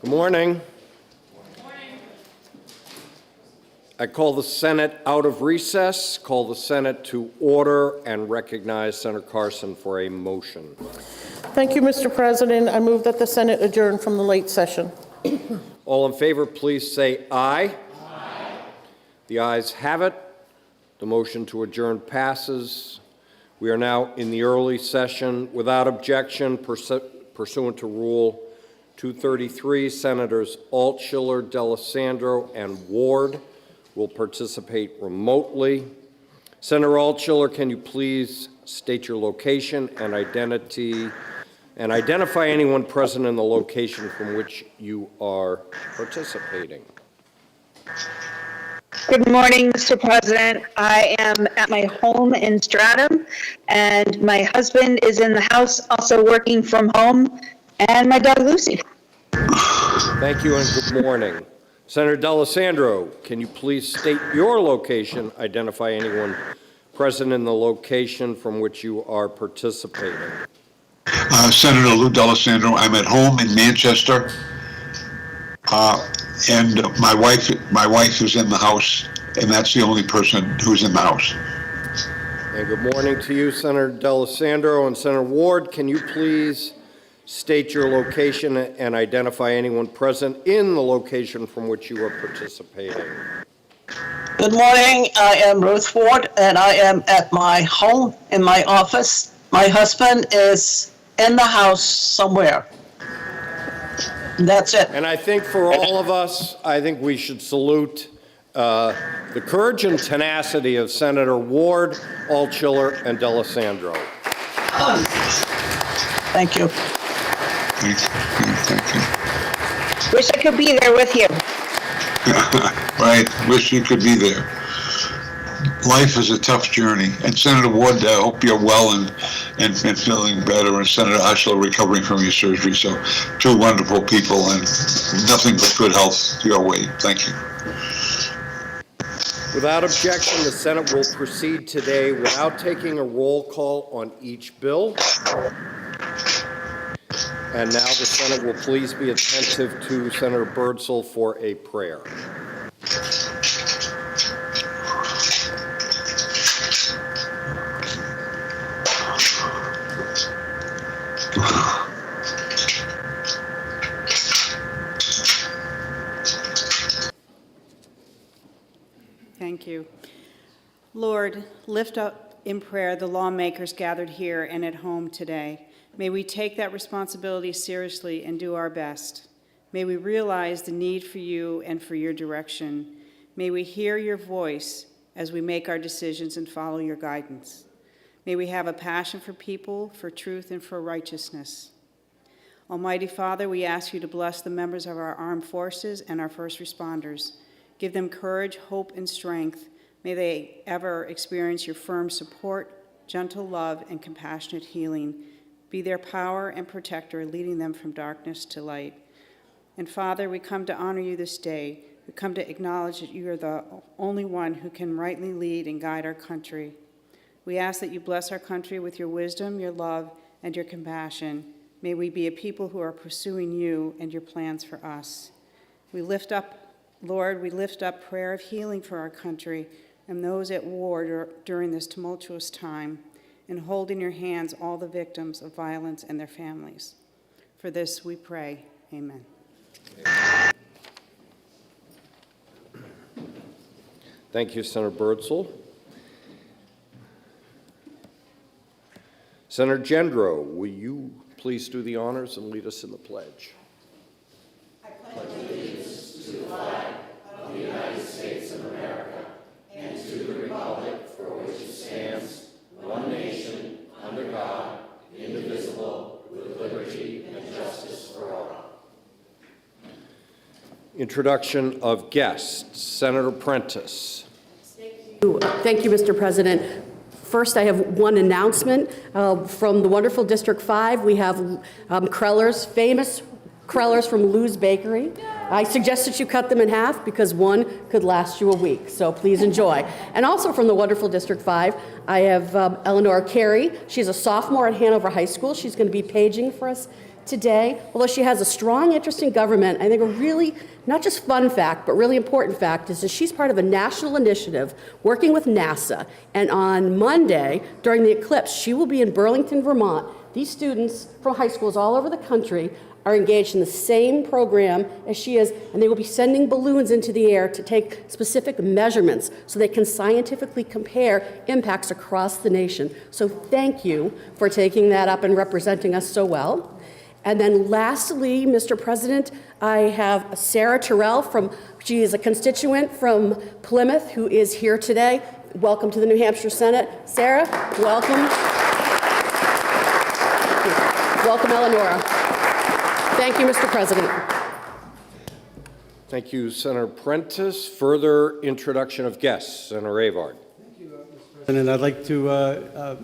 Good morning. I call the Senate out of recess, call the Senate to order, and recognize Senator Carson for a motion. Thank you, Mr. President. I move that the Senate adjourn from the late session. All in favor, please say aye. Aye. The ayes have it. The motion to adjourn passes. We are now in the early session. Without objection, pursuant to Rule 233, Senators Altschiller, D'Alessandro, and Ward will participate remotely. Senator Altschiller, can you please state your location and identity and identify anyone present in the location from which you are participating? Good morning, Mr. President. I am at my home in Stratham, and my husband is in the house also working from home, and my dog Lucy. Thank you and good morning. Senator D'Alessandro, can you please state your location, identify anyone present in the location from which you are participating? Senator Lou D'Alessandro, I'm at home in Manchester, and my wife is in the house, and that's the only person who's in the house. And good morning to you, Senator D'Alessandro. And Senator Ward, can you please state your location and identify anyone present in the location from which you are participating? Good morning. I am Ruth Ward, and I am at my home in my office. My husband is in the house somewhere. That's it. And I think for all of us, I think we should salute the courage and tenacity of Senator Ward, Altschiller, and D'Alessandro. Thank you. Thank you. Wish I could be there with you. Right, wish you could be there. Life is a tough journey, and Senator Ward, I hope you're well and feeling better, and Senator Altschiller recovering from your surgery. So, two wonderful people, and nothing but good health your way. Thank you. Without objection, the Senate will proceed today without taking a roll call on each bill. And now the Senate will please be attentive to Senator Birdsell for a prayer. Thank you. Lord, lift up in prayer the lawmakers gathered here and at home today. May we take that responsibility seriously and do our best. May we realize the need for you and for your direction. May we hear your voice as we make our decisions and follow your guidance. May we have a passion for people, for truth, and for righteousness. Almighty Father, we ask you to bless the members of our armed forces and our first responders. Give them courage, hope, and strength. May they ever experience your firm support, gentle love, and compassionate healing. Be their power and protector, leading them from darkness to light. And Father, we come to honor you this day. We come to acknowledge that you are the only one who can rightly lead and guide our country. We ask that you bless our country with your wisdom, your love, and your compassion. May we be a people who are pursuing you and your plans for us. Lord, we lift up prayer of healing for our country and those at war during this tumultuous time, and hold in your hands all the victims of violence and their families. For this we pray. Amen. Thank you, Senator Birdsell. Senator Gendro, will you please do the honors and lead us in the pledge? I pledge allegiance to the flag of the United States of America and to the republic for which it stands, one nation, under God, indivisible, with liberty and justice for all. Introduction of guests. Senator Prentice. Thank you, Mr. President. First, I have one announcement from the wonderful District 5. We have famous Krellers from Lou's Bakery. I suggest that you cut them in half because one could last you a week, so please enjoy. And also from the wonderful District 5, I have Eleanor Carey. She's a sophomore at Hanover High School. She's going to be paging for us today, although she has a strong interest in government, I think a really, not just fun fact, but really important fact is that she's part of a national initiative working with NASA. And on Monday, during the eclipse, she will be in Burlington, Vermont. These students from high schools all over the country are engaged in the same program as she is, and they will be sending balloons into the air to take specific measurements so they can scientifically compare impacts across the nation. So thank you for taking that up and representing us so well. And then lastly, Mr. President, I have Sarah Terrell she is a constituent from Plymouth who is here today. Welcome to the New Hampshire Senate. Sarah, welcome. Welcome, Eleonora. Thank you, Mr. President. Thank you, Senator Prentice. Further introduction of guests. Senator Avard. Thank you, Mr. President. I'd like to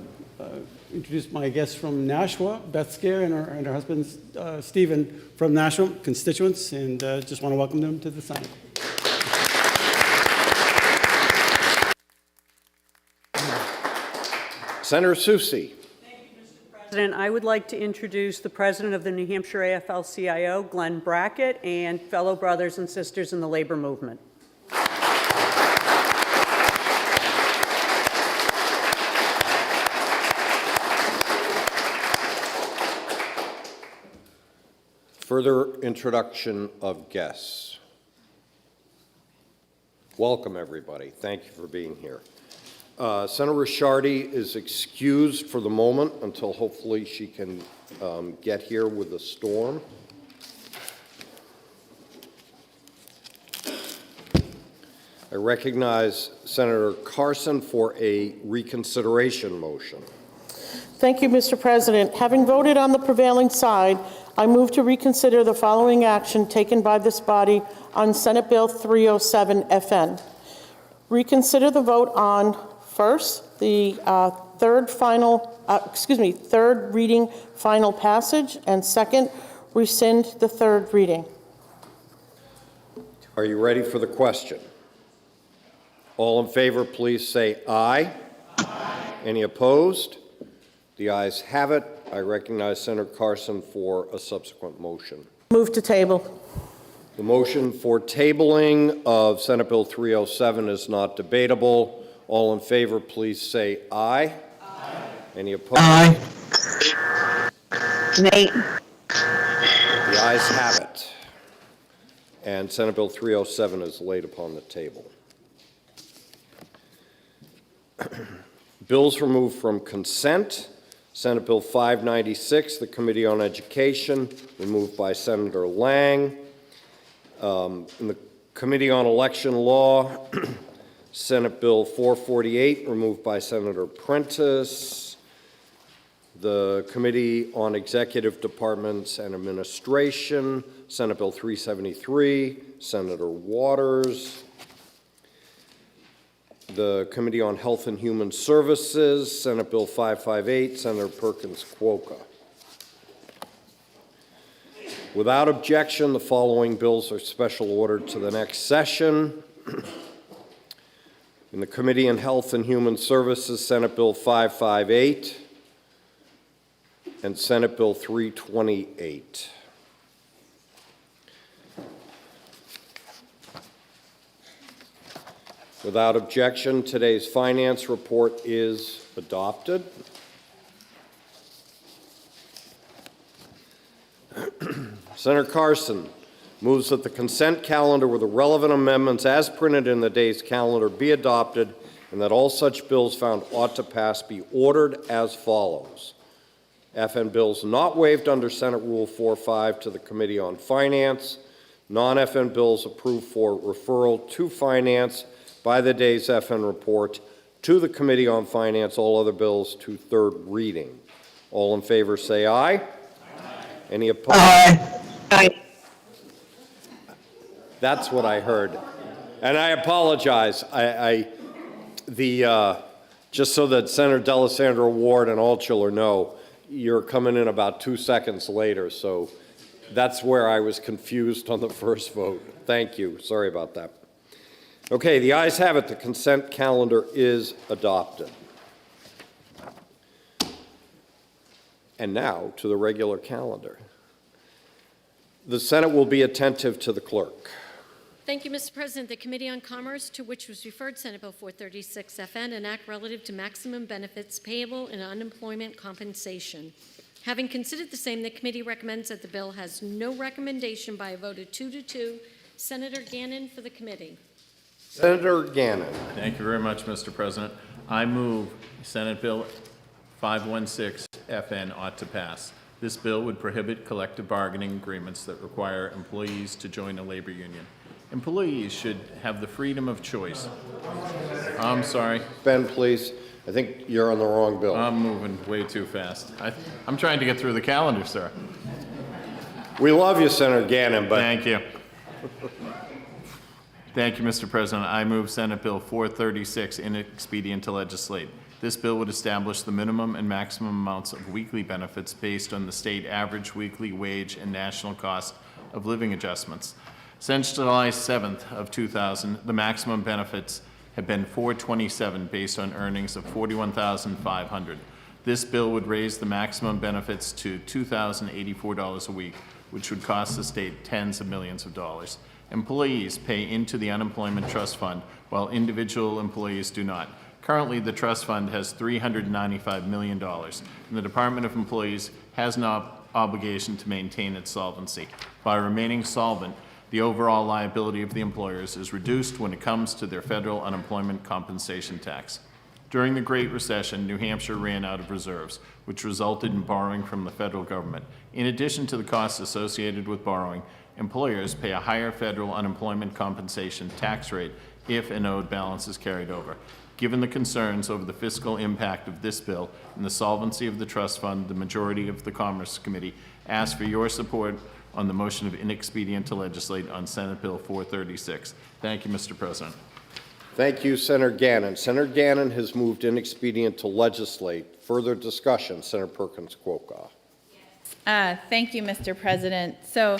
introduce my guests from Nashua, Beth Scare and her husband, Stephen, from Nashua, constituents, and just want to welcome them to the Senate. Senator Soucy. President, I would like to introduce the president of the New Hampshire AFL-CIO, Glenn Brackett, and fellow brothers and sisters in the labor movement. Further introduction of guests. Welcome, everybody. Thank you for being here. Senator Ricciardi is excused for the moment until hopefully she can get here with a storm. I recognize Senator Carson for a reconsideration motion. Thank you, Mr. President. Having voted on the prevailing side, I move to reconsider the following action taken by this body on Senate Bill 307 FN. Reconsider the vote on, first, the third reading final passage, and second, rescind the third reading. Are you ready for the question? All in favor, please say aye. Aye. Any opposed? The ayes have it. I recognize Senator Carson for a subsequent motion. Move to table. The motion for tabling of Senate Bill 307 is not debatable. All in favor, please say aye. Aye. Any opposed? Aye. Nay. The ayes have it. And Senate Bill 307 is laid upon the table. Bills removed from consent. Senate Bill 596, the Committee on Education, removed by Senator Lang. In the Committee on Election Law, Senate Bill 448, removed by Senator Prentice. The Committee on Executive Departments and Administration, Senate Bill 373, Senator Waters. The Committee on Health and Human Services, Senate Bill 558, Senator Perkins Quokka. Without objection, the following bills are special ordered to the next session. In the Committee on Health and Human Services, Senate Bill 558 and Senate Bill 328. Without objection, today's finance report is adopted. Senator Carson moves that the consent calendar with the relevant amendments as printed in the day's calendar be adopted and that all such bills found ought to pass be ordered as follows. FN bills not waived under Senate Rule 4.5 to the Committee on Finance. Non-FN bills approved for referral to Finance by the day's FN report to the Committee on Finance, all other bills to third reading. All in favor say aye. Aye. Any opposed? Aye. Aye. That's what I heard. And I apologize. Just so that Senator D'Alessandro Ward and Altschiller know, you're coming in about 2 seconds later, so that's where I was confused on the first vote. Thank you. Sorry about that. Okay, the ayes have it. The consent calendar is adopted. And now to the regular calendar. The Senate will be attentive to the clerk. Thank you, Mr. President. The Committee on Commerce, to which was referred Senate Bill 436 FN, an act relative to maximum benefits payable in unemployment compensation. Having considered the same, the committee recommends that the bill has no recommendation by a vote of 2-2. Senator Gannon for the committee. Senator Gannon. Thank you very much, Mr. President. I move Senate Bill 516 FN ought to pass. This bill would prohibit collective bargaining agreements that require employees to join a labor union. Employees should have the freedom of choice. I'm sorry. Ben, please. I think you're on the wrong bill. I'm moving way too fast. I'm trying to get through the calendar, sir. We love you, Senator Gannon, but... Thank you. Thank you, Mr. President. I move Senate Bill 436 in expedient to legislate. This bill would establish the minimum and maximum amounts of weekly benefits based on the state average weekly wage and national cost of living adjustments. Since July 7th of 2000, the maximum benefits have been $427 based on earnings of $41,500. This bill would raise the maximum benefits to $2,084 a week, which would cost the state tens of millions of dollars. Employees pay into the unemployment trust fund, while individual employees do not. Currently, the trust fund has $395 million, and the Department of Employees has an obligation to maintain its solvency. By remaining solvent, the overall liability of the employers is reduced when it comes to their federal unemployment compensation tax. During the Great Recession, New Hampshire ran out of reserves, which resulted in borrowing from the federal government. In addition to the costs associated with borrowing, employers pay a higher federal unemployment compensation tax rate if an owed balance is carried over. Given the concerns over the fiscal impact of this bill and the solvency of the trust fund, the majority of the Commerce Committee asks for your support on the motion of inexpedient to legislate on Senate Bill 436. Thank you, Mr. President. Thank you, Senator Gannon. Senator Gannon has moved inexpedient to legislate. Further discussion, Senator Perkins-Coie. Thank you, Mr. President. So,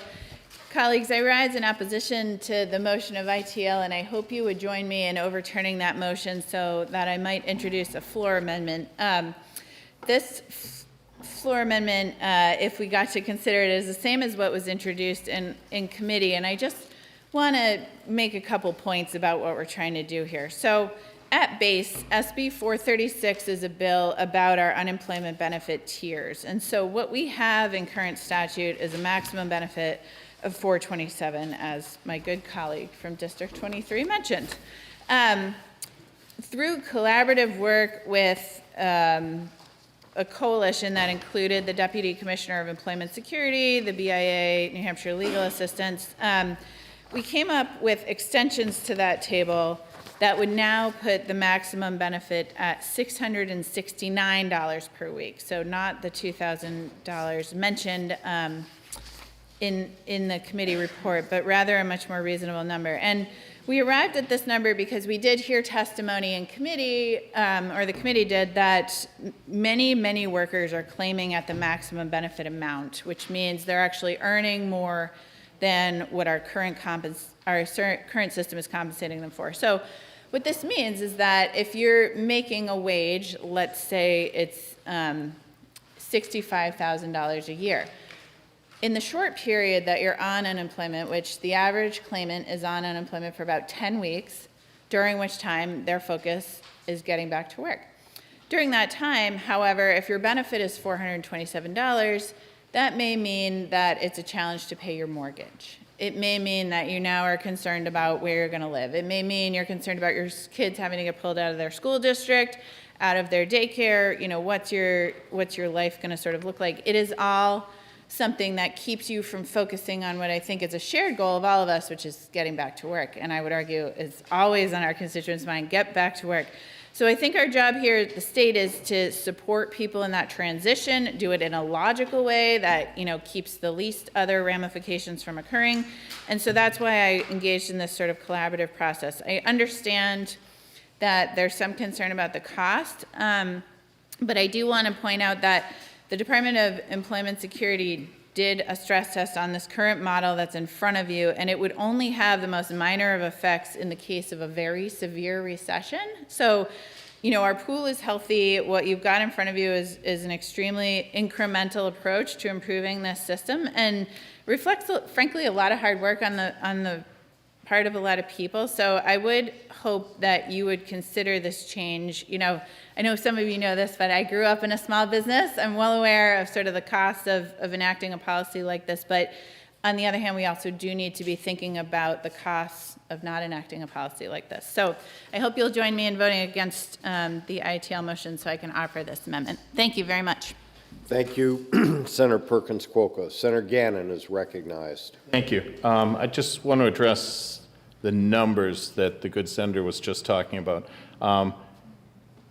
colleagues, I rise in opposition to the motion of ITL, and I hope you would join me in overturning that motion so that I might introduce a floor amendment. This floor amendment, if we got to consider it, is the same as what was introduced in committee, and I just want to make a couple points about what we're trying to do here. So, at base, SB 436 is a bill about our unemployment benefit tiers, and so what we have in current statute is a maximum benefit of $427, as my good colleague from District 23 mentioned. Through collaborative work with a coalition that included the Deputy Commissioner of Employment Security, the BIA, New Hampshire Legal Assistance, we came up with extensions to that table that would now put the maximum benefit at $669 per week, so not the $2,000 mentioned in the committee report, but rather a much more reasonable number. And we arrived at this number because we did hear testimony in committee, or the committee did, that many, many workers are claiming at the maximum benefit amount, which means they're actually earning more than what our current system is compensating them for. So what this means is that if you're making a wage, let's say it's $65,000 a year, in the short period that you're on unemployment, which the average claimant is on unemployment for about 10 weeks, during which time their focus is getting back to work. During that time, however, if your benefit is $427, that may mean that it's a challenge to pay your mortgage. It may mean that you now are concerned about where you're going to live. It may mean you're concerned about your kids having to get pulled out of their school district, out of their daycare. You know, what's your life going to sort of look like? It is all something that keeps you from focusing on what I think is a shared goal of all of us, which is getting back to work. And I would argue is always on our constituents' mind, get back to work. So I think our job here at the state is to support people in that transition, do it in a logical way that, you know, keeps the least other ramifications from occurring. And so that's why I engaged in this sort of collaborative process. I understand that there's some concern about the cost, but I do want to point out that the Department of Employment Security did a stress test on this current model that's in front of you, and it would only have the most minor of effects in the case of a very severe recession. So, you know, our pool is healthy. What you've got in front of you is an extremely incremental approach to improving this system. And reflects, frankly, a lot of hard work on the part of a lot of people. So I would hope that you would consider this change. You know, I know some of you know this, but I grew up in a small business. I'm well aware of sort of the cost of enacting a policy like this. But on the other hand, we also do need to be thinking about the costs of not enacting a policy like this. So I hope you'll join me in voting against the ITL motion so I can offer this amendment. Thank you very much. Thank you, Senator Perkins Cuoco. Senator Gannon is recognized. Thank you. I just want to address the numbers that the good senator was just talking about.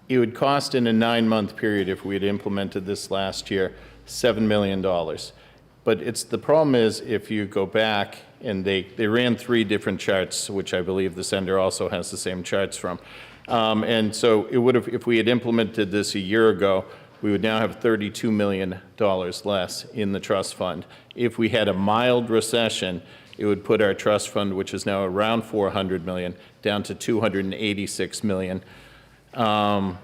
It would cost in a 9-month period, if we had implemented this last year, $7 million. But the problem is, if you go back, and they ran 3 different charts, which I believe the senator also has the same charts from. And so it would have, if we had implemented this a year ago, we would now have $32 million less in the trust fund. If we had a mild recession, it would put our trust fund, which is now around $400 million, down to $286 million in a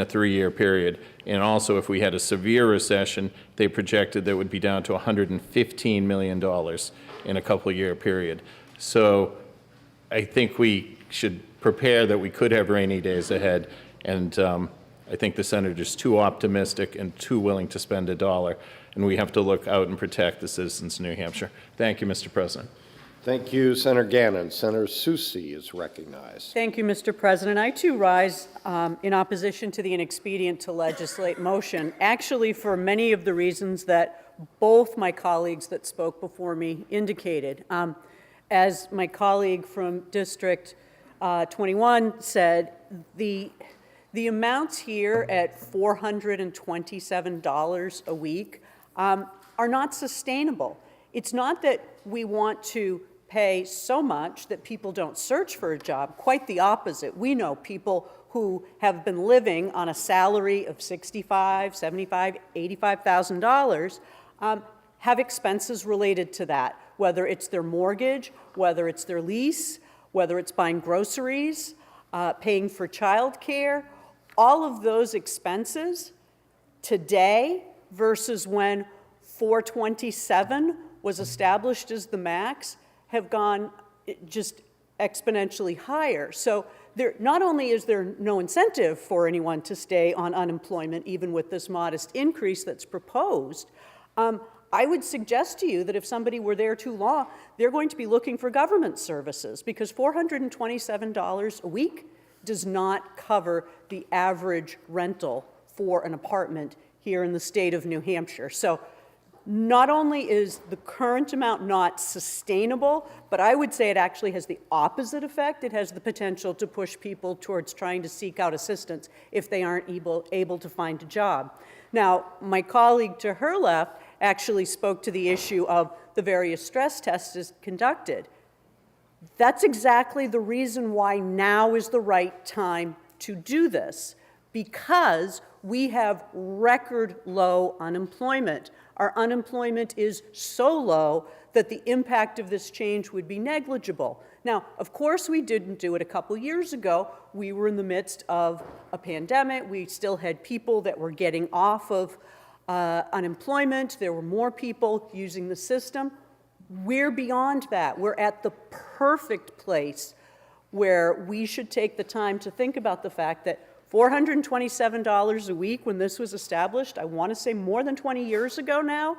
3-year period. And also, if we had a severe recession, they projected that would be down to $115 million in a couple-year period. So I think we should prepare that we could have rainy days ahead, and I think the senator's too optimistic and too willing to spend $1, and we have to look out and protect the citizens of New Hampshire. Thank you, Mr. President. Thank you, Senator Gannon. Senator Susi is recognized. Thank you, Mr. President. I, too, rise in opposition to the inexpedient to legislate motion, actually for many of the reasons that both my colleagues that spoke before me indicated. As my colleague from District 21 said, the amounts here at $427 a week are not sustainable. It's not that we want to pay so much that people don't search for a job. Quite the opposite. We know people who have been living on a salary of $65,000, $75,000, $85,000 have expenses related to that, whether it's their mortgage, whether it's their lease, whether it's buying groceries, paying for childcare. All of those expenses today versus when 427 was established as the max have gone just exponentially higher. So not only is there no incentive for anyone to stay on unemployment, even with this modest increase that's proposed, I would suggest to you that if somebody were there too long, they're going to be looking for government services, because $427 a week does not cover the average rental for an apartment here in the state of New Hampshire. So not only is the current amount not sustainable, but I would say it actually has the opposite effect. It has the potential to push people towards trying to seek out assistance if they aren't able to find a job. Now, my colleague to her left actually spoke to the issue of the various stress tests conducted. That's exactly the reason why now is the right time to do this, because we have record low unemployment. Our unemployment is so low that the impact of this change would be negligible. Now, of course, we didn't do it a couple years ago. We were in the midst of a pandemic. We still had people that were getting off of unemployment. There were more people using the system. We're beyond that. We're at the perfect place where we should take the time to think about the fact that $427 a week when this was established, I want to say more than 20 years ago now,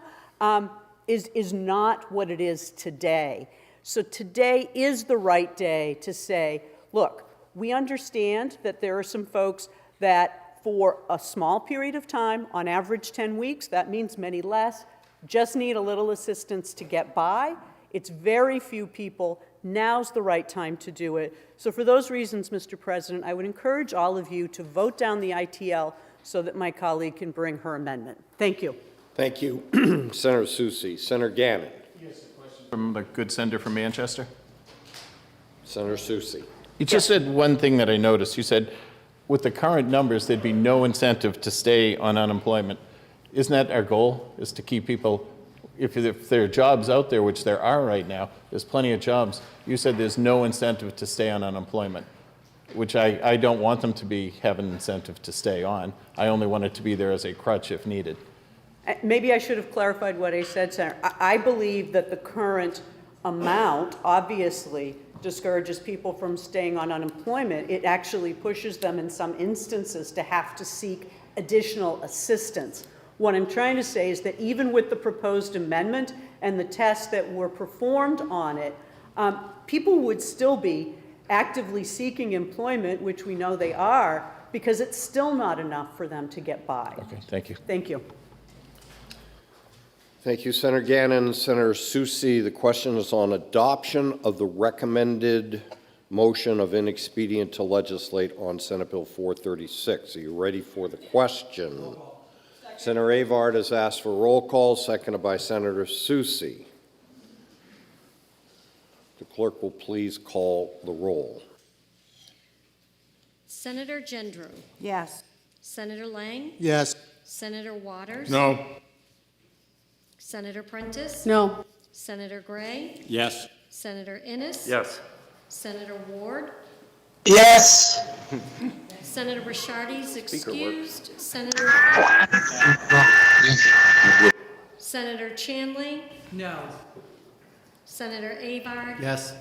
is not what it is today. So today is the right day to say, look, we understand that there are some folks that for a small period of time, on average 10 weeks, that means many less, just need a little assistance to get by. It's very few people. Now's the right time to do it. So for those reasons, Mr. President, I would encourage all of you to vote down the ITL so that my colleague can bring her amendment. Thank you. Thank you, Senator Susi. Senator Gannon. Yes, a question from the good senator from Manchester. Senator Susi. You just said one thing that I noticed. You said, with the current numbers, there'd be no incentive to stay on unemployment. Isn't that our goal, is to keep people, if there are jobs out there, which there are right now, there's plenty of jobs. You said there's no incentive to stay on unemployment, which I don't want them to have an incentive to stay on. I only want it to be there as a crutch if needed. Maybe I should have clarified what I said, Senator. I believe that the current amount obviously discourages people from staying on unemployment. It actually pushes them in some instances to have to seek additional assistance. What I'm trying to say is that even with the proposed amendment and the tests that were performed on it, people would still be actively seeking employment, which we know they are, because it's still not enough for them to get by. Okay, thank you. Thank you. Thank you, Senator Gannon. Senator Susi, the question is on adoption of the recommended motion of inexpedient to legislate on Senate Bill 436. Are you ready for the question? Senator Avard has asked for roll call, seconded by Senator Susi. The clerk will please call the roll. Senator Gendreau. Yes. Senator Lang. Yes. Senator Waters. No. Senator Prentice. No. Senator Gray. Yes. Senator Innes. Yes. Senator Ward. Yes. Senator Rishardi's excused. Senator Senator Chanley. No. Senator Avard. Yes.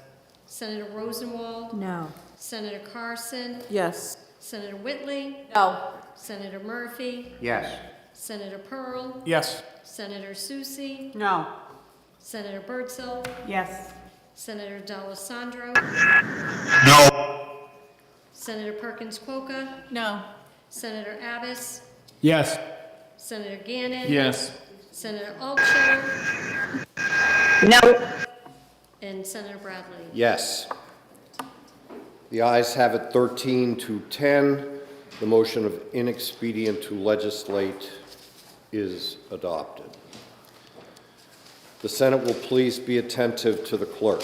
Senator Rosenwald. No. Senator Carson. Yes. Senator Whitley. No. Senator Murphy. Yes. Senator Pearl. Yes. Senator Susi. No. Senator Birdsell. Yes. Senator D'Alessandro. No. Senator Perkins Quokka. No. Senator Abbas. Yes. Senator Gannon. Yes. Senator Altschiller. No. And Senator Bradley. Yes. The ayes have it 13-10. The motion of inexpedient to legislate is adopted. The Senate will please be attentive to the clerk.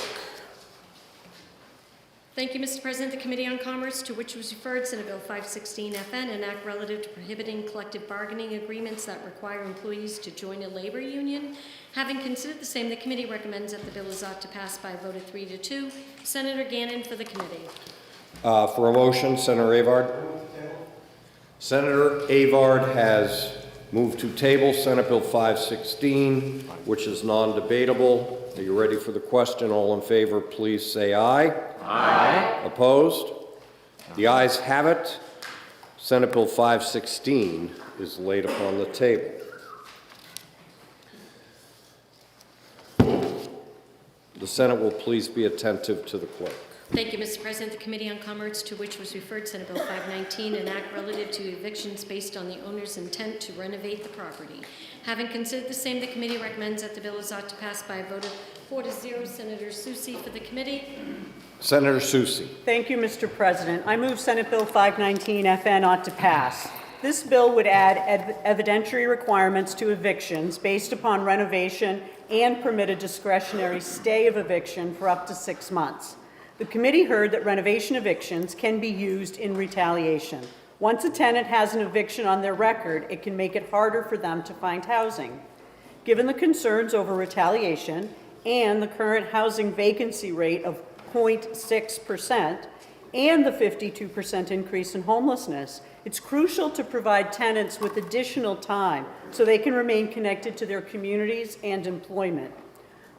Thank you, Mr. President. The Committee on Commerce, to which was referred Senate Bill 516 FN, an act relative to prohibiting collective bargaining agreements that require employees to join a labor union. Having considered the same, the committee recommends that the bill is ought to pass by a vote of 3-2. Senator Gannon for the committee. For a motion, Senator Avard. Senator Avard has moved to table Senate Bill 516, which is non-debatable. Are you ready for the question? All in favor, please say aye. Aye. Opposed? The ayes have it. Senate Bill 516 is laid upon the table. The Senate will please be attentive to the clerk. Thank you, Mr. President. The Committee on Commerce, to which was referred Senate Bill 519, an act relative to evictions based on the owner's intent to renovate the property. Having considered the same, the committee recommends that the bill is ought to pass by a vote of 4-0. Senator Susi for the committee. Senator Susi. Thank you, Mr. President. I move Senate Bill 519 FN ought to pass. This bill would add evidentiary requirements to evictions based upon renovation and permit a discretionary stay of eviction for up to 6 months. The committee heard that renovation evictions can be used in retaliation. Once a tenant has an eviction on their record, it can make it harder for them to find housing. Given the concerns over retaliation and the current housing vacancy rate of 0.6% and the 52% increase in homelessness, it's crucial to provide tenants with additional time so they can remain connected to their communities and employment.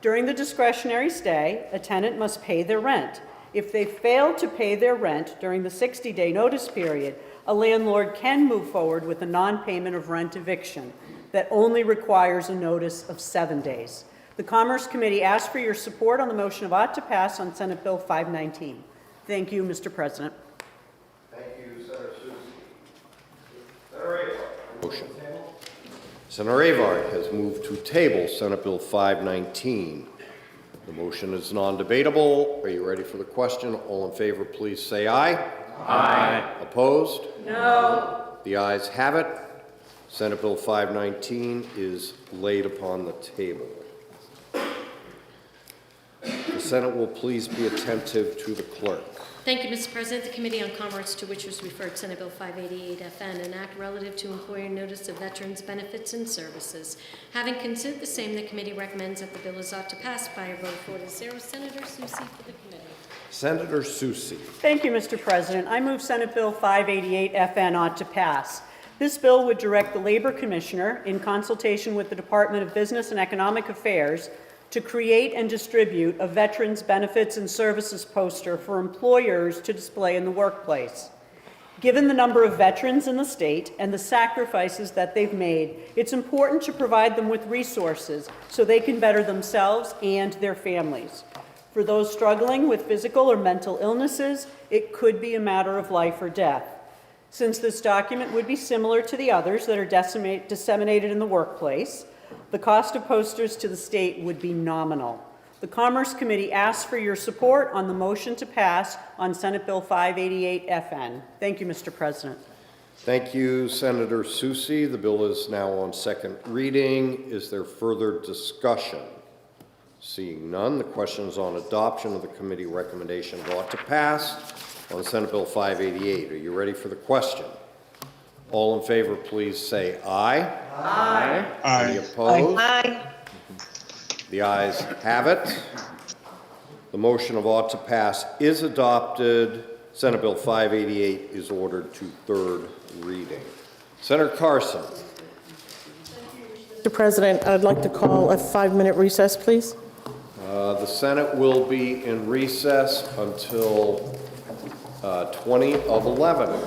During the discretionary stay, a tenant must pay their rent. If they fail to pay their rent during the 60-day notice period, a landlord can move forward with a non-payment of rent eviction that only requires a notice of 7 days. The Commerce Committee asks for your support on the motion of ought to pass on Senate Bill 519. Thank you, Mr. President. Thank you, Senator Susi. Senator Avard. Motion. Senator Avard has moved to table Senate Bill 519. The motion is non-debatable. Are you ready for the question? All in favor, please say aye. Aye. Opposed? No. The ayes have it. Senate Bill 519 is laid upon the table. The Senate will please be attentive to the clerk. Thank you, Mr. President. The Committee on Commerce, to which was referred Senate Bill 588 FN, an act relative to employer notice of veterans' benefits and services. Having considered the same, the committee recommends that the bill is ought to pass by a vote of 4-0. Senator Susi for the committee. Senator Susi. Thank you, Mr. President. I move Senate Bill 588 FN ought to pass. This bill would direct the Labor Commissioner, in consultation with the Department of Business and Economic Affairs, to create and distribute a Veterans Benefits and Services poster for employers to display in the workplace. Given the number of veterans in the state and the sacrifices that they've made, it's important to provide them with resources so they can better themselves and their families. For those struggling with physical or mental illnesses, it could be a matter of life or death. Since this document would be similar to the others that are disseminated in the workplace, the cost of posters to the state would be nominal. The Commerce Committee asks for your support on the motion to pass on Senate Bill 588 FN. Thank you, Mr. President. Thank you, Senator Susi. The bill is now on second reading. Is there further discussion? Seeing none, the question is on adoption of the committee recommendation of ought to pass on Senate Bill 588. Are you ready for the question? All in favor, please say aye. Aye. Any opposed? Aye. The ayes have it. The motion of ought to pass is adopted. Senate Bill 588 is ordered to third reading. Senator Carson. Mr. President, I'd like to call a 5-minute recess, please. The Senate will be in recess until 20 of 11.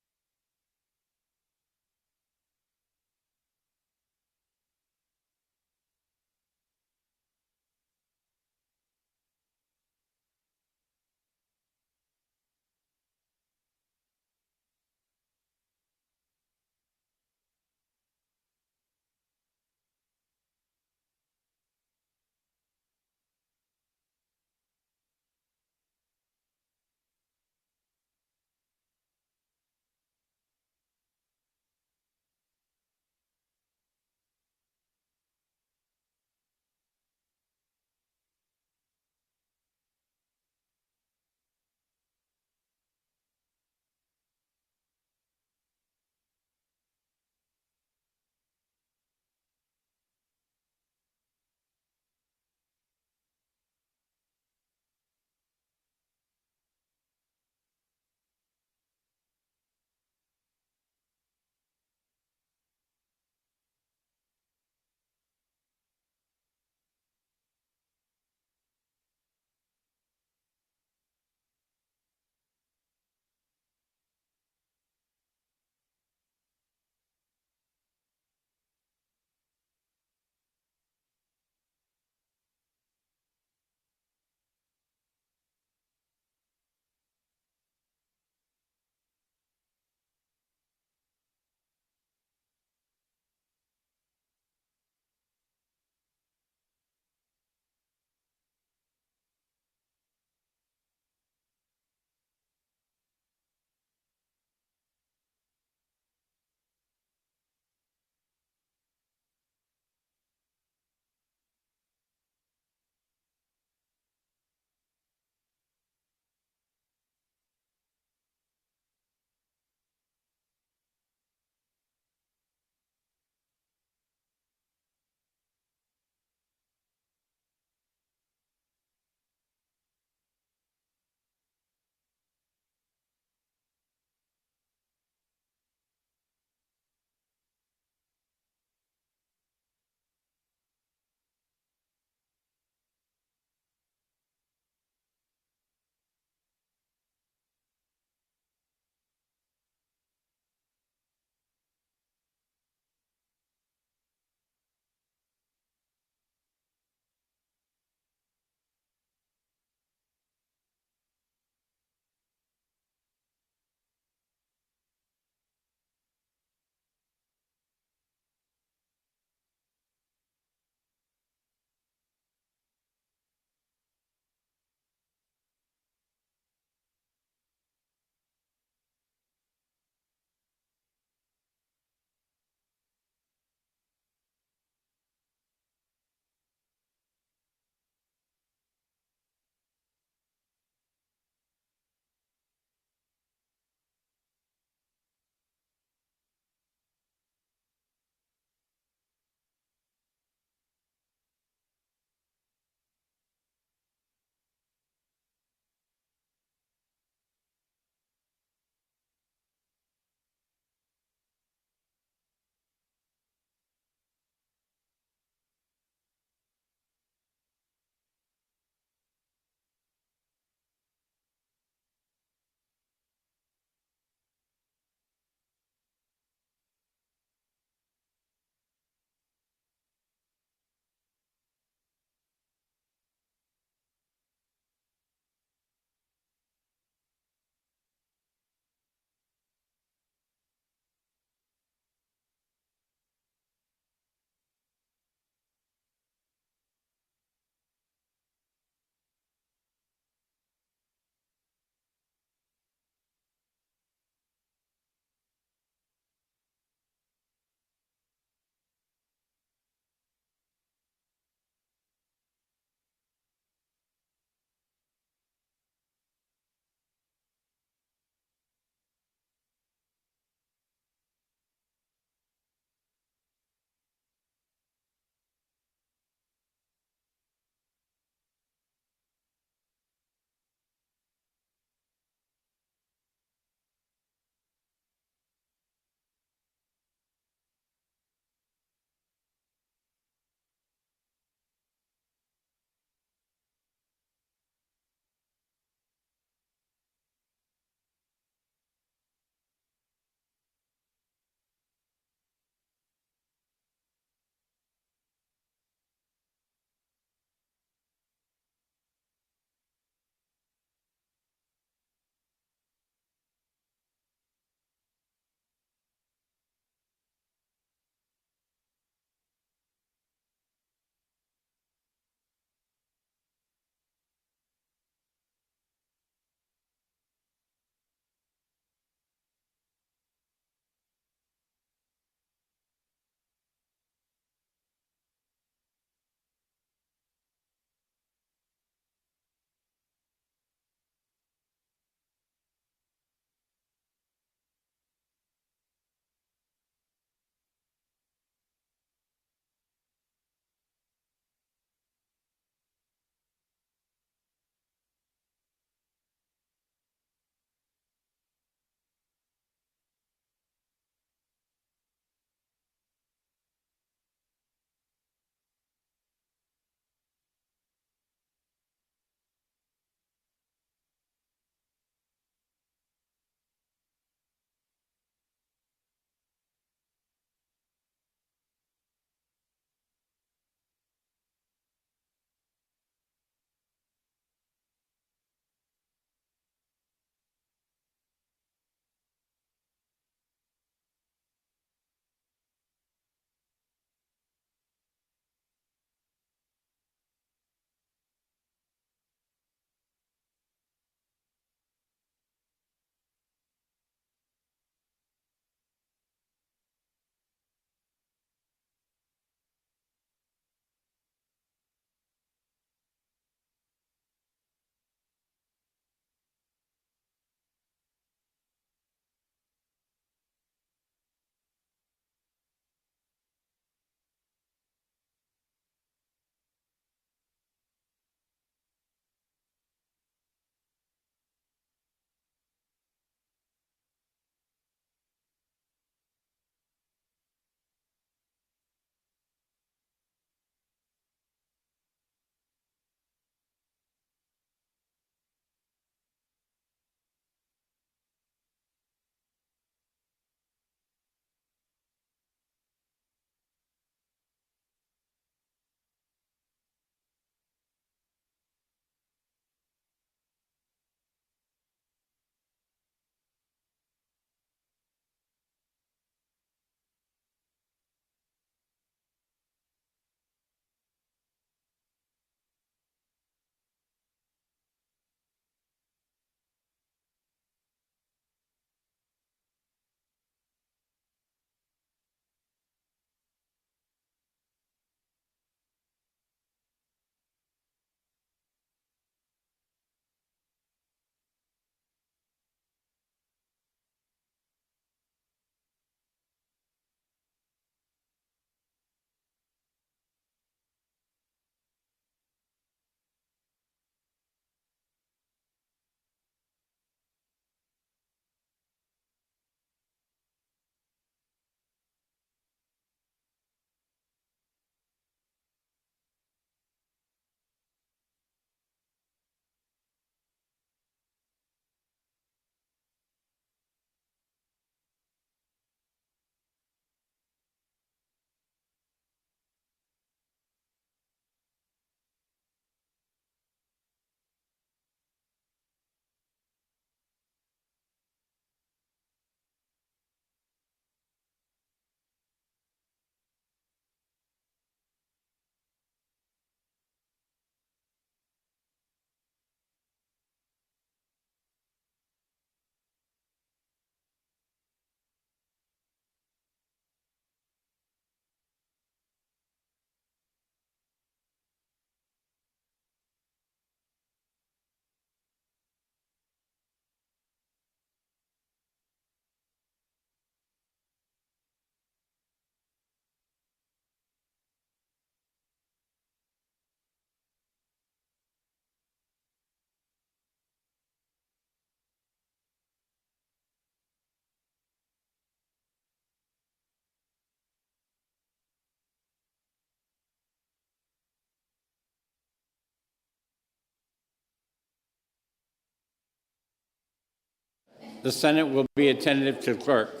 The Senate will be attentive to the clerk.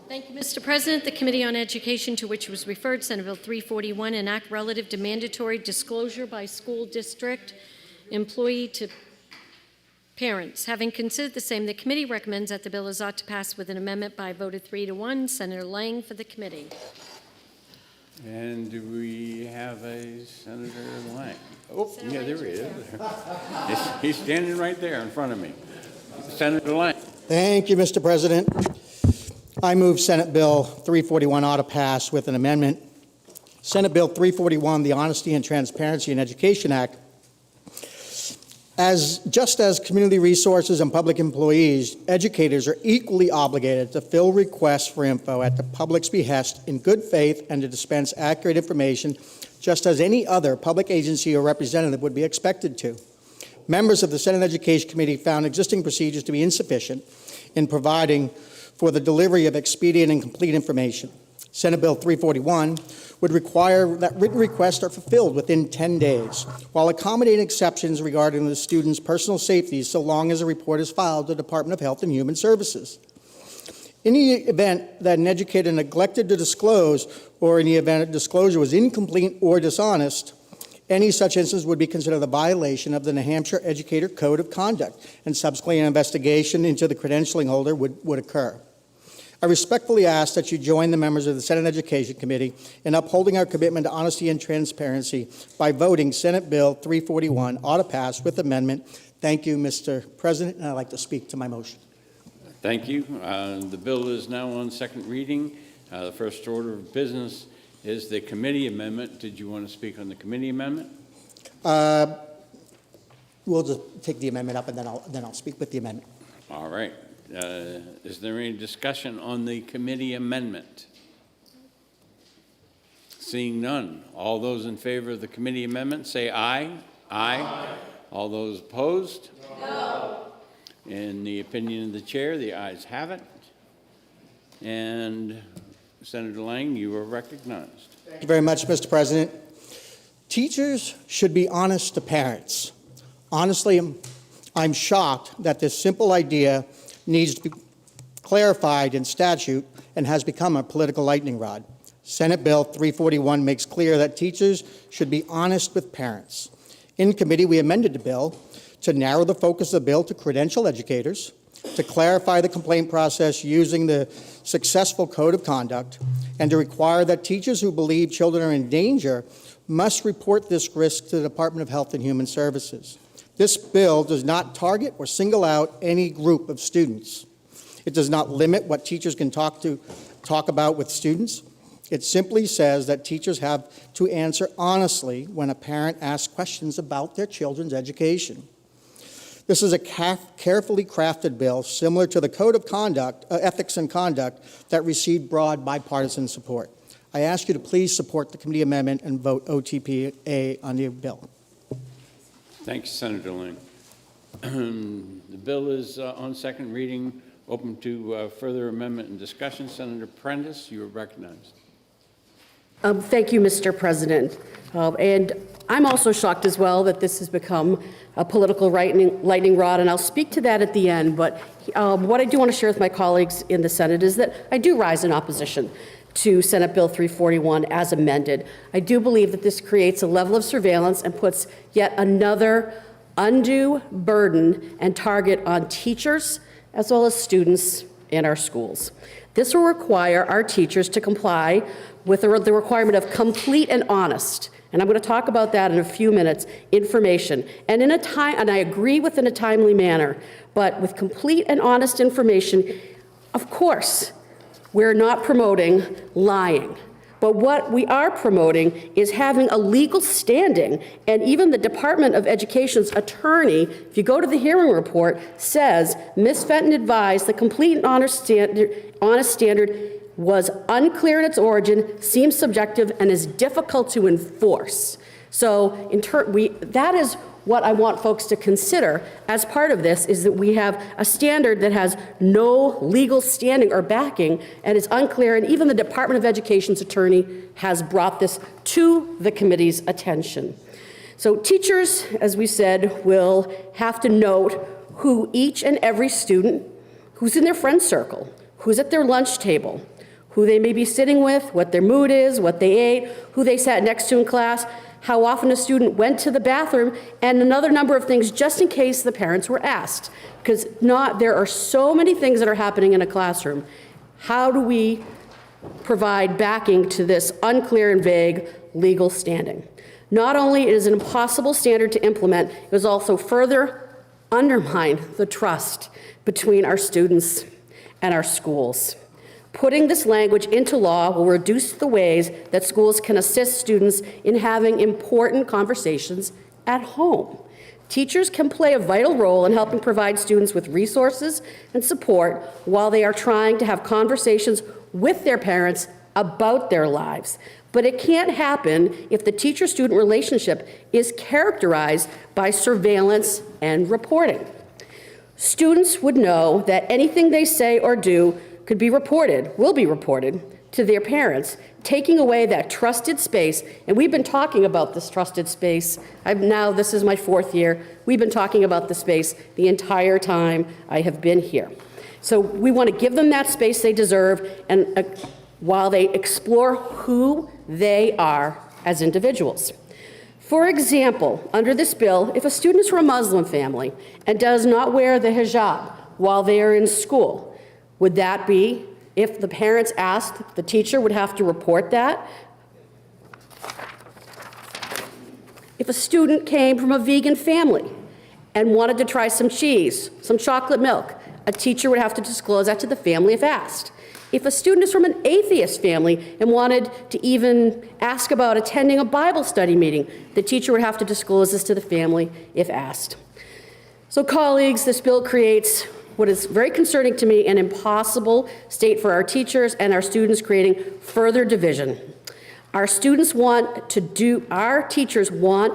Thank you, Mr. President. The Committee on Education, to which was referred Senate Bill 341, an act relative to mandatory disclosure by school district employee to parents. Having considered the same, the committee recommends that the bill is ought to pass with an amendment by a vote of 3-1. Senator Lang for the committee. And do we have a Senator Lang? Oh, yeah, there he is. He's standing right there in front of me. Senator Lang. Thank you, Mr. President. I move Senate Bill 341 ought to pass with an amendment. Senate Bill 341, the Honesty and Transparency in Education Act, just as community resources and public employees, educators are equally obligated to fill requests for info at the public's behest in good faith and to dispense accurate information, just as any other public agency or representative would be expected to. Members of the Senate Education Committee found existing procedures to be insufficient in providing for the delivery of expedient and complete information. Senate Bill 341 would require that written requests are fulfilled within 10 days, while accommodating exceptions regarding the student's personal safety so long as a report is filed to the Department of Health and Human Services. In the event that an educator neglected to disclose, or in the event a disclosure was incomplete or dishonest, any such instance would be considered a violation of the New Hampshire Educator Code of Conduct, and subsequently an investigation into the credentialing holder would occur. I respectfully ask that you join the members of the Senate Education Committee in upholding our commitment to honesty and transparency by voting Senate Bill 341 ought to pass with amendment. Thank you, Mr. President, and I'd like to speak to my motion. Thank you. The bill is now on second reading. The first order of business is the committee amendment. Did you want to speak on the committee amendment? We'll just take the amendment up, and then I'll speak with the amendment. All right. Is there any discussion on the committee amendment? Seeing none, all those in favor of the committee amendment say aye. Aye. All those opposed? No. In the opinion of the chair, the ayes have it. And Senator Lang, you are recognized. Thank you very much, Mr. President. Teachers should be honest to parents. Honestly, I'm shocked that this simple idea needs to be clarified in statute and has become a political lightning rod. Senate Bill 341 makes clear that teachers should be honest with parents. In committee, we amended the bill to narrow the focus of the bill to credential educators, to clarify the complaint process using the successful code of conduct, and to require that teachers who believe children are in danger must report this risk to the Department of Health and Human Services. This bill does not target or single out any group of students. It does not limit what teachers can talk about with students. It simply says that teachers have to answer honestly when a parent asks questions about their children's education. This is a carefully crafted bill similar to the Code of Conduct, Ethics and Conduct that received broad bipartisan support. I ask you to please support the committee amendment and vote OTPA on the bill. Thank you, Senator Lang. The bill is on second reading, open to further amendment and discussion. Senator Prentice, you are recognized. Thank you, Mr. President. And I'm also shocked as well that this has become a political lightning rod, and I'll speak to that at the end. But what I do want to share with my colleagues in the Senate is that I do rise in opposition to Senate Bill 341 as amended. I do believe that this creates a level of surveillance and puts yet another undue burden and target on teachers as well as students in our schools. This will require our teachers to comply with the requirement of complete and honest, and I'm going to talk about that in a few minutes, information, and I agree with in a timely manner, but with complete and honest information. Of course, we're not promoting lying, but what we are promoting is having a legal standing, and even the Department of Education's attorney, if you go to the hearing report, says Ms. Fenton advised the complete and honest standard was unclear in its origin, seems subjective, and is difficult to enforce. So that is what I want folks to consider as part of this, is that we have a standard that has no legal standing or backing and is unclear, and even the Department of Education's attorney has brought this to the committee's attention. So teachers, as we said, will have to note who each and every student who's in their friend circle, who's at their lunch table, who they may be sitting with, what their mood is, what they ate, who they sat next to in class, how often a student went to the bathroom, and another number of things just in case the parents were asked. Because there are so many things that are happening in a classroom. How do we provide backing to this unclear and vague legal standing? Not only is it an impossible standard to implement, it was also further undermine the trust between our students and our schools. Putting this language into law will reduce the ways that schools can assist students in having important conversations at home. Teachers can play a vital role in helping provide students with resources and support while they are trying to have conversations with their parents about their lives. But it can't happen if the teacher-student relationship is characterized by surveillance and reporting. Students would know that anything they say or do could be reported, will be reported to their parents, taking away that trusted space. And we've been talking about this trusted space. This is my 4th year. We've been talking about the space the entire time I have been here. So we want to give them that space they deserve, and while they explore who they are as individuals. For example, under this bill, if a student is from a Muslim family and does not wear the hijab while they are in school, would that be, if the parents asked, the teacher would have to report that? If a student came from a vegan family and wanted to try some cheese, some chocolate milk, a teacher would have to disclose that to the family if asked. If a student is from an atheist family and wanted to even ask about attending a Bible study meeting, the teacher would have to disclose this to the family if asked. So, colleagues, this bill creates what is very concerning to me, an impossible state for our teachers and our students, creating further division. Our teachers want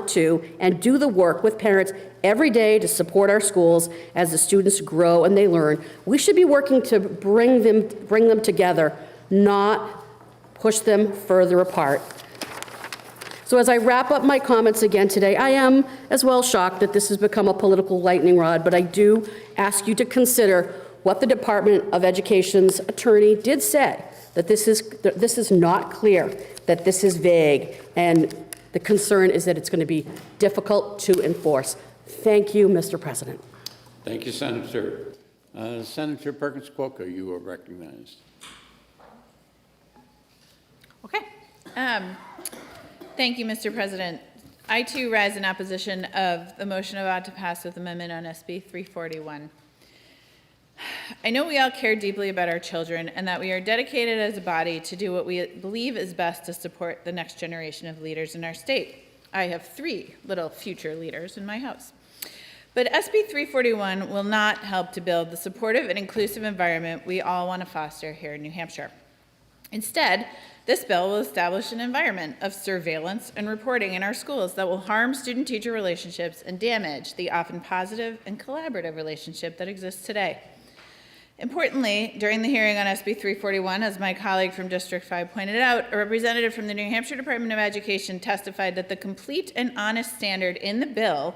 to and do the work with parents every day to support our schools as the students grow and they learn. We should be working to bring them together, not push them further apart. So as I wrap up my comments again today, I am as well shocked that this has become a political lightning rod, but I do ask you to consider what the Department of Education's attorney did say, that this is not clear, that this is vague, and the concern is that it's going to be difficult to enforce. Thank you, Mr. President. Thank you, Senator. Senator Perkins-Cuoco, you are recognized. Okay. Thank you, Mr. President. I, too, rise in opposition of the motion about to pass with amendment on SB 341. I know we all care deeply about our children and that we are dedicated as a body to do what we believe is best to support the next generation of leaders in our state. I have 3 little future leaders in my house. But SB 341 will not help to build the supportive and inclusive environment we all want to foster here in New Hampshire. Instead, this bill will establish an environment of surveillance and reporting in our schools that will harm student-teacher relationships and damage the often positive and collaborative relationship that exists today. Importantly, during the hearing on SB 341, as my colleague from District 5 pointed out, a representative from the New Hampshire Department of Education testified that the complete and honest standard in the bill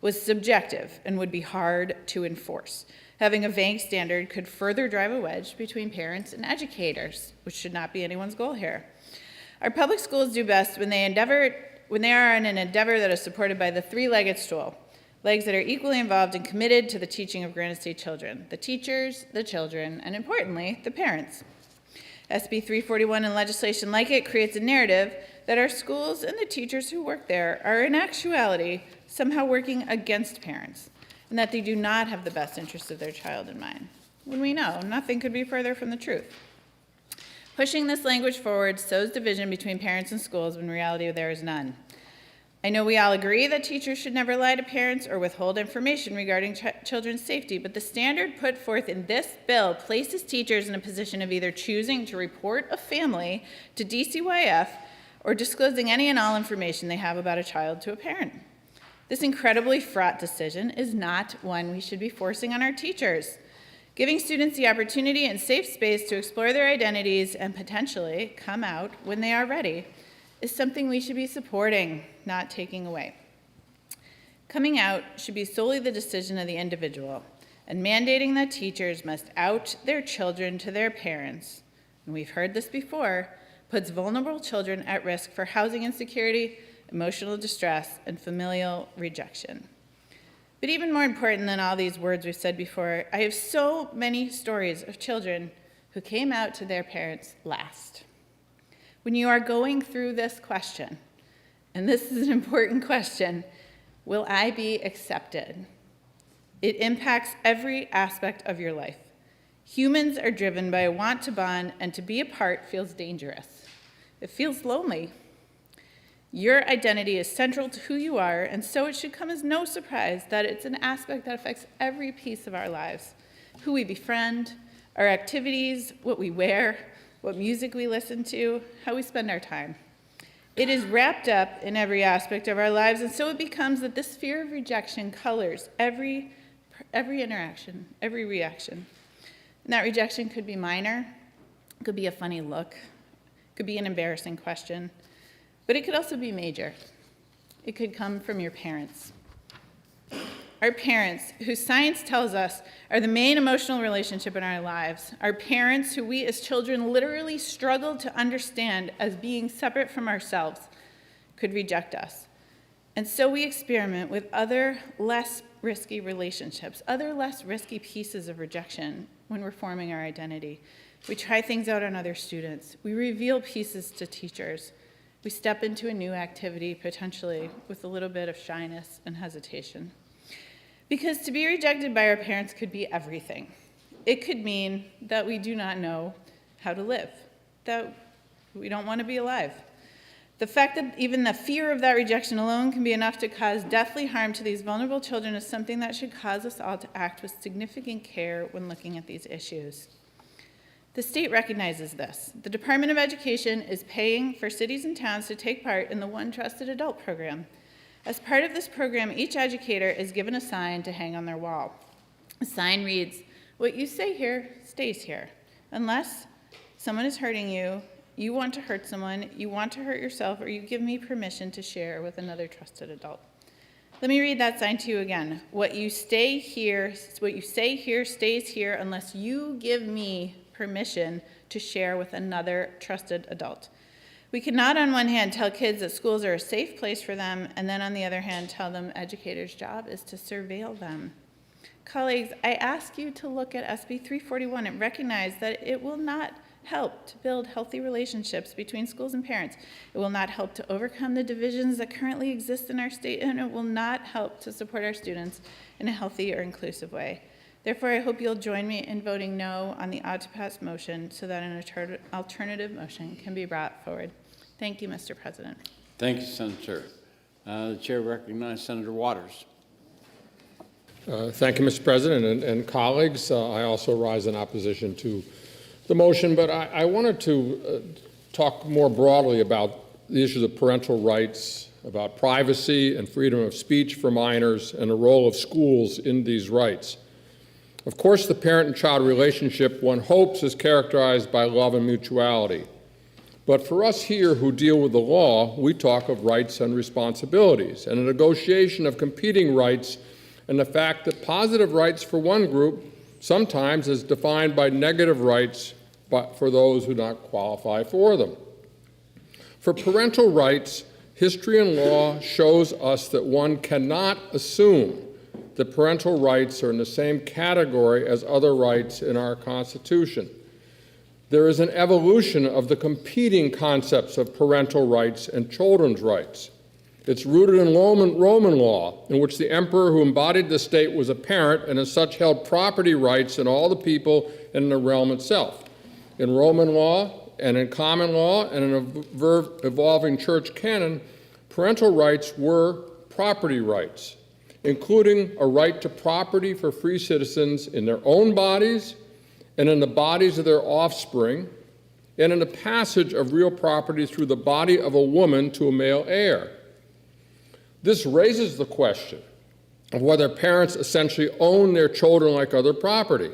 was subjective and would be hard to enforce. Having a vague standard could further drive a wedge between parents and educators, which should not be anyone's goal here. Our public schools do best when they are in an endeavor that is supported by the 3-legged stool, legs that are equally involved and committed to the teaching of Granite State children, the teachers, the children, and importantly, the parents. SB 341 and legislation like it creates a narrative that our schools and the teachers who work there are in actuality somehow working against parents, and that they do not have the best interests of their child in mind, when we know nothing could be further from the truth. Pushing this language forward sows division between parents and schools when in reality there is none. I know we all agree that teachers should never lie to parents or withhold information regarding children's safety, but the standard put forth in this bill places teachers in a position of either choosing to report a family to DCYF or disclosing any and all information they have about a child to a parent. This incredibly fraught decision is not one we should be forcing on our teachers. Giving students the opportunity and safe space to explore their identities and potentially come out when they are ready is something we should be supporting, not taking away. Coming out should be solely the decision of the individual. and mandating that teachers must out their children to their parents, and we've heard this before, puts vulnerable children at risk for housing insecurity, emotional distress, and familial rejection. But even more important than all these words we've said before, I have so many stories of children who came out to their parents last. When you are going through this question, and this is an important question, will I be accepted? It impacts every aspect of your life. Humans are driven by a want to bond, and to be apart feels dangerous. It feels lonely. Your identity is central to who you are, and so it should come as no surprise that it's an aspect that affects every piece of our lives. Who we befriend, our activities, what we wear, what music we listen to, how we spend our time. It is wrapped up in every aspect of our lives, and so it becomes that this fear of rejection colors every interaction, every reaction. And that rejection could be minor, it could be a funny look, it could be an embarrassing question, but it could also be major. It could come from your parents. Our parents, who science tells us are the main emotional relationship in our lives. Our parents, who we as children literally struggled to understand as being separate from ourselves, could reject us. And so we experiment with other less risky relationships, other less risky pieces of rejection when we're forming our identity. We try things out on other students. We reveal pieces to teachers. We step into a new activity, potentially with a little bit of shyness and hesitation. Because to be rejected by our parents could be everything. It could mean that we do not know how to live, that we don't want to be alive. The fact that even the fear of that rejection alone can be enough to cause deathly harm to these vulnerable children is something that should cause us all to act with significant care when looking at these issues. The state recognizes this. The Department of Education is paying for cities and towns to take part in the One Trusted Adult program. As part of this program, each educator is given a sign to hang on their wall. The sign reads, "What you say here stays here. Unless someone is hurting you, you want to hurt someone, you want to hurt yourself, or you give me permission to share with another trusted adult." Let me read that sign to you again. What you say here stays here unless you give me permission to share with another trusted adult. We cannot on one hand tell kids that schools are a safe place for them, and then on the other hand tell them educators' job is to surveil them. Colleagues, I ask you to look at SB 341 and recognize that it will not help to build healthy relationships between schools and parents. It will not help to overcome the divisions that currently exist in our state, and it will not help to support our students in a healthy or inclusive way. Therefore, I hope you'll join me in voting no on the OTPA's motion so that an alternative motion can be brought forward. Thank you, Mr. President. Thank you, Senator. The chair recognizes Senator Waters. Thank you, Mr. President, and colleagues. I also rise in opposition to the motion, but I wanted to talk more broadly about the issues of parental rights, about privacy and freedom of speech for minors, and the role of schools in these rights. Of course, the parent and child relationship, one hopes, is characterized by love and mutuality. But for us here who deal with the law, we talk of rights and responsibilities, and a negotiation of competing rights, and the fact that positive rights for one group sometimes is defined by negative rights for those who do not qualify for them. For parental rights, history and law shows us that one cannot assume that parental rights are in the same category as other rights in our Constitution. There is an evolution of the competing concepts of parental rights and children's rights. It's rooted in Roman law, in which the emperor who embodied the state was a parent and as such held property rights in all the people and in the realm itself. In Roman law and in common law and in an evolving church canon, parental rights were property rights, including a right to property for free citizens in their own bodies and in the bodies of their offspring, and in the passage of real property through the body of a woman to a male heir. This raises the question of whether parents essentially own their children like other property.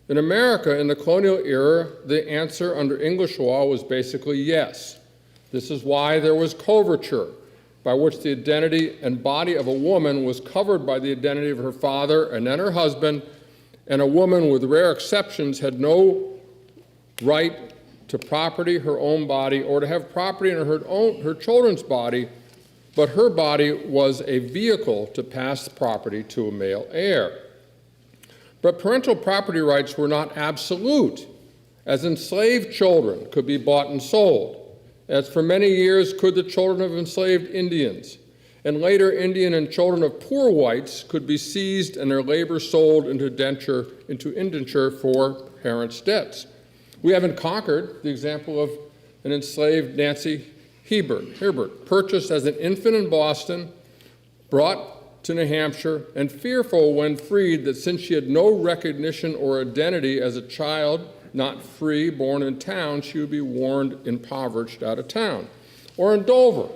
In America, in the colonial era, the answer under English law was basically yes. This is why there was coverture by which the identity and body of a woman was covered by the identity of her father and then her husband, and a woman, with rare exceptions, had no right to property, her own body, or to have property in her children's body, but her body was a vehicle to pass the property to a male heir. But parental property rights were not absolute, as enslaved children could be bought and sold, as for many years could the children of enslaved Indians, and later Indian and children of poor whites could be seized and their labor sold into indenture for parents' debts. We haven't conquered the example of an enslaved Nancy Herbert, purchased as an infant in Boston, brought to New Hampshire, and fearful when freed that since she had no recognition or identity as a child, not free, born in town, she would be warned impoverished out of town. Or in Dover,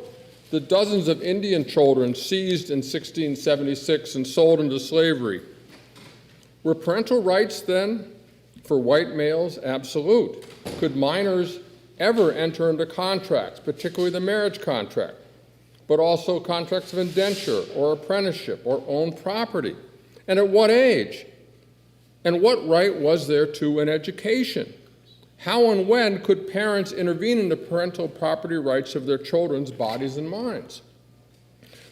the dozens of Indian children seized in 1676 and sold into slavery. Were parental rights then for white males absolute? Could minors ever enter into contracts, particularly the marriage contract, but also contracts of indenture or apprenticeship or own property? And at what age? And what right was there to an education? How and when could parents intervene in the parental property rights of their children's bodies and minds?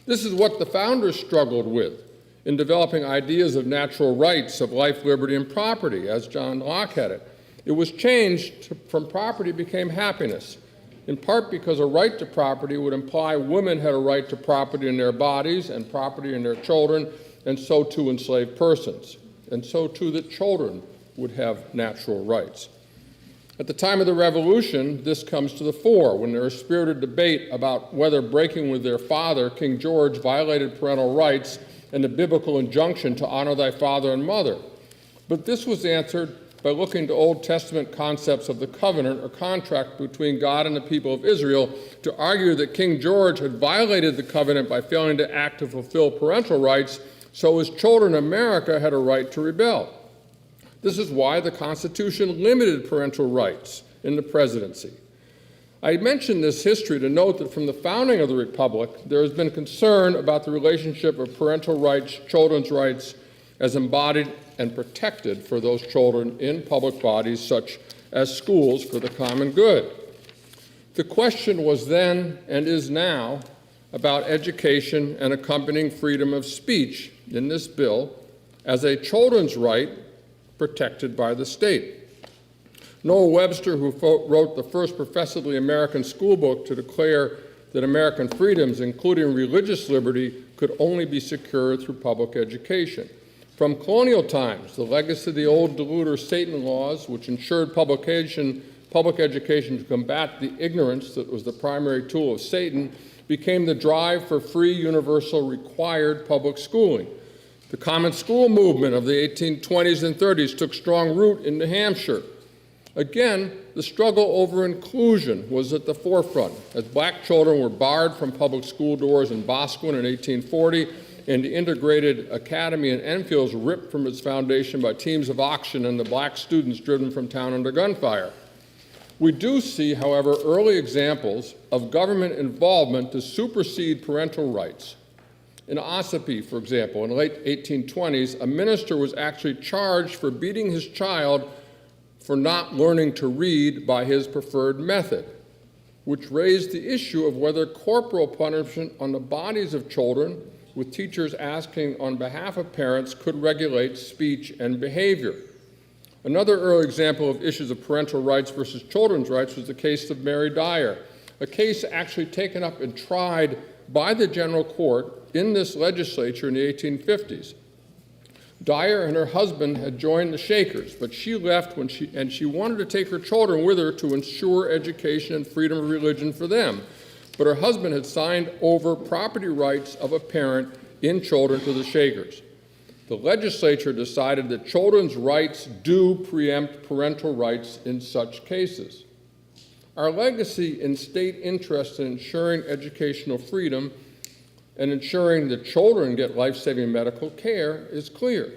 This is what the founders struggled with in developing ideas of natural rights of life, liberty, and property, as John Locke had it. It was changed from property became happiness, in part because a right to property would imply women had a right to property in their bodies and property in their children, and so too enslaved persons, and so too that children would have natural rights. At the time of the Revolution, this comes to the fore when there is spirited debate about whether breaking with their father, King George, violated parental rights and the biblical injunction to honor thy father and mother. But this was answered by looking to Old Testament concepts of the covenant or contract between God and the people of Israel to argue that King George had violated the covenant by failing to act to fulfill parental rights, so his children in America had a right to rebel. This is why the Constitution limited parental rights in the presidency. I mention this history to note that from the founding of the Republic, there has been concern about the relationship of parental rights, children's rights, as embodied and protected for those children in public bodies such as schools for the common good. The question was then and is now about education and accompanying freedom of speech in this bill as a children's right protected by the state. Noah Webster, who wrote the first professedly American school book to declare that American freedoms, including religious liberty, could only be secured through public education. From colonial times, the legacy of the old Deluder Satan laws, which ensured public education to combat the ignorance that was the primary tool of Satan, became the drive for free, universal, required public schooling. The common school movement of the 1820s and 30s took strong root in New Hampshire. Again, the struggle over inclusion was at the forefront, as black children were barred from public school doors in Boscawen in 1840, and the integrated academy in Enfield was ripped from its foundation by teams of auction and the black students driven from town under gunfire. We do see, however, early examples of government involvement to supersede parental rights. In Ossipee, for example, in the late 1820s, a minister was actually charged for beating his child for not learning to read by his preferred method, which raised the issue of whether corporal punishment on the bodies of children, with teachers asking on behalf of parents, could regulate speech and behavior. Another early example of issues of parental rights versus children's rights was the case of Mary Dyer, a case actually taken up and tried by the General Court in this legislature in the 1850s. Dyer and her husband had joined the Shakers, but she left when she wanted to take her children with her to ensure education and freedom of religion for them. But her husband had signed over property rights of a parent in children to the Shakers. The legislature decided that children's rights do preempt parental rights in such cases. Our legacy in state interest in ensuring educational freedom and ensuring that children get life-saving medical care is clear.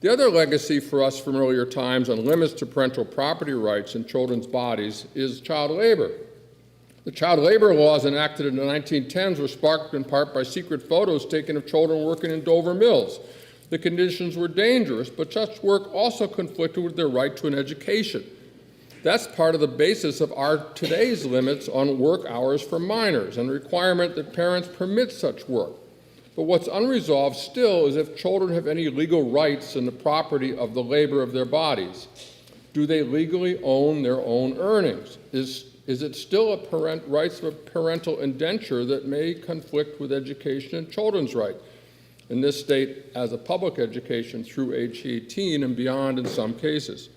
The other legacy for us from earlier times on limits to parental property rights in children's bodies is child labor. The child labor laws enacted in the 1910s were sparked in part by secret photos taken of children working in Dover mills. The conditions were dangerous, but such work also conflicted with their right to an education. That's part of the basis of our today's limits on work hours for minors and the requirement that parents permit such work. But what's unresolved still is if children have any legal rights in the property of the labor of their bodies. Do they legally own their own earnings? Is it still rights of a parental indenture that may conflict with education and children's rights? In this state, as a public education through age 18 and beyond in some cases.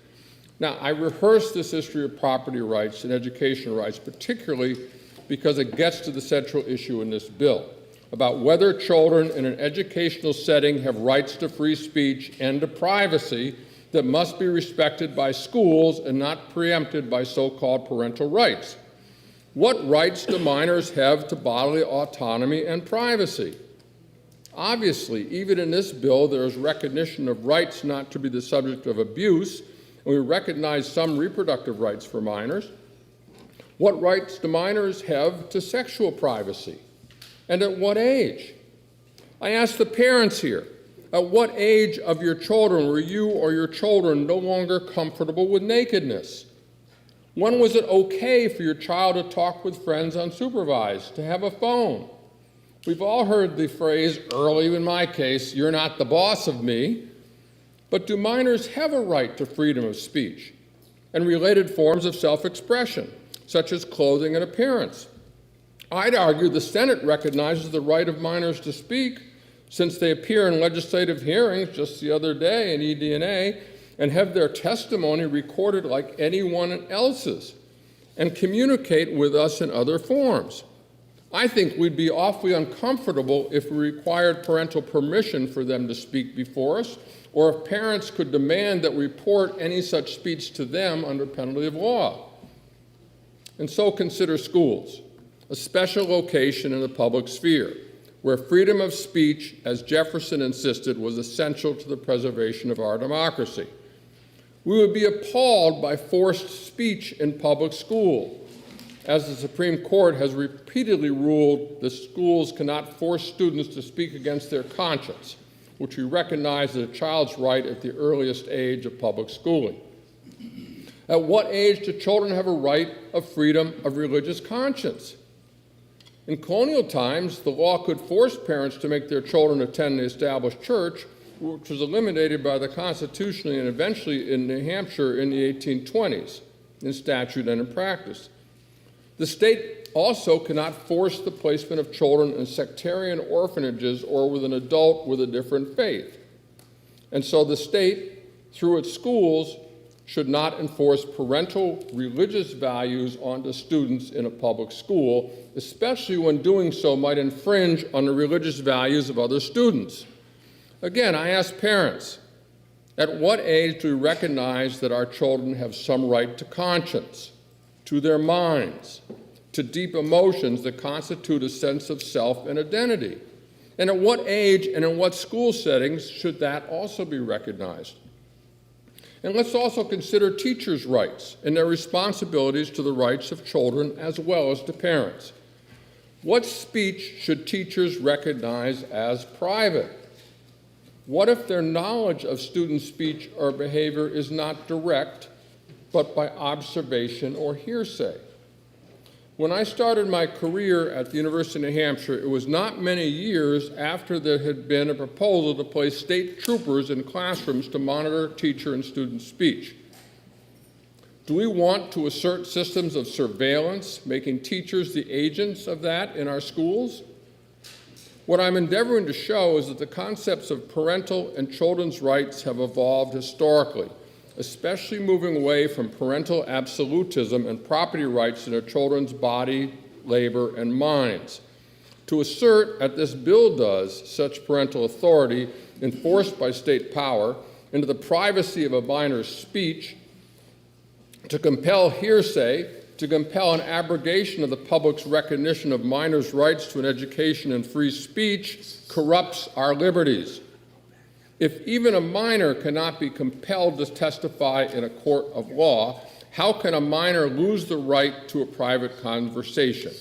Now, I rehearse this history of property rights and education rights, particularly because it gets to the central issue in this bill, about whether children in an educational setting have rights to free speech and to privacy that must be respected by schools and not preempted by so-called parental rights. What rights do minors have to bodily autonomy and privacy? Obviously, even in this bill, there is recognition of rights not to be the subject of abuse, and we recognize some reproductive rights for minors. What rights do minors have to sexual privacy? And at what age? I ask the parents here, at what age of your children were you or your children no longer comfortable with nakedness? When was it okay for your child to talk with friends unsupervised, to have a phone? We've all heard the phrase, early in my case, "You're not the boss of me." But do minors have a right to freedom of speech and related forms of self-expression, such as clothing and appearance? I'd argue the Senate recognizes the right of minors to speak, since they appear in legislative hearings just the other day in ED&A and have their testimony recorded like anyone else's and communicate with us in other forms. I think we'd be awfully uncomfortable if we required parental permission for them to speak before us, or if parents could demand that we report any such speech to them under penalty of law. And so consider schools, a special location in the public sphere, where freedom of speech, as Jefferson insisted, was essential to the preservation of our democracy. We would be appalled by forced speech in public school, as the Supreme Court has repeatedly ruled that schools cannot force students to speak against their conscience, which we recognize as a child's right at the earliest age of public schooling. At what age do children have a right of freedom of religious conscience? In colonial times, the law could force parents to make their children attend the established church, which was eliminated by the Constitution and eventually in New Hampshire in the 1820s, in statute and in practice. The state also cannot force the placement of children in sectarian orphanages or with an adult with a different faith. And so the state, through its schools, should not enforce parental religious values onto students in a public school, especially when doing so might infringe on the religious values of other students. Again, I ask parents, at what age do we recognize that our children have some right to conscience, to their minds, to deep emotions that constitute a sense of self and identity? And at what age and in what school settings should that also be recognized? And let's also consider teachers' rights and their responsibilities to the rights of children as well as to parents. What speech should teachers recognize as private? What if their knowledge of student speech or behavior is not direct, but by observation or hearsay? When I started my career at the University of New Hampshire, it was not many years after there had been a proposal to place state troopers in classrooms to monitor teacher and student speech. Do we want to assert systems of surveillance, making teachers the agents of that in our schools? What I'm endeavoring to show is that the concepts of parental and children's rights have evolved historically, especially moving away from parental absolutism and property rights in their children's body, labor, and minds. To assert, as this bill does, such parental authority enforced by state power into the privacy of a minor's speech, to compel hearsay, to compel an abrogation of the public's recognition of minors' rights to an education and free speech, corrupts our liberties. If even a minor cannot be compelled to testify in a court of law, how can a minor lose the right to a private conversation?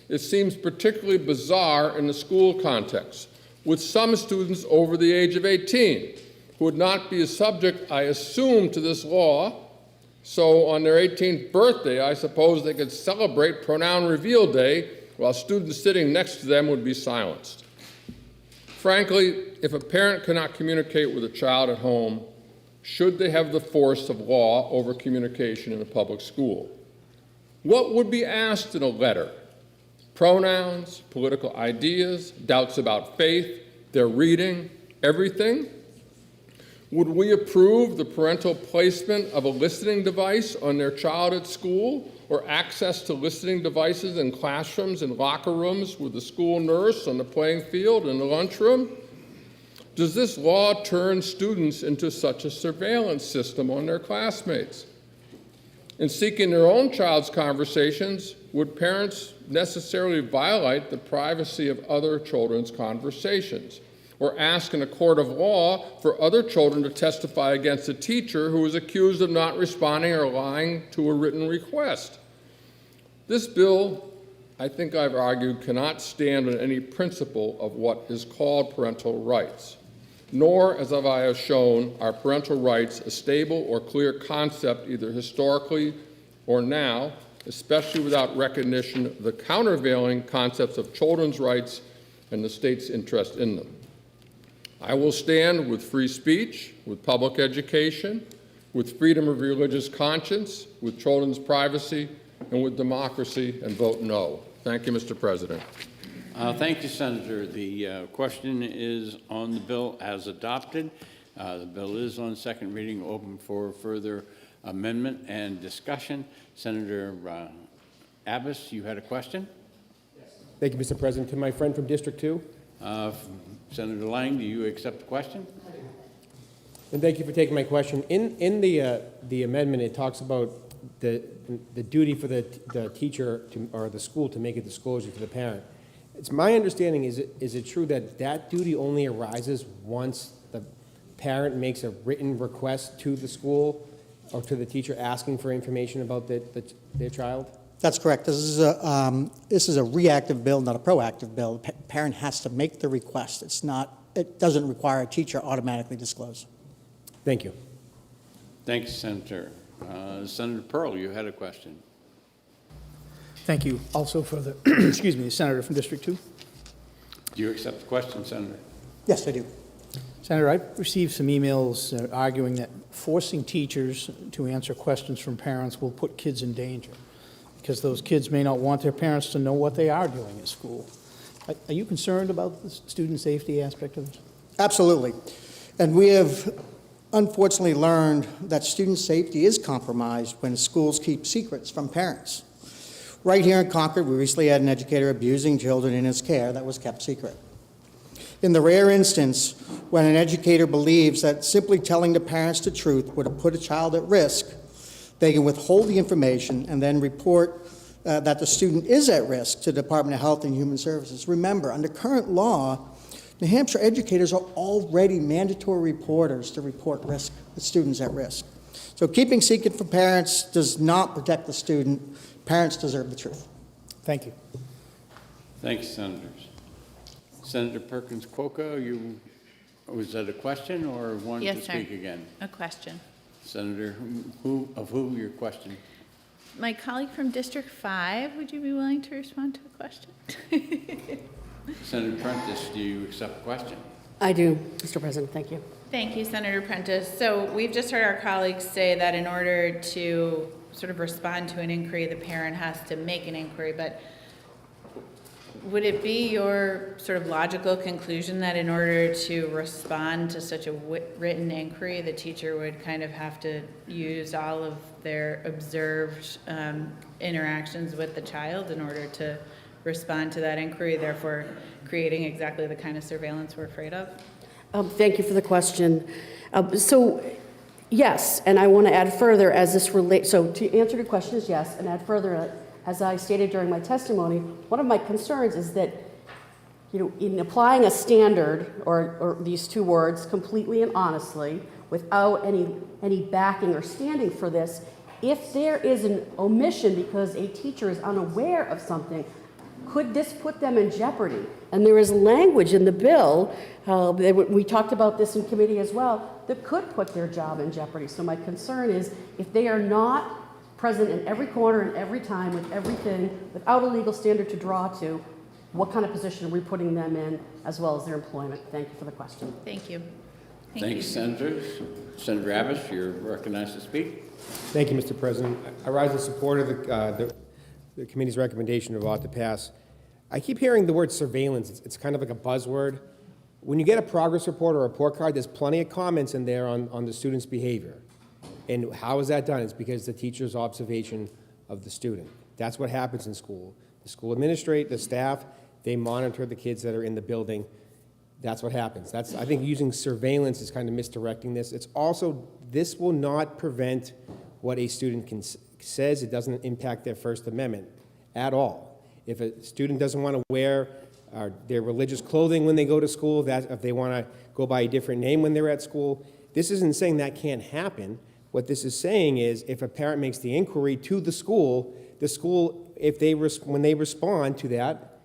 It seems particularly bizarre in the school context, with some students over the age of 18 who would not be subject, I assume, to this law. So on their 18th birthday, I suppose they could celebrate Pronoun Reveal Day while students sitting next to them would be silenced. Frankly, if a parent cannot communicate with a child at home, should they have the force of law over communication in a public school? What would be asked in a letter? Pronouns, political ideas, doubts about faith, their reading, everything? Would we approve the parental placement of a listening device on their child at school, or access to listening devices in classrooms and locker rooms with the school nurse on the playing field and the lunchroom? Does this law turn students into such a surveillance system on their classmates? In seeking their own child's conversations, would parents necessarily violate the privacy of other children's conversations, or ask in a court of law for other children to testify against a teacher who is accused of not responding or lying to a written request? This bill, I think I've argued, cannot stand on any principle of what is called parental rights, nor, as I have shown, are parental rights a stable or clear concept either historically or now, especially without recognition of the countervailing concepts of children's rights and the state's interest in them. I will stand with free speech, with public education, with freedom of religious conscience, with children's privacy, and with democracy, and vote no. Thank you, Mr. President. Thank you, Senator. The question is on the bill as adopted. The bill is on second reading, open for further amendment and discussion. Senator Abbas, you had a question? Thank you, Mr. President. To my friend from District 2. Senator Lang, do you accept the question? And thank you for taking my question. In the amendment, it talks about the duty for the teacher or the school to make a disclosure to the parent. It's my understanding, is it true that that duty only arises once the parent makes a written request to the school or to the teacher asking for information about their child? That's correct. This is a reactive bill, not a proactive bill. The parent has to make the request. It doesn't require a teacher automatically disclose. Thank you. Thank you, Senator. Senator Pearl, you had a question. Thank you. Also for the, excuse me, the Senator from District 2. Do you accept the question, Senator? Yes, I do. Senator, I've received some emails arguing that forcing teachers to answer questions from parents will put kids in danger because those kids may not want their parents to know what they are doing at school. Are you concerned about the student safety aspect of this? Absolutely. And we have unfortunately learned that student safety is compromised when schools keep secrets from parents. Right here in Concord, we recently had an educator abusing children in his care that was kept secret. In the rare instance when an educator believes that simply telling the parents the truth would have put a child at risk, they can withhold the information and then report that the student is at risk to the Department of Health and Human Services. Remember, under current law, New Hampshire educators are already mandatory reporters to report students at risk. So keeping secret from parents does not protect the student. Parents deserve the truth. Thank you. Thank you, Senators. Senator Perkins Coca, was that a question or one to speak again? A question. Senator, of who your question? My colleague from District 5, would you be willing to respond to a question? Senator Prentice, do you accept the question? I do, Mr. President. Thank you. Thank you, Senator Prentice. So we've just heard our colleagues say that in order to sort of respond to an inquiry, the parent has to make an inquiry, but would it be your sort of logical conclusion that in order to respond to such a written inquiry, the teacher would kind of have to use all of their observed interactions with the child in order to respond to that inquiry, therefore creating exactly the kind of surveillance we're afraid of? Thank you for the question. So, yes, and I want to add further as this relates, so to answer your question is yes, and add further, as I stated during my testimony, one of my concerns is that, in applying a standard, or these two words, completely and honestly, without any backing or standing for this, if there is an omission because a teacher is unaware of something, could this put them in jeopardy? And there is language in the bill, we talked about this in committee as well, that could put their job in jeopardy. So my concern is if they are not present in every corner and every time with everything without a legal standard to draw to, what kind of position are we putting them in as well as their employment? Thank you for the question. Thank you. Thanks, Senators. Senator Abbas, you're recognized to speak. Thank you, Mr. President. I rise in support of the committee's recommendation of ought to pass. I keep hearing the word surveillance. It's kind of like a buzzword. When you get a progress report or a report card, there's plenty of comments in there on the student's behavior. And how is that done? It's because the teacher's observation of the student. That's what happens in school. The school administrator, the staff, they monitor the kids that are in the building. That's what happens. I think using surveillance is kind of misdirecting this. It's also, this will not prevent what a student says. It doesn't impact their First Amendment at all. If a student doesn't want to wear their religious clothing when they go to school, if they want to go by a different name when they're at school, this isn't saying that can't happen. What this is saying is if a parent makes the inquiry to the school, when they respond to that,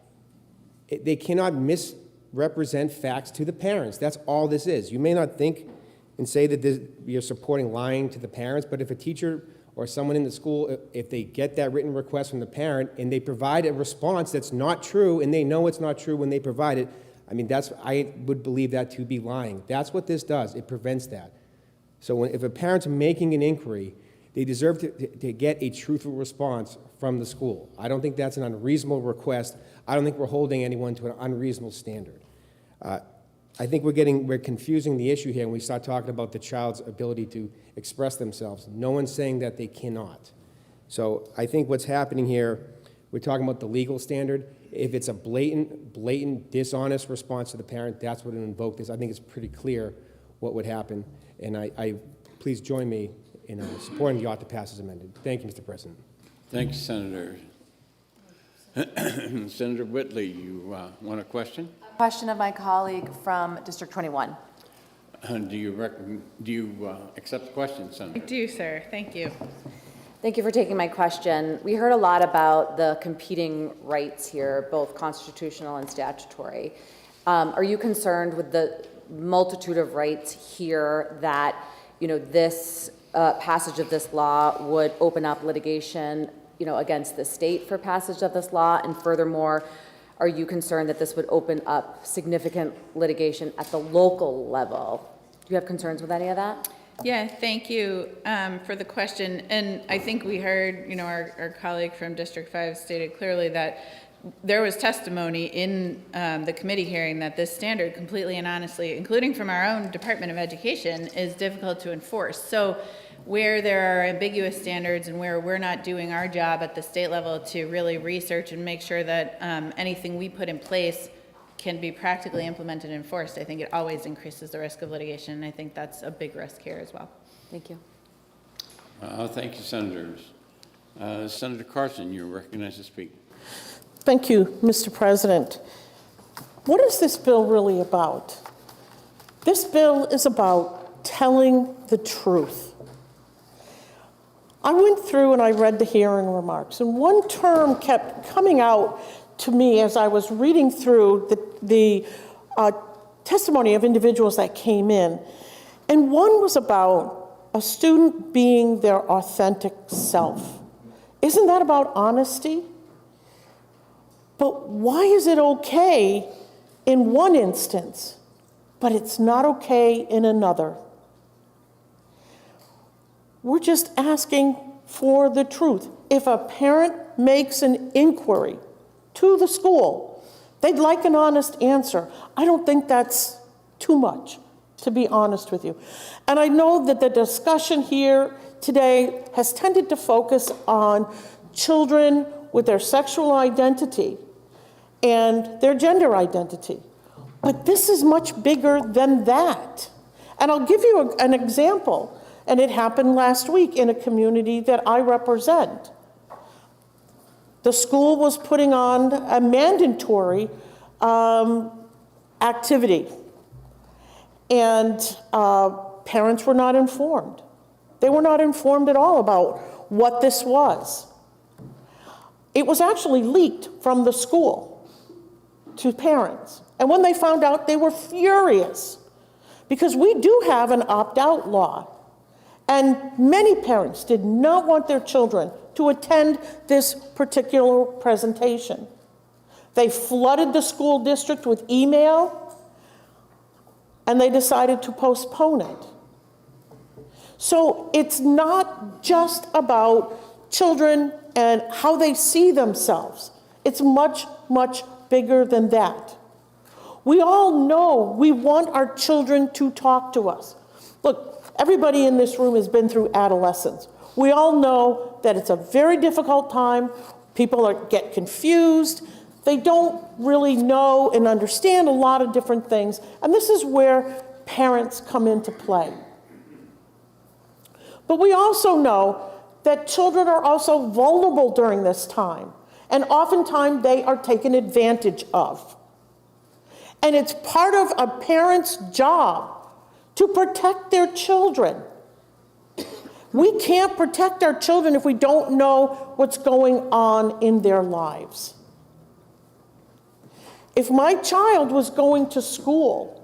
they cannot misrepresent facts to the parents. That's all this is. You may not think and say that you're supporting lying to the parents, but if a teacher or someone in the school, if they get that written request from the parent and they provide a response that's not true and they know it's not true when they provide it, I mean, I would believe that to be lying. That's what this does. It prevents that. So if a parent's making an inquiry, they deserve to get a truthful response from the school. I don't think that's an unreasonable request. I don't think we're holding anyone to an unreasonable standard. I think we're confusing the issue here when we start talking about the child's ability to express themselves. No one's saying that they cannot. So I think what's happening here, we're talking about the legal standard. If it's a blatant, dishonest response to the parent, that's what would invoke this. I think it's pretty clear what would happen. And I please join me in supporting the ought to pass as amended. Thank you, Mr. President. Thank you, Senator. Senator Whitley, you want a question? A question of my colleague from District 21. Do you accept the question, Senator? I do, sir. Thank you. Thank you for taking my question. We heard a lot about the competing rights here, both constitutional and statutory. Are you concerned with the multitude of rights here that, this passage of this law would open up litigation, against the state for passage of this law? And furthermore, are you concerned that this would open up significant litigation at the local level? Do you have concerns with any of that? Yeah, thank you for the question. And I think we heard, our colleague from District 5 stated clearly that there was testimony in the committee hearing that this standard completely and honestly, including from our own Department of Education, is difficult to enforce. So where there are ambiguous standards and where we're not doing our job at the state level to really research and make sure that anything we put in place can be practically implemented and enforced, I think it always increases the risk of litigation. And I think that's a big risk here as well. Thank you. Thank you, Senators. Senator Carson, you're recognized to speak. Thank you, Mr. President. What is this bill really about? This bill is about telling the truth. I went through and I read the hearing remarks, and one term kept coming out to me as I was reading through the testimony of individuals that came in. And one was about a student being their authentic self. Isn't that about honesty? But why is it okay in one instance, but it's not okay in another? We're just asking for the truth. If a parent makes an inquiry to the school, they'd like an honest answer. I don't think that's too much, to be honest with you. And I know that the discussion here today has tended to focus on children with their sexual identity and their gender identity. But this is much bigger than that. And I'll give you an example. And it happened last week in a community that I represent. The school was putting on a mandatory activity, and parents were not informed. They were not informed at all about what this was. It was actually leaked from the school to parents. And when they found out, they were furious because we do have an opt-out law. And many parents did not want their children to attend this particular presentation. They flooded the school district with email, and they decided to postpone it. So it's not just about children and how they see themselves. It's much, much bigger than that. We all know we want our children to talk to us. Look, everybody in this room has been through adolescence. We all know that it's a very difficult time. People get confused. They don't really know and understand a lot of different things. And this is where parents come into play. But we also know that children are also vulnerable during this time. And oftentimes they are taken advantage of. And it's part of a parent's job to protect their children. We can't protect our children if we don't know what's going on in their lives. If my child was going to school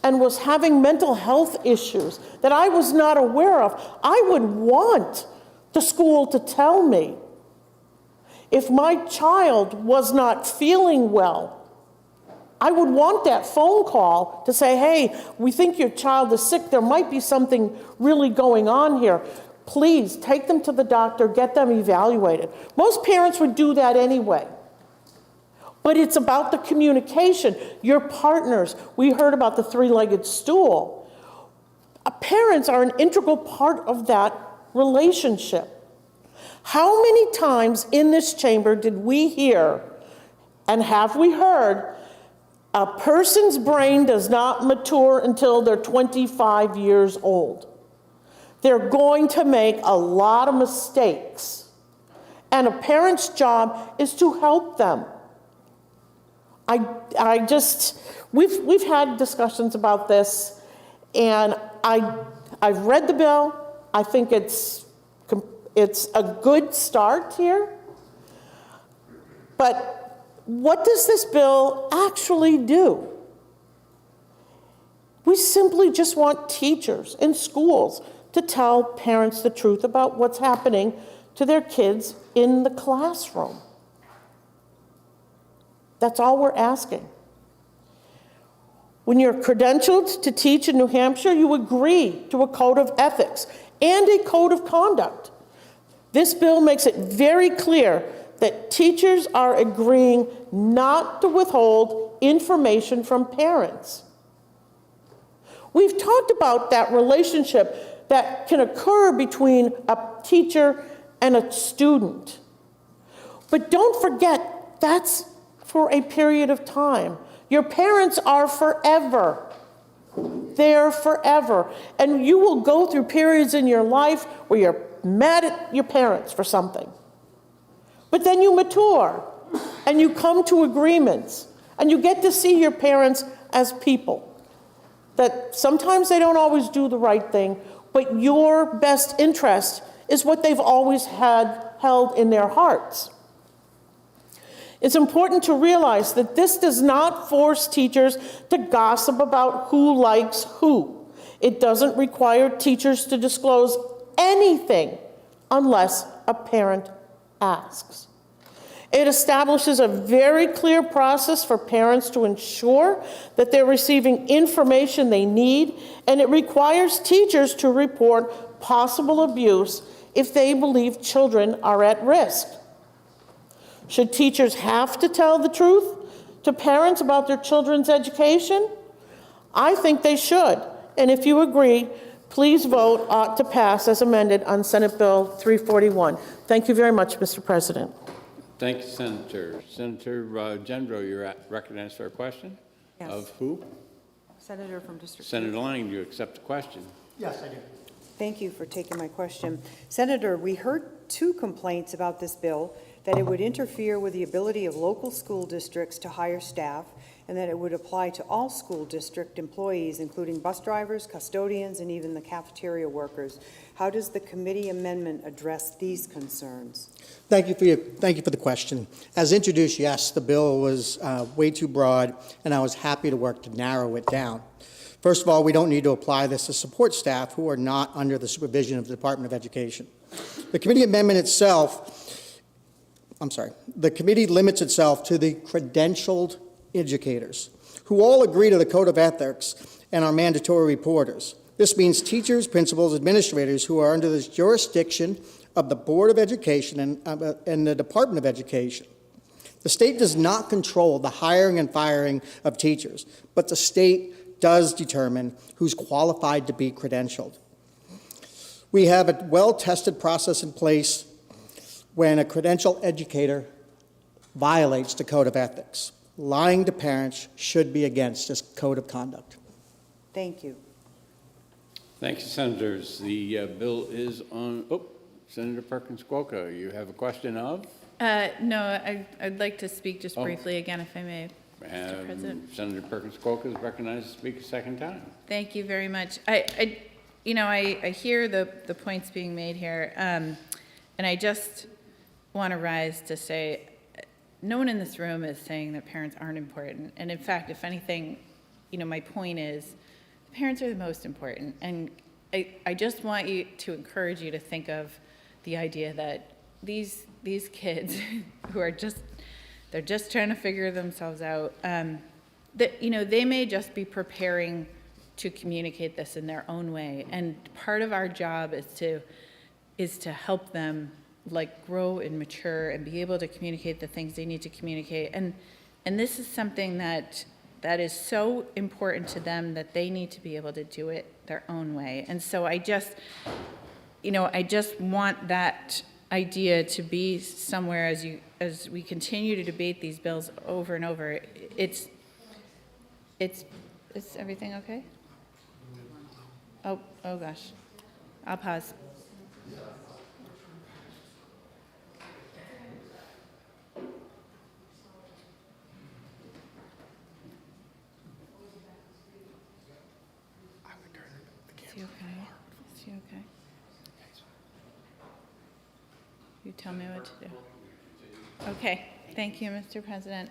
and was having mental health issues that I was not aware of, I would want the school to tell me. If my child was not feeling well, I would want that phone call to say, hey, we think your child is sick. There might be something really going on here. Please take them to the doctor, get them evaluated. Most parents would do that anyway. But it's about the communication, your partners. We heard about the three-legged stool. Parents are an integral part of that relationship. How many times in this chamber did we hear, and have we heard, a person's brain does not mature until they're 25 years old? They're going to make a lot of mistakes. And a parent's job is to help them. We've had discussions about this, and I've read the bill. I think it's a good start here. But what does this bill actually do? We simply just want teachers in schools to tell parents the truth about what's happening to their kids in the classroom. That's all we're asking. When you're credentialed to teach in New Hampshire, you agree to a code of ethics and a code of conduct. This bill makes it very clear that teachers are agreeing not to withhold information from parents. We've talked about that relationship that can occur between a teacher and a student. But don't forget, that's for a period of time. Your parents are forever. They're forever. And you will go through periods in your life where you're mad at your parents for something. But then you mature, and you come to agreements, and you get to see your parents as people. That sometimes they don't always do the right thing, but your best interest is what they've always held in their hearts. It's important to realize that this does not force teachers to gossip about who likes who. It doesn't require teachers to disclose anything unless a parent asks. It establishes a very clear process for parents to ensure that they're receiving information they need, and it requires teachers to report possible abuse if they believe children are at risk. Should teachers have to tell the truth to parents about their children's education? I think they should. And if you agree, please vote ought to pass as amended on Senate Bill 341. Thank you very much, Mr. President. Thank you, Senator. Senator Gendro, you're recognized for a question? Yes. Of who? Senator from District 2. Senator Lang, do you accept the question? Yes, I do. Thank you for taking my question. Senator, we heard two complaints about this bill. that it would interfere with the ability of local school districts to hire staff, and that it would apply to all school district employees, including bus drivers, custodians, and even the cafeteria workers. How does the committee amendment address these concerns? Thank you for the question. As introduced, yes, the bill was way too broad, and I was happy to work to narrow it down. First of all, we don't need to apply this to support staff who are not under the supervision of the Department of Education. The committee amendment itself, the committee limits itself to the credentialed educators, who all agree to the Code of Ethics and are mandatory reporters. This means teachers, principals, administrators who are under the jurisdiction of the Board of Education and the Department of Education. The state does not control the hiring and firing of teachers, but the state does determine who's qualified to be credentialed. We have a well-tested process in place when a credentialed educator violates the Code of Ethics. Lying to parents should be against this code of conduct. Thank you. Thank you, Senators. The bill is on, Senator Perkins-Cuoco, you have a question of? No, I'd like to speak just briefly again, if I may, Mr. President. Senator Perkins-Cuoco is recognized to speak a second time. Thank you very much. I hear the points being made here, and I just want to rise to say, no one in this room is saying that parents aren't important. And in fact, if anything, my point is, parents are the most important. And I just want to encourage you to think of the idea that these kids who are they're just trying to figure themselves out, that, they may just be preparing to communicate this in their own way. And part of our job is to help them grow and mature and be able to communicate the things they need to communicate. And this is something that is so important to them that they need to be able to do it their own way. And so I just want that idea to be somewhere as we continue to debate these bills over and over. Is everything okay? Oh gosh. I'll pause. Is he okay? You tell me what to do. Okay, thank you, Mr. President.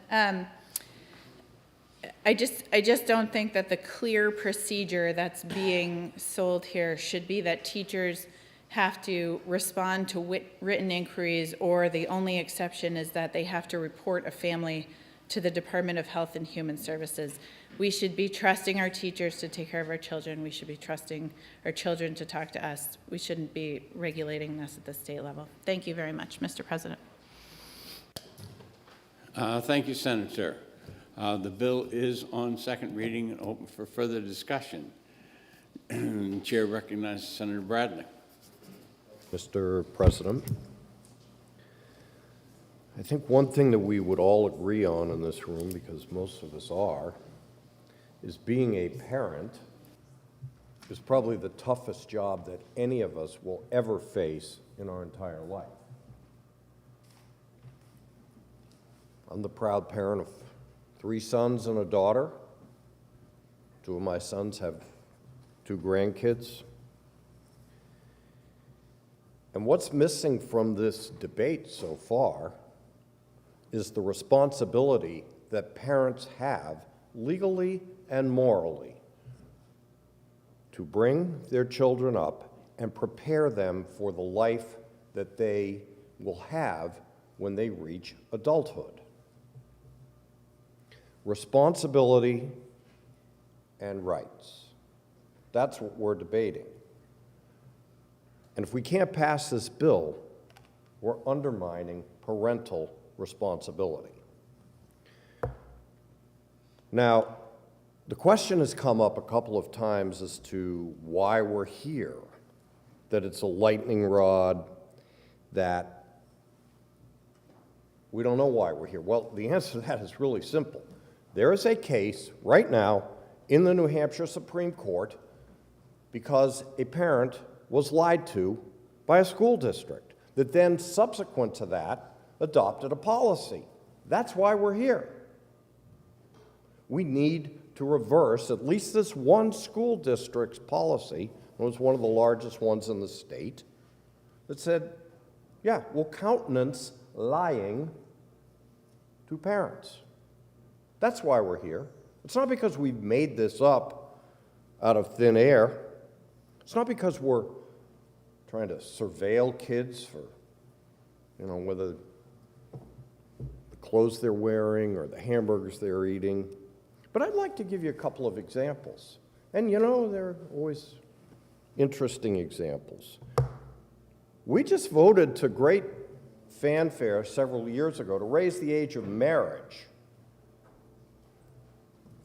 I just don't think that the clear procedure that's being sold here should be that teachers have to respond to written inquiries, or the only exception is that they have to report a family to the Department of Health and Human Services. We should be trusting our teachers to take care of our children. We should be trusting our children to talk to us. We shouldn't be regulating this at the state level. Thank you very much, Mr. President. Thank you, Senator. The bill is on second reading and open for further discussion. The chair recognizes Senator Bradley. Mr. President, I think one thing that we would all agree on in this room, because most of us are, is being a parent is probably the toughest job that any of us will ever face in our entire life. I'm the proud parent of 3 sons and a daughter. 2 of my sons have 2 grandkids. And what's missing from this debate so far is the responsibility that parents have legally and morally to bring their children up and prepare them for the life that they will have when they reach adulthood. Responsibility and rights. That's what we're debating. And if we can't pass this bill, we're undermining parental responsibility. Now, the question has come up a couple of times as to why we're here, that it's a lightning rod, that we don't know why we're here. Well, the answer to that is really simple. There is a case right now in the New Hampshire Supreme Court because a parent was lied to by a school district that then, subsequent to that, adopted a policy. That's why we're here. We need to reverse at least this one school district's policy. It was one of the largest ones in the state that said, yeah, we'll countenance lying to parents. That's why we're here. It's not because we've made this up out of thin air. It's not because we're trying to surveil kids for, whether the clothes they're wearing or the hamburgers they're eating. But I'd like to give you a couple of examples. And they're always interesting examples. We just voted to great fanfare several years ago to raise the age of marriage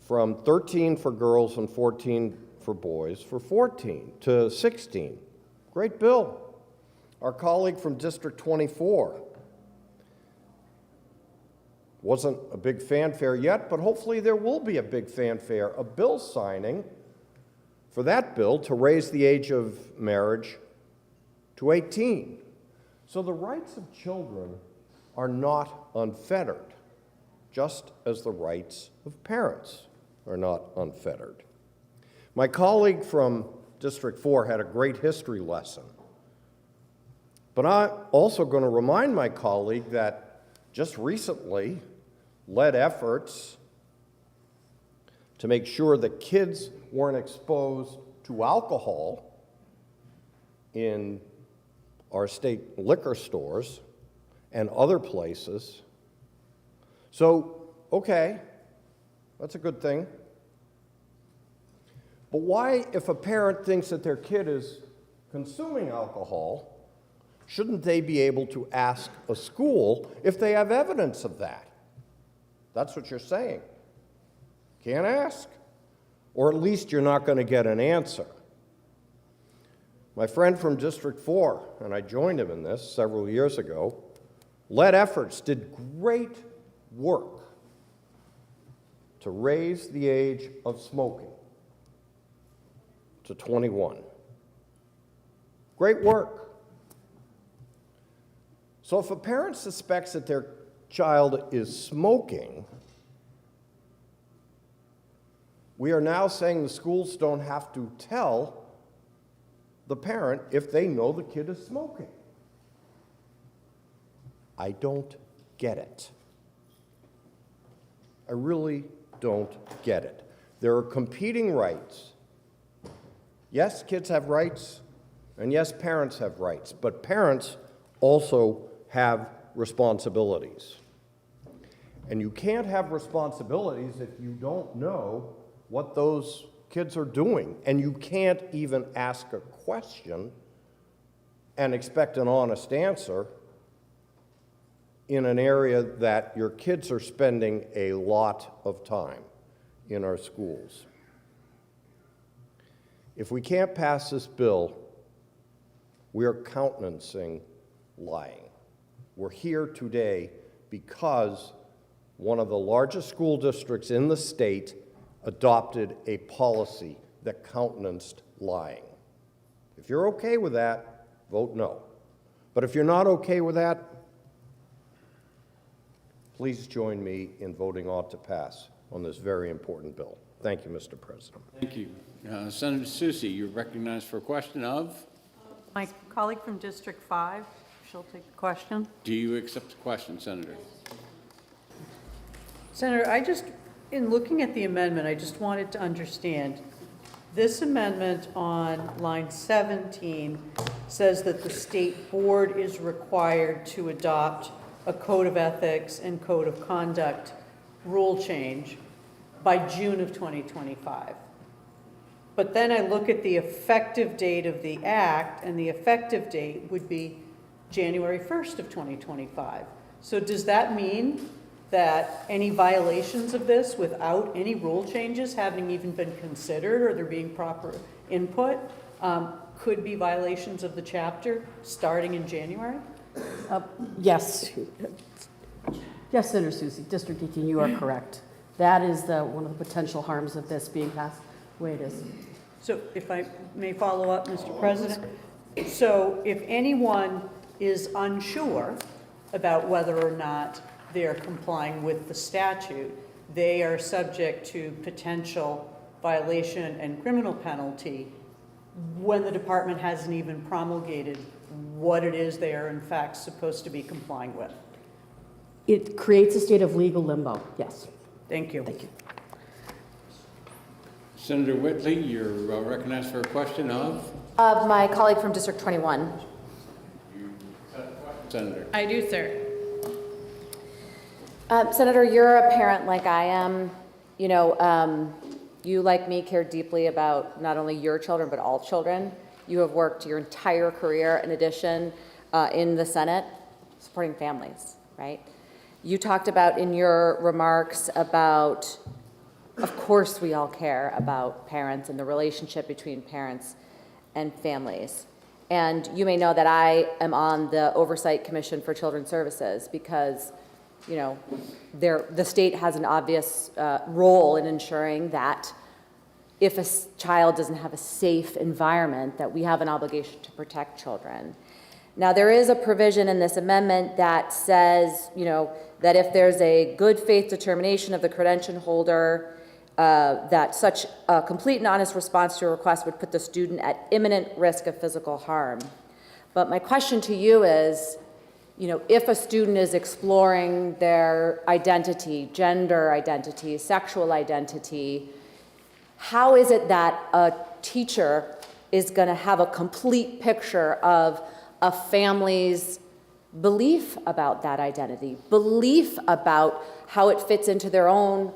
from 13 for girls and 14 for boys, for 14 to 16. Great bill. Our colleague from District 24, wasn't a big fanfare yet, but hopefully there will be a big fanfare, a bill signing for that bill to raise the age of marriage to 18. So the rights of children are not unfettered, just as the rights of parents are not unfettered. My colleague from District 4 had a great history lesson. But I'm also going to remind my colleague that just recently led efforts to make sure that kids weren't exposed to alcohol in our state liquor stores and other places. So, okay, that's a good thing. But why, if a parent thinks that their kid is consuming alcohol, shouldn't they be able to ask a school if they have evidence of that? That's what you're saying. Can't ask. Or at least you're not going to get an answer. My friend from District 4, and I joined him in this several years ago, led efforts, did great work to raise the age of smoking to 21. Great work. So if a parent suspects that their child is smoking, we are now saying the schools don't have to tell the parent if they know the kid is smoking. I don't get it. I really don't get it. There are competing rights. Yes, kids have rights, and yes, parents have rights, but parents also have responsibilities. And you can't have responsibilities if you don't know what those kids are doing, and you can't even ask a question and expect an honest answer in an area that your kids are spending a lot of time in our schools. If we can't pass this bill, we are countenancing lying. We're here today because one of the largest school districts in the state adopted a policy that countenanced lying. If you're okay with that, vote no. But if you're not okay with that, please join me in voting ought to pass on this very important bill. Thank you, Mr. President. Thank you. Senator Susi, you're recognized for a question of? My colleague from District 5, she'll take the question. Do you accept the question, Senator? Senator, in looking at the amendment, I just wanted to understand, this amendment on line 17 says that the state board is required to adopt a code of ethics and code of conduct rule change by June of 2025. But then I look at the effective date of the act, and the effective date would be January 1st of 2025. So does that mean that any violations of this without any rule changes having even been considered or there being proper input could be violations of the chapter starting in January? Yes. Yes, Senator Susi, District 18, you are correct. That is one of the potential harms of this being passed the way it is. So if I may follow up, Mr. President. So if anyone is unsure about whether or not they're complying with the statute. They are subject to potential violation and criminal penalty when the department hasn't even promulgated what it is they are in fact supposed to be complying with. It creates a state of legal limbo, yes. Thank you. Thank you. Senator Whitley, you're recognized for a question of? Of my colleague from District 21. Senator. I do, sir. Senator, you're a parent like I am. You know, you, like me, care deeply about not only your children, but all children. You have worked your entire career, in addition, in the Senate, supporting families, right? You talked about in your remarks about, of course, we all care about parents and the relationship between parents and families. And you may know that I am on the Oversight Commission for Children's Services because, you know, the state has an obvious role in ensuring that if a child doesn't have a safe environment, that we have an obligation to protect children. Now, there is a provision in this amendment that says, you know, that if there's a good faith determination of the credential holder, that such a complete and honest response to a request would put the student at imminent risk of physical harm. But my question to you is, you know, if a student is exploring their identity, gender identity, sexual identity, how is it that a teacher is going to have a complete picture of a family's belief about that identity, belief about how it fits into their own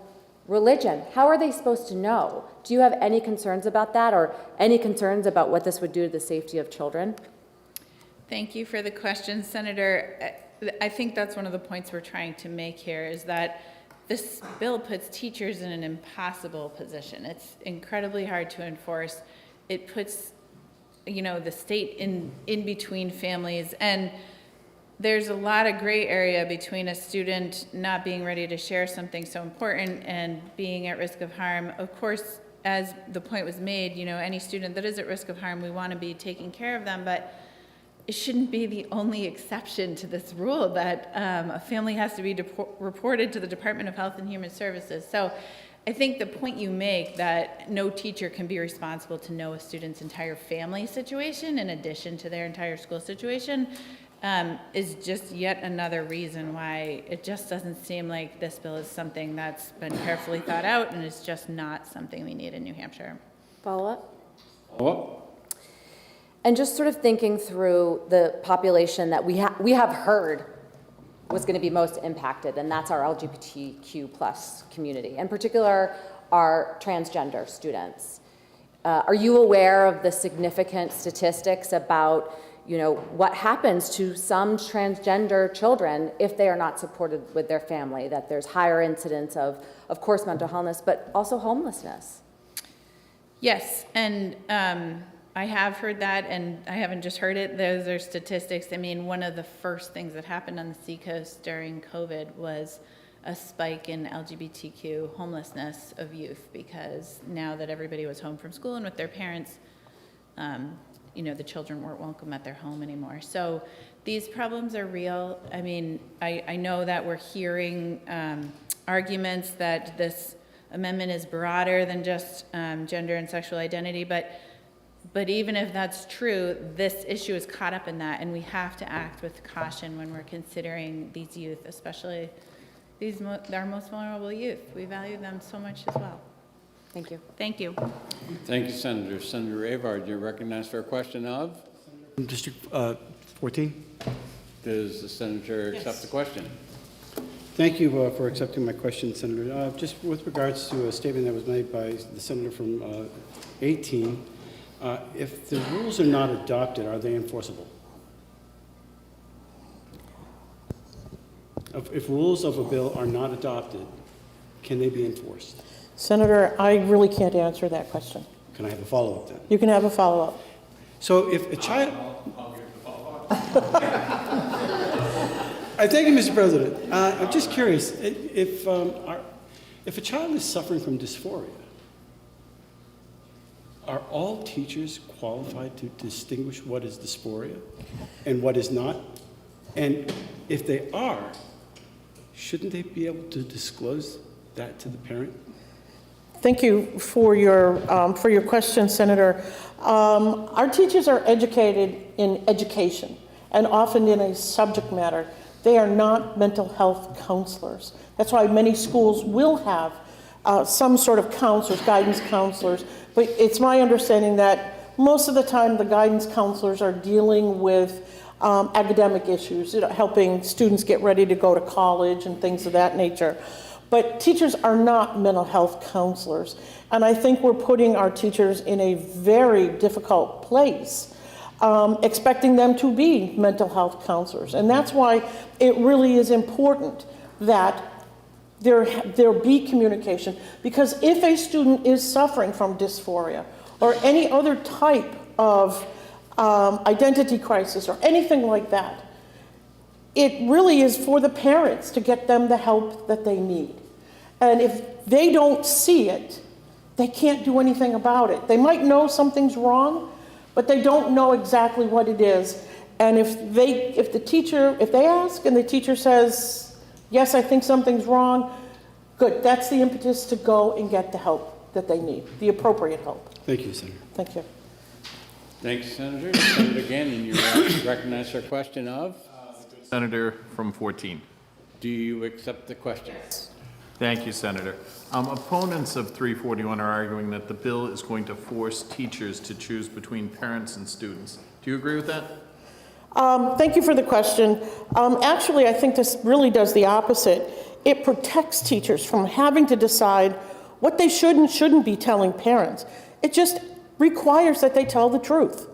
religion? How are they supposed to know? Do you have any concerns about that, or any concerns about what this would do to the safety of children? Thank you for the question, Senator. I think that's one of the points we're trying to make here, is that this bill puts teachers in an impossible position. It's incredibly hard to enforce. It puts, you know, the state in between families, and there's a lot of gray area between a student not being ready to share something so important and being at risk of harm. Of course, as the point was made, you know, any student that is at risk of harm, we want to be taking care of them, but it shouldn't be the only exception to this rule that a family has to be reported to the Department of Health and Human Services. So I think the point you make, that no teacher can be responsible to know a student's entire family situation in addition to their entire school situation, is just yet another reason why it just doesn't seem like this bill is something that's been carefully thought out, and it's just not something we need in New Hampshire. Follow-up? Follow-up? And just sort of thinking through the population that we have heard was going to be most impacted, and that's our LGBTQ plus community, in particular our transgender students. Are you aware of the significant statistics about, you know, what happens to some transgender children if they are not supported with their family, that there's higher incidence of course, mental illness, but also homelessness? Yes, and I have heard that, and I haven't just heard it. Those are statistics. I mean, one of the first things that happened on the Seacoast during COVID was a spike in LGBTQ homelessness of youth, because now that everybody was home from school and with their parents, you know, the children weren't welcome at their home anymore. So these problems are real. I mean, I know that we're hearing arguments that this amendment is broader than just gender and sexual identity, but even if that's true, this issue is caught up in that, and we have to act with caution when we're considering these youth, especially our most vulnerable youth. We value them so much as well. Thank you. Thank you. Thank you, Senator. Senator Avard, you're recognized for a question of? District 14. Does the senator accept the question? Thank you for accepting my question, Senator. Just with regards to a statement that was made by the senator from 18, if the rules are not adopted, are they enforceable? If rules of a bill are not adopted, can they be enforced? Senator, I really can't answer that question. Can I have a follow-up then? You can have a follow-up. So if a child... I'll give the follow-up. Thank you, Mr. President. I'm just curious, if a child is suffering from dysphoria, are all teachers qualified to distinguish what is dysphoria and what is not? And if they are, shouldn't they be able to disclose that to the parent? Thank you for your question, Senator. Our teachers are educated in education and often in a subject matter. They are not mental health counselors. That's why many schools will have some sort of counselors, guidance counselors, but it's my understanding that most of the time the guidance counselors are dealing with academic issues, helping students get ready to go to college and things of that nature. But teachers are not mental health counselors. And I think we're putting our teachers in a very difficult place, expecting them to be mental health counselors. And that's why it really is important that there be communication. Because if a student is suffering from dysphoria or any other type of identity crisis or anything like that, it really is for the parents to get them the help that they need. And if they don't see it, they can't do anything about it. They might know something's wrong, but they don't know exactly what it is. And if they ask and the teacher says, yes, I think something's wrong, good, that's the impetus to go and get the help that they need, the appropriate help. Thank you, Senator. Thank you. Thanks, Senator. Senator again, and you're recognized for a question of? Senator from 14. Do you accept the question? Thank you, Senator. Opponents of 341 are arguing that the bill is going to force teachers to choose between parents and students. Do you agree with that? Thank you for the question. Actually, I think this really does the opposite. It protects teachers from having to decide what they should and shouldn't be telling parents. It just requires that they tell the truth.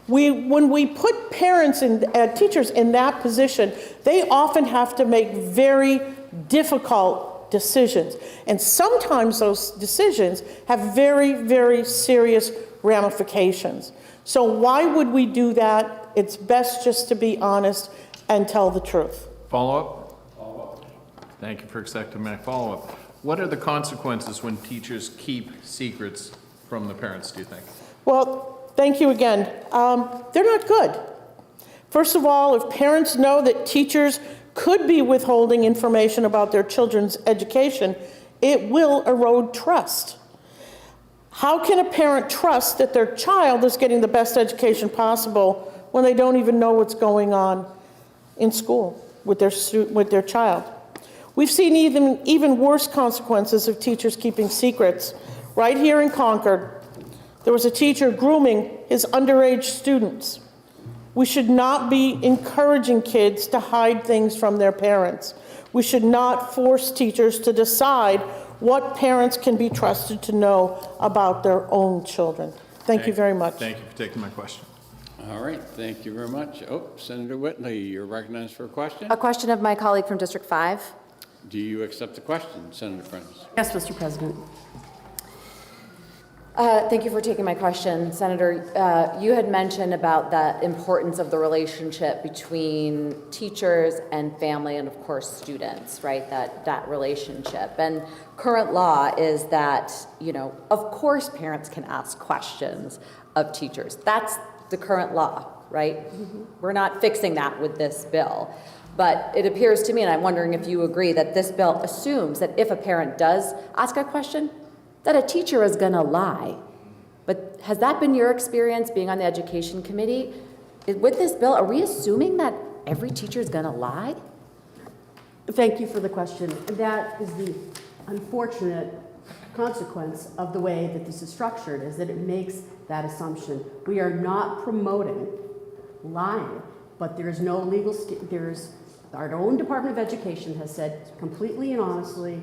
When we put parents and teachers in that position, they often have to make very difficult decisions. And sometimes those decisions have very, very serious ramifications. So why would we do that? It's best just to be honest and tell the truth. Follow-up? Thank you for accepting my follow-up. What are the consequences when teachers keep secrets from the parents, do you think? Well, thank you again. They're not good. First of all, if parents know that teachers could be withholding information about their children's education, it will erode trust. How can a parent trust that their child is getting the best education possible when they don't even know what's going on in school with their child? We've seen even worse consequences of teachers keeping secrets. Right here in Concord, there was a teacher grooming his underage students. We should not be encouraging kids to hide things from their parents. We should not force teachers to decide what parents can be trusted to know about their own children. Thank you very much. Thank you for taking my question. All right, thank you very much. Oh, Senator Whitley, you're recognized for a question. A question of my colleague from District 5. Do you accept the question, Senator Prentice? Yes, Mr. President. Thank you for taking my question. Senator, you had mentioned about the importance of the relationship between teachers and family and, of course, students, right? That relationship. And current law is that, of course parents can ask questions of teachers. That's the current law, right? Mm-hmm. We're not fixing that with this bill. But it appears to me, and I'm wondering if you agree, that this bill assumes that if a parent does ask a question, that a teacher is going to lie. But has that been your experience being on the education committee? With this bill, are we assuming that every teacher is going to lie? Thank you for the question. That is the unfortunate consequence of the way that this is structured, is that it makes that assumption. We are not promoting lying, but there is no legal, our own Department of Education has said completely and honestly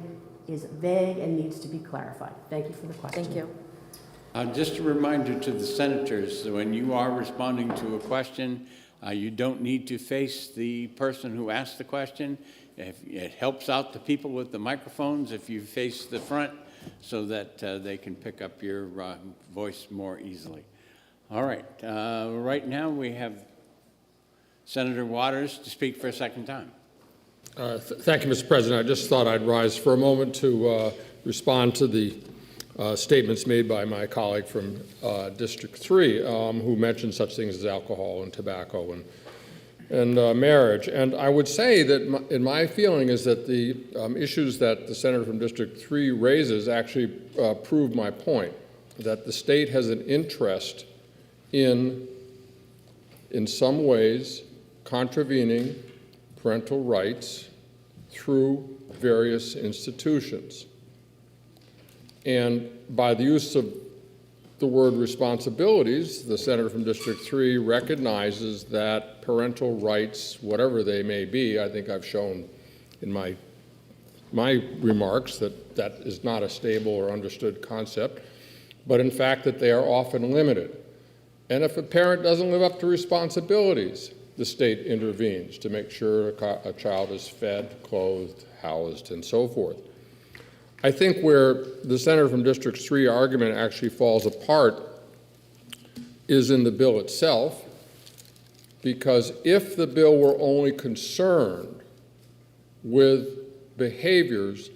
is vague and needs to be clarified. Thank you for the question. Thank you. Just a reminder to the senators, when you are responding to a question, you don't need to face the person who asked the question. It helps out the people with the microphones if you face the front so that they can pick up your voice more easily. All right, right now we have Senator Waters to speak for a second time. Thank you, Mr. President. I just thought I'd rise for a moment to respond to the statements made by my colleague from District 3, who mentioned such things as alcohol and tobacco marriage. And I would say that in my feeling is that the issues that the senator from District 3 raises actually prove my point, that the state has an interest in some ways, contravening parental rights through various institutions. And by the use of the word responsibilities, the senator from District 3 recognizes that parental rights, whatever they may be, I think I've shown in my remarks that that is not a stable or understood concept, but in fact that they are often limited. And if a parent doesn't live up to responsibilities, the state intervenes to make sure a child is fed, clothed, housed, and so forth. I think where the senator from District 3 argument actually falls apart is in the bill itself, because if the bill were only concerned with behaviors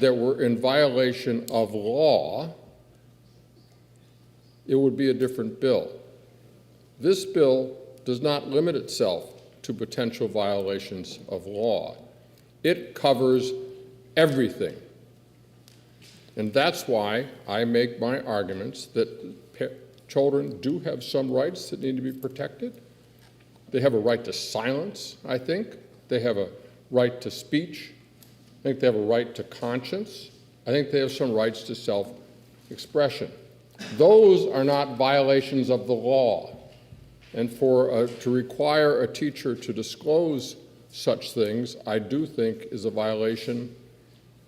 that were in violation of law, it would be a different bill. This bill does not limit itself to potential violations of law. It covers everything. And that's why I make my arguments that children do have some rights that need to be protected. They have a right to silence, I think. They have a right to speech. I think they have a right to conscience. I think they have some rights to self-expression. Those are not violations of the law. And to require a teacher to disclose such things, I do think is a violation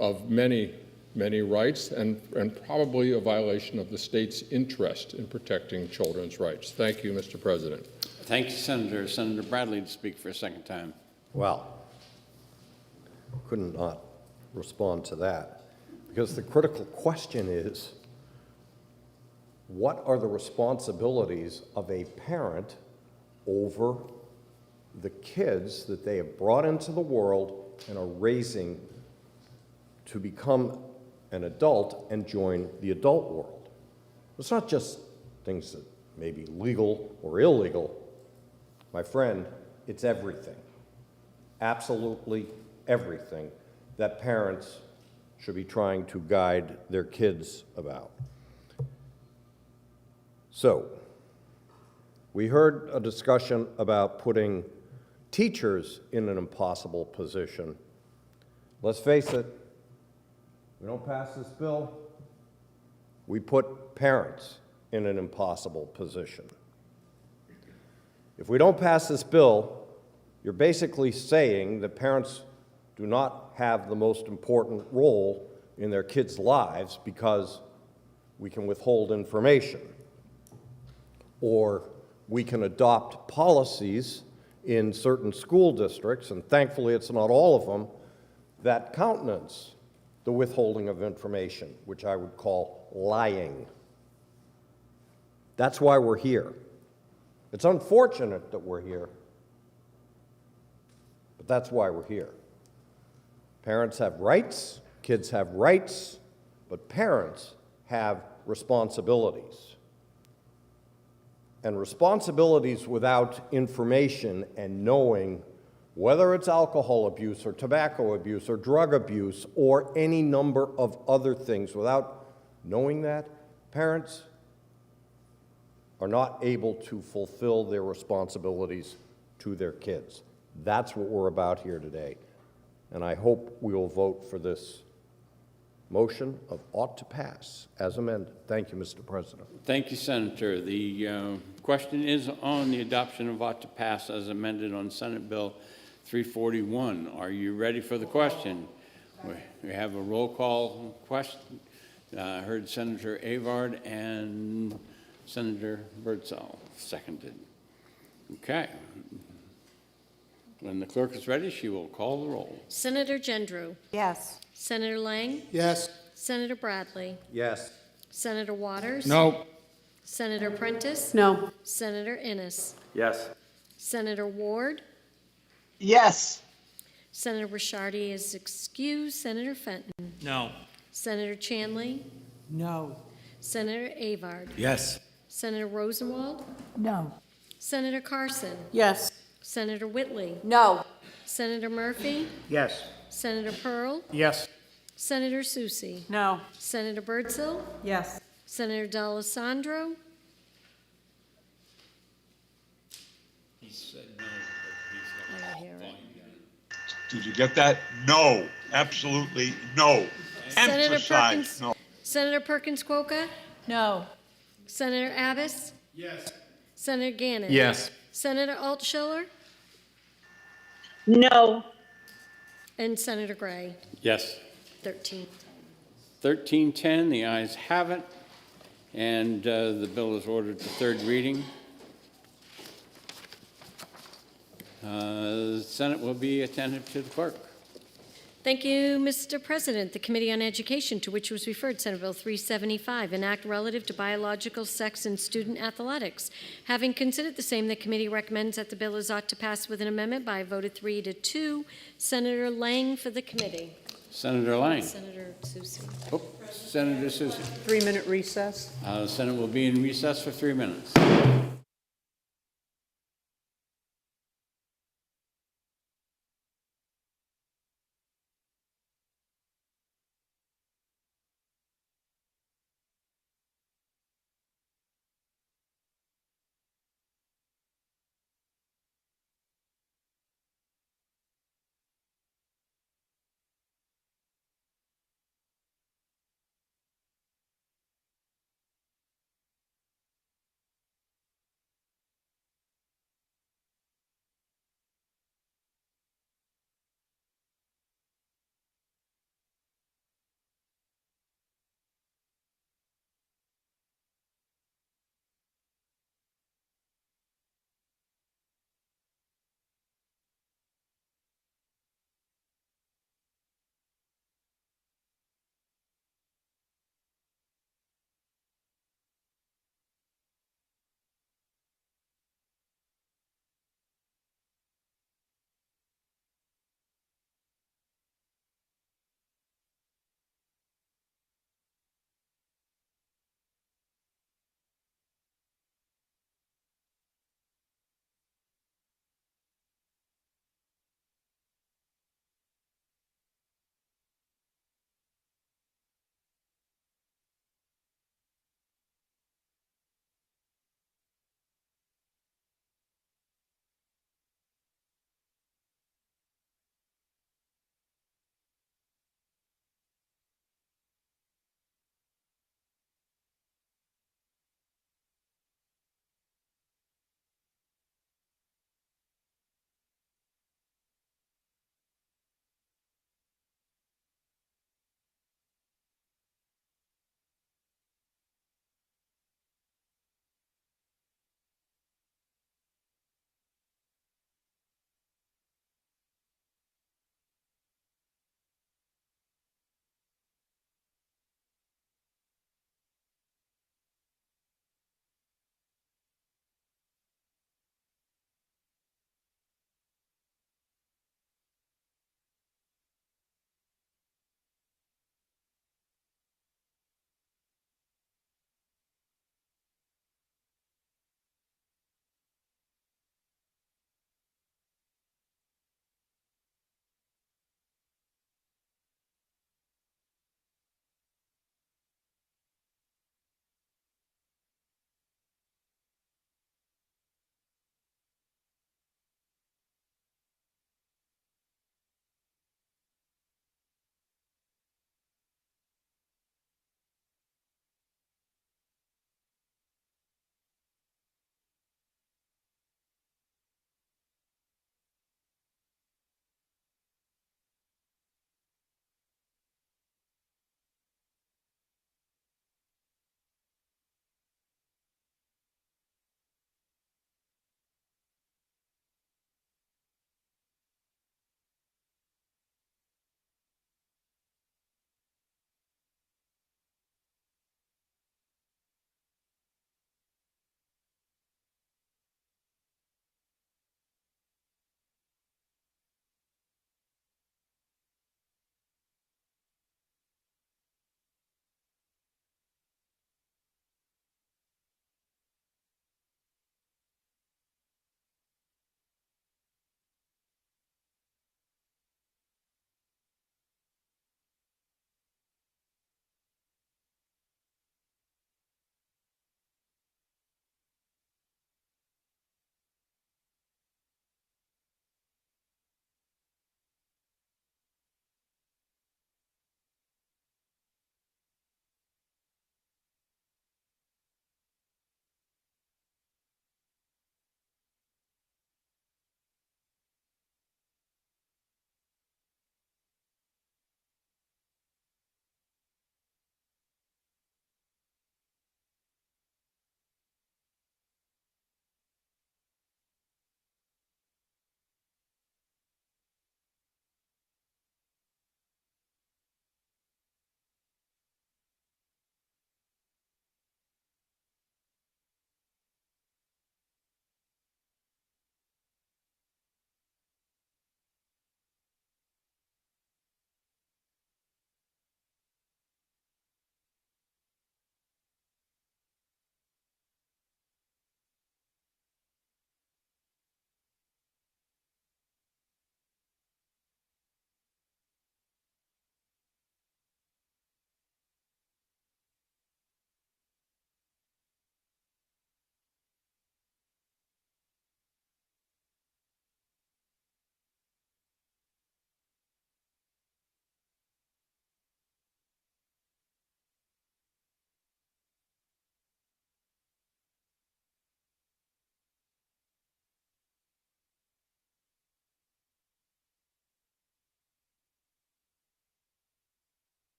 of many rights and probably a violation of the state's interest in protecting children's rights. Thank you, Mr. President. Thank you, Senator. Senator Bradley to speak for a second time. Well, couldn't not respond to that, because the critical question is, what are the responsibilities of a parent over the kids that they have brought into the world and are raising to become an adult and join the adult world? It's not just things that may be legal or illegal. My friend, it's everything. Absolutely everything that parents should be trying to guide their kids about. So, we heard a discussion about putting teachers in an impossible position. Let's face it, we don't pass this bill, we put parents in an impossible position. If we don't pass this bill, you're basically saying that parents do not have the most important role in their kids' lives because we can withhold information, or we can adopt policies in certain school districts, and thankfully it's not all of them, that countenance the withholding of information, which I would call lying. That's why we're here. It's unfortunate that we're here, but that's why we're here. Parents have rights, kids have rights, but parents have responsibilities. And responsibilities without information and knowing whether it's alcohol abuse or tobacco abuse or drug abuse or any number of other things, without knowing that, parents are not able to fulfill their responsibilities to their kids. That's what we're about here today. And I hope we will vote for this motion of ought to pass as amended. Thank you, Mr. President. Thank you, Senator. The question is on the adoption of ought to pass as amended on Senate Bill 341. Are you ready for the question? We have a roll call question. I heard Senator Avard and Senator Birdsell seconded. Okay. When the clerk is ready, she will call the roll. Senator Gendrew. Yes. Senator Lang. Yes. Senator Bradley. Yes. Senator Waters. No. Senator Prentice. No. Senator Innes. Yes. Senator Ward. Yes. Senator Ricciardi is excused. Senator Fenton. No. Senator Chanley. No. Senator Avard. Yes. Senator Rosenwald. No. Senator Carson. Yes. Senator Whitley. No. Senator Murphy. Yes. Senator Pearl. Yes. Senator Susie. No. Senator Birdsell. Yes. Senator D'Alessandro. He said no, I don't hear it. Did you get that? No, absolutely no. Senator Emphasize Perkins. no. Senator Perkins Cuoca. No. Senator Abbas. Yes. Senator Gannon. Yes. Senator Altschiller. No. And Senator Gray. Yes. 13. 1310, the ayes have it, and the bill is ordered to third reading. The Senate will be attentive to the clerk. Thank you, Mr. President. The Committee on Education, to which was referred Senate Bill 375, an act relative to biological sex in student athletics. Having considered the same, the committee recommends that the bill is ought to pass with an amendment by a vote of 3 to 2. Senator Lang for the committee. Senator Lang. Senator Susie. Oh, Senator Susie. 3-minute recess. The Senate will be in recess for 3 minutes.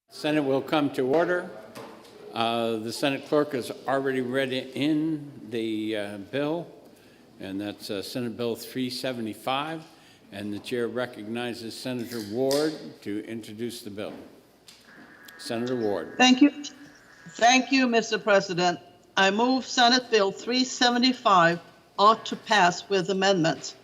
Senate will come to order. The Senate clerk has already read in the bill, and that's Senate Bill 375, and the chair recognizes Senator Ward to introduce the bill. Senator Ward. Thank you. Thank you, Mr. President. I move Senate Bill 375 ought to pass with amendments.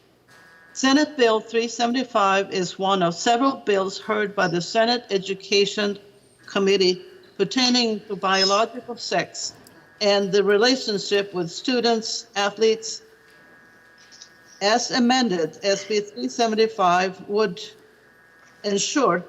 Senate Bill 375 is one of several bills heard by the Senate Education Committee pertaining to biological sex and the relationship with students, athletes. As amended, SB 375 would ensure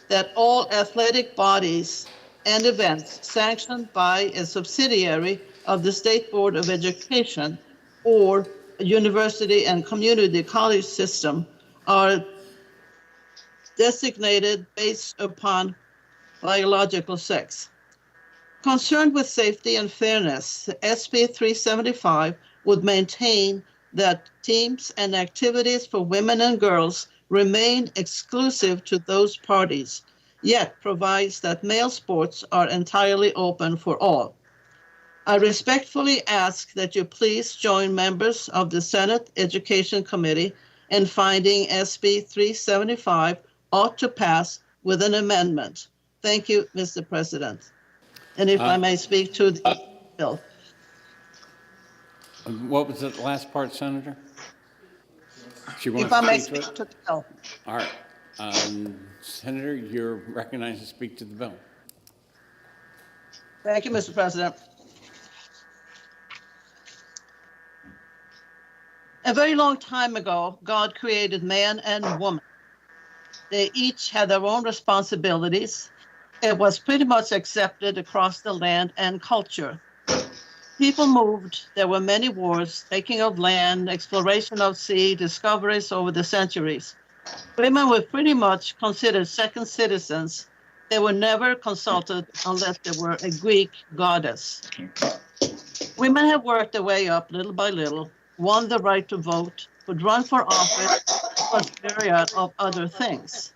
that all athletic bodies and events sanctioned by a subsidiary of the State Board of Education or a university and community college system are designated based upon biological sex. Concerned with safety and fairness, SB 375 would maintain that teams and activities for women and girls remain exclusive to those parties, yet provides that male sports are entirely open for all. I respectfully ask that you please join members of the Senate Education Committee in finding SB 375 ought to pass with an amendment. Thank you, Mr. President. And if I may speak to the bill. What was the last part, Senator? She wants If I may to speak speak to the bill. All right. Senator, you're recognized to speak to the bill. Thank you, Mr. President. A very long time ago, God created man and woman. They each had their own responsibilities. It was pretty much accepted across the land and culture. People moved. There were many wars, taking of land, exploration of sea, discoveries over the centuries. Women were pretty much considered second citizens. They were never consulted unless they were a Greek goddess. Women have worked their way up little by little, won the right to vote, could run for office, plus myriad of other things.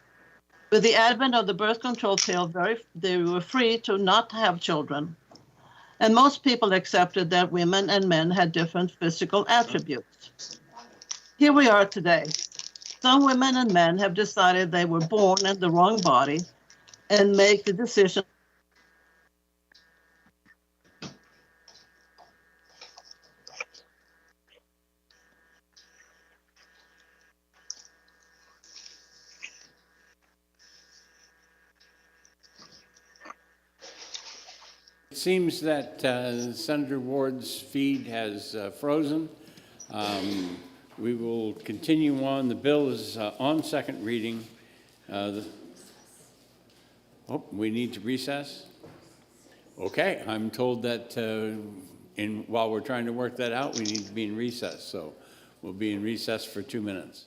With the advent of the birth control pill, they were free to not have children. And most people accepted that women and men had different physical attributes. Here we are today. Some women and men have decided they were born in the wrong body and make the decision. It seems that Senator Ward's feed has frozen. We will continue on. The bill is on second reading. We need to recess? Okay, I'm told that while we're trying to work that out, we need to be in recess. So we'll be in recess for 2 minutes.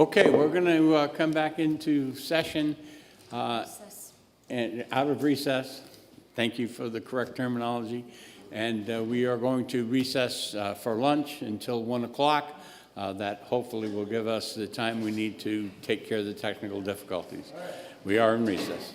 Okay, we're going to come back into session and out of recess. Thank you for the correct terminology. And we are going to recess for lunch until 1 o'clock. That hopefully will give us the time we need to take care of the technical difficulties. We are in recess.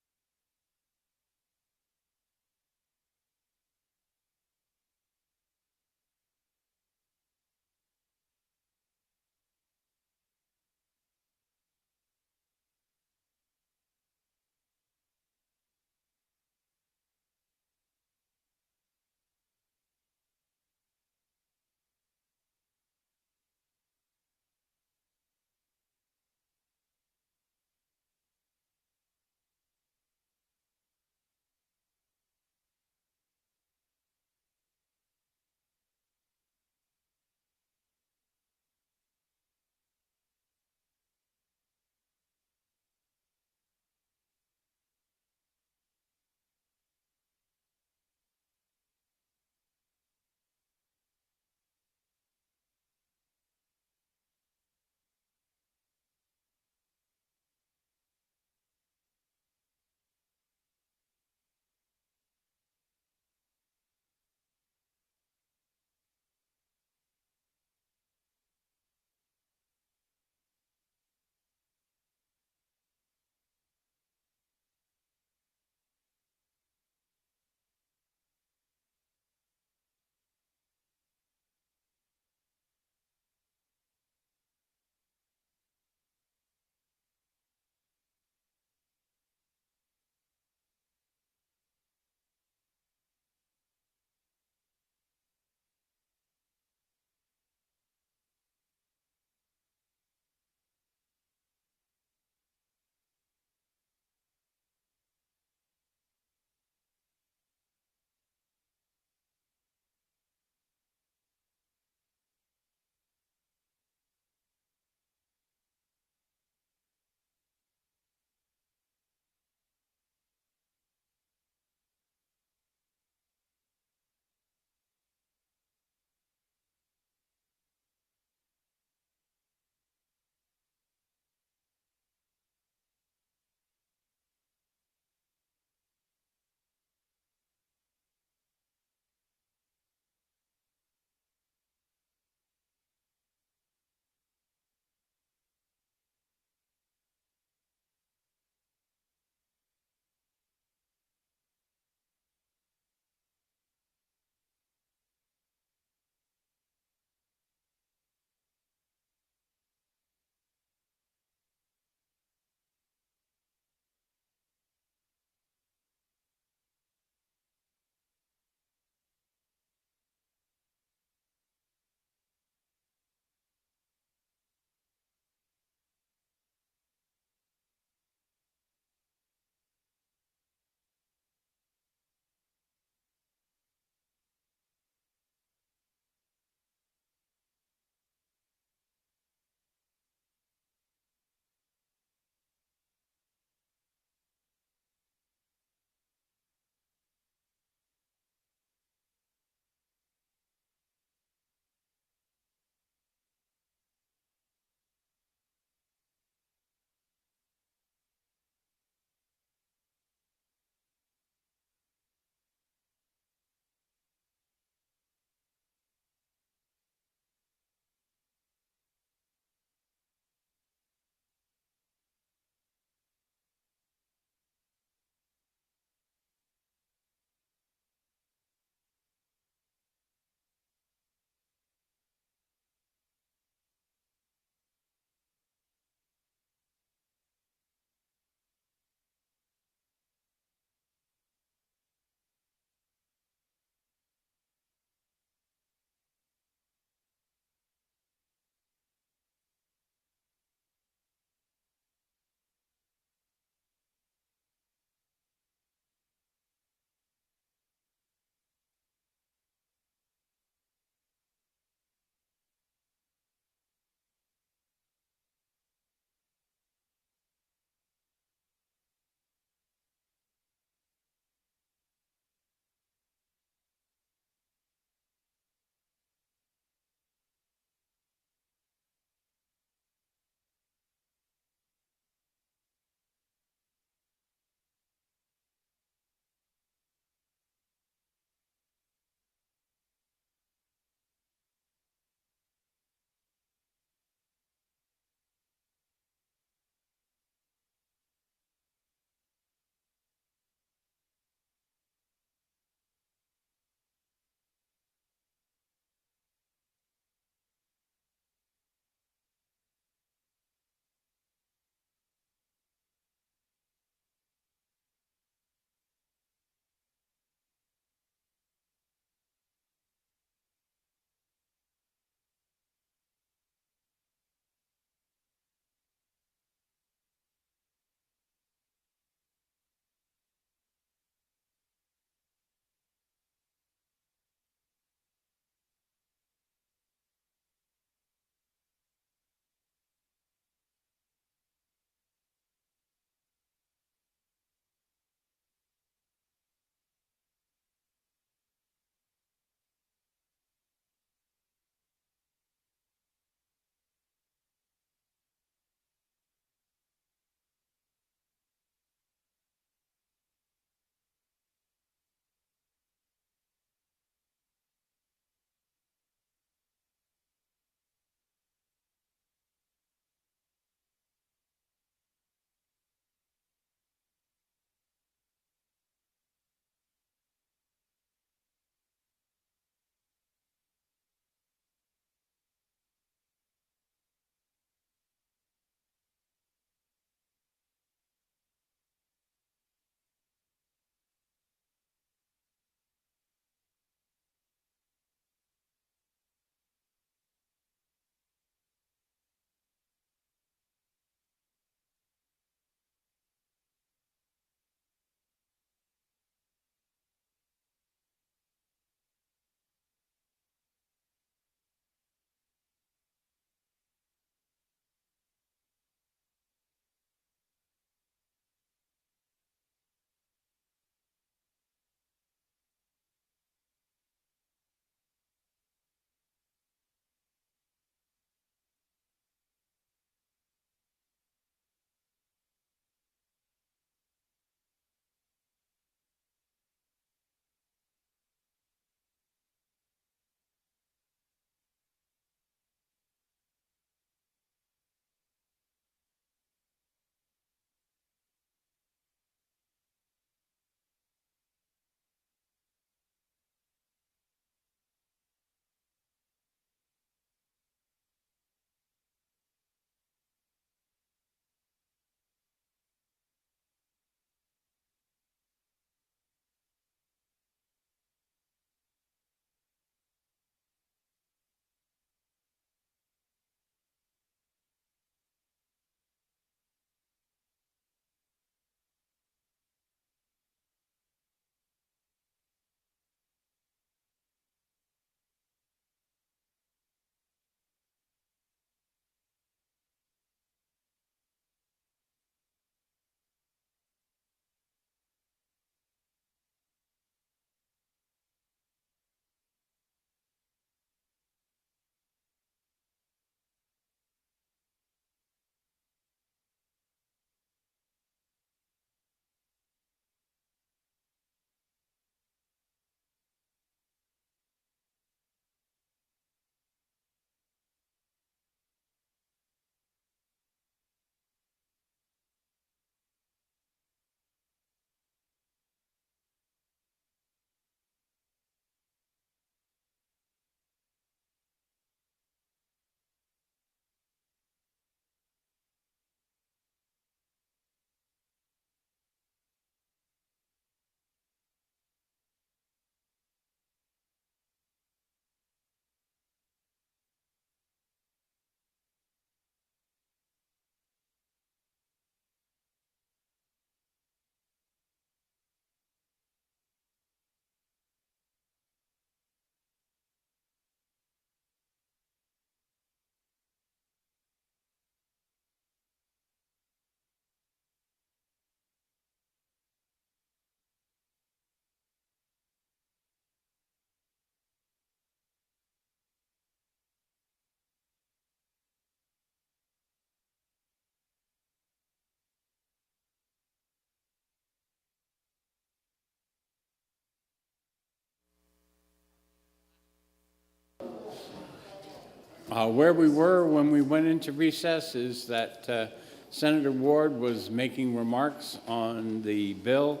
Where we were when we went into recess is that Senator Ward was making remarks on the bill,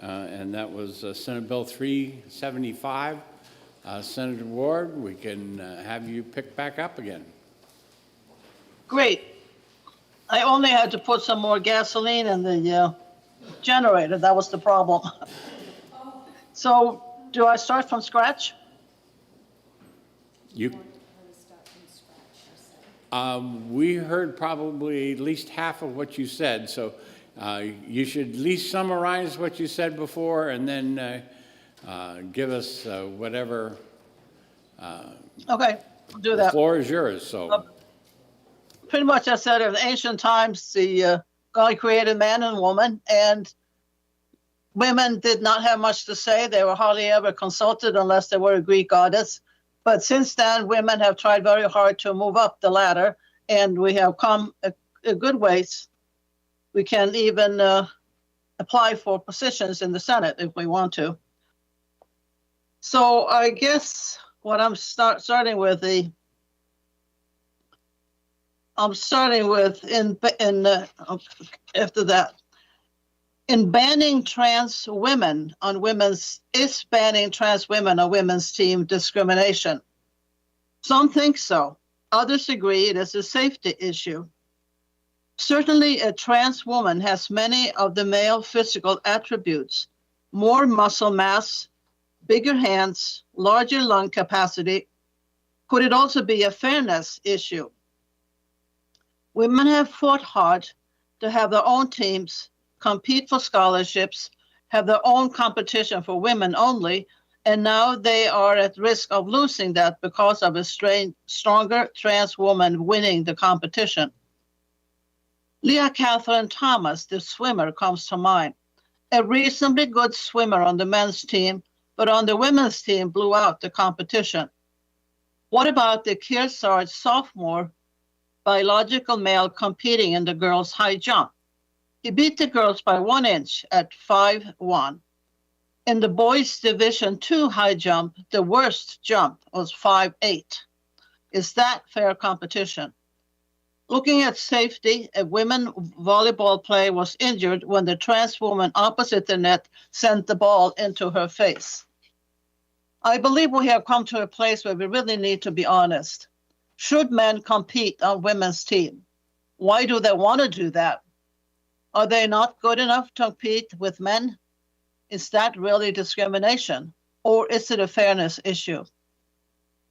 and that was Senate Bill 375. Senator Ward, we can have you pick back up again. Great. I only had to put some more gasoline in the generator. That was the problem. So do I start from scratch? You. We heard probably at least half of what you said, so you should at least summarize what you said before and then give us whatever. Okay, I'll do that. The floor is yours. So. Pretty much I said in ancient times, God created man and woman, and women did not have much to say. They were hardly ever consulted unless they were a Greek goddess. But since then, women have tried very hard to move up the ladder, and we have come a good ways. We can even apply for positions in the Senate if we want to. So I guess what I'm starting with after that. In banning trans women on women's team discrimination? Some think so. Others agree it is a safety issue. Certainly, a trans woman has many of the male physical attributes: more muscle mass, bigger hands, larger lung capacity. Could it also be a fairness issue? Women have fought hard to have their own teams, compete for scholarships, have their own competition for women only, and now they are at risk of losing that because of a stronger trans woman winning the competition. Leah Catherine Thomas, the swimmer, comes to mind. A reasonably good swimmer on the men's team, but on the women's team blew out the competition. What about the Kearsarge sophomore biological male competing in the girls' high jump? He beat the girls by 1 inch at 5'1". In the boys' Division II high jump, the worst jump was 5'8". Is that fair competition? Looking at safety, a women volleyball player was injured when the trans woman opposite the net sent the ball into her face. I believe we have come to a place where we really need to be honest. Should men compete on women's team? Why do they want to do that? Are they not good enough to compete with men? Is that really discrimination? Or is it a fairness issue?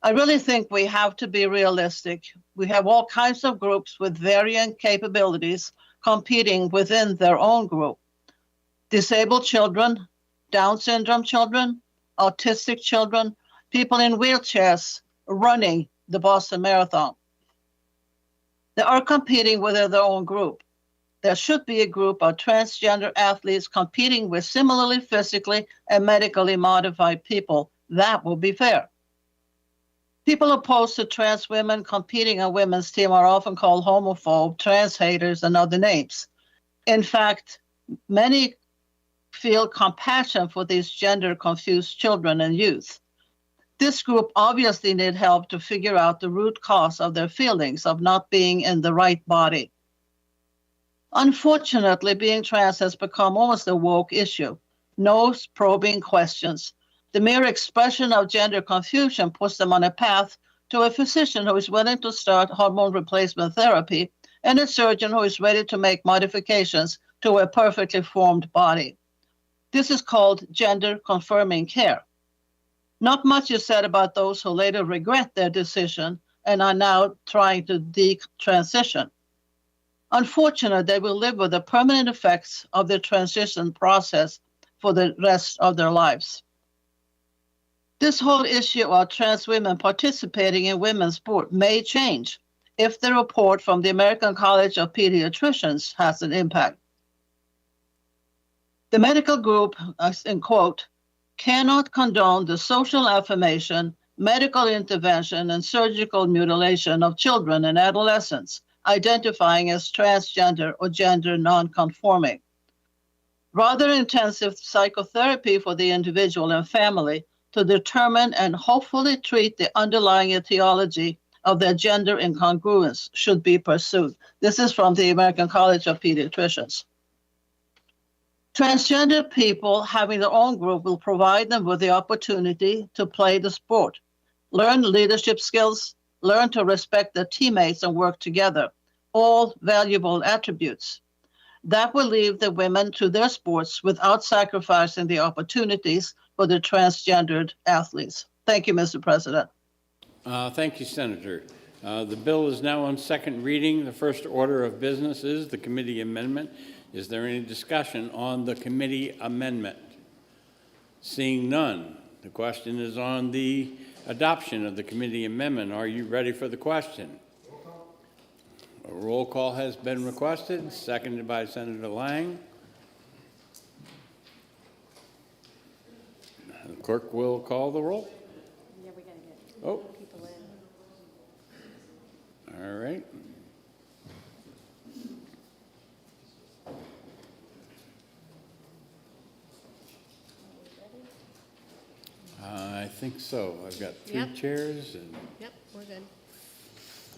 I really think we have to be realistic. We have all kinds of groups with varying capabilities competing within their own group. Disabled children, Down syndrome children, autistic children, people in wheelchairs running the Boston Marathon. They are competing within their own group. There should be a group of transgender athletes competing with similarly physically and medically modified people. That will be fair. People opposed to trans women competing on women's team are often called homophobe, trans haters, and other names. In fact, many feel compassion for these gender-confused children and youth. This group obviously need help to figure out the root cause of their feelings of not being in the right body. Unfortunately, being trans has become almost a woke issue. No probing questions. The mere expression of gender confusion puts them on a path to a physician who is willing to start hormone replacement therapy and a surgeon who is ready to make modifications to a perfectly formed body. This is called gender-confirming care. Not much is said about those who later regret their decision and are now trying to detransition. Unfortunately, they will live with the permanent effects of the transition process for the rest of their lives. This whole issue of trans women participating in women's sport may change if the report from the American College of Pediatricians has an impact. The medical group, in quote, cannot condone the social affirmation, medical intervention, and surgical mutilation of children and adolescents identifying as transgender or gender nonconforming. Rather intensive psychotherapy for the individual and family to determine and hopefully treat the underlying etiology of their gender incongruence should be pursued. This is from the American College of Pediatricians. Transgender people having their own group will provide them with the opportunity to play the sport, learn leadership skills, learn to respect their teammates and work together, all valuable attributes. That will leave the women to their sports without sacrificing the opportunities for the transgendered athletes. Thank you, Mr. President. Thank you, Senator. The bill is now on second reading. The first order of business is the committee amendment. Is there any discussion on the committee amendment? Seeing none, the question is on the adoption of the committee amendment. Are you ready for the question? A roll call has been requested, seconded by Senator Lang. The clerk will call the roll. Yeah, we gotta get people in. All right. I think so. I've got three Yep. chairs and Yep, we're good.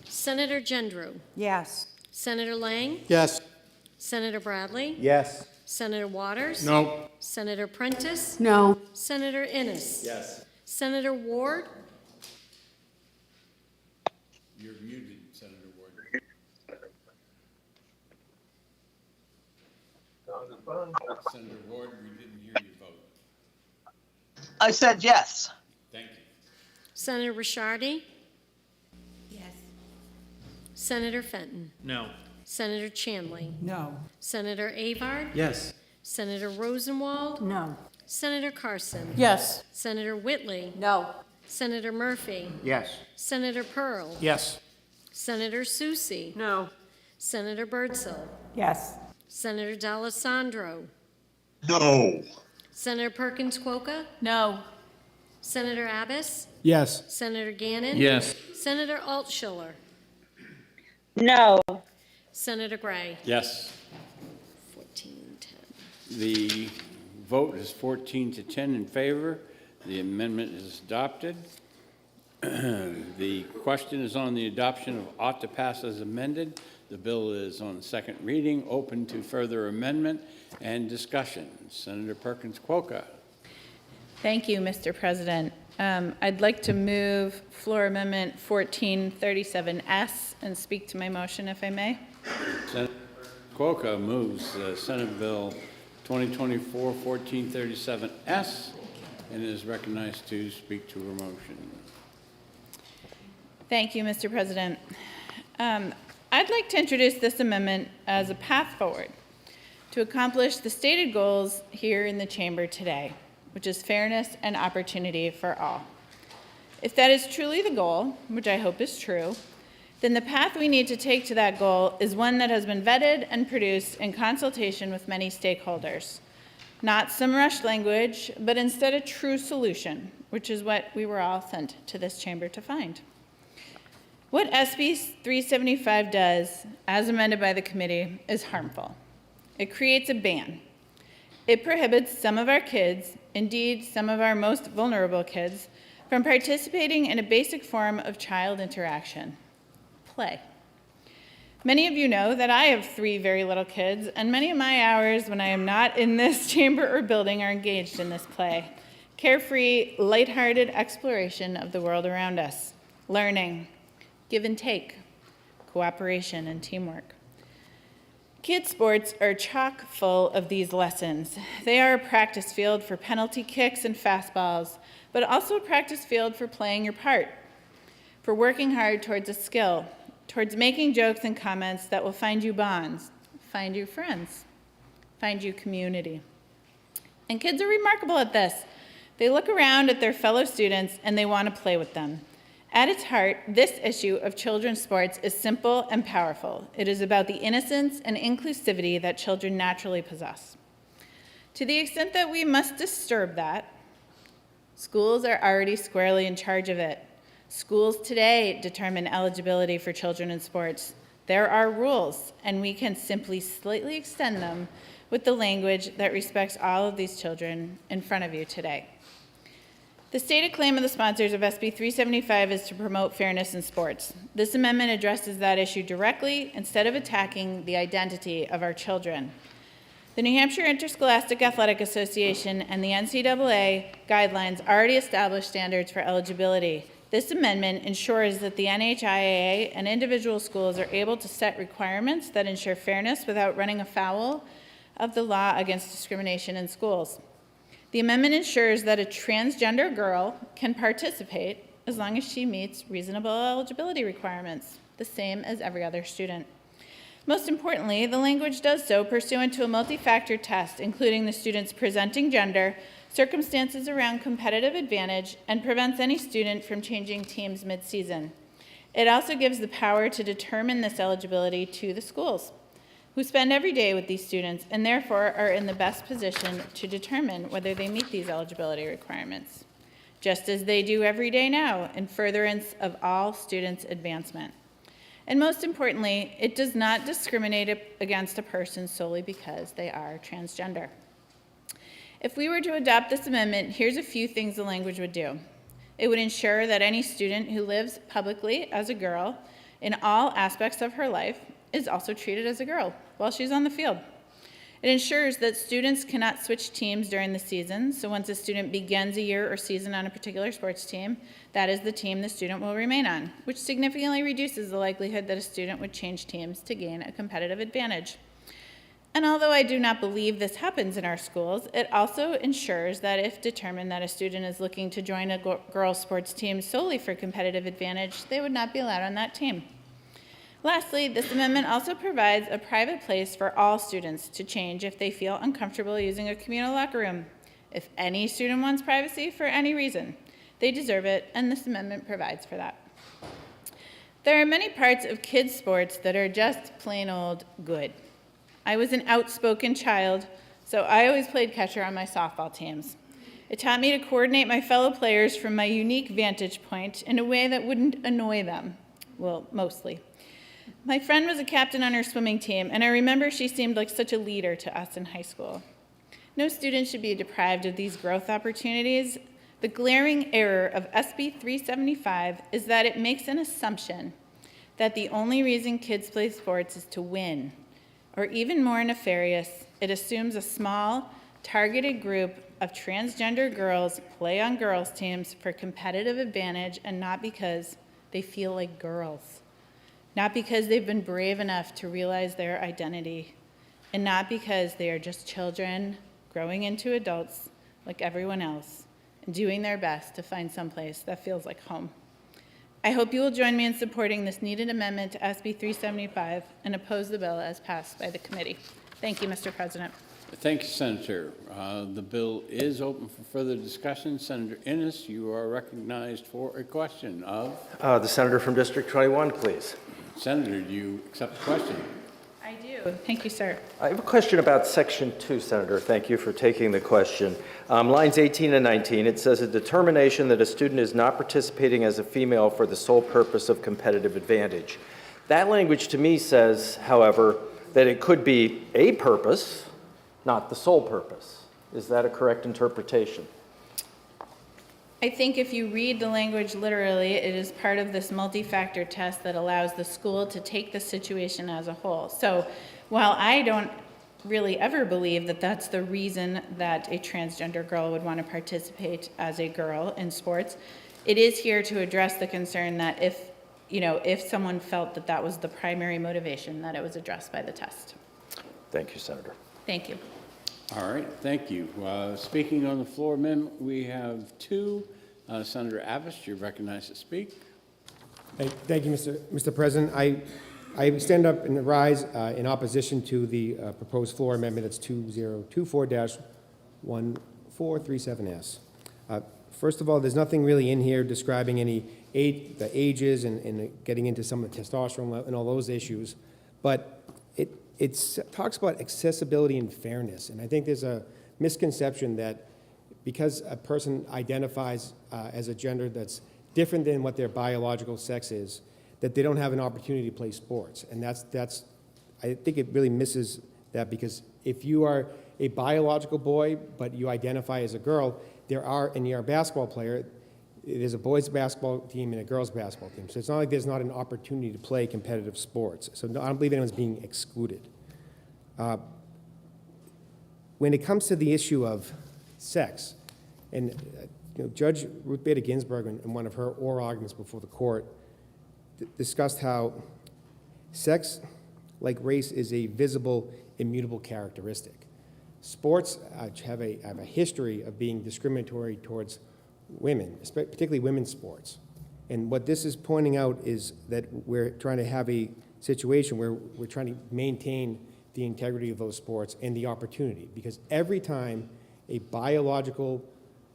Senator Gendreau. Yes. Senator Lang. Yes. Senator Bradley. Yes. Senator Waters. No. Senator Prentice. No. Senator Innes. Yes. Senator Ward. you're muted, Senator Ward. Senator Ward, we didn't hear you vote. I said yes. Thank you. Senator Rishardi. Yes. Senator Fenton. No. Senator Chanley. No. Senator Avard. Yes. Senator Rosenwald. No. Senator Carson. Yes. Senator Whitley. No. Senator Murphy. Yes. Senator Pearl. Yes. Senator Susie. No. Senator Birdsell. Yes. Senator D'Alessandro. No. Senator Perkins Quokka. No. Senator Abbas. Yes. Senator Gannon. Yes. Senator Altschiller. No. Senator Gray. Yes. 14-10. The vote is 14 to 10 in favor. The amendment is adopted. The question is on the adoption of OTPA as amended. The bill is on second reading, open to further amendment and discussion. Senator Perkins Quokka. Thank you, Mr. President. I'd like to move floor amendment 1437S and speak to my motion, if I may. Senator Quokka moves Senate Bill 2024-1437S and is recognized to speak to her motion. Thank you, Mr. President. I'd like to introduce this amendment as a path forward to accomplish the stated goals here in the chamber today, which is fairness and opportunity for all. If that is truly the goal, which I hope is true, then the path we need to take to that goal is one that has been vetted and produced in consultation with many stakeholders. Not some rushed language, but instead a true solution, which is what we were all sent to this chamber to find. What SB 375 does, as amended by the committee, is harmful. It creates a ban. It prohibits some of our kids, indeed some of our most vulnerable kids, from participating in a basic form of child interaction, play. Many of you know that I have 3 very little kids, and many of my hours when I am not in this chamber or building are engaged in this play. Carefree, lighthearted exploration of the world around us, learning, give and take, cooperation, and teamwork. Kids' sports are chock full of these lessons. They are a practice field for penalty kicks and fastballs, but also a practice field for playing your part, for working hard towards a skill, towards making jokes and comments that will find you bonds, find you friends, find you community. And kids are remarkable at this. They look around at their fellow students and they want to play with them. At its heart, this issue of children's sports is simple and powerful. It is about the innocence and inclusivity that children naturally possess. To the extent that we must disturb that, schools are already squarely in charge of it. Schools today determine eligibility for children in sports. There are rules, and we can simply slightly extend them with the language that respects all of these children in front of you today. The stated claim of the sponsors of SB 375 is to promote fairness in sports. This amendment addresses that issue directly instead of attacking the identity of our children. The New Hampshire Interscholastic Athletic Association and the NCAA guidelines already establish standards for eligibility. This amendment ensures that the NHIAA and individual schools are able to set requirements that ensure fairness without running afoul of the law against discrimination in schools. The amendment ensures that a transgender girl can participate as long as she meets reasonable eligibility requirements, the same as every other student. Most importantly, the language does so pursuant to a multi-factor test, including the student's presenting gender, circumstances around competitive advantage, and prevents any student from changing teams mid-season. It also gives the power to determine this eligibility to the schools, who spend every day with these students and therefore are in the best position to determine whether they meet these eligibility requirements, just as they do every day now in furtherance of all students' advancement. And most importantly, it does not discriminate against a person solely because they are transgender. If we were to adopt this amendment, here's a few things the language would do. It would ensure that any student who lives publicly as a girl in all aspects of her life is also treated as a girl while she's on the field. It ensures that students cannot switch teams during the season, so once a student begins a year or season on a particular sports team, that is the team the student will remain on, which significantly reduces the likelihood that a student would change teams to gain a competitive advantage. And although I do not believe this happens in our schools, it also ensures that if determined that a student is looking to join a girls' sports team solely for competitive advantage, they would not be allowed on that team. Lastly, this amendment also provides a private place for all students to change if they feel uncomfortable using a communal locker room. If any student wants privacy for any reason, they deserve it, and this amendment provides for that. There are many parts of kids' sports that are just plain old good. I was an outspoken child, so I always played catcher on my softball teams. It taught me to coordinate my fellow players from my unique vantage point in a way that wouldn't annoy them. Well, mostly. My friend was a captain on her swimming team, and I remember she seemed like such a leader to us in high school. No student should be deprived of these growth opportunities. The glaring error of SB 375 is that it makes an assumption that the only reason kids play sports is to win. Or even more nefarious, it assumes a small, targeted group of transgender girls play on girls' teams for competitive advantage and not because they feel like girls. Not because they've been brave enough to realize their identity, and not because they are just children growing into adults like everyone else and doing their best to find someplace that feels like home. I hope you will join me in supporting this needed amendment to SB 375 and oppose the bill as passed by the committee. Thank you, Mr. President. Thank you, Senator. The bill is open for further discussion. Senator Innes, you are recognized for a question of? The senator from District 21, please. Senator, do you accept the question? I do. Thank you, sir. I have a question about Section 2, Senator. Thank you for taking the question. Lines 18 and 19, it says a determination that a student is not participating as a female for the sole purpose of competitive advantage. That language to me says, however, that it could be a purpose, not the sole purpose. Is that a correct interpretation? I think if you read the language literally, it is part of this multi-factor test that allows the school to take the situation as a whole. So while I don't really ever believe that that's the reason that a transgender girl would want to participate as a girl in sports, it is here to address the concern that if someone felt that that was the primary motivation, that it was addressed by the test. Thank you, Senator. Thank you. All right, thank you. Speaking on the floor amendment, we have two. Senator Abbas, you're recognized to speak. Thank you, Mr. President. I stand up and rise in opposition to the proposed floor amendment. It's 2024-1437S. First of all, there's nothing really in here describing the ages and getting into some of the testosterone and all those issues, but it talks about accessibility and fairness, and I think there's a misconception that because a person identifies as a gender that's different than what their biological sex is, that they don't have an opportunity to play sports. And that's I think it really misses that, because if you are a biological boy but you identify as a girl, and you're a basketball player, there's a boys' basketball team and a girls' basketball team. So it's not like there's not an opportunity to play competitive sports. So no, I don't believe anyone's being excluded. When it comes to the issue of sex, and Judge Ruth Bader Ginsburg, in one of her oral arguments before the court, discussed how sex, like race, is a visible, immutable characteristic. Sports have a history of being discriminatory towards women, particularly women's sports. And what this is pointing out is that we're trying to have a situation where we're trying to maintain the integrity of those sports and the opportunity. Because every time a biological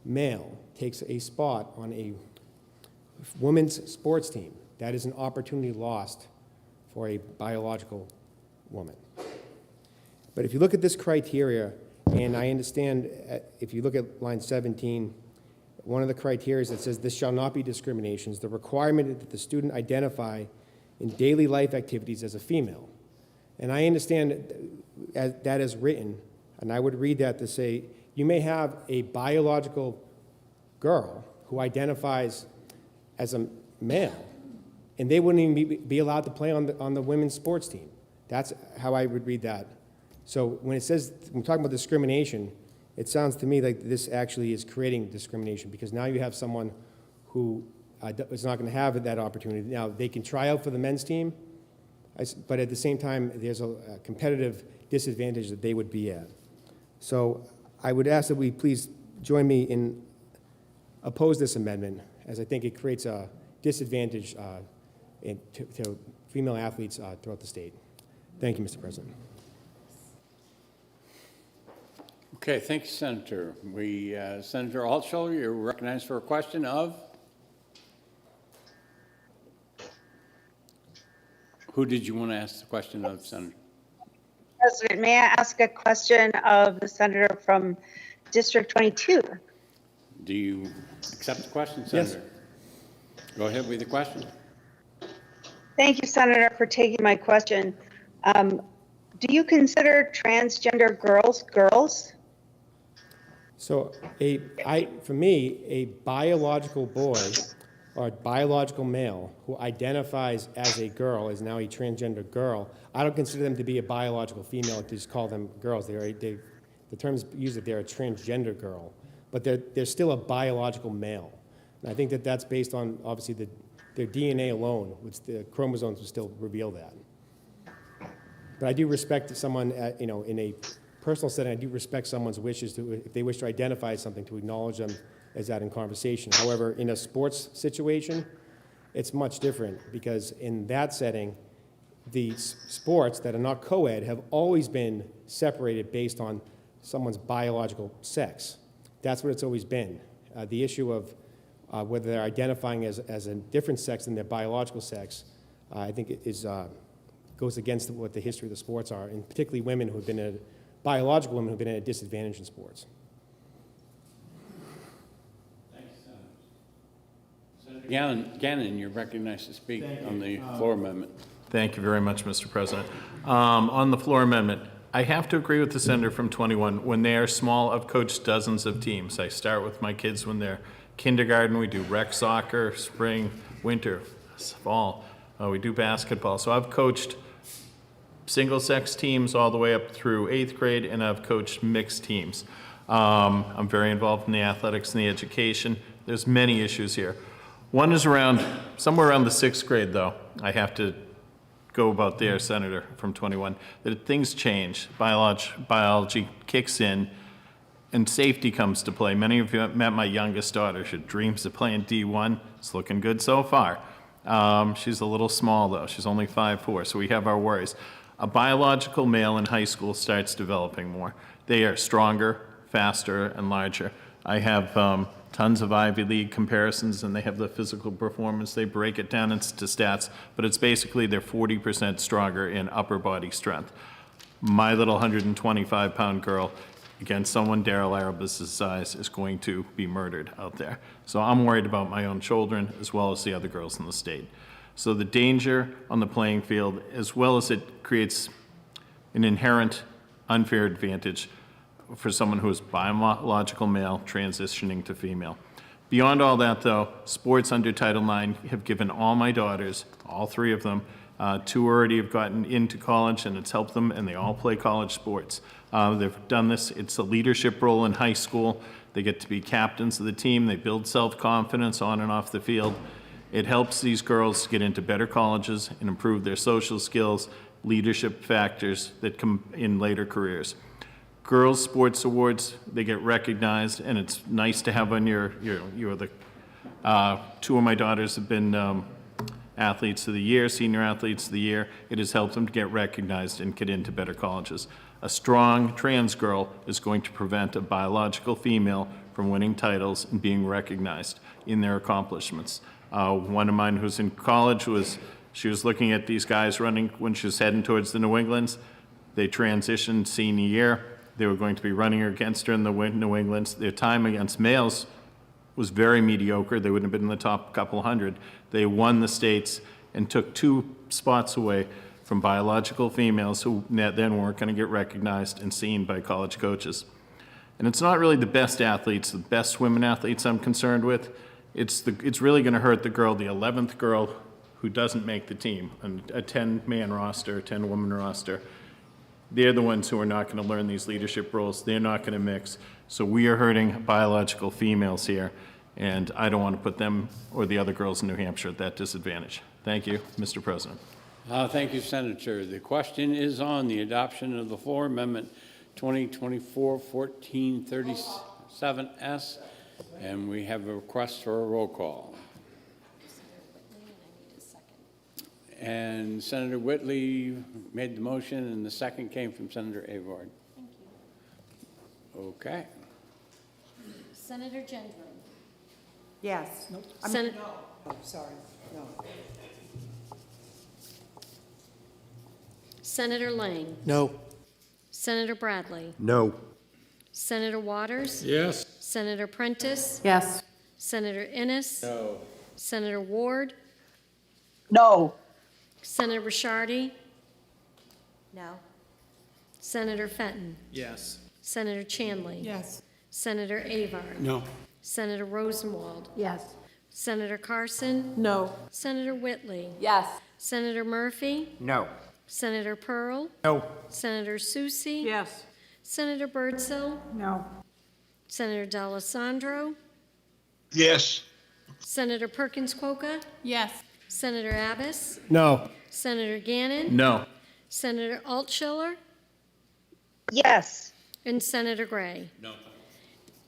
male takes a spot on a women's sports team, that is an opportunity lost for a biological woman. But if you look at this criteria, and I understand if you look at line 17, one of the criteria that says this shall not be discrimination is the requirement that the student identify in daily life activities as a female. And I understand that is written, and I would read that to say, you may have a biological girl who identifies as a male, and they wouldn't even be allowed to play on the women's sports team. That's how I would read that. So when it says, when we're talking about discrimination, it sounds to me like this actually is creating discrimination, because now you have someone who is not going to have that opportunity. Now, they can try out for the men's team, but at the same time, there's a competitive disadvantage that they would be at. So I would ask that we please join me in oppose this amendment, as I think it creates a disadvantage to female athletes throughout the state. Thank you, Mr. President. Okay, thank you, Senator. Senator Altschiller, you're recognized for a question of? Who did you want to ask the question of, Senator? President, may I ask a question of the senator from District 22? Do you accept the question, Senator? Yes. Go ahead with the question. Thank you, Senator, for taking my question. Do you consider transgender girls girls? So for me, a biological boy or a biological male who identifies as a girl is now a transgender girl. I don't consider them to be a biological female to just call them girls. The terms used that they're a transgender girl, but they're still a biological male. And I think that that's based on, obviously, their DNA alone, which the chromosomes will still reveal that. But I do respect someone, in a personal setting, I do respect someone's wishes to, if they wish to identify as something, to acknowledge them as that in conversation. However, in a sports situation, it's much different, because in that setting, the sports that are not co-ed have always been separated based on someone's biological sex. That's what it's always been. The issue of whether they're identifying as a different sex than their biological sex, I think goes against what the history of the sports are, and particularly women who have been biological women who have been at a disadvantage in sports. Gannon, you're recognized to speak on the floor amendment. Thank you very much, Mr. President. On the floor amendment, I have to agree with the senator from 21. When they are small, I've coached dozens of teams. I start with my kids when they're kindergarten. We do rec soccer, spring, winter, fall. We do basketball. So I've coached single-sex teams all the way up through 8th grade, and I've coached mixed teams. I'm very involved in the athletics and the education. There's many issues here. One is somewhere around the 6th grade, though. I have to go about there, Senator from 21, that things change. Biology kicks in, and safety comes to play. Many of you have met my youngest daughter. She dreams of playing D1. It's looking good so far. She's a little small, though. She's only 5'4", so we have our worries. A biological male in high school starts developing more. They are stronger, faster, and larger. I have tons of Ivy League comparisons, and they have the physical performance. They break it down into stats, but it's basically they're 40% stronger in upper body strength. My little 125-pound girl against someone Daryl Abbas' size is going to be murdered out there. So I'm worried about my own children as well as the other girls in the state. So the danger on the playing field, as well as it creates an inherent unfair advantage for someone who is biological male transitioning to female. Beyond all that, though, sports under Title IX have given all my daughters, all three of them, two already have gotten into college, and it's helped them, and they all play college sports. They've done this. It's a leadership role in high school. They get to be captains of the team. They build self-confidence on and off the field. It helps these girls get into better colleges and improve their social skills, leadership factors that come in later careers. Girls' sports awards, they get recognized, and it's nice to have on you're the, two of my daughters have been athletes of the year, senior athletes of the year. It has helped them to get recognized and get into better colleges. A strong trans girl is going to prevent a biological female from winning titles and being recognized in their accomplishments. One of mine who's in college she was looking at these guys running when she was heading towards the New Englands. They transitioned senior year. They were going to be running against her in the New Englands. Their time against males was very mediocre. They wouldn't have been in the top couple hundred. They won the states and took 2 spots away from biological females who then weren't going to get recognized and seen by college coaches. And it's not really the best athletes, the best women athletes I'm concerned with. It's really going to hurt the girl, the 11th girl who doesn't make the team, a 10-man roster, 10-woman roster. They're the ones who are not going to learn these leadership roles. They're not going to mix. So we are hurting biological females here, and I don't want to put them or the other girls in New Hampshire at that disadvantage. Thank you, Mr. President. Thank you, Senator. The question is on the adoption of the floor amendment 2024-1437S, and we have a request for a roll call. And Senator Whitley made the motion, and the second came from Senator Avard. Thank you. Okay. Senator Gendron. Yes. Sen- Oh, sorry, no. Senator Lang. No. Senator Bradley. No. Senator Waters. Yes. Senator Prentice. Yes. Senator Innes. No. Senator Ward. No. Senator Ricciardi. No. Senator Fenton. Yes. Senator Chanley. Yes. Senator Avard. No. Senator Rosenwald. Yes. Senator Carson. No. Senator Whitley. Yes. Senator Murphy. No. Senator Pearl. No. Senator Susie. Yes. Senator Birdsell. No. Senator D'Alessandro. Yes. Senator Perkins Quokka. Yes. Senator Abbas. No. Senator Gannon. No. Senator Altschiller. Yes. And Senator Gray. No.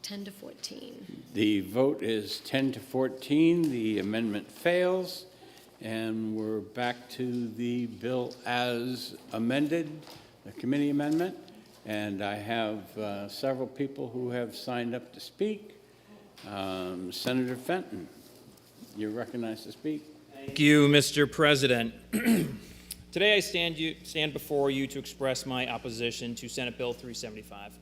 10 to 14. The vote is 10 to 14. The amendment fails. And we're back to the bill as amended, the committee amendment. And I have several people who have signed up to speak. Senator Fenton, you're recognized to speak. Thank you, Mr. President. Today I stand before you to express my opposition to Senate Bill 375,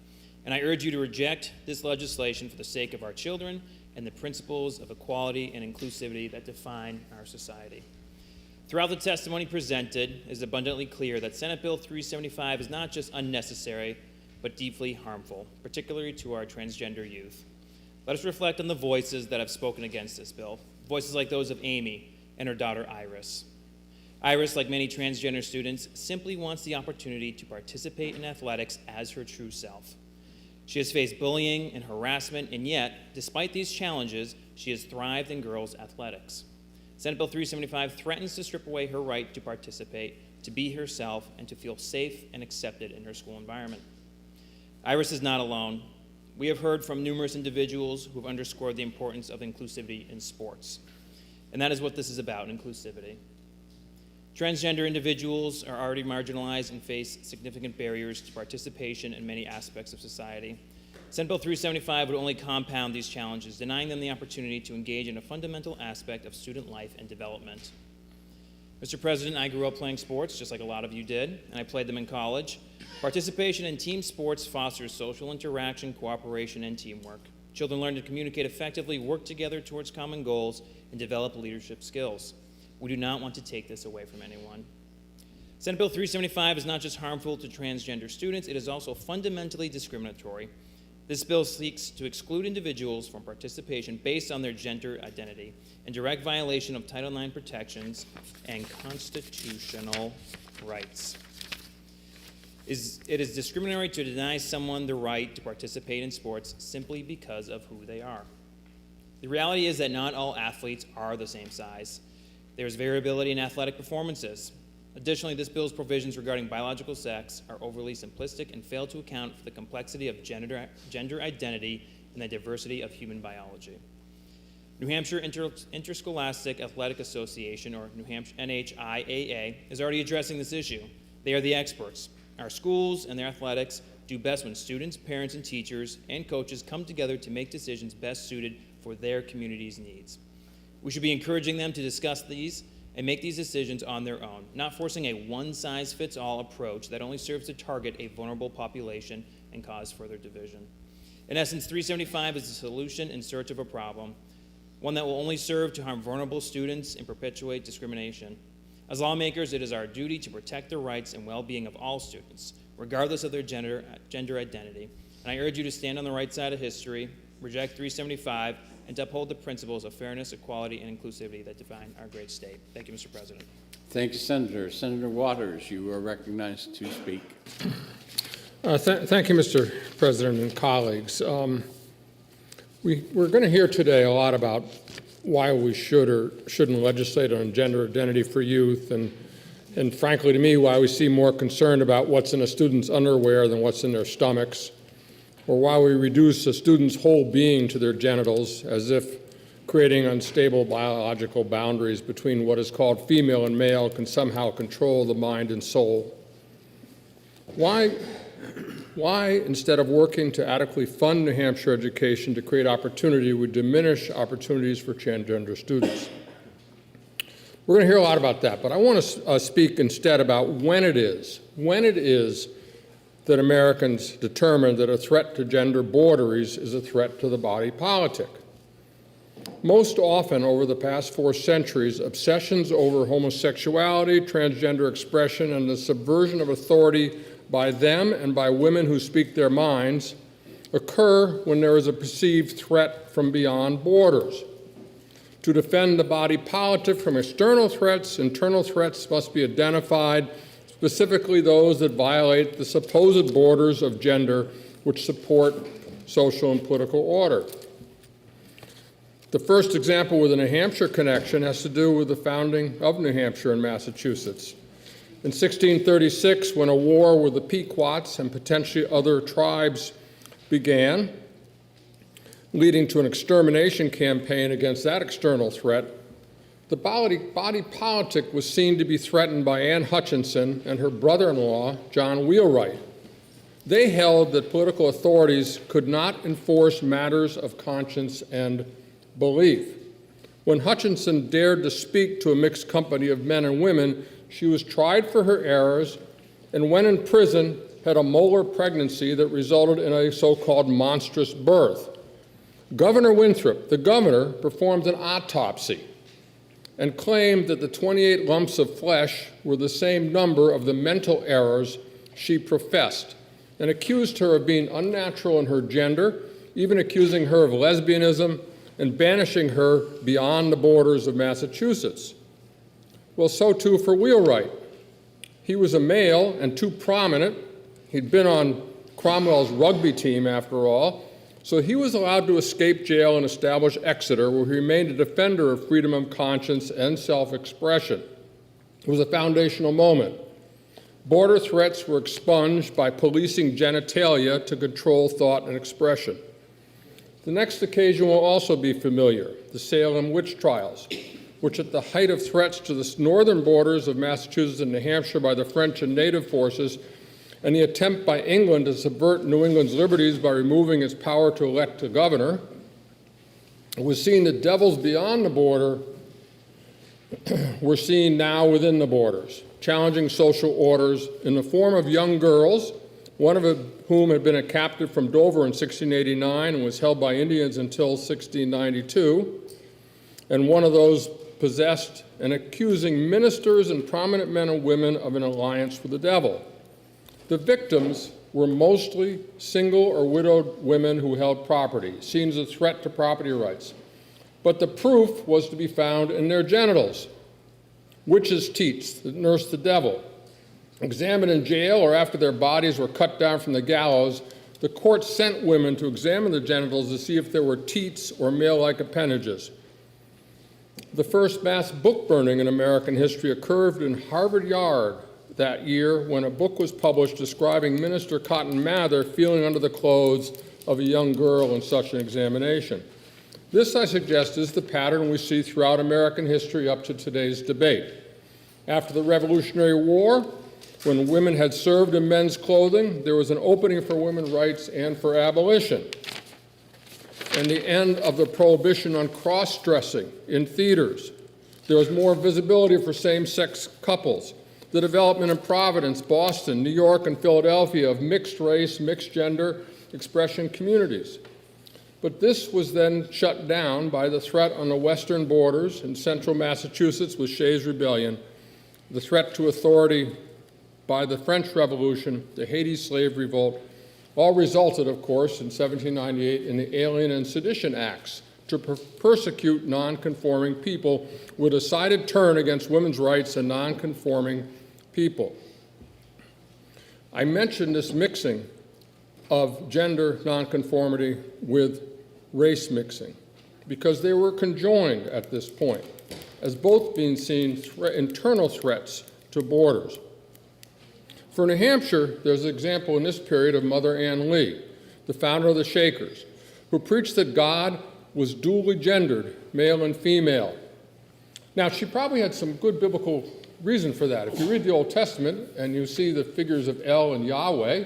and I urge you to reject this legislation for the sake of our children and the principles of equality and inclusivity that define our society. Throughout the testimony presented, it is abundantly clear that Senate Bill 375 is not just unnecessary, but deeply harmful, particularly to our transgender youth. Let us reflect on the voices that have spoken against this bill, voices like those of Amy and her daughter Iris. Iris, like many transgender students, simply wants the opportunity to participate in athletics as her true self. She has faced bullying and harassment, and yet, despite these challenges, she has thrived in girls' athletics. Senate Bill 375 threatens to strip away her right to participate, to be herself, and to feel safe and accepted in her school environment. Iris is not alone. We have heard from numerous individuals who have underscored the importance of inclusivity in sports. And that is what this is about, inclusivity. Transgender individuals are already marginalized and face significant barriers to participation in many aspects of society. Senate Bill 375 would only compound these challenges, denying them the opportunity to engage in a fundamental aspect of student life and development. Mr. President, I grew up playing sports, just like a lot of you did, and I played them in college. Participation in team sports fosters social interaction, cooperation, and teamwork. Children learn to communicate effectively, work together towards common goals, and develop leadership skills. We do not want to take this away from anyone. Senate Bill 375 is not just harmful to transgender students, it is also fundamentally discriminatory. This bill seeks to exclude individuals from participation based on their gender identity, in direct violation of Title IX protections and constitutional rights. It is discriminatory to deny someone the right to participate in sports simply because of who they are. The reality is that not all athletes are the same size. There is variability in athletic performances. Additionally, this bill's provisions regarding biological sex are overly simplistic and fail to account for the complexity of gender identity and the diversity of human biology. New Hampshire Interscholastic Athletic Association, or New Hampshire NHIAA, is already addressing this issue. They are the experts. Our schools and their athletics do best when students, parents, and teachers and coaches come together to make decisions best suited for their community's needs. We should be encouraging them to discuss these and make these decisions on their own, not forcing a one-size-fits-all approach that only serves to target a vulnerable population and cause further division. In essence, 375 is a solution in search of a problem, one that will only serve to harm vulnerable students and perpetuate discrimination. As lawmakers, it is our duty to protect the rights and well-being of all students, regardless of their gender identity. And I urge you to stand on the right side of history, reject 375, and to uphold the principles of fairness, equality, and inclusivity that define our great state. Thank you, Mr. President. Thank you, Senator. Senator Waters, you are recognized to speak. Thank you, Mr. President and colleagues. We're going to hear today a lot about why we should or shouldn't legislate on gender identity for youth, and frankly to me, why we seem more concerned about what's in a student's underwear than what's in their stomachs, or why we reduce a student's whole being to their genitals, as if creating unstable biological boundaries between what is called female and male can somehow control the mind and soul. Why, instead of working to adequately fund New Hampshire education to create opportunity, would diminish opportunities for transgender students? We're going to hear a lot about that, but I want to speak instead about when it is that Americans determine that a threat to gender boundaries is a threat to the body politic. Most often over the past 4 centuries, obsessions over homosexuality, transgender expression, and the subversion of authority by them and by women who speak their minds occur when there is a perceived threat from beyond borders. To defend the body politic from external threats, internal threats must be identified, specifically those that violate the supposed borders of gender which support social and political order. The first example with the New Hampshire connection has to do with the founding of New Hampshire and Massachusetts. In 1636, when a war with the Pequots and potentially other tribes began, leading to an extermination campaign against that external threat, the body politic was seen to be threatened by Anne Hutchinson and her brother-in-law, John Wheelwright. They held that political authorities could not enforce matters of conscience and belief. When Hutchinson dared to speak to a mixed company of men and women, she was tried for her errors and, when in prison, had a molar pregnancy that resulted in a so-called monstrous birth. Governor Winthrop, the governor, performed an autopsy and claimed that the 28 lumps of flesh were the same number of the mental errors she professed, and accused her of being unnatural in her gender, even accusing her of lesbianism and banishing her beyond the borders of Massachusetts. Well, so too for Wheelwright. He was a male and too prominent. He'd been on Cromwell's rugby team, after all, so he was allowed to escape jail and establish Exeter, where he remained a defender of freedom of conscience and self-expression. It was a foundational moment. Border threats were expunged by policing genitalia to control thought and expression. The next occasion will also be familiar, the Salem witch trials, which at the height of threats to the northern borders of Massachusetts and New Hampshire by the French and native forces, and the attempt by England to subvert New England's liberties by removing its power to elect a governor, it was seen that devils beyond the border were seen now within the borders, challenging social orders in the form of young girls, one of whom had been a captive from Dover in 1689 and was held by Indians until 1692, and one of those possessed and accusing ministers and prominent men and women of an alliance with the devil. The victims were mostly single or widowed women who held property, seen as a threat to property rights. But the proof was to be found in their genitals. Witches' teats that nursed the devil. Examined in jail or after their bodies were cut down from the gallows, the court sent women to examine the genitals to see if there were teats or male-like appendages. The first mass book burning in American history occurred in Harvard Yard that year when a book was published describing Minister Cotton Mather feeling under the clothes of a young girl in such an examination. This, I suggest, is the pattern we see throughout American history up to today's debate. After the Revolutionary War, when women had served in men's clothing, there was an opening for women's rights and for abolition. And the end of the prohibition on cross-dressing in theaters. There was more visibility for same-sex couples. The development in Providence, Boston, New York, and Philadelphia of mixed race, mixed gender expression communities. But this was then shut down by the threat on the western borders in central Massachusetts with Shays' Rebellion, the threat to authority by the French Revolution, the Haiti slave revolt, all resulted, of course, in 1798 in the Alien and Sedition Acts to persecute nonconforming people with a decided turn against women's rights and nonconforming people. I mentioned this mixing of gender nonconformity with race mixing because they were conjoined at this point as both being seen internal threats to borders. For New Hampshire, there's an example in this period of Mother Ann Lee, the founder of the Shakers, who preached that God was dually gendered, male and female. Now, she probably had some good biblical reason for that. If you read the Old Testament and you see the figures of El and Yahweh,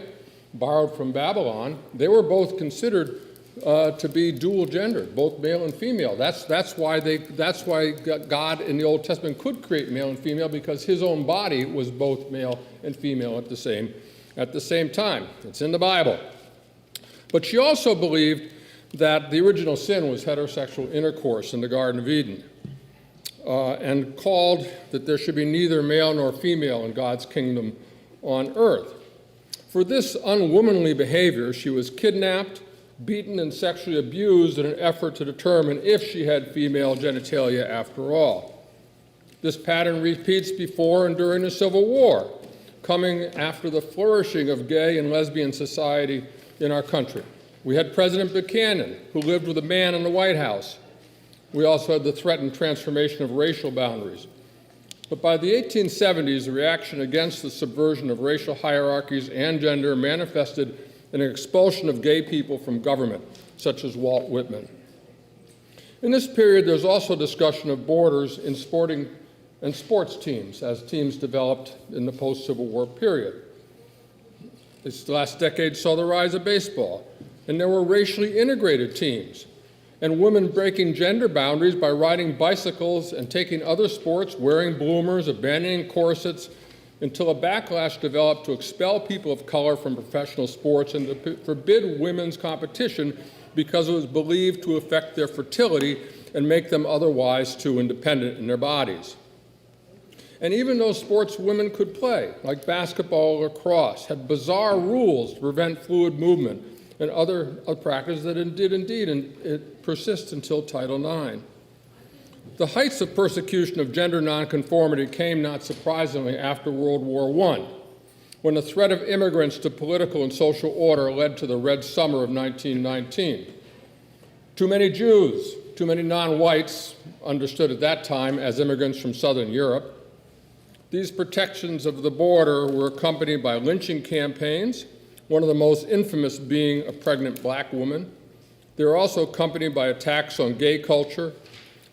borrowed from Babylon, they were both considered to be dual gendered, both male and female. That's why God in the Old Testament could create male and female, because his own body was both male and female at the same time. It's in the Bible. But she also believed that the original sin was heterosexual intercourse in the Garden of Eden, and called that there should be neither male nor female in God's kingdom on earth. For this unwomanly behavior, she was kidnapped, beaten, and sexually abused in an effort to determine if she had female genitalia after all. This pattern repeats before and during the Civil War, coming after the flourishing of gay and lesbian society in our country. We had President Buchanan, who lived with a man in the White House. We also had the threatened transformation of racial boundaries. But by the 1870s, the reaction against the subversion of racial hierarchies and gender manifested in an expulsion of gay people from government, such as Walt Whitman. In this period, there's also discussion of borders in sporting and sports teams as teams developed in the post-Civil War period. This last decade saw the rise of baseball, and there were racially integrated teams, and women breaking gender boundaries by riding bicycles and taking other sports, wearing bloomers, abandoning corsets, until a backlash developed to expel people of color from professional sports and to forbid women's competition because it was believed to affect their fertility and make them otherwise too independent in their bodies. And even those sports women could play, like basketball or lacrosse, had bizarre rules to prevent fluid movement and other practices that did indeed persist until Title IX. The heights of persecution of gender nonconformity came, not surprisingly, after World War I, when the threat of immigrants to political and social order led to the Red Summer of 1919. Too many Jews, too many non-whites, understood at that time as immigrants from Southern Europe. These protections of the border were accompanied by lynching campaigns, one of the most infamous being a pregnant black woman. They were also accompanied by attacks on gay culture.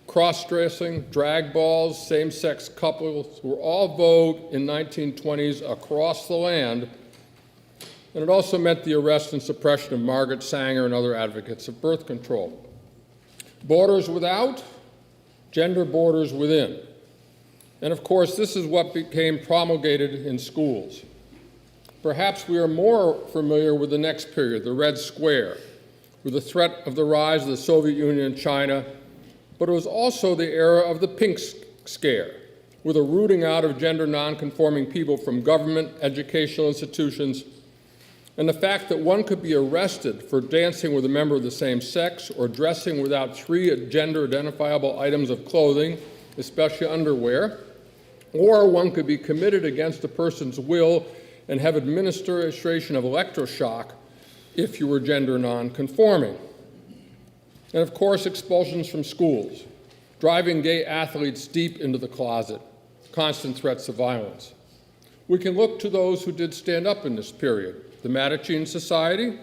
Cross-dressing, drag balls, same-sex couples were all vogue in 1920s across the land, and it also meant the arrest and suppression of Margaret Sanger and other advocates of birth control. Borders without, gender borders within. And of course, this is what became promulgated in schools. Perhaps we are more familiar with the next period, the Red Square, with the threat of the rise of the Soviet Union and China, but it was also the era of the pink scare, with a rooting out of gender nonconforming people from government, educational institutions, and the fact that one could be arrested for dancing with a member of the same sex or dressing without 3 gender-identifiable items of clothing, especially underwear, or one could be committed against a person's will and have administration of electroshock if you were gender nonconforming. And of course, expulsions from schools, driving gay athletes deep into the closet, constant threats of violence. We can look to those who did stand up in this period, the Mattachine Society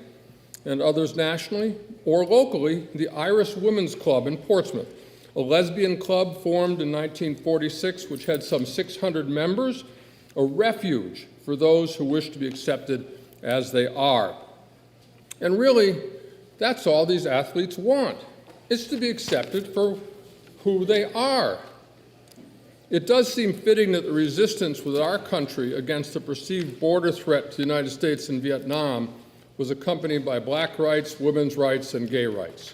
and others nationally, or locally, the Irish Women's Club in Portsmouth, a lesbian club formed in 1946 which had some 600 members, a refuge for those who wish to be accepted as they are. And really, that's all these athletes want, is to be accepted for who they are. It does seem fitting that the resistance within our country against the perceived border threat to the United States and Vietnam was accompanied by black rights, women's rights, and gay rights.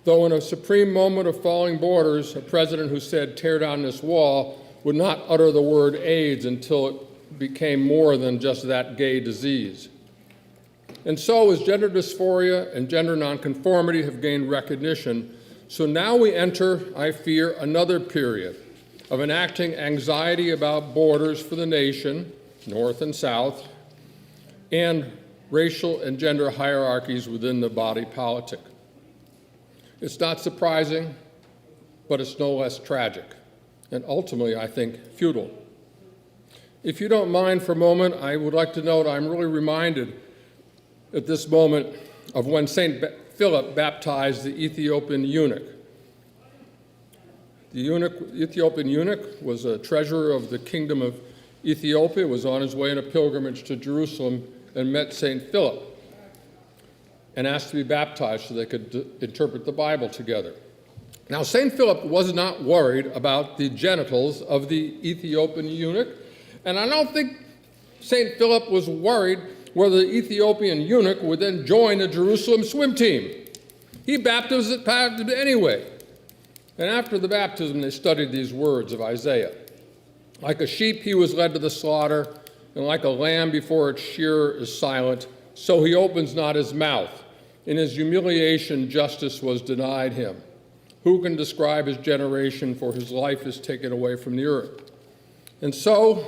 Though in a supreme moment of falling borders, a president who said, "Tear down this wall," would not utter the word AIDS until it became more than just that gay disease. And so as gender dysphoria and gender nonconformity have gained recognition, so now we enter, I fear, another period of enacting anxiety about borders for the nation, North and South, and racial and gender hierarchies within the body politic. It's not surprising, but it's no less tragic, and ultimately, I think, futile. If you don't mind for a moment, I would like to note I'm really reminded at this moment of when St. Philip baptized the Ethiopian eunuch. The Ethiopian eunuch was a treasurer of the kingdom of Ethiopia, was on his way on a pilgrimage to Jerusalem and met St. Philip and asked to be baptized so they could interpret the Bible together. Now, St. Philip was not worried about the genitals of the Ethiopian eunuch, and I don't think St. Philip was worried whether the Ethiopian eunuch would then join the Jerusalem swim team. He baptized him anyway. And after the baptism, they studied these words of Isaiah. Like a sheep he was led to the slaughter, and like a lamb before its shearer is silent, so he opens not his mouth. In his humiliation, justice was denied him. Who can describe his generation, for his life is taken away from the earth? And so,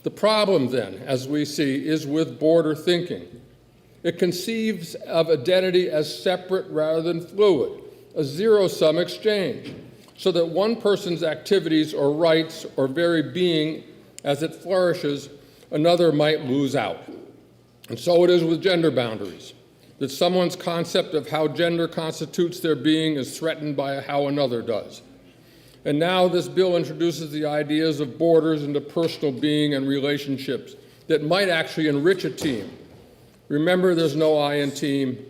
the problem then, as we see, is with border thinking. It conceives of identity as separate rather than fluid, a zero-sum exchange, so that one person's activities or rights or very being, as it flourishes, another might lose out. And so it is with gender boundaries, that someone's concept of how gender constitutes their being is threatened by how another does. And now this bill introduces the ideas of borders into personal being and relationships that might actually enrich a team. Remember, there's no I in team,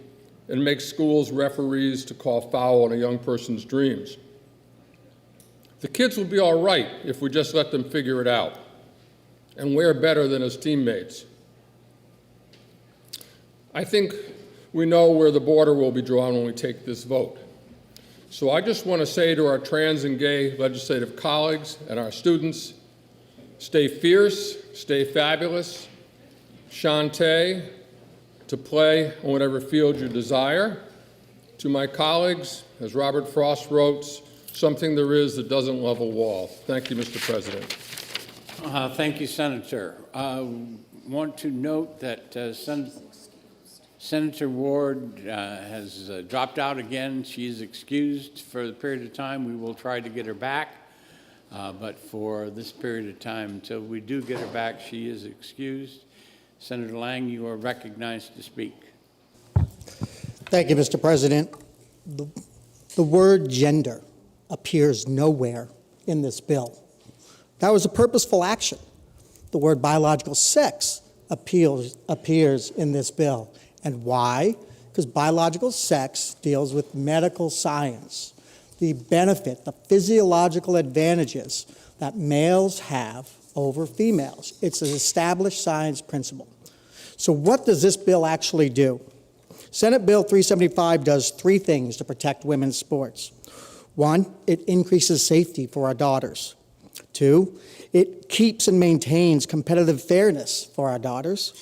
and make schools referees to call foul on a young person's dreams. The kids will be all right if we just let them figure it out, and where better than as teammates. I think we know where the border will be drawn when we take this vote. So I just want to say to our trans and gay legislative colleagues and our students, stay fierce, stay fabulous, Shantae, to play on whatever field you desire. To my colleagues, as Robert Frost wrote, something there is that doesn't love a wall. Thank you, Mr. President. Thank you, Senator. I want to note that Senator Ward has dropped out again. She is excused for the period of time. We will try to get her back, but for this period of time, until we do get her back, she is excused. Senator Lang, you are recognized to speak. Thank you, Mr. President. The word gender appears nowhere in this bill. That was a purposeful action. The word biological sex appears in this bill. And why? Because biological sex deals with medical science, the benefit, the physiological advantages that males have over females. It's an established science principle. So what does this bill actually do? Senate Bill 375 does three things to protect women's sports. 1, it increases safety for our daughters. 2, it keeps and maintains competitive fairness for our daughters.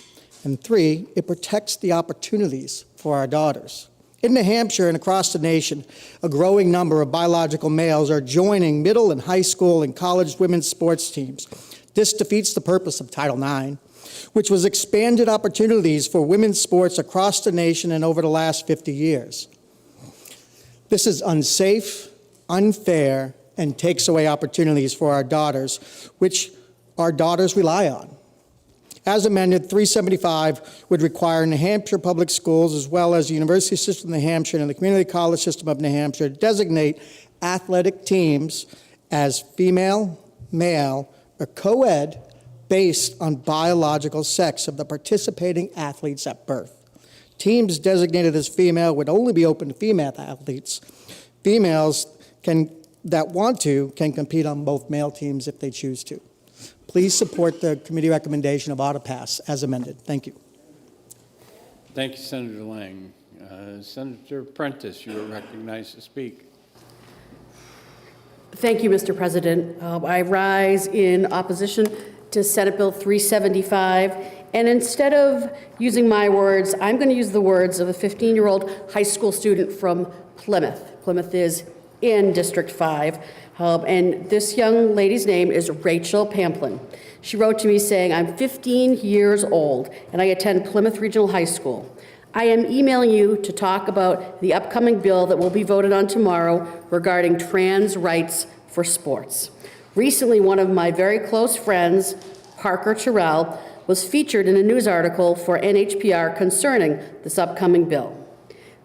And 3, it protects the opportunities for our daughters. In New Hampshire and across the nation, a growing number of biological males are joining middle and high school and college women's sports teams. This defeats the purpose of Title IX, which was expanded opportunities for women's sports across the nation and over the last 50 years. This is unsafe, unfair, and takes away opportunities for our daughters, which our daughters rely on. As amended, 375 would require New Hampshire public schools, as well as the University System of New Hampshire and the Community College System of New Hampshire, to designate athletic teams as female, male, or co-ed based on biological sex of the participating athletes at birth. Teams designated as female would only be open to female athletes. Females that want to can compete on both male teams if they choose to. Please support the committee recommendation of auto-pass as amended. Thank you. Thank you, Senator Lang. Senator Prentice, you are recognized to speak. Thank you, Mr. President. I rise in opposition to Senate Bill 375, and instead of using my words, I'm going to use the words of a 15-year-old high school student from Plymouth. Plymouth is in District 5, and this young lady's name is Rachel Pamplin. She wrote to me saying, I'm 15 years old, and I attend Plymouth Regional High School. I am emailing you to talk about the upcoming bill that will be voted on tomorrow regarding trans rights for sports. Recently, one of my very close friends, Parker Terrell, was featured in a news article for NHPR concerning this upcoming bill.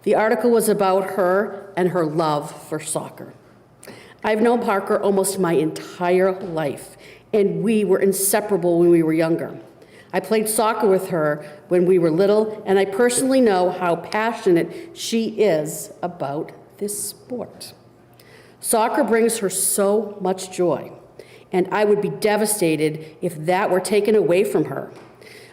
The article was about her and her love for soccer. I've known Parker almost my entire life, and we were inseparable when we were younger. I played soccer with her when we were little, and I personally know how passionate she is about this sport. Soccer brings her so much joy, and I would be devastated if that were taken away from her.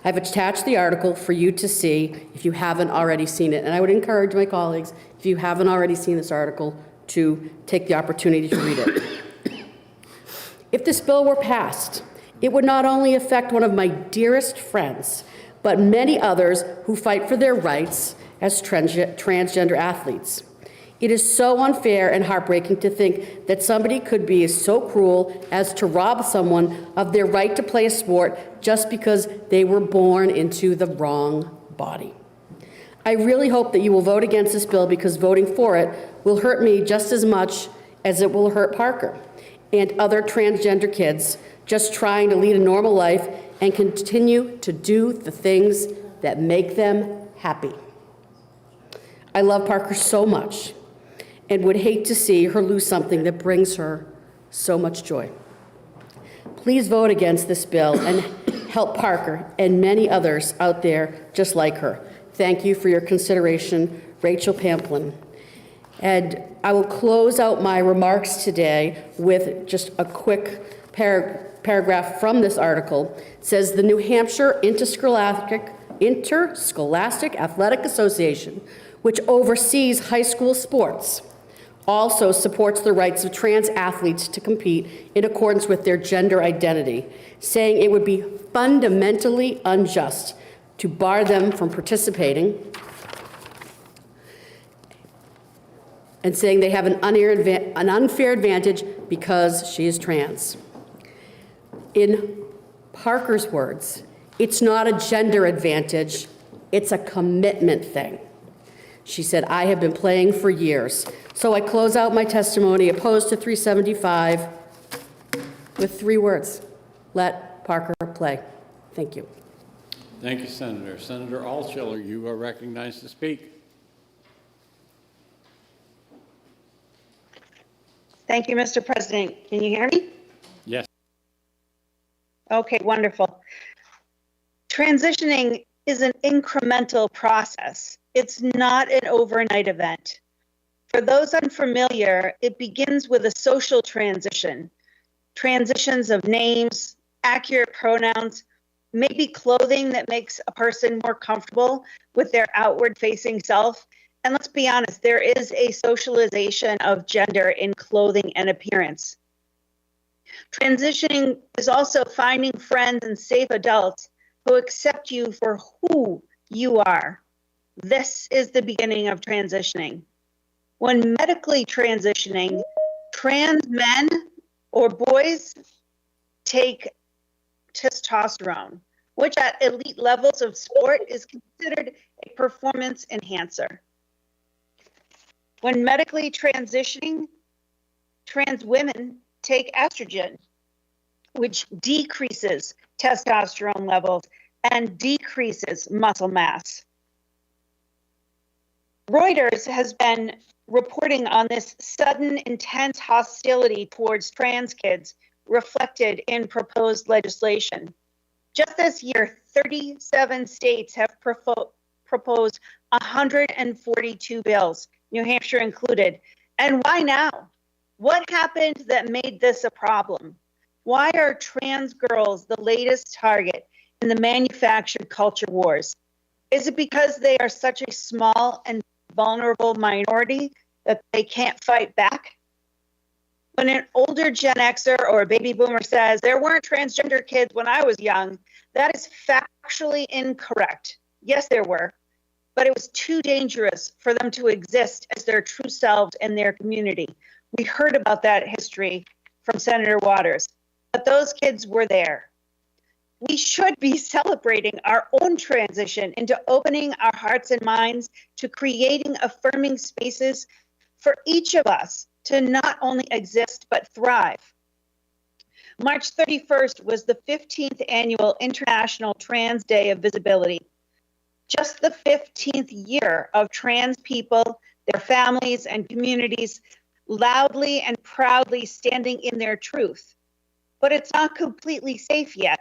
I've attached the article for you to see if you haven't already seen it, and I would encourage my colleagues, if you haven't already seen this article, to take the opportunity to read it. If this bill were passed, it would not only affect one of my dearest friends, but many others who fight for their rights as transgender athletes. It is so unfair and heartbreaking to think that somebody could be so cruel as to rob someone of their right to play a sport just because they were born into the wrong body. I really hope that you will vote against this bill, because voting for it will hurt me just as much as it will hurt Parker and other transgender kids just trying to lead a normal life and continue to do the things that make them happy. I love Parker so much and would hate to see her lose something that brings her so much joy. Please vote against this bill and help Parker and many others out there just like her. Thank you for your consideration, Rachel Pamplin. And I will close out my remarks today with just a quick paragraph from this article. It says, the New Hampshire Interscholastic Athletic Association, which oversees high school sports, also supports the rights of trans athletes to compete in accordance with their gender identity, saying it would be fundamentally unjust to bar them from participating, and saying they have an unfair advantage because she is trans. In Parker's words, it's not a gender advantage, it's a commitment thing. She said, I have been playing for years. So I close out my testimony opposed to 375 with 3 words: let Parker play. Thank you. Thank you, Senator. Senator Altschiller, you are recognized to speak. Thank you, Mr. President. Can you hear me? Yes. Okay, wonderful. Transitioning is an incremental process. It's not an overnight event. For those unfamiliar, it begins with a social transition. Transitions of names, accurate pronouns, maybe clothing that makes a person more comfortable with their outward-facing self, And let's be honest, there is a socialization of gender in clothing and appearance. Transitioning is also finding friends and safe adults who accept you for who you are. This is the beginning of transitioning. When medically transitioning, trans men or boys take testosterone, which at elite levels of sport is considered a performance enhancer. When medically transitioning, trans women take estrogen, which decreases testosterone levels and decreases muscle mass. Reuters has been reporting on this sudden, intense hostility towards trans kids reflected in proposed legislation. Just this year, 37 states have proposed 142 bills, New Hampshire included. And why now? What happened that made this a problem? Why are trans girls the latest target in the manufactured culture wars? Is it because they are such a small and vulnerable minority that they can't fight back? When an older Gen Xer or a baby boomer says, there weren't transgender kids when I was young, that is factually incorrect. Yes, there were, but it was too dangerous for them to exist as their true selves in their community. We heard about that history from Senator Waters, but those kids were there. We should be celebrating our own transition into opening our hearts and minds to creating affirming spaces for each of us to not only exist but thrive. March 31st was the 15th annual International Trans Day of Visibility. Just the 15th year of trans people, their families, and communities loudly and proudly standing in their truth. But it's not completely safe yet.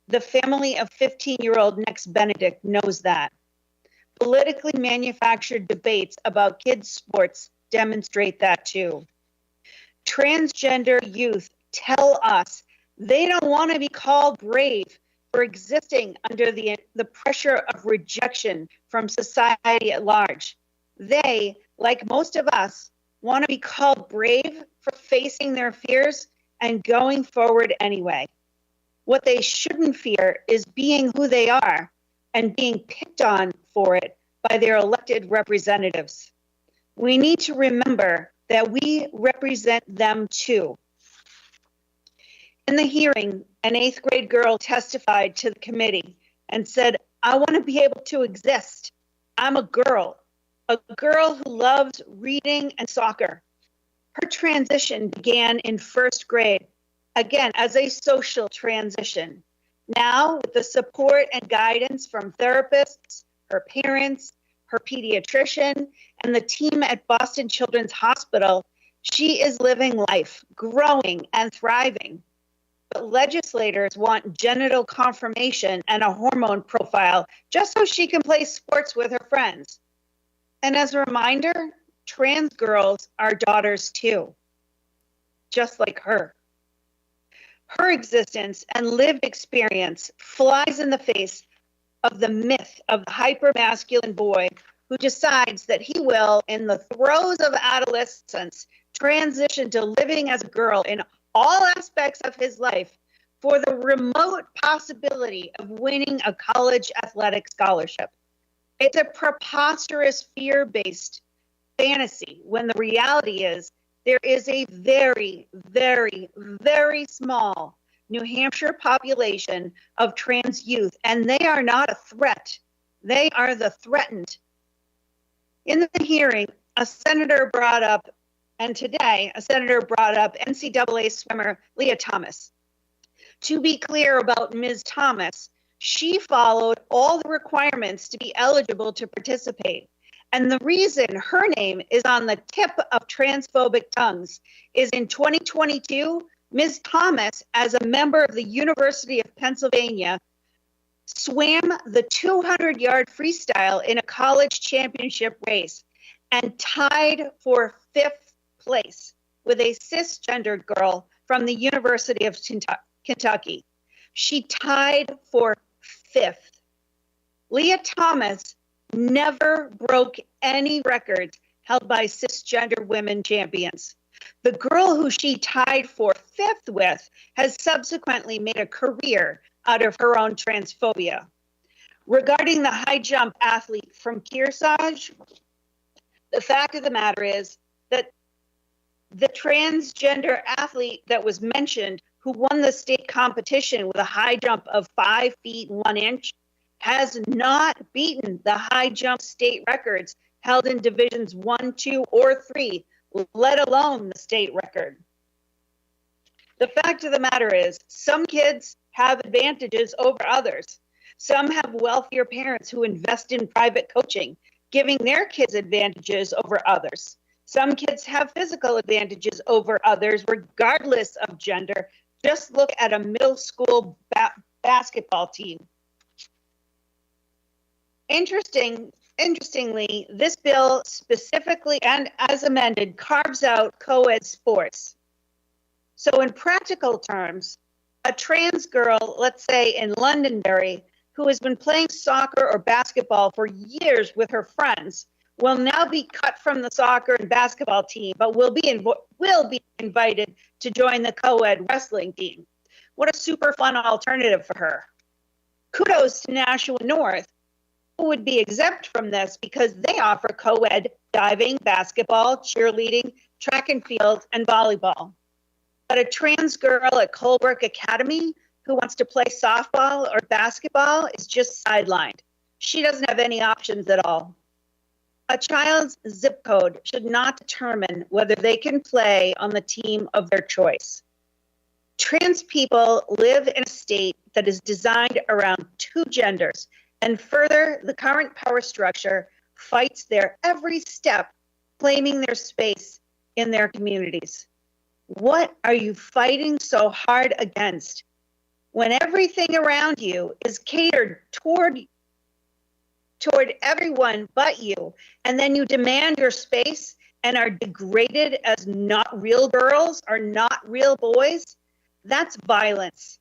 The family of 15-year-old Next Benedict knows that. Politically manufactured debates about kids' sports demonstrate that too. Transgender youth tell us they don't want to be called brave for existing under the pressure of rejection from society at large. They, like most of us, want to be called brave for facing their fears and going forward anyway. What they shouldn't fear is being who they are and being picked on for it by their elected representatives. We need to remember that we represent them too. In the hearing, an 8th grade girl testified to the committee and said, I want to be able to exist. I'm a girl who loves reading and soccer. Her transition began in 1st grade, again, as a social transition. Now, with the support and guidance from therapists, her parents, her pediatrician, and the team at Boston Children's Hospital, she is living life, growing and thriving. But legislators want genital confirmation and a hormone profile just so she can play sports with her friends. And as a reminder, trans girls are daughters too, just like her. Her existence and lived experience flies in the face of the myth of the hyper-masculine boy who decides that he will, in the throes of adolescence, transition to living as a girl in all aspects of his life for the remote possibility of winning a college athletic scholarship. It's a preposterous fear-based fantasy when the reality is there is a very, very, very small New Hampshire population of trans youth, and they are not a threat. They are the threatened. In the hearing, a senator brought up, and today, a senator brought up NCAA swimmer Leah Thomas. To be clear about Ms. Thomas, she followed all the requirements to be eligible to participate. And the reason her name is on the tip of transphobic tongues is in 2022, Ms. Thomas, as a member of the University of Pennsylvania, swam the 200-yard freestyle in a college championship race and tied for 5th place with a cisgendered girl from the University of Kentucky. She tied for 5th. Leah Thomas never broke any records held by cisgender women champions. The girl who she tied for 5th with has subsequently made a career out of her own transphobia. Regarding the high jump athlete from Kearsarge, the fact of the matter is that the transgender athlete that was mentioned who won the state competition with a high jump of 5 feet 1 inch has not beaten the high jump state records held in divisions 1, 2, or 3, let alone the state record. The fact of the matter is, some kids have advantages over others. Some have wealthier parents who invest in private coaching, giving their kids advantages over others. Some kids have physical advantages over others, regardless of gender. Just look at a middle school basketball team. Interestingly, this bill specifically and as amended carves out co-ed sports. So in practical terms, a trans girl, let's say in Londonderry, who has been playing soccer or basketball for years with her friends, will now be cut from the soccer and basketball team, but will be invited to join the co-ed wrestling team. What a super fun alternative for her. Kudos to Nashua North, who would be exempt from this because they offer co-ed diving, basketball, cheerleading, track and field, and volleyball. But a trans girl at Colebrook Academy who wants to play softball or basketball is just sidelined. She doesn't have any options at all. A child's zip code should not determine whether they can play on the team of their choice. Trans people live in a state that is designed around 2 genders, and further, the current power structure fights their every step, claiming their space in their communities. What are you fighting so hard against when everything around you is catered toward everyone but you, and then you demand your space and are degraded as not real girls or not real boys? That's violence.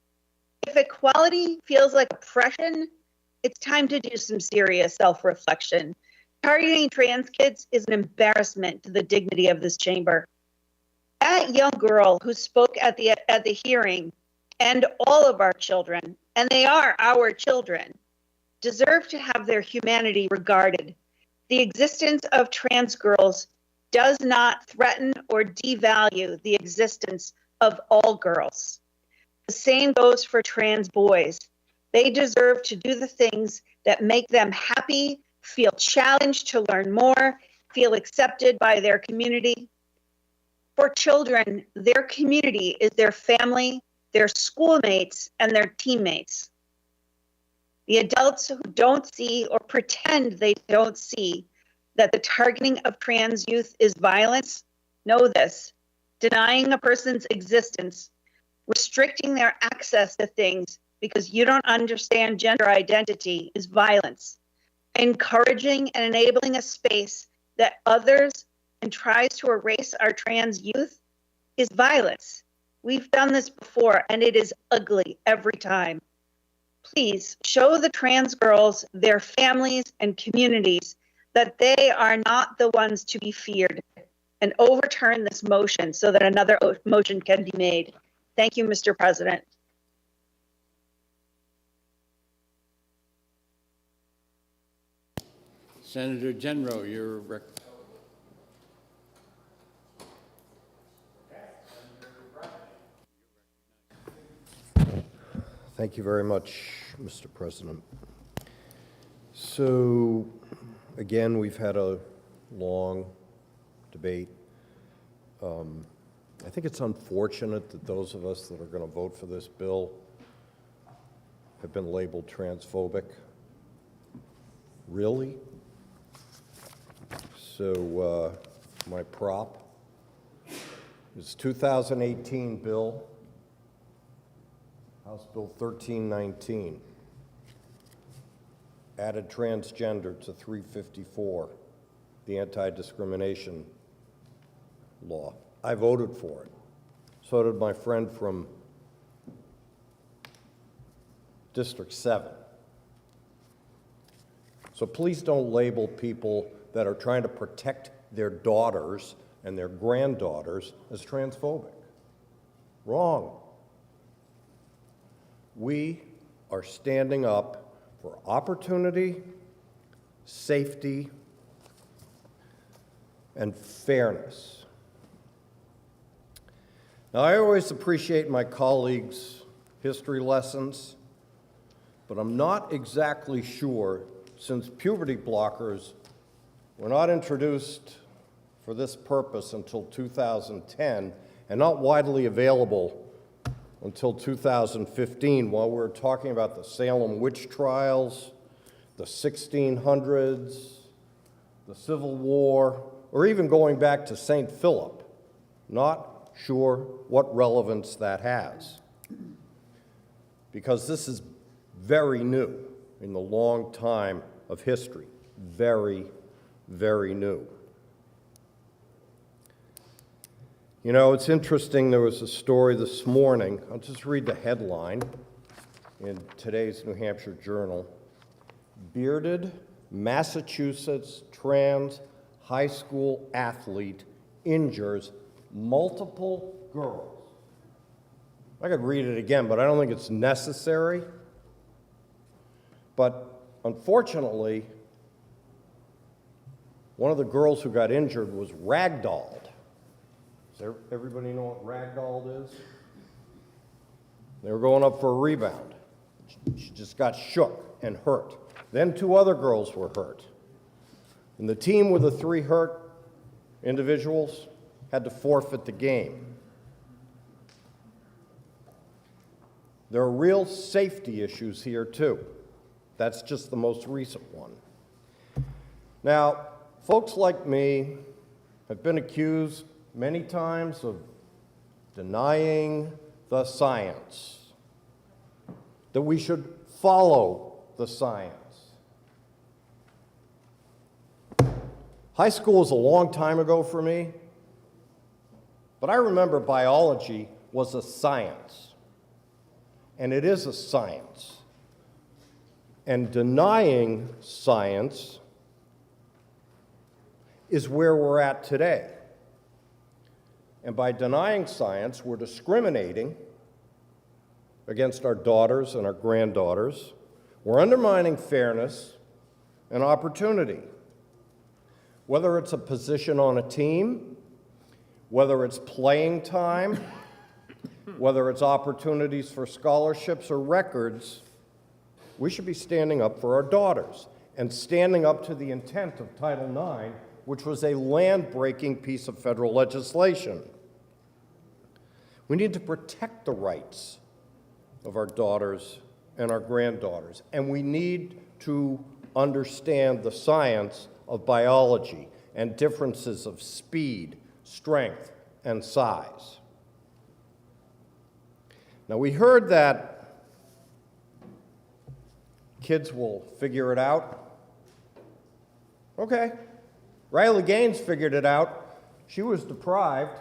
If equality feels like oppression, it's time to do some serious self-reflection. Targeting trans kids is an embarrassment to the dignity of this chamber. That young girl who spoke at the hearing, and all of our children, and they are our children, deserve to have their humanity regarded. The existence of trans girls does not threaten or devalue the existence of all girls. The same goes for trans boys. They deserve to do the things that make them happy, feel challenged to learn more, feel accepted by their community. For children, their community is their family, their schoolmates, and their teammates. The adults who don't see or pretend they don't see that the targeting of trans youth is violence know this. Denying a person's existence, restricting their access to things because you don't understand gender identity is violence. Encouraging and enabling a space that others and tries to erase our trans youth is violence. We've done this before and it is ugly every time. Please show the trans girls, their families and communities that they are not the ones to be feared, and overturn this motion so that another motion can be made. Thank you, Mr. President. Senator Genro, your Thank you very much, Mr. President. So, again, we've had a long debate. I think it's unfortunate that those of us that are going to vote for this bill have been labeled transphobic. Really? So, my prop is 2018 bill, House Bill 1319, added transgender to 354, the anti-discrimination law. I voted for it. So did my friend from District 7. So please don't label people that are trying to protect their daughters and their granddaughters as transphobic. Wrong. We are standing up for opportunity, safety, and fairness. Now, I always appreciate my colleagues' history lessons, but I'm not exactly sure, since puberty blockers were not introduced for this purpose until 2010 and not widely available until 2015, while we're talking about the Salem witch trials, the 1600s, the Civil War, or even going back to St. Philip. Not sure what relevance that has, because this is very new in the long time of history. Very, very new. You know, it's interesting, there was a story this morning, I'll just read the headline in today's New Hampshire Journal. Bearded Massachusetts trans high school athlete injures multiple girls. I could read it again, but I don't think it's necessary. But unfortunately, one of the girls who got injured was ragdolled. Does everybody know what ragdolled is? They were going up for a rebound. She just got shook and hurt. Then 2 other girls were hurt. And the team with the 3 hurt individuals had to forfeit the game. There are real safety issues here, too. That's just the most recent one. Now, folks like me have been accused many times of denying the science, that we should follow the science. High school was a long time ago for me, but I remember biology was a science, and it is a science. And denying science is where we're at today. And by denying science, we're discriminating against our daughters and our granddaughters. We're undermining fairness and opportunity. Whether it's a position on a team, whether it's playing time, whether it's opportunities for scholarships or records, we should be standing up for our daughters and standing up to the intent of Title IX, which was a land-breaking piece of federal legislation. We need to protect the rights of our daughters and our granddaughters, and we need to understand the science of biology and differences of speed, strength, and size. Now, we heard that kids will figure it out. Okay. Riley Gaines figured it out. She was deprived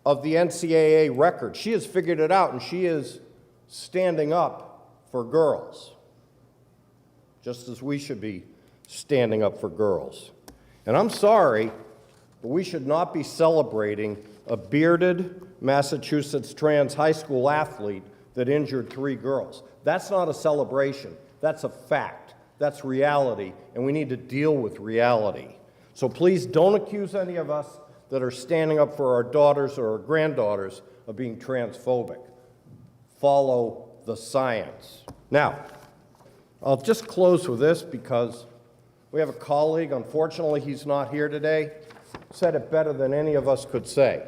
of the NCAA record. She has figured it out, and she is standing up for girls, just as we should be standing up for girls. And I'm sorry, but we should not be celebrating a bearded Massachusetts trans high school athlete that injured 3 girls. That's not a celebration. That's a fact. That's reality, and we need to deal with reality. So please don't accuse any of us that are standing up for our daughters or our granddaughters of being transphobic. Follow the science. Now, I'll just close with this because we have a colleague, unfortunately he's not here today, said it better than any of us could say.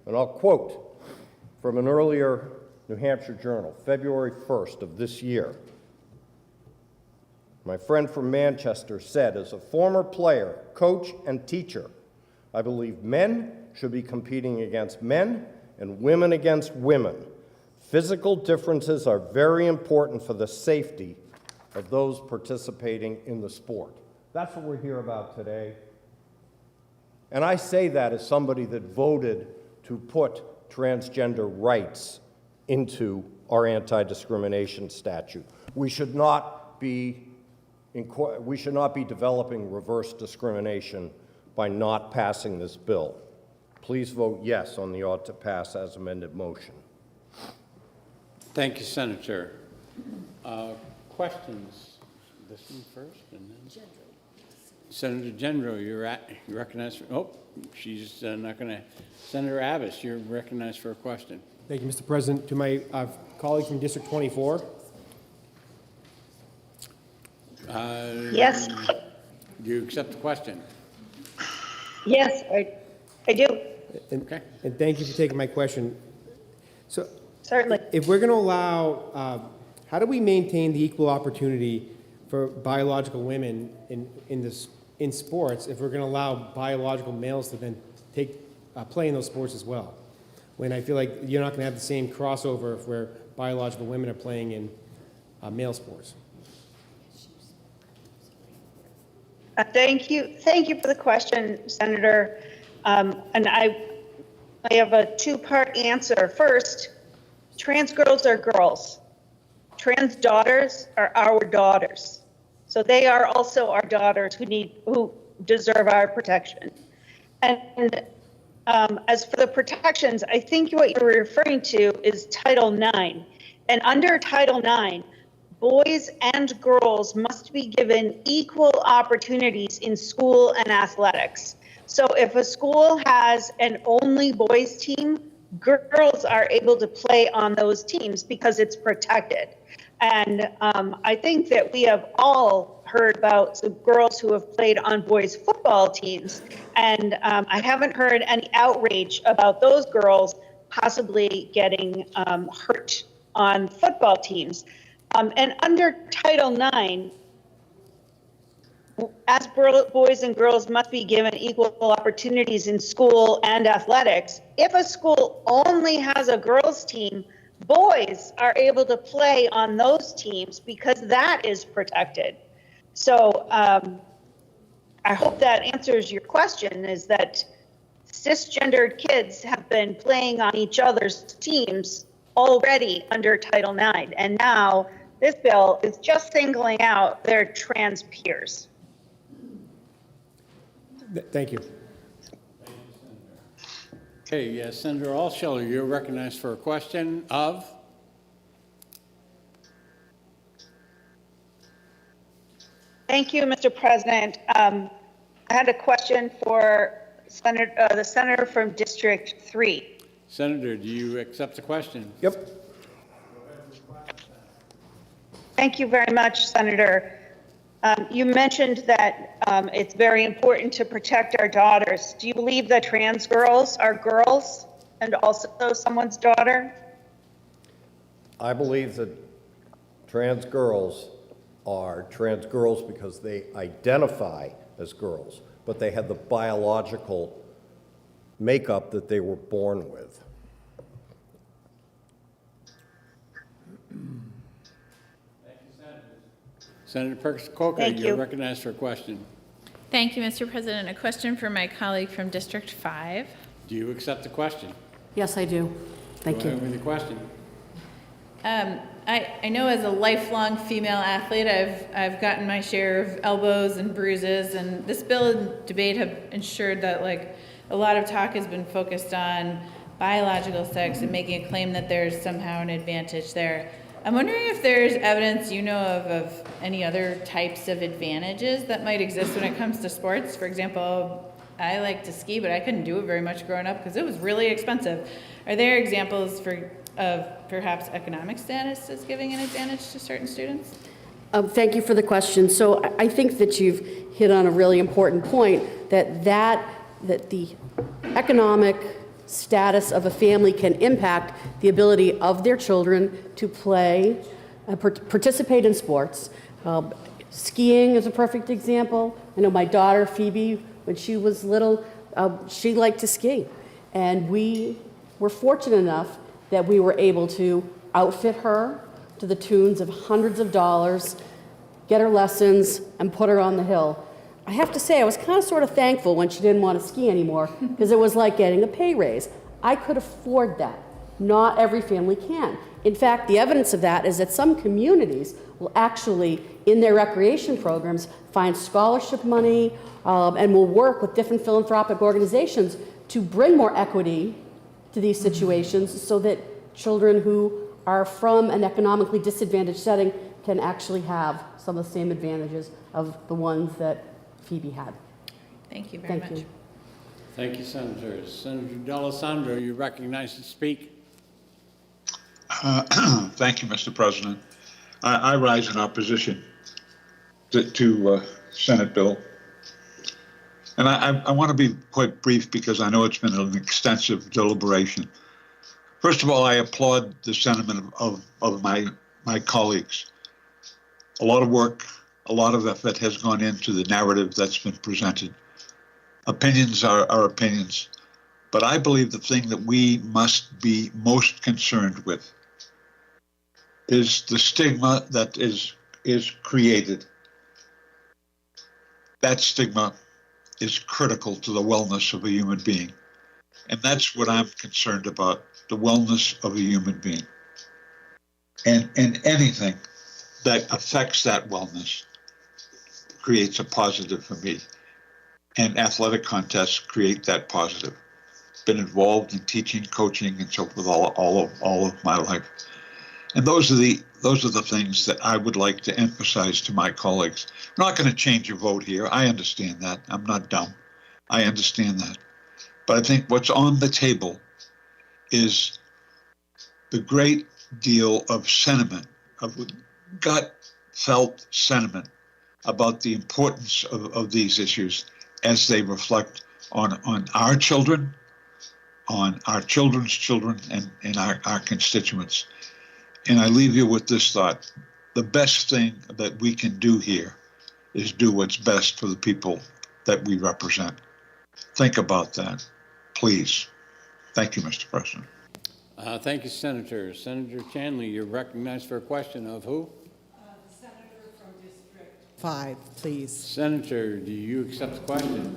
And I'll quote from an earlier New Hampshire Journal, February 1st of this year. My friend from Manchester said, as a former player, coach, and teacher, I believe men should be competing against men and women against women. Physical differences are very important for the safety of those participating in the sport. That's what we're here about today. And I say that as somebody that voted to put transgender rights into our anti-discrimination statute. We should not be we should not be developing reverse discrimination by not passing this bill. Please vote yes on the ought to pass as amended motion. Thank you, Senator. Questions? This one first, and then Senator Gendro, you're recognized for, oh, she's not going to. Senator Abbas, you're recognized for a question. Thank you, Mr. President. To my colleague from District 24. Yes. Do you accept the question? Yes, I do. Okay. And thank you for taking my question. So, certainly, if we're going to allow, how do we maintain the equal opportunity for biological women in sports if we're going to allow biological males to then play in those sports as well? When I feel like you're not going to have the same crossover if where biological women are playing in male sports. Thank you for the question, Senator. And I have a two-part answer. First, trans girls are girls. Trans daughters are our daughters. So they are also our daughters who deserve our protection. And as for the protections, I think what you're referring to is Title IX. And under Title IX, boys and girls must be given equal opportunities in school and athletics. So if a school has an only boys team, girls are able to play on those teams because it's protected. And I think that we have all heard about some girls who have played on boys football teams. And I haven't heard any outrage about those girls possibly getting hurt on football teams. And under Title IX, as boys and girls must be given equal opportunities in school and athletics, if a school only has a girls' team, boys are able to play on those teams because that is protected. So I hope that answers your question, is that cisgendered kids have been playing on each other's teams already under Title IX, and now this bill is just singling out their trans peers. Thank you. Okay, yes, Senator Altschiller, you're recognized for a question of? Thank you, Mr. President. I had a question for the senator from District 3. Senator, do you accept the question? Yep. Thank you very much, Senator. You mentioned that it's very important to protect our daughters. Do you believe that trans girls are girls and also someone's daughter? I believe that trans girls are trans girls because they identify as girls, but they have the biological makeup that they were born with. Senator Perkins-Coker, you're recognized for a question. Thank you, Mr. President. A question for my colleague from District 5. Do you accept the question? Yes, I do. Thank you. Go ahead with the question. I know as a lifelong female athlete, I've gotten my share of elbows and bruises, and this bill and debate have ensured that a lot of talk has been focused on biological sex and making a claim that there's somehow an advantage there. I'm wondering if there's evidence you know of any other types of advantages that might exist when it comes to sports. For example, I like to ski, but I couldn't do it very much growing up because it was really expensive. Are there examples of perhaps economic status as giving an advantage to certain students? Thank you for the question. So I think that you've hit on a really important point, that the economic status of a family can impact the ability of their children to play, participate in sports. Skiing is a perfect example. I know my daughter, Phoebe, when she was little, she liked to ski. And we were fortunate enough that we were able to outfit her to the tunes of hundreds of dollars, get her lessons, and put her on the hill. I have to say, I was kind of sort of thankful when she didn't want to ski anymore, because it was like getting a pay raise. I could afford that. Not every family can. In fact, the evidence of that is that some communities will actually, in their recreation programs, find scholarship money and will work with different philanthropic organizations to bring more equity to these situations so that children who are from an economically disadvantaged setting can actually have some of the same advantages of the ones that Phoebe had. Thank you very much. Thank you, Senators. Senator D'Alessandro, you're recognized to speak. Thank you, Mr. President. I rise in opposition to Senate bill. And I want to be quite brief because I know it's been an extensive deliberation. First of all, I applaud the sentiment of my colleagues. A lot of work, a lot of effort has gone into the narrative that's been presented. Opinions are opinions. But I believe the thing that we must be most concerned with is the stigma that is created. That stigma is critical to the wellness of a human being. And that's what I'm concerned about, the wellness of a human being. And anything that affects that wellness creates a positive for me. And athletic contests create that positive. Been involved in teaching, coaching, and so forth all of my life. And those are the things that I would like to emphasize to my colleagues. I'm not going to change your vote here. I understand that. I'm not dumb. I understand that. But I think what's on the table is the great deal of sentiment, of gut-felt sentiment about the importance of these issues as they reflect on our children, on our children's children, and our constituents. And I leave you with this thought. The best thing that we can do here is do what's best for the people that we represent. Think about that, please. Thank you, Mr. President. Thank you, Senator. Senator Chanley, you're recognized for a question of who? The Senator from District 5, please. Senator, do you accept the question?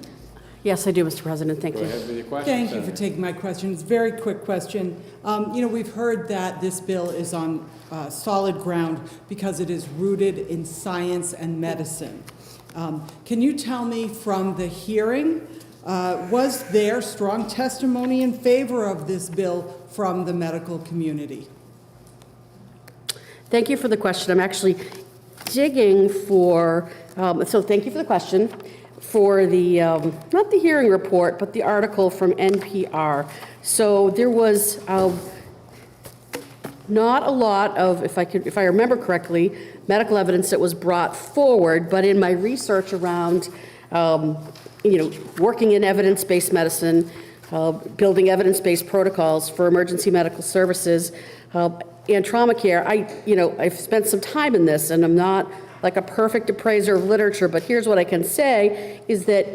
Yes, I do, Mr. President. Thank you. Go ahead with your question, Thank Senator. you for taking my question. It's a very quick question. We've heard that this bill is on solid ground because it is rooted in science and medicine. Can you tell me from the hearing, was there strong testimony in favor of this bill from the medical community? Thank you for the question. I'm actually digging for, so thank you for the question, for the, not the hearing report, but the article from NPR. So there was not a lot of, if I remember correctly, medical evidence that was brought forward, but in my research around, working in evidence-based medicine, building evidence-based protocols for emergency medical services, and trauma care, I've spent some time in this, and I'm not like a perfect appraiser of literature, but here's what I can say is that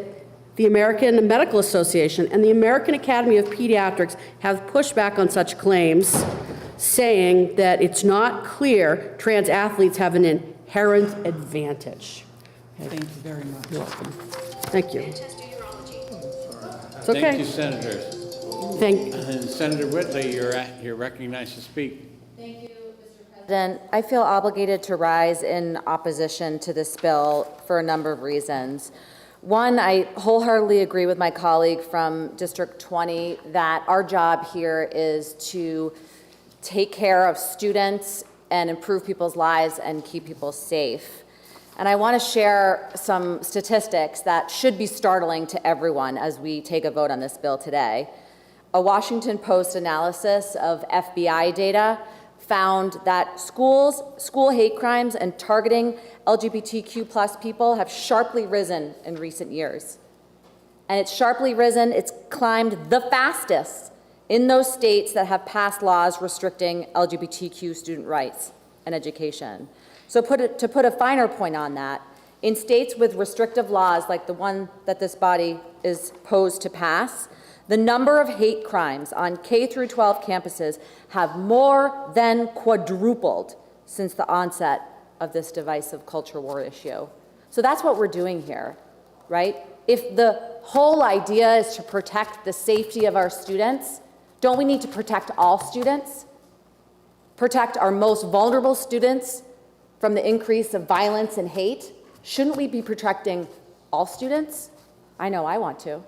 the American Medical Association and the American Academy of Pediatrics have pushed back on such claims, saying that it's not clear trans athletes have an inherent advantage. Thank you very much. You're welcome. Thank you. It's okay. Thank you, Senators. And Senator Whitley, you're recognized to speak. Thank you, Mr. President. I feel obligated to rise in opposition to this bill for a number of reasons. One, I wholeheartedly agree with my colleague from District 20 that our job here is to take care of students and improve people's lives and keep people safe. And I want to share some statistics that should be startling to everyone as we take a vote on this bill today. A Washington Post analysis of FBI data found that school hate crimes and targeting LGBTQ plus people have sharply risen in recent years. And it's sharply risen, it's climbed the fastest in those states that have passed laws restricting LGBTQ student rights and education. So to put a finer point on that, in states with restrictive laws like the one that this body is posed to pass, the number of hate crimes on K through 12 campuses have more than quadrupled since the onset of this divisive culture war issue. So that's what we're doing here, right? If the whole idea is to protect the safety of our students, don't we need to protect all students? protect our most vulnerable students from the increase of violence and hate, shouldn't we be protecting all students? I know I want to.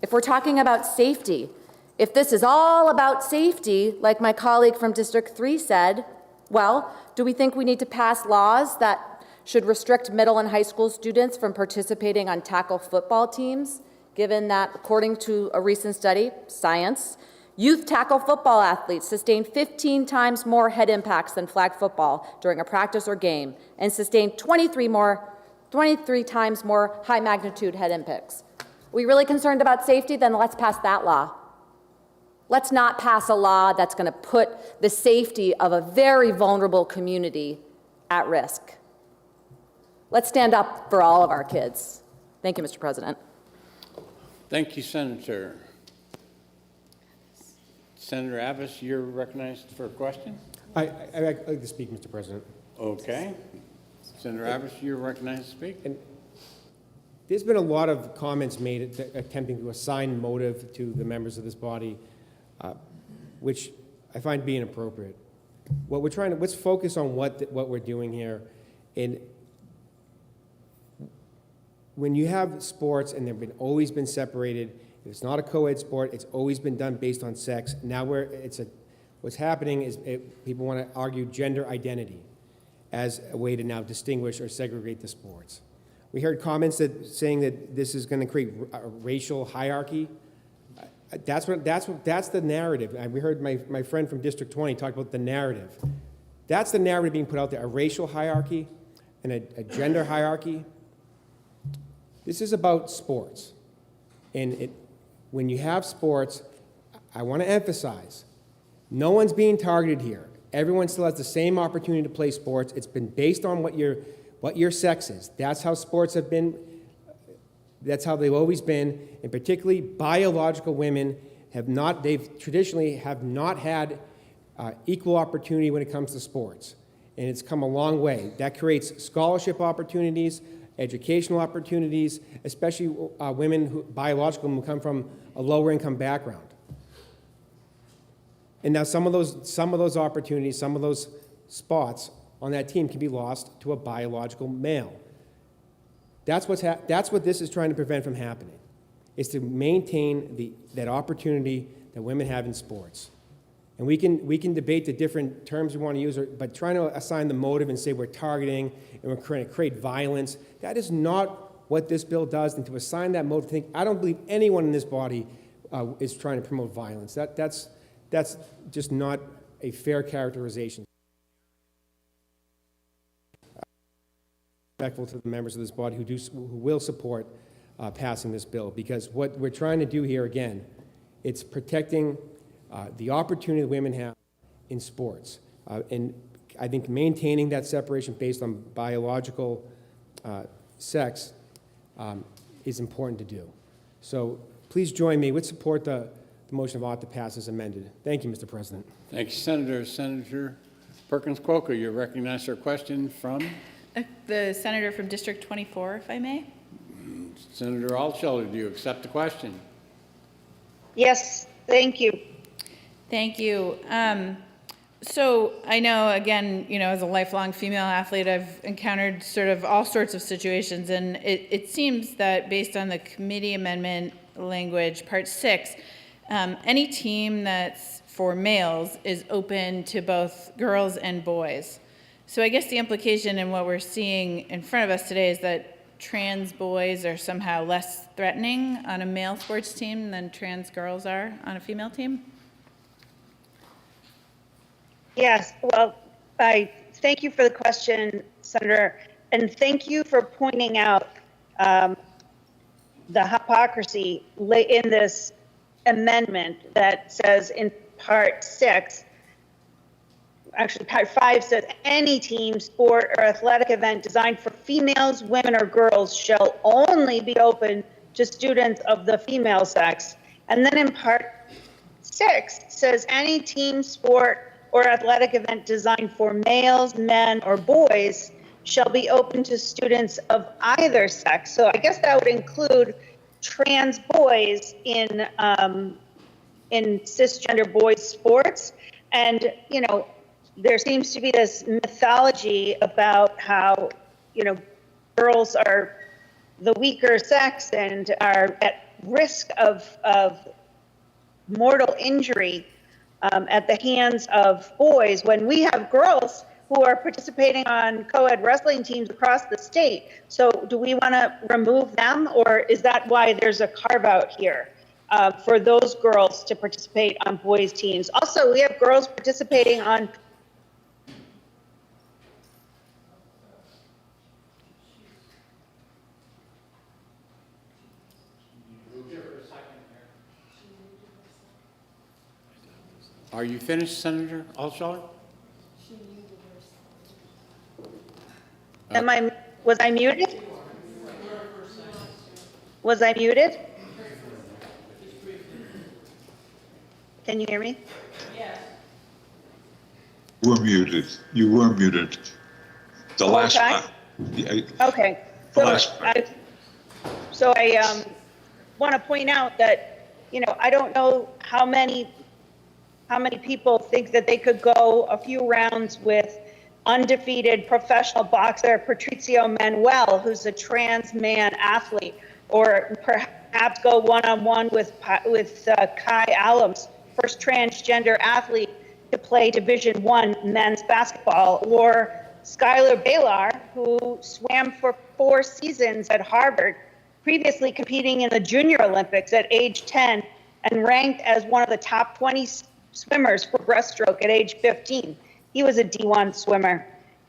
If we're talking about safety, if this is all about safety, like my colleague from District 3 said, well, do we think we need to pass laws that should restrict middle and high school students from participating on tackle football teams, given that, according to a recent study, science, youth tackle football athletes sustain 15 times more head impacts than flag football during a practice or game, and sustain 23 times more high magnitude head impacts? Are we really concerned about safety? Then let's pass that law. Let's not pass a law that's going to put the safety of a very vulnerable community at risk. Let's stand up for all of our kids. Thank you, Mr. President. Thank you, Senator. Senator Abbas, you're recognized for a question. I'd like to speak, Mr. President. Okay. Senator Abbas, you're recognized to speak. And there's been a lot of comments made attempting to assign motive to the members of this body, which I find being inappropriate. Let's focus on what we're doing here. And when you have sports and they've always been separated, it's not a co-ed sport, it's always been done based on sex. Now what's happening is people want to argue gender identity as a way to now distinguish or segregate the sports. We heard comments saying that this is going to create a racial hierarchy. That's the narrative. We heard my friend from District 20 talk about the narrative. That's the narrative being put out there, a racial hierarchy and a gender hierarchy. This is about sports. And when you have sports, I want to emphasize, no one's being targeted here. Everyone still has the same opportunity to play sports. It's been based on what your sex is. That's how sports have been. That's how they've always been, and particularly biological women they've traditionally have not had equal opportunity when it comes to sports. And it's come a long way. That creates scholarship opportunities, educational opportunities, especially women biological who come from a lower income background. And now some of those opportunities, some of those spots on that team can be lost to a biological male. That's what this is trying to prevent from happening, is to maintain that opportunity that women have in sports. And we can debate the different terms we want to use, but trying to assign the motive and say we're targeting and we're trying to create violence, that is not what this bill does. And to assign that motive, I don't believe anyone in this body is trying to promote violence. That's just not a fair characterization. Respectful to the members of this body who will support passing this bill, because what we're trying to do here, again, it's protecting the opportunity that women have in sports. And I think maintaining that separation based on biological sex is important to do. So please join me. Let's support the motion of ought to pass as amended. Thank you, Mr. President. Thank you, Senator. Senator Perkins-Coker, you're recognized for a question from? The senator from District 24, if I may. Senator Altschiller, do you accept the question? Yes, thank you. Thank you. So I know, again, as a lifelong female athlete, I've encountered sort of all sorts of situations, and it seems that based on the committee amendment language, Part 6, any team that's for males is open to both girls and boys. So I guess the implication in what we're seeing in front of us today is that trans boys are somehow less threatening on a male sports team than trans girls are on a female team? Yes, well, I thank you for the question, Senator, and thank you for pointing out the hypocrisy in this amendment that says in Part 6, actually Part 5 says any team, sport, or athletic event designed for females, women, or girls shall only be open to students of the female sex. And then in Part 6 says any team, sport, or athletic event designed for males, men, or boys shall be open to students of either sex. So I guess that would include trans boys in cisgender boys sports. And, there seems to be this mythology about how, girls are the weaker sex and are at risk of mortal injury at the hands of boys, when we have girls who are participating on co-ed wrestling teams across the state. So do we want to remove them, or is that why there's a carve out here for those girls to participate on boys teams? Also, we have girls participating on Are you finished, Senator Altschiller? Was I muted? Was I muted? Can you hear me? You were muted. You were muted. The last time? Okay. So I want to point out that, I don't know how many people think that they could go a few rounds with undefeated professional boxer Patricio Manuel, who's a trans man athlete, or perhaps go one-on-one with Kai Allums, first transgender athlete to play Division I men's basketball, or Skylar Baylor, who swam for 4 seasons at Harvard, previously competing in the Junior Olympics at age 10 and ranked as one of the top 20 swimmers for breaststroke at age 15. He was a D1 swimmer.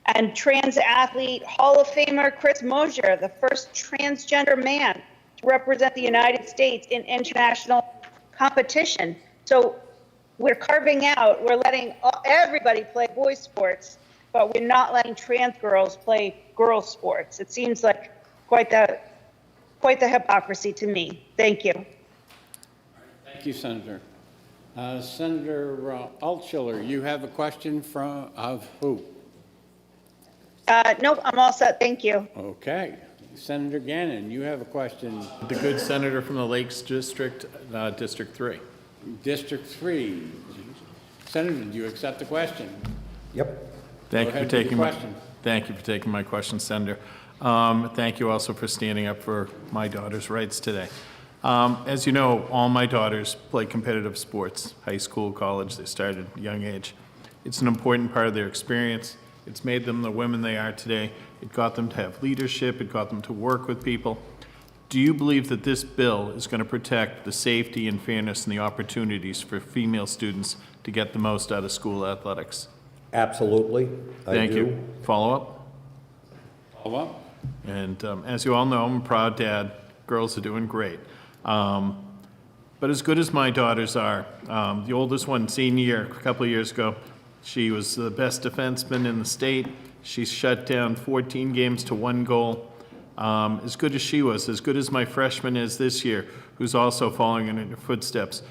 And trans athlete Hall of Famer Chris Mosier, the first transgender man to represent the United States in international competition. So we're carving out, we're letting everybody play boys sports, but we're not letting trans girls play girls sports. It seems like quite the hypocrisy to me. Thank you. Thank you, Senator. Senator Altschiller, you have a question of who? Nope, I'm all set. Thank you. Okay. Senator Gannon, you have a question. The good senator from the Lakes District, District 3. District 3. Senator, do you accept the question? Yep. Thank you for taking my question, Senator. Thank you also for standing up for my daughter's rights today. As you know, all my daughters play competitive sports, high school, college. They started at a young age. It's an important part of their experience. It's made them the women they are today. It got them to have leadership. It got them to work with people. Do you believe that this bill is going to protect the safety and fairness and the opportunities for female students to get the most out of school athletics? Absolutely. Thank you. Follow up? Follow up. And as you all know, I'm a proud dad. Girls are doing great. But as good as my daughters are, the oldest one, senior year, a couple of years ago, she was the best defenseman in the state. She shut down 14 games to 1 goal. As good as she was, as good as my freshman is this year, who's also following in her footsteps.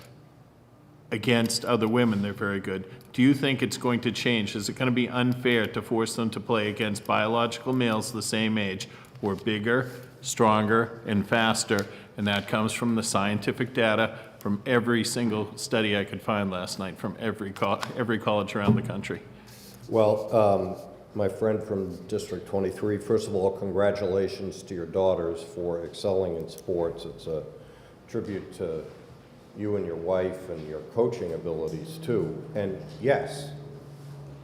Against other women, they're very good. Do you think it's going to change? Is it going to be unfair to force them to play against biological males the same age who are bigger, stronger, and faster? And that comes from the scientific data from every single study I could find last night from every college around the country. Well, my friend from District 23, first of all, congratulations to your daughters for excelling in sports. It's a tribute to you and your wife and your coaching abilities too. And yes,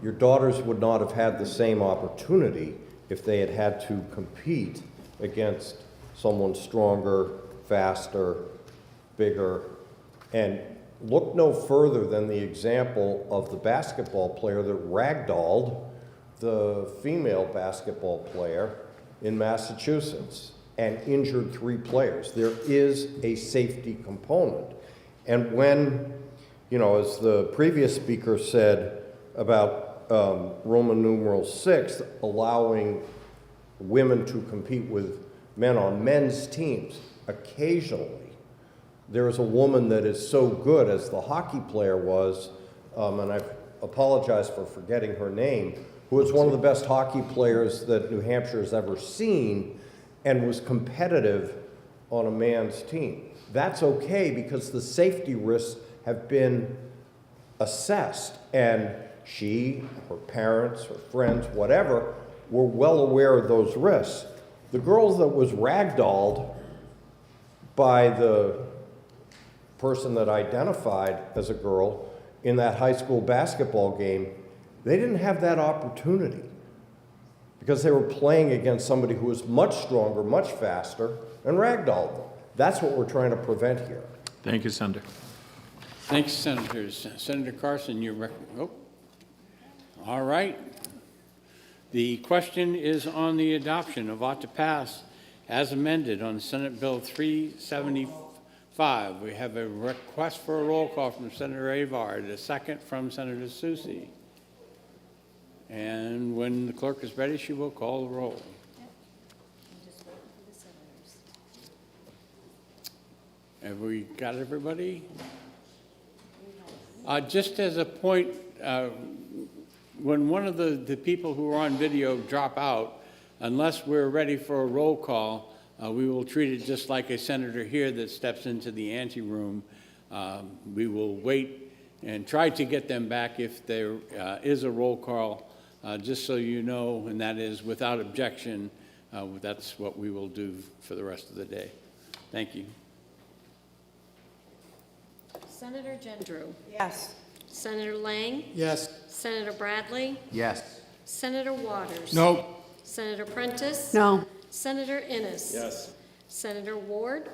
your daughters would not have had the same opportunity if they had had to compete against someone stronger, faster, bigger. And look no further than the example of the basketball player that ragdolled the female basketball player in Massachusetts and injured 3 players. There is a safety component. And when, as the previous speaker said about Roman numeral 6, allowing women to compete with men on men's teams, occasionally there is a woman that is so good as the hockey player was, and I apologize for forgetting her name, who was one of the best hockey players that New Hampshire has ever seen and was competitive on a man's team. That's okay because the safety risks have been assessed. And she, her parents, her friends, whatever, were well aware of those risks. The girl that was ragdolled by the person that identified as a girl in that high school basketball game, they didn't have that opportunity because they were playing against somebody who was much stronger, much faster, and ragdolled them. That's what we're trying to prevent here. Thank you, Senator. Thanks, Senators. Senator Carson, all right. The question is on the adoption of ought to pass as amended on Senate Bill 375. We have a request for a roll call from Senator Avard, a second from Senator Susi. And when the clerk is ready, she will call the roll. Have we got everybody? Just as a point, when one of the people who are on video drop out, unless we're ready for a roll call, we will treat it just like a senator here that steps into the anteroom. We will wait and try to get them back if there is a roll call, just so you know, and that is without objection. That's what we will do for the rest of the day. Thank you. Senator Gendrew. Yes. Senator Lang. Yes. Senator Bradley. Yes. Senator Waters. No. Senator Prentice. No. Senator Innes. Yes. Senator Ward.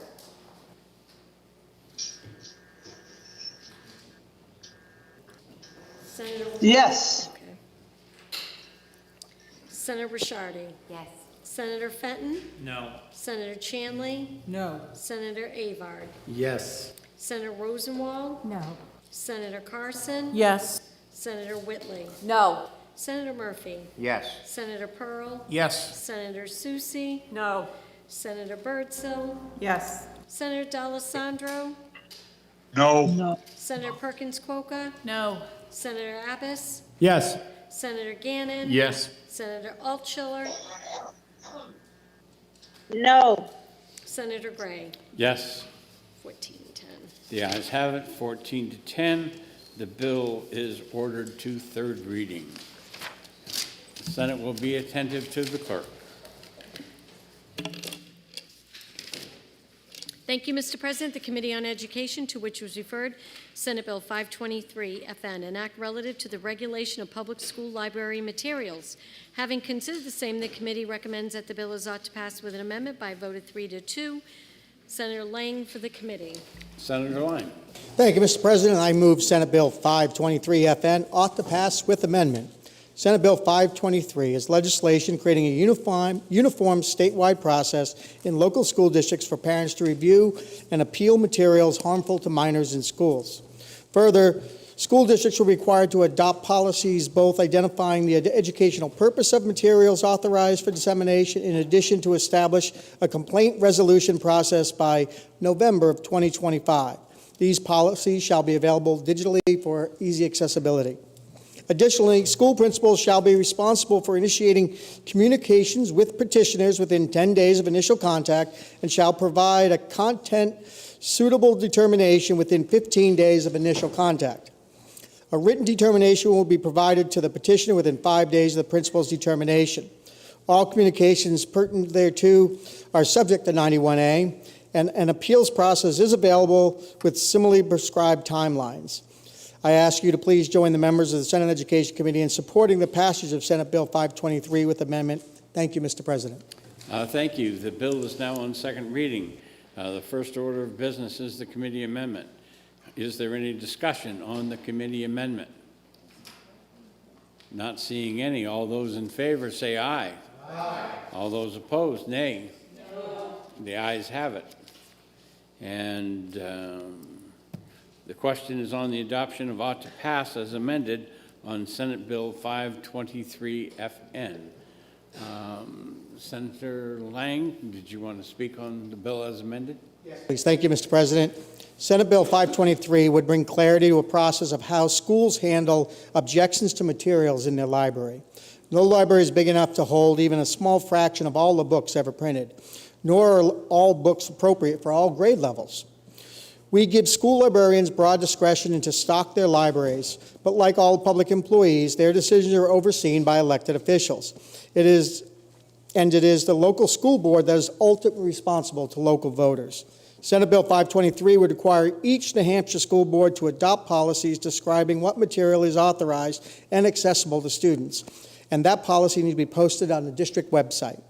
Senator Ward. Yes. Okay. Senator Ricciardi. Yes. Senator Fenton. No. Senator Chanley. No. Senator Avard. Yes. Senator Rosenwald. No. Senator Carson. Yes. Senator Whitley. No. Senator Murphy. Yes. Senator Pearl. Yes. Senator Susi. No. Senator Birdsell. Yes. Senator D'Alessandro. No. Senator Perkins Quokka. No. Senator Abbas. Yes. Senator Gannon. Yes. Senator Altschiller. No. Senator Gray. Yes. 14-10. The ayes have it, 14 to 10. The bill is ordered to third reading. The Senate will be attentive to the clerk. Thank you, Mr. President. The Committee on Education, to which was referred Senate Bill 523 FN, an act relative to the regulation of public school library materials. Having considered the same, the committee recommends that the bill is ought to pass with an amendment by a vote of 3-2. Senator Lang for the committee. Senator Lang. Thank you, Mr. President. I move Senate Bill 523 FN ought to pass with amendment. Senate Bill 523 is legislation creating a uniform statewide process in local school districts for parents to review and appeal materials harmful to minors in schools. Further, school districts are required to adopt policies both identifying the educational purpose of materials authorized for dissemination, in addition to establish a complaint resolution process by November of 2025. These policies shall be available digitally for easy accessibility. Additionally, school principals shall be responsible for initiating communications with petitioners within 10 days of initial contact and shall provide a content-suitable determination within 15 days of initial contact. A written determination will be provided to the petitioner within 5 days of the principal's determination. All communications pertinent thereto are subject to 91A, and an appeals process is available with similarly prescribed timelines. I ask you to please join the members of the Senate Education Committee in supporting the passage of Senate Bill 523 with amendment. Thank you, Mr. President. Thank you. The bill is now on second reading. The first order of business is the committee amendment. Is there any discussion on the committee amendment? Not seeing any. All those in favor say aye. Aye. All those opposed, nay. No. The ayes have it. And the question is on the adoption of ought to pass as amended on Senate Bill 523 FN. Senator Lang, did you want to speak on the bill as amended? Yes, please. Thank you, Mr. President. Senate Bill 523 would bring clarity to a process of how schools handle objections to materials in their library. No library is big enough to hold even a small fraction of all the books ever printed, nor are all books appropriate for all grade levels. We give school librarians broad discretion to stock their libraries, but like all public employees, their decisions are overseen by elected officials. It is the local school board that is ultimately responsible to local voters. Senate Bill 523 would require each New Hampshire school board to adopt policies describing what material is authorized and accessible to students, and that policy needs to be posted on the district website.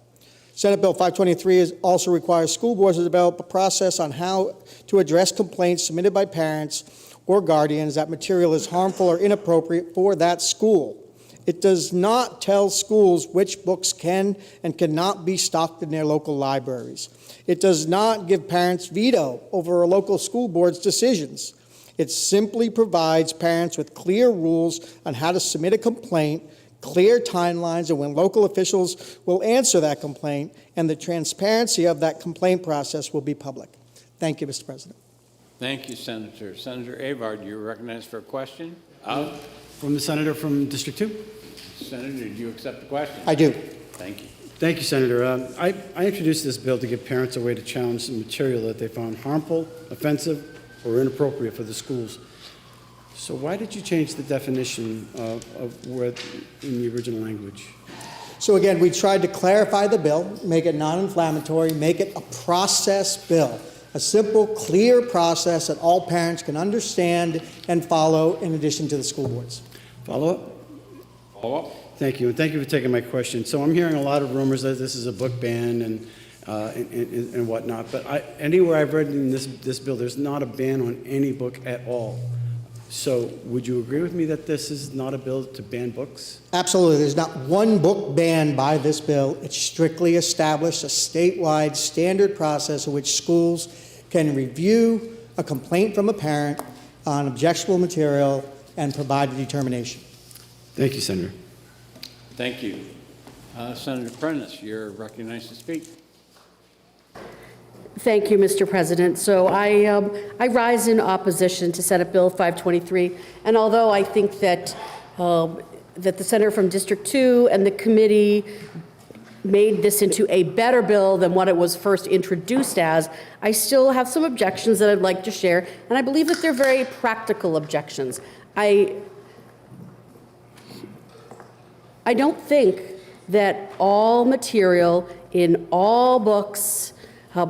Senate Bill 523 also requires school boards to develop a process on how to address complaints submitted by parents or guardians that material is harmful or inappropriate for that school. It does not tell schools which books can and cannot be stocked in their local libraries. It does not give parents veto over a local school board's decisions. It simply provides parents with clear rules on how to submit a complaint, clear timelines, and when local officials will answer that complaint, and the transparency of that complaint process will be public. Thank you, Mr. President. Thank you, Senator. Senator Avard, you're recognized for a question. From the senator from District 2. Senator, do you accept the question? I do. Thank you. Thank you, Senator. I introduced this bill to give parents a way to challenge some material that they found harmful, offensive, or inappropriate for the schools. So why did you change the definition of word in the original language? So again, we tried to clarify the bill, make it non-inflammatory, make it a process bill, a simple, clear process that all parents can understand and follow in addition to the school boards. Follow-up? Follow-up? Thank you, and thank you for taking my question. So I'm hearing a lot of rumors that this is a book ban and whatnot, but anywhere I've read in this bill, there's not a ban on any book at all. So would you agree with me that this is not a bill to ban books? Absolutely. There's not one book banned by this bill. It's strictly established a statewide standard process in which schools can review a complaint from a parent on objectionable material and provide a determination. Thank you, Senator. Thank you. Senator Prentice, you're recognized to speak. Thank you, Mr. President. So I rise in opposition to Senate Bill 523, and although I think that that the senator from District 2 and the committee made this into a better bill than what it was first introduced as, I still have some objections that I'd like to share, and I believe that they're very practical objections. I don't think that all material in all books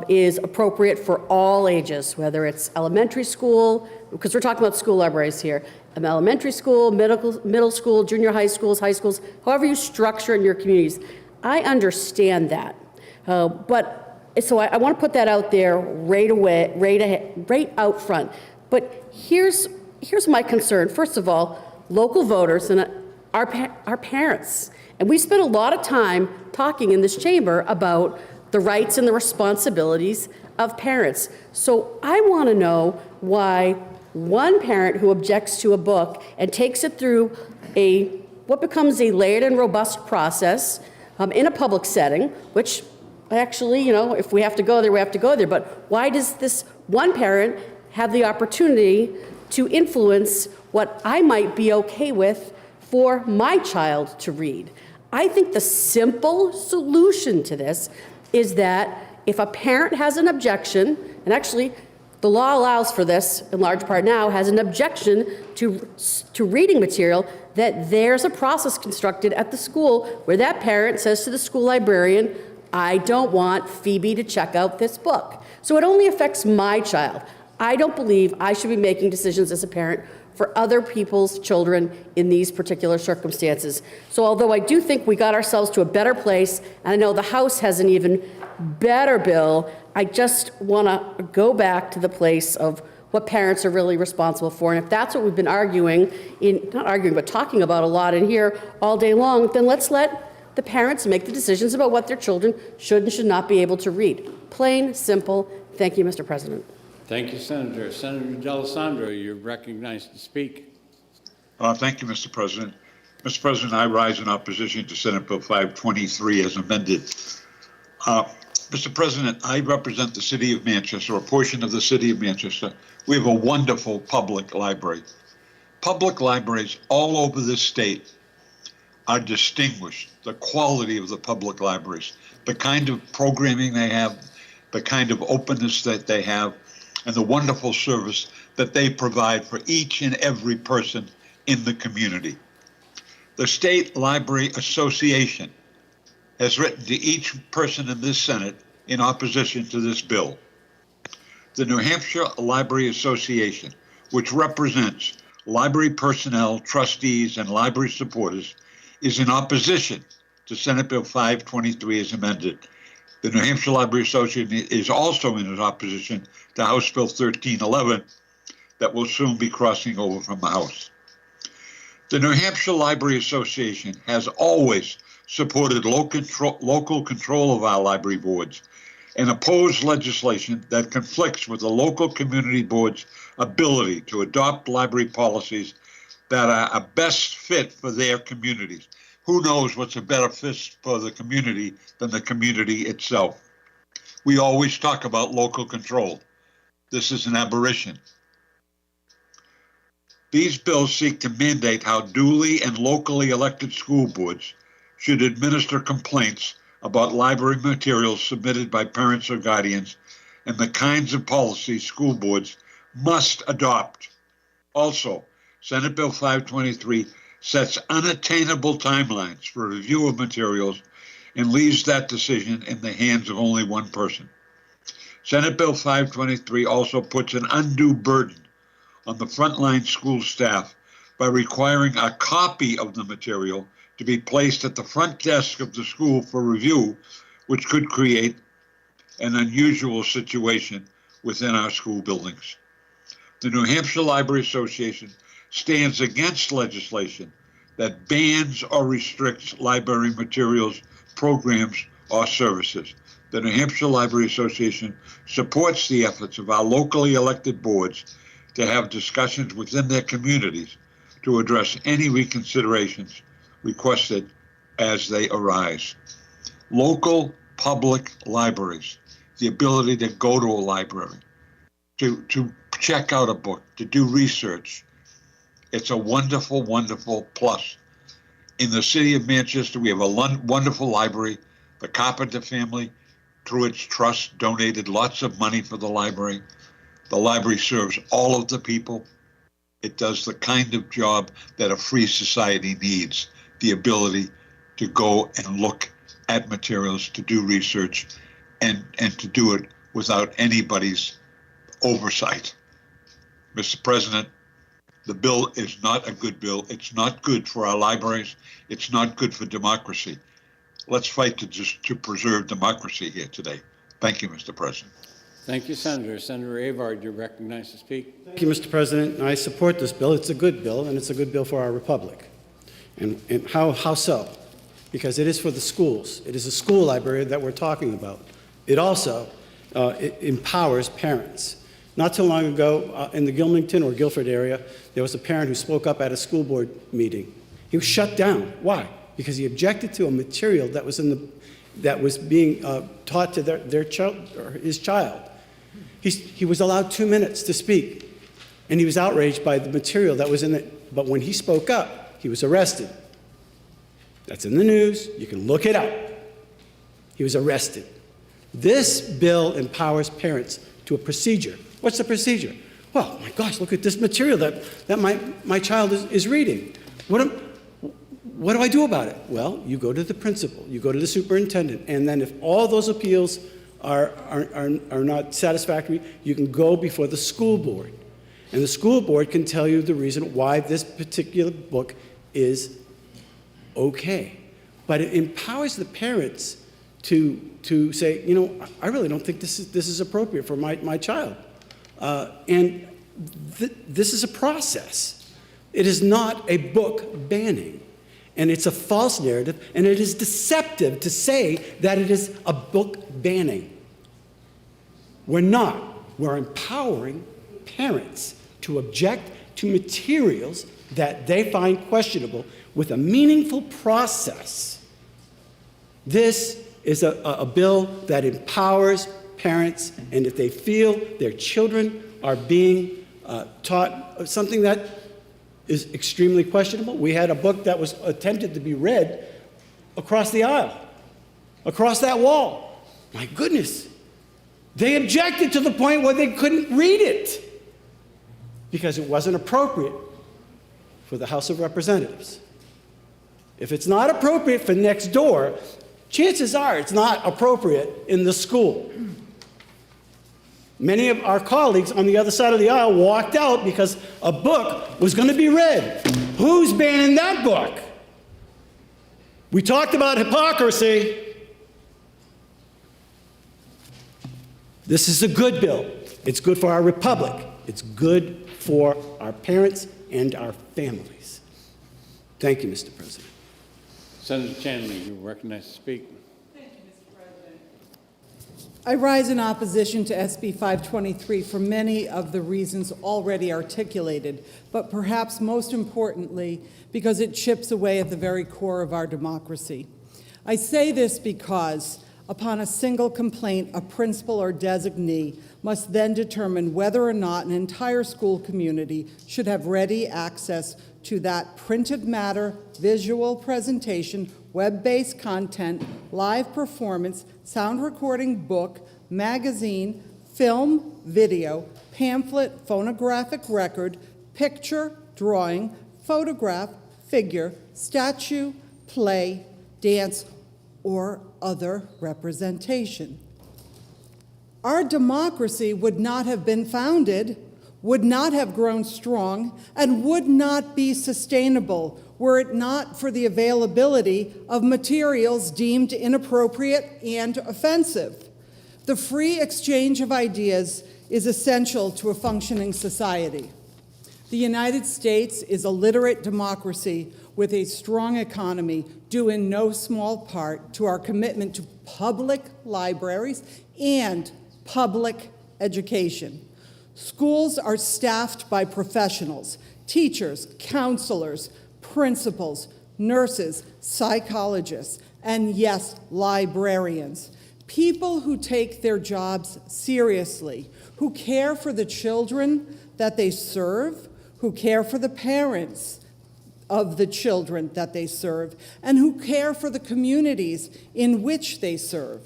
is appropriate for all ages, whether it's elementary school, because we're talking about school libraries here, elementary school, middle school, junior high schools, however you structure in your communities. I understand that, but so I want to put that out there right out front. But here's my concern. First of all, local voters and our parents, and we spent a lot of time talking in this chamber about the rights and the responsibilities of parents. So I want to know why one parent who objects to a book and takes it through what becomes a layered and robust process in a public setting, which actually, if we have to go there, we have to go there. But why does this one parent have the opportunity to influence what I might be okay with for my child to read? I think the simple solution to this is that if a parent has an objection, and actually the law allows for this in large part now, has an objection to reading material, that there's a process constructed at the school where that parent says to the school librarian, I don't want Phoebe to check out this book. So it only affects my child. I don't believe I should be making decisions as a parent for other people's children in these particular circumstances. So although I do think we got ourselves to a better place, and I know the House has an even better bill, I just want to go back to the place of what parents are really responsible for. And if that's what we've been talking about a lot in here all day long, then let's let the parents make the decisions about what their children should and should not be able to read. Plain, simple. Thank you, Mr. President. Thank you, Senator. Senator D'Alessandro, you're recognized to speak. Thank you, Mr. President. Mr. President, I rise in opposition to Senate Bill 523 as amended. Mr. President, I represent the city of Manchester, or a portion of the city of Manchester. We have a wonderful public library. Public libraries all over this state are distinguished. The quality of the public libraries, the kind of programming they have, the kind of openness that they have. and the wonderful service that they provide for each and every person in the community. The State Library Association has written to each person in this Senate in opposition to this bill. The New Hampshire Library Association, which represents library personnel, trustees, and library supporters, is in opposition to Senate Bill 523 as amended. The New Hampshire Library Association is also in opposition to House Bill 1311 that will soon be crossing over from the House. The New Hampshire Library Association has always supported local control of our library boards and opposed legislation that conflicts with the local community board's ability to adopt library policies that are a best fit for their communities. Who knows what's a better fit for the community than the community itself? We always talk about local control. This is an aberration. These bills seek to mandate how duly and locally elected school boards should administer complaints about library materials submitted by parents or guardians and the kinds of policies school boards must adopt. Also, Senate Bill 523 sets unattainable timelines for review of materials and leaves that decision in the hands of only one person. Senate Bill 523 also puts an undue burden on the frontline school staff by requiring a copy of the material to be placed at the front desk of the school for review, which could create an unusual situation within our school buildings. The New Hampshire Library Association stands against legislation that bans or restricts library materials, programs, or services. The New Hampshire Library Association supports the efforts of our locally elected boards to have discussions within their communities to address any reconsiderations requested as they arise. Local public libraries, the ability to go to a library, to check out a book, to do research. It's a wonderful, wonderful plus. In the city of Manchester, we have a wonderful library. The Carpenter family, through its trust, donated lots of money for the library. The library serves all of the people. It does the kind of job that a free society needs, the ability to go and look at materials, to do research, and to do it without anybody's oversight. Mr. President, the bill is not a good bill. It's not good for our libraries. It's not good for democracy. Let's fight to preserve democracy here today. Thank you, Mr. President. Thank you, Senator. Senator Avard, you're recognized to speak. Thank you, Mr. President. I support this bill. It's a good bill, and it's a good bill for our republic. And how so? Because it is for the schools. It is a school library that we're talking about. It also it empowers parents. Not too long ago, in the Gilmington or Guilford area, there was a parent who spoke up at a school board meeting. He was shut down. Why? Because he objected to a material that was being taught to their child or his child. He was allowed 2 minutes to speak, and he was outraged by the material that was in it. But when he spoke up, he was arrested. That's in the news. You can look it up. He was arrested. This bill empowers parents to a procedure. What's the procedure? Well, my gosh, look at this material that my child is reading. What do I do about it? Well, you go to the principal, you go to the superintendent, and then if all those appeals are not satisfactory, you can go before the school board. And the school board can tell you the reason why this particular book is okay. But it empowers the parents to say, you know, I really don't think this is appropriate for my child. And this is a process. It is not a book banning. And it's a false narrative, and it is deceptive to say that it is a book banning. We're not. We're empowering parents to object to materials that they find questionable with a meaningful process. This is a bill that empowers parents, and if they feel their children are being taught something that is extremely questionable. We had a book that was attempted to be read across the aisle, across that wall. My goodness. They objected to the point where they couldn't read it because it wasn't appropriate for the House of Representatives. If it's not appropriate for next door, chances are it's not appropriate in the school. Many of our colleagues on the other side of the aisle walked out because a book was going to be read. Who's banning that book? We talked about hypocrisy. This is a good bill. It's good for our republic. It's good for our parents and our families. Thank you, Mr. President. Senator Chandler, you are recognized to speak. I rise in opposition to SB 523 for many of the reasons already articulated, but perhaps most importantly, because it chips away at the very core of our democracy. I say this because upon a single complaint, a principal or designee must then determine whether or not an entire school community should have ready access to that printed matter, visual presentation, web-based content, live performance, sound recording, book, magazine, film, video, pamphlet, phonographic record, picture, drawing, photograph, figure, statue, play, dance, or other representation. Our democracy would not have been founded, would not have grown strong, and would not be sustainable were it not for the availability of materials deemed inappropriate and offensive. The free exchange of ideas is essential to a functioning society. The United States is a literate democracy with a strong economy, due in no small part to our commitment to public libraries and public education. Schools are staffed by professionals, teachers, counselors, principals, nurses, psychologists, and yes, librarians. People who take their jobs seriously, who care for the children that they serve, who care for the parents of the children that they serve, and who care for the communities in which they serve.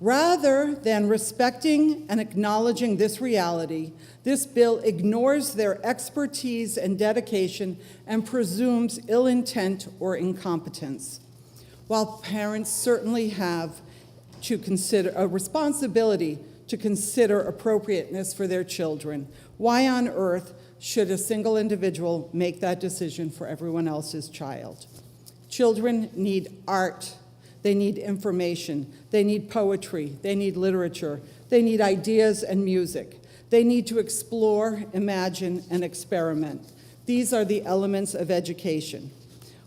Rather than respecting and acknowledging this reality, this bill ignores their expertise and dedication and presumes ill intent or incompetence. While parents certainly have to consider a responsibility to consider appropriateness for their children, why on earth should a single individual make that decision for everyone else's child? Children need art. They need information. They need poetry. They need literature. They need ideas and music. They need to explore, imagine, and experiment. These are the elements of education.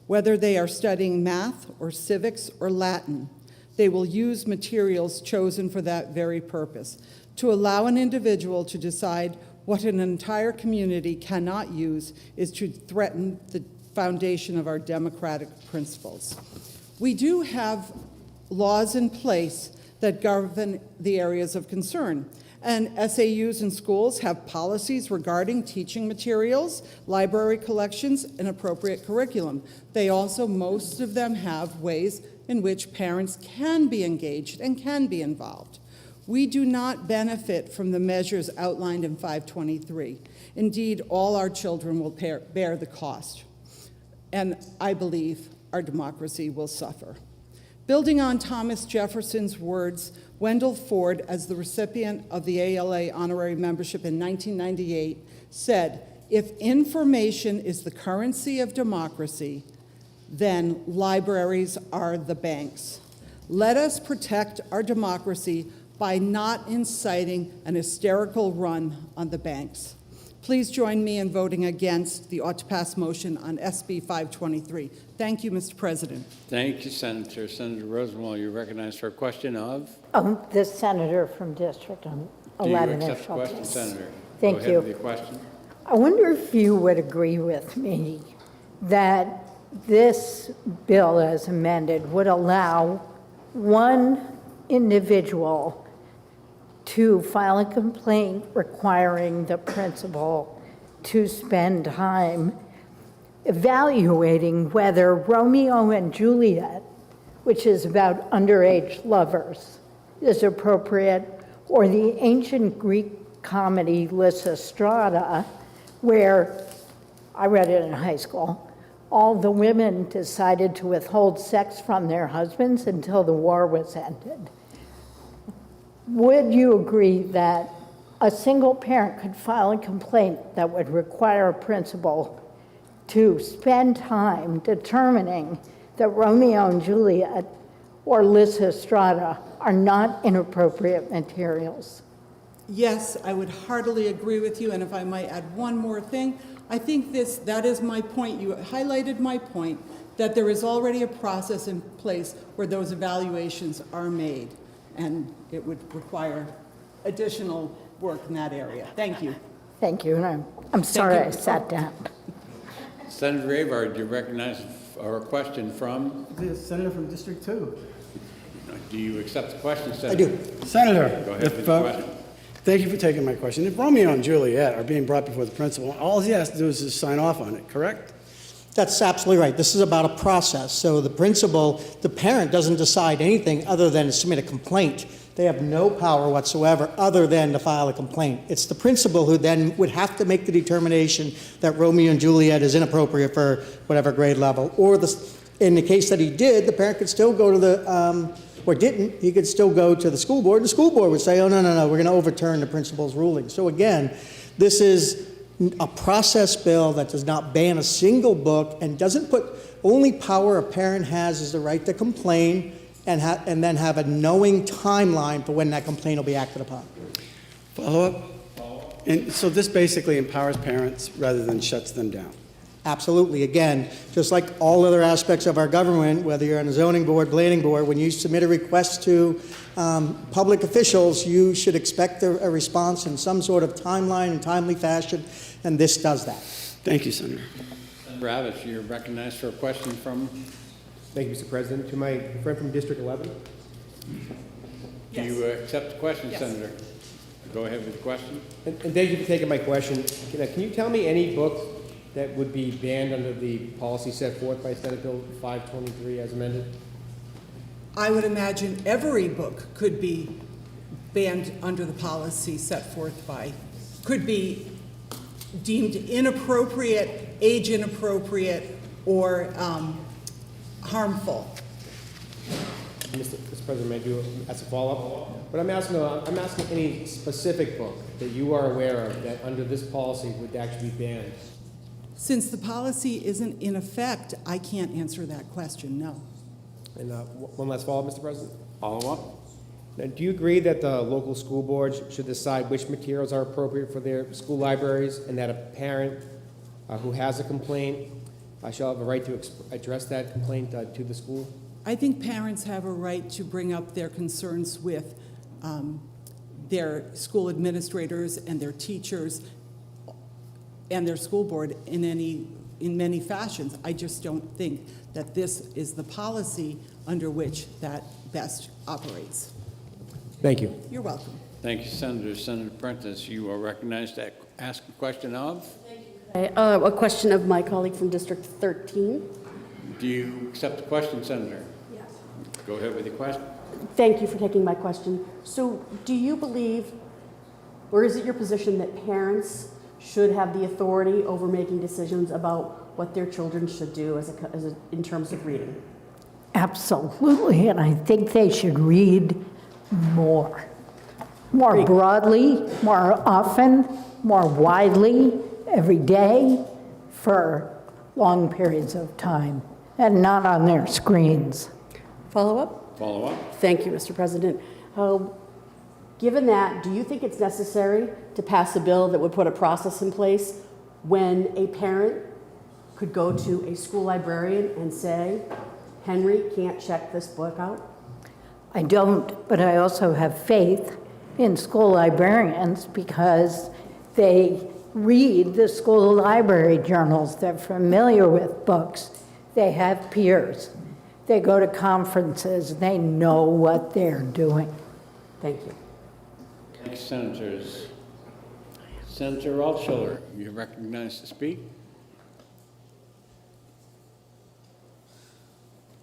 Whether they are studying math or civics or Latin, they will use materials chosen for that very purpose, to allow an individual to decide what an entire community cannot use is to threaten the foundation of our democratic principles. We do have laws in place that govern the areas of concern, and SAUs in schools have policies regarding teaching materials, library collections, and appropriate curriculum. They also, most of them, have ways in which parents can be engaged and can be involved. We do not benefit from the measures outlined in 523. Indeed, all our children will bear the cost, and I believe our democracy will suffer. Building on Thomas Jefferson's words, Wendell Ford, as the recipient of the ALA honorary membership in 1998, said, "If information is the currency of democracy, then libraries are the banks. Let us protect our democracy by not inciting an hysterical run on the banks." Please join me in voting against the ought-to-pass motion on SB 523. Thank you, Mr. President. Thank you, Senator. Senator Rosenwald, you're recognized for a question of? The senator from District 11. Do you accept the question, Senator? Thank Go ahead you. with your question. I wonder if you would agree with me that this bill as amended would allow one individual to file a complaint requiring the principal to spend time evaluating whether Romeo and Juliet, which is about underage lovers, is appropriate, or the ancient Greek comedy Lysistrata, where I read it in high school, all the women decided to withhold sex from their husbands until the war was ended. Would you agree that a single parent could file a complaint that would require a principal to spend time determining that Romeo and Juliet or Lysistrata are not inappropriate materials? Yes, I would heartily agree with you, and if I might add one more thing, I think that is my point. You highlighted my point that there is already a process in place where those evaluations are made, and it would require additional work in that area. Thank you. Thank you, and I'm sorry I sat down. Senator Avard, do you recognize a question from? The senator from District 2. Do you accept the question, Senator? I do. Senator, Go ahead with the question. thank you for taking my question. If Romeo and Juliet are being brought before the principal, all he has to do is just sign off on it, correct? That's absolutely right. This is about a process. So the principal, the parent doesn't decide anything other than to submit a complaint. They have no power whatsoever other than to file a complaint. It's the principal who then would have to make the determination that Romeo and Juliet is inappropriate for whatever grade level. Or in the case that he did, the parent could still go to the, or didn't, he could still go to the school board. The school board would say, oh, no, we're going to overturn the principal's ruling. So again, this is a process bill that does not ban a single book and doesn't put, only power a parent has is the right to complain and then have a knowing timeline for when that complaint will be acted upon. Follow up? And so this basically empowers parents rather than shuts them down. Absolutely. Again, just like all other aspects of our government, whether you're on a zoning board, planning board, when you submit a request to public officials, you should expect a response in some sort of timeline and timely fashion, and this does that. Thank you, Senator. Senator Abbas, you're recognized for a question from? Thank you, Mr. President. To my friend from District 11. Do you accept the question, Yes. Senator? Go ahead with the question. And thank you for taking my question. Can you tell me any book that would be banned under the policy set forth by Senate Bill 523 as amended? I would imagine every book could be banned under the policy set forth by, could be deemed inappropriate, age inappropriate, or harmful. Mr. President, may I do as a follow-up? But I'm asking any specific book that you are aware of that under this policy would actually be banned. Since the policy isn't in effect, I can't answer that question, no. And one last follow-up, Mr. President. Follow-up. Now, do you agree that the local school boards should decide which materials are appropriate for their school libraries, and that a parent who has a complaint shall have a right to address that complaint to the school? I think parents have a right to bring up their concerns with their school administrators and their teachers and their school board in many fashions. I just don't think that this is the policy under which that best operates. Thank you. You're welcome. Thank you, Senator. Senator Prentice, you are recognized to ask a question of? A question of my colleague from District 13. Do you accept the question, Senator? Yes. Go ahead with your question. Thank you for taking my question. So do you believe, or is it your position that parents should have the authority over making decisions about what their children should do in terms of reading? Absolutely, and I think they should read more broadly, more often, more widely, every day, for long periods of time, and not on their screens. Follow-up? Follow-up. Thank you, Mr. President. Given that, do you think it's necessary to pass a bill that would put a process in place when a parent could go to a school librarian and say, Henry can't check this book out? I don't, but I also have faith in school librarians because they read the school library journals. They're familiar with books. They have peers. They go to conferences. They know what they're doing. Thank you. Thank you, Senators. Senator Altschiller, you're recognized to speak.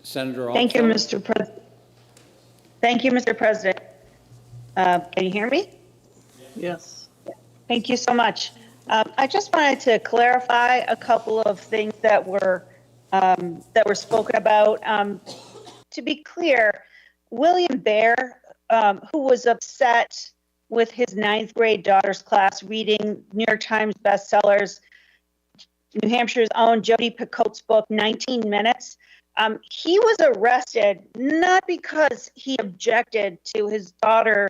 Senator Altschiller. Thank you, Mr. President. Can you hear me? Yes. Thank you so much. I just wanted to clarify a couple of things that were spoken about. To be clear, William Bear, who was upset with his 9th grade daughter's class reading New York Times bestsellers, New Hampshire's own Jodi Picoult's book, 19 Minutes, he was arrested not because he objected to his daughter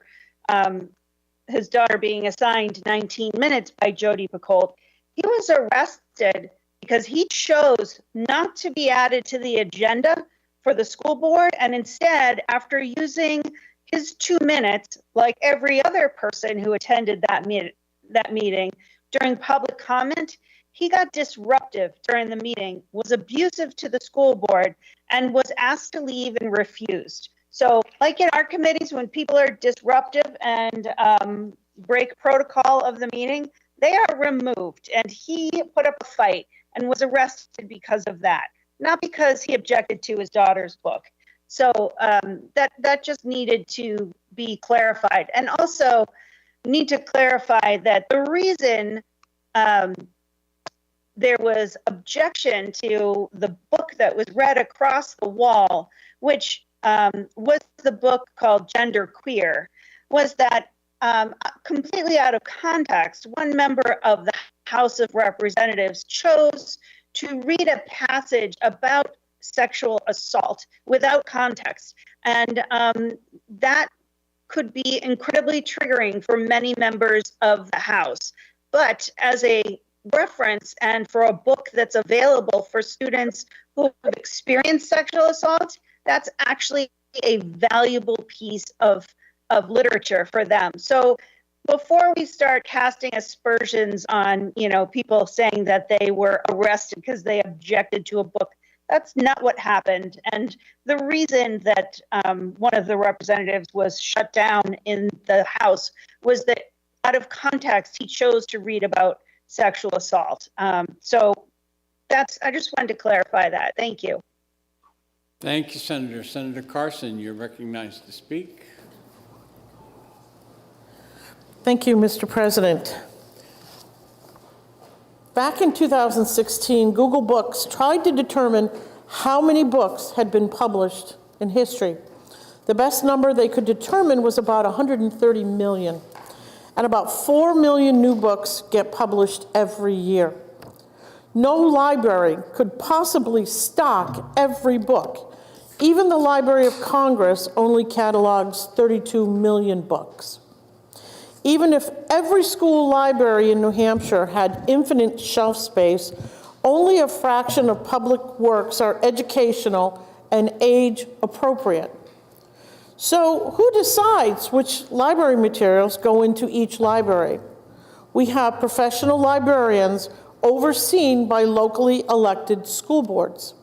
being assigned 19 minutes by Jodi Picoult. He was arrested because he chose not to be added to the agenda for the school board, and instead, after using his 2 minutes, like every other person who attended that meeting, during public comment, he got disruptive during the meeting, was abusive to the school board, and was asked to leave and refused. So like in our committees, when people are disruptive and break protocol of the meeting, they are removed. And he put up a fight and was arrested because of that, not because he objected to his daughter's book. So that just needed to be clarified. And also need to clarify that the reason there was objection to the book that was read across the wall, which was the book called Gender Queer, was that completely out of context, one member of the House of Representatives chose to read a passage about sexual assault without context. And that could be incredibly triggering for many members of the House. But as a reference and for a book that's available for students who have experienced sexual assault, that's actually a valuable piece of literature for them. So before we start casting aspersions on, people saying that they were arrested because they objected to a book, that's not what happened. And the reason that one of the representatives was shut down in the House was that out of context, he chose to read about sexual assault. So I just wanted to clarify that. Thank you. Thank you, Senator. Senator Carson, you're recognized to speak. Thank you, Mr. President. Back in 2016, Google Books tried to determine how many books had been published in history. The best number they could determine was about 130 million. And about 4 million new books get published every year. No library could possibly stock every book. Even the Library of Congress only catalogs 32 million books. Even if every school library in New Hampshire had infinite shelf space, only a fraction of public works are educational and age appropriate. So who decides which library materials go into each library? We have professional librarians overseen by locally elected school boards.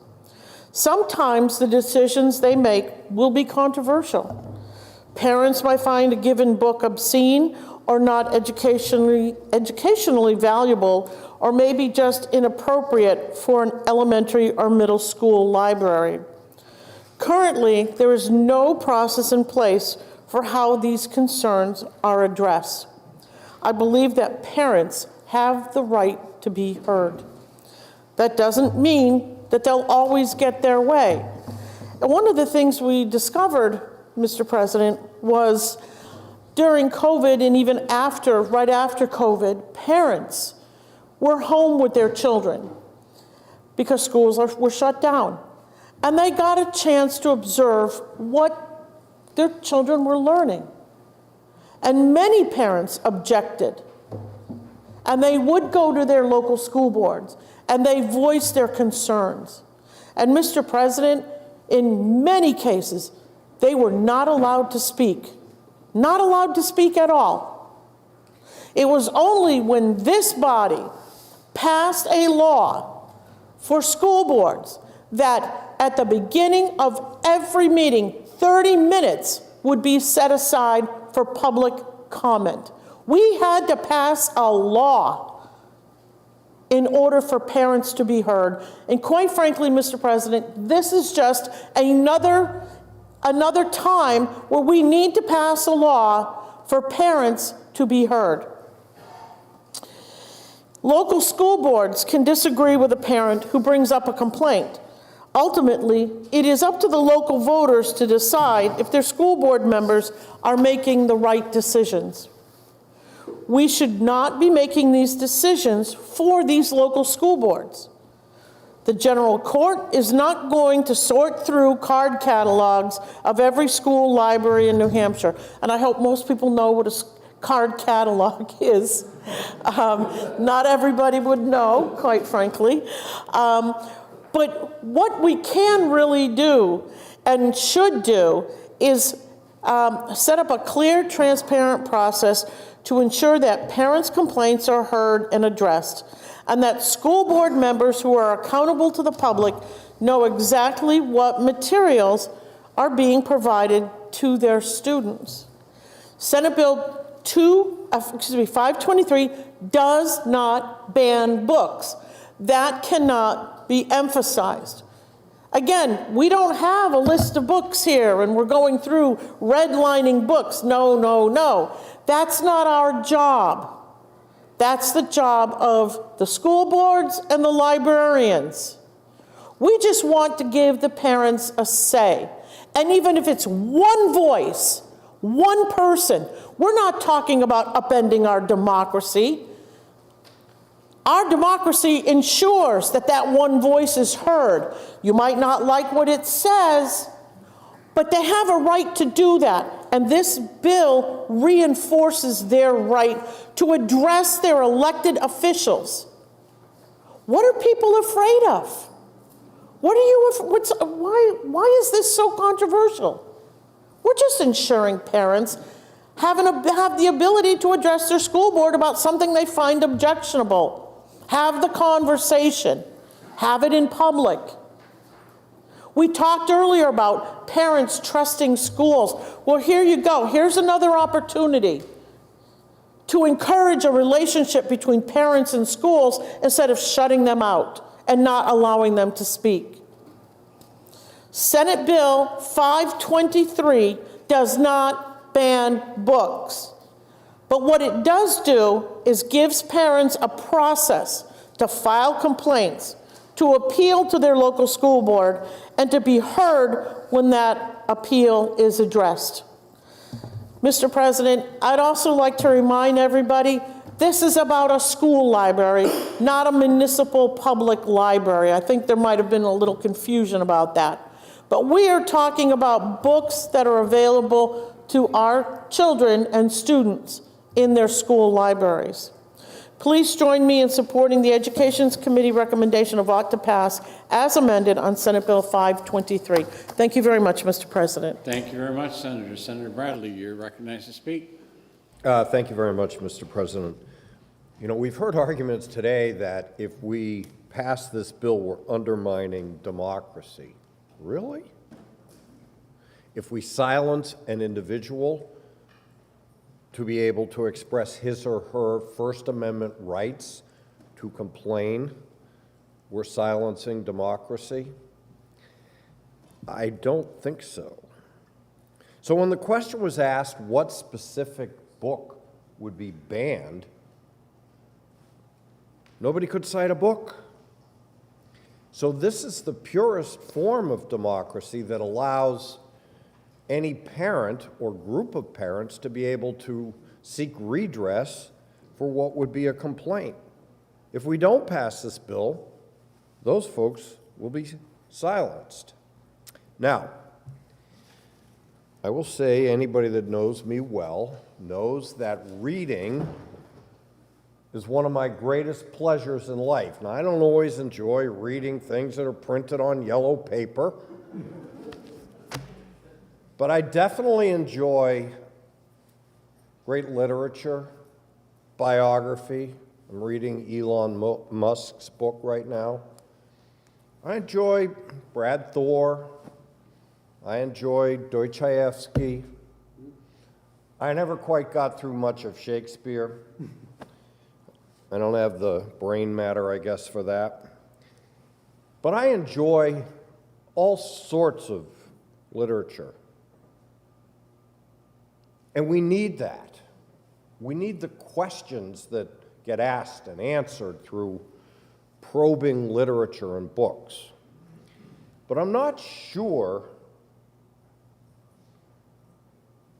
Sometimes the decisions they make will be controversial. Parents might find a given book obscene or not educationally valuable, or maybe just inappropriate for an elementary or middle school library. Currently, there is no process in place for how these concerns are addressed. I believe that parents have the right to be heard. That doesn't mean that they'll always get their way. And one of the things we discovered, Mr. President, was during COVID and even right after COVID, parents were home with their children because schools were shut down. And they got a chance to observe what their children were learning. And many parents objected. And they would go to their local school boards and they voiced their concerns. And Mr. President, in many cases, they were not allowed to speak. Not allowed to speak at all. It was only when this body passed a law for school boards that at the beginning of every meeting, 30 minutes would be set aside for public comment. We had to pass a law in order for parents to be heard. And quite frankly, Mr. President, this is just another time where we need to pass a law for parents to be heard. Local school boards can disagree with a parent who brings up a complaint. Ultimately, it is up to the local voters to decide if their school board members are making the right decisions. We should not be making these decisions for these local school boards. The general court is not going to sort through card catalogs of every school library in New Hampshire. And I hope most people know what a card catalog is. Not everybody would know, quite frankly. But what we can really do and should do is set up a clear, transparent process to ensure that parents' complaints are heard and addressed, and that school board members who are accountable to the public know exactly what materials are being provided to their students. Senate Bill 523 does not ban books. That cannot be emphasized. Again, we don't have a list of books here and we're going through redlining books. No, no, no. That's not our job. That's the job of the school boards and the librarians. We just want to give the parents a say. And even if it's one voice, one person, we're not talking about upending our democracy. Our democracy ensures that that one voice is heard. You might not like what it says, but they have a right to do that. And this bill reinforces their right to address their elected officials. What are people afraid of? Why is this so controversial? We're just ensuring parents have the ability to address their school board about something they find objectionable. Have the conversation. Have it in public. We talked earlier about parents trusting schools. Well, here you go. Here's another opportunity to encourage a relationship between parents and schools instead of shutting them out and not allowing them to speak. Senate Bill 523 does not ban books. But what it does do is gives parents a process to file complaints, to appeal to their local school board, and to be heard when that appeal is addressed. Mr. President, I'd also like to remind everybody, this is about a school library, not a municipal public library. I think there might have been a little confusion about that. But we are talking about books that are available to our children and students in their school libraries. Please join me in supporting the Education Committee recommendation of ought to pass as amended on Senate Bill 523. Thank you very much, Mr. President. Thank you very much, Senator. Senator Bradley, you're recognized to speak. Thank you very much, Mr. President. You know, we've heard arguments today that if we pass this bill, we're undermining democracy. Really? If we silence an individual to be able to express his or her First Amendment rights to complain, we're silencing democracy? I don't think so. So when the question was asked what specific book would be banned, nobody could cite a book. So this is the purest form of democracy that allows any parent or group of parents to be able to seek redress for what would be a complaint. If we don't pass this bill, those folks will be silenced. Now, I will say anybody that knows me well knows that reading is one of my greatest pleasures in life. Now, I don't always enjoy reading things that are printed on yellow paper, but I definitely enjoy great literature, biography. I'm reading Elon Musk's book right now. I enjoy Brad Thor. I enjoy Dostoevsky. I never quite got through much of Shakespeare. I don't have the brain matter, I guess, for that. But I enjoy all sorts of literature. And we need that. We need the questions that get asked and answered through probing literature and books. But I'm not sure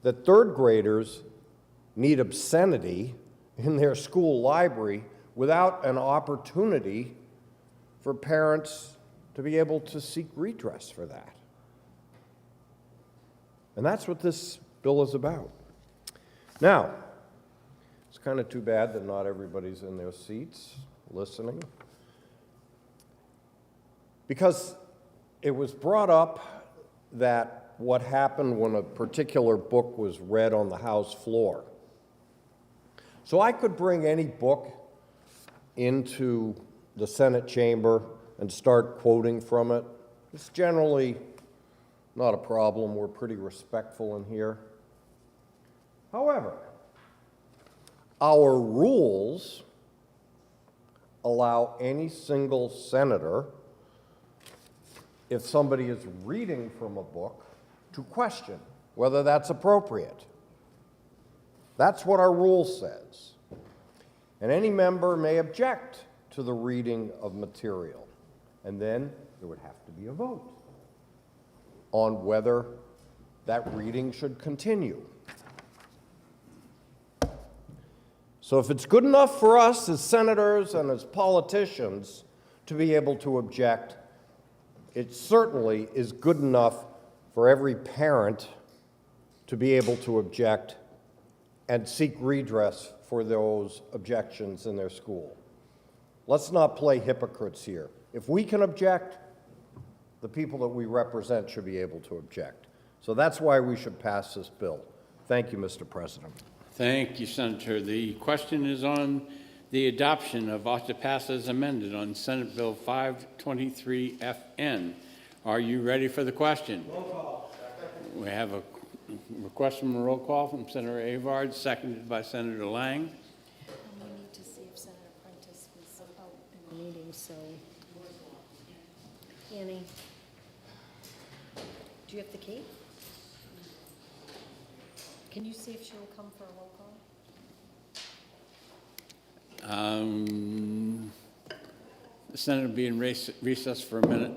that third graders need obscenity in their school library without an opportunity for parents to be able to seek redress for that. And that's what this bill is about. Now, it's kind of too bad that not everybody's in their seats listening, because it was brought up that what happened when a particular book was read on the House floor. So I could bring any book into the Senate chamber and start quoting from it. It's generally not a problem. We're pretty respectful in here. However, our rules allow any single senator, if somebody is reading from a book, to question whether that's appropriate. That's what our rule says. And any member may object to the reading of material. And then there would have to be a vote on whether that reading should continue. So if it's good enough for us as senators and as politicians to be able to object, it certainly is good enough for every parent to be able to object and seek redress for those objections in their school. Let's not play hypocrites here. If we can object, the people that we represent should be able to object. So that's why we should pass this bill. Thank you, Mr. President. Thank you, Senator. The question is on the adoption of OTPA as amended on Senate Bill 523FN. Are you ready for the question? Roll call. We have a request from a roll call from Senator Avard, seconded by Senator Lang. We need to see if Senator Prentice was out in the meeting, so. Annie, do you have the key? Can you see if she'll come for a roll call? The Senate will be in recess for a minute.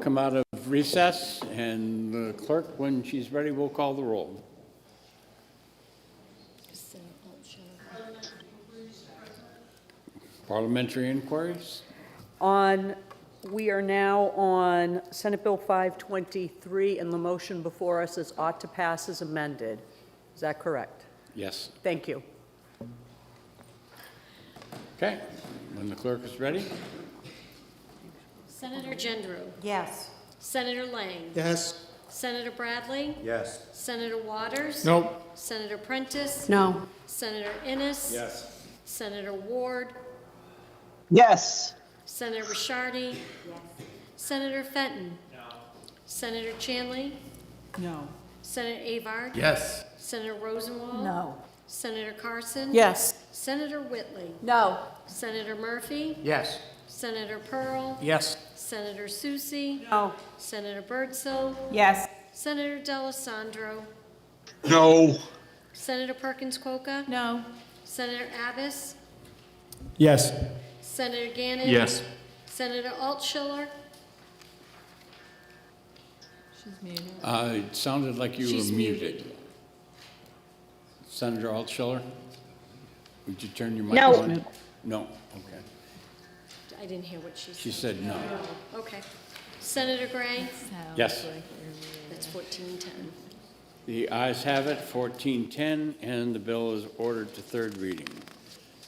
Come out of recess, and the clerk, when she's ready, will call the roll. Parliamentary inquiries. We are now on Senate Bill 523, and the motion before us is ought to pass as amended. Is that correct? Yes. Thank you. Okay. When the clerk is ready. Senator Gendreau? Yes. Senator Lang? Yes. Senator Bradley? Yes. Senator Waters? No. Senator Prentice? No. Senator Innes? Yes. Senator Ward? Yes. Senator Rishardi? Senator Fenton? No. Senator Chanley? No. Senator Avard? Yes. Senator Rosenwald? No. Senator Carson? Yes. Senator Whitley? No. Senator Murphy? Yes. Senator Pearl? Yes. Senator Susie? No. Senator Birdsell? Yes. Senator D'Alessandro? No. Senator Perkins Coca? No. Senator Abbas? Yes. Senator Gannon? Yes. Senator Altschiller? It sounded like you She's were muted. muted. Senator Altschiller, would you turn your mic No. on? No, okay. I didn't hear what she said. She said no. Okay. Senator Gray? Yes. That's 1410. The ayes have it, 1410, and the bill is ordered to third reading.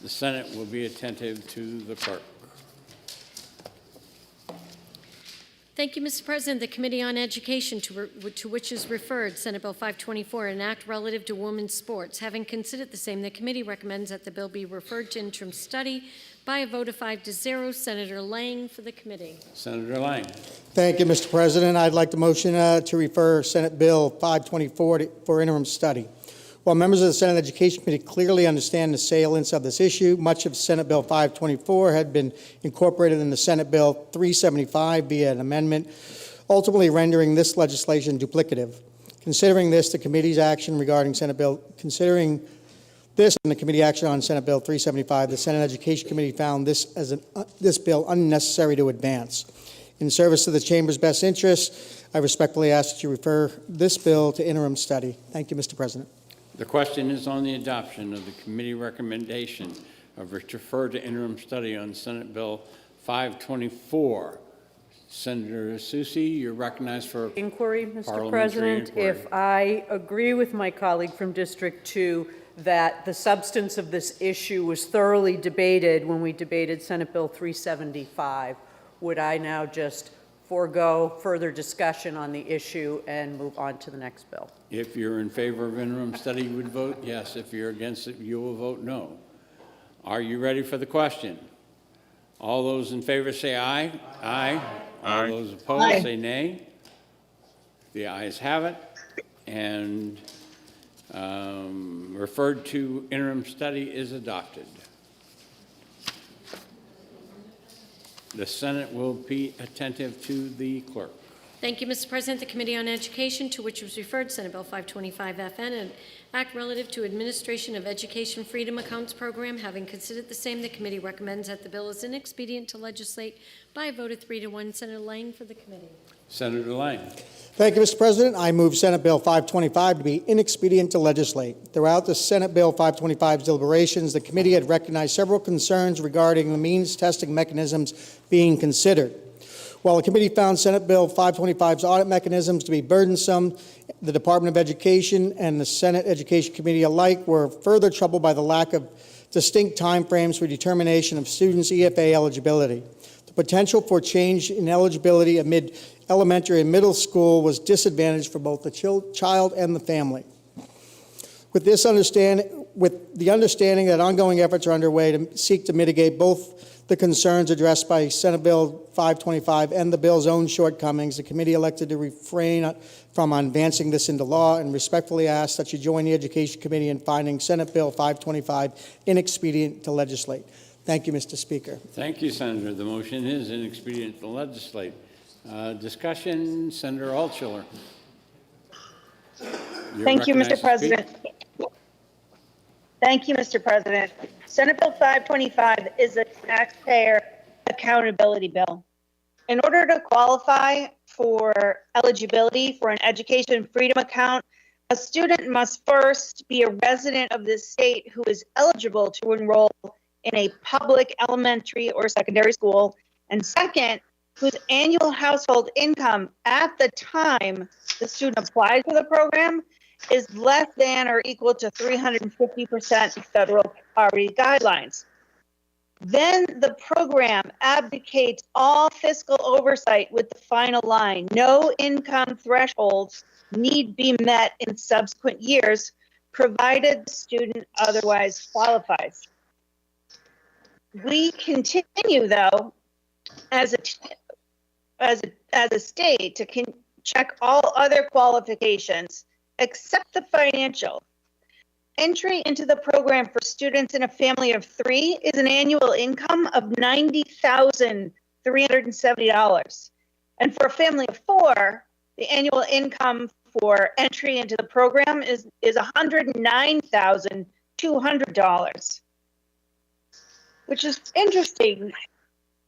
The Senate will be attentive to the clerk. Thank you, Mr. President. The Committee on Education, to which is referred Senate Bill 524, an act relative to women's sports. Having considered the same, the committee recommends that the bill be referred to interim study by a vote of 5-0. Senator Lang for the committee. Senator Lang. Thank you, Mr. President. I'd like to motion to refer Senate Bill 524 for interim study. While members of the Senate Education Committee clearly understand the salience of this issue, much of Senate Bill 524 had been incorporated in the Senate Bill 375 via an amendment, ultimately rendering this legislation duplicative. Considering this, the committee's action regarding considering this and the committee action on Senate Bill 375, the Senate Education Committee found this bill unnecessary to advance. In service to the Chamber's best interest, I respectfully ask that you refer this bill to interim study. Thank you, Mr. President. The question is on the adoption of the committee recommendation of refer to interim study on Senate Bill 524. Senator Susie, you're recognized for Inquiry, Mr. parliamentary President. inquiry. If I agree with my colleague from District 2 that the substance of this issue was thoroughly debated when we debated Senate Bill 375, would I now just forego further discussion on the issue and move on to the next bill? If you're in favor of interim study, you would vote yes. If you're against it, you will vote no. Are you ready for the question? All those in favor say aye. Aye. All those opposed say nay. The ayes have it. And referred to interim study is adopted. The Senate will be attentive to the clerk. Thank you, Mr. President. The Committee on Education, to which was referred Senate Bill 525 FN, an act relative to administration of Education Freedom Accounts Program. Having considered the same, the committee recommends that the bill is inexpedient to legislate by a vote of 3-1. Senator Lang for the committee. Senator Lang. Thank you, Mr. President. I move Senate Bill 525 to be inexpedient to legislate. Throughout the Senate Bill 525's deliberations, the committee had recognized several concerns regarding the means testing mechanisms being considered. While the committee found Senate Bill 525's audit mechanisms to be burdensome, the Department of Education and the Senate Education Committee alike were further troubled by the lack of distinct timeframes for determination of students' EFA eligibility. The potential for change in eligibility amid elementary and middle school was disadvantaged for both the child and the family. With the understanding that ongoing efforts are underway to seek to mitigate both the concerns addressed by Senate Bill 525 and the bill's own shortcomings, the committee elected to refrain from advancing this into law and respectfully ask that you join the Education Committee in finding Senate Bill 525 inexpedient to legislate. Thank you, Mr. Speaker. Thank you, Senator. The motion is inexpedient to legislate. Discussion, Senator Altschiller. Thank you, Mr. President. Thank you, Mr. President. Senate Bill 525 is a taxpayer accountability bill. In order to qualify for eligibility for an education freedom account, a student must first be a resident of the state who is eligible to enroll in a public elementary or secondary school, and second, whose annual household income at the time the student applies for the program is less than or equal to 350% of federal poverty guidelines. Then the program abdicates all fiscal oversight with the final line: no income thresholds need be met in subsequent years, provided the student otherwise qualifies. We continue, though, as a state to check all other qualifications except the financial. Entry into the program for students in a family of 3 is an annual income of $90,370. And for a family of 4, the annual income for entry into the program is $109,200, which is interesting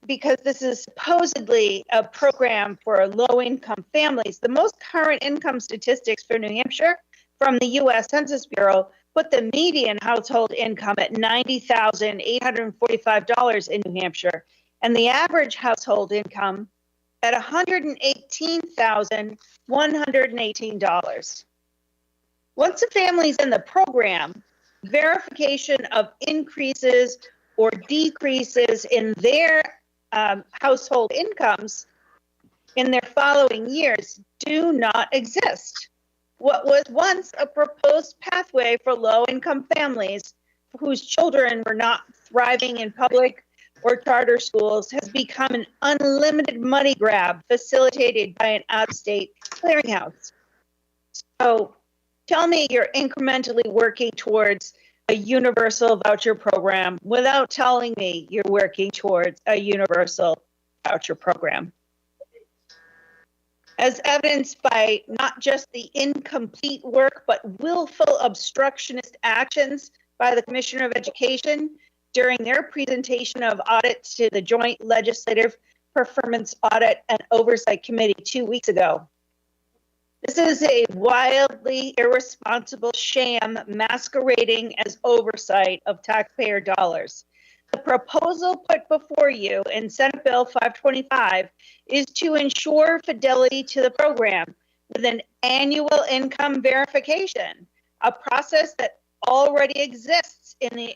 because this is supposedly a program for low-income families. The most current income statistics for New Hampshire from the U.S. Census Bureau put the median household income at $90,845 in New Hampshire, and the average household income at $118,118. Once a family's in the program, verification of increases or decreases in their household incomes in their following years do not exist. What was once a proposed pathway for low-income families whose children were not thriving in public or charter schools has become an unlimited money grab facilitated by an out-of-state clearinghouse. So tell me you're incrementally working towards a universal voucher program without telling me you're working towards a universal voucher program. As evidenced by not just the incomplete work, but willful obstructionist actions by the Commissioner of Education during their presentation of audits to the Joint Legislative Performance Audit and Oversight Committee 2 weeks ago. This is a wildly irresponsible sham masquerading as oversight of taxpayer dollars. The proposal put before you in Senate Bill 525 is to ensure fidelity to the program with an annual income verification, a process that already exists in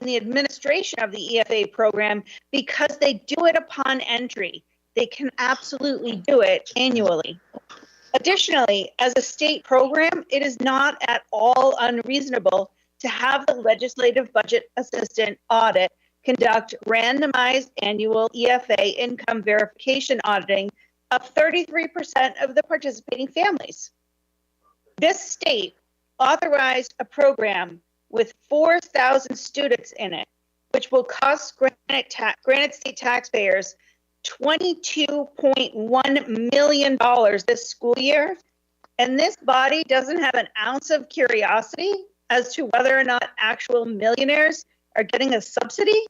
the administration of the EFA program because they do it upon entry. They can absolutely do it annually. Additionally, as a state program, it is not at all unreasonable to have the Legislative Budget Assistant Audit conduct randomized annual EFA income verification auditing of 33% of the participating families. This state authorized a program with 4,000 students in it, which will cost Granite State taxpayers $22.1 million this school year, and this body doesn't have an ounce of curiosity as to whether or not actual millionaires are getting a subsidy?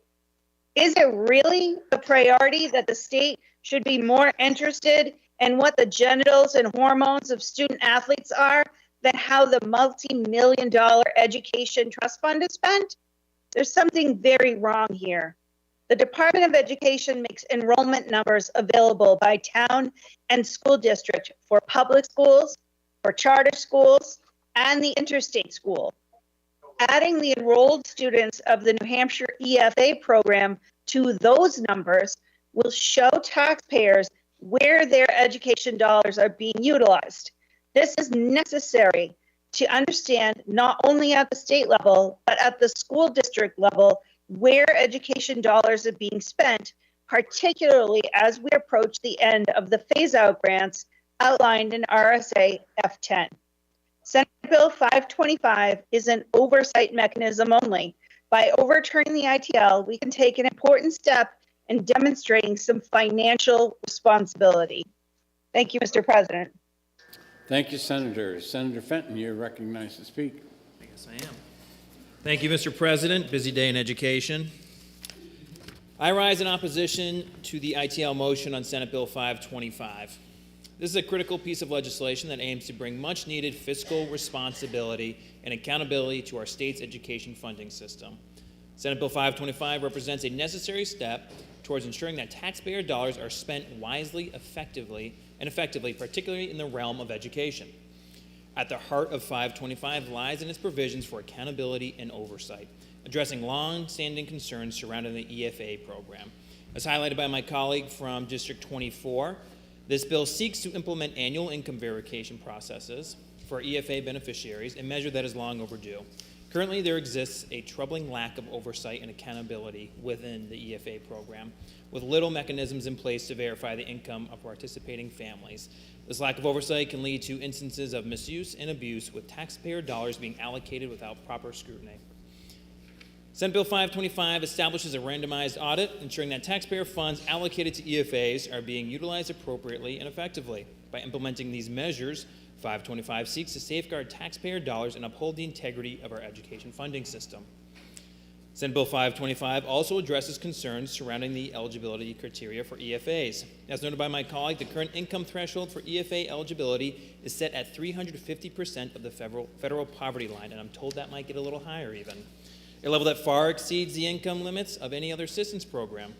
Is it really a priority that the state should be more interested in what the genitals and hormones of student athletes are than how the multi-million-dollar education trust fund is spent? There's something very wrong here. The Department of Education makes enrollment numbers available by town and school district for public schools, for charter schools, and the interstate school. Adding the enrolled students of the New Hampshire EFA program to those numbers will show taxpayers where their education dollars are being utilized. This is necessary to understand not only at the state level, but at the school district level where education dollars are being spent, particularly as we approach the end of the phase-out grants outlined in RSA F10. Senate Bill 525 is an oversight mechanism only. By overturning the ITL, we can take an important step in demonstrating some financial responsibility. Thank you, Mr. President. Thank you, Senator. Senator Fenton, you're recognized to speak. Yes, I am. Thank you, Mr. President. Busy day in education. I rise in opposition to the ITL motion on Senate Bill 525. This is a critical piece of legislation that aims to bring much-needed fiscal responsibility and accountability to our state's education funding system. Senate Bill 525 represents a necessary step towards ensuring that taxpayer dollars are spent wisely, effectively, particularly in the realm of education. At the heart of 525 lies in its provisions for accountability and oversight, addressing long-standing concerns surrounding the EFA program. As highlighted by my colleague from District 24, this bill seeks to implement annual income verification processes for EFA beneficiaries, a measure that is long overdue. Currently, there exists a troubling lack of oversight and accountability within the EFA program, with little mechanisms in place to verify the income of participating families. This lack of oversight can lead to instances of misuse and abuse, with taxpayer dollars being allocated without proper scrutiny. Senate Bill 525 establishes a randomized audit, ensuring that taxpayer funds allocated to EFAs are being utilized appropriately and effectively. By implementing these measures, 525 seeks to safeguard taxpayer dollars and uphold the integrity of our education funding system. Senate Bill 525 also addresses concerns surrounding the eligibility criteria for EFAs. As noted by my colleague, the current income threshold for EFA eligibility is set at 350% of the federal poverty line, and I'm told that might get a little higher even, a level that far exceeds the income limits of any other assistance program.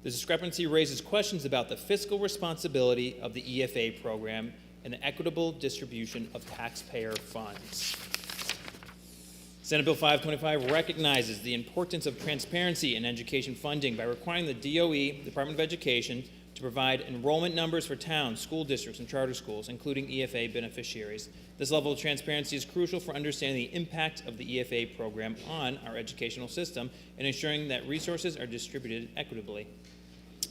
The discrepancy raises questions about the fiscal responsibility of the EFA program and the equitable distribution of taxpayer funds. Senate Bill 525 recognizes the importance of transparency in education funding by requiring the DOE, Department of Education, to provide enrollment numbers for towns, school districts, and charter schools, including EFA beneficiaries. This level of transparency is crucial for understanding the impact of the EFA program on our educational system and ensuring that resources are distributed equitably.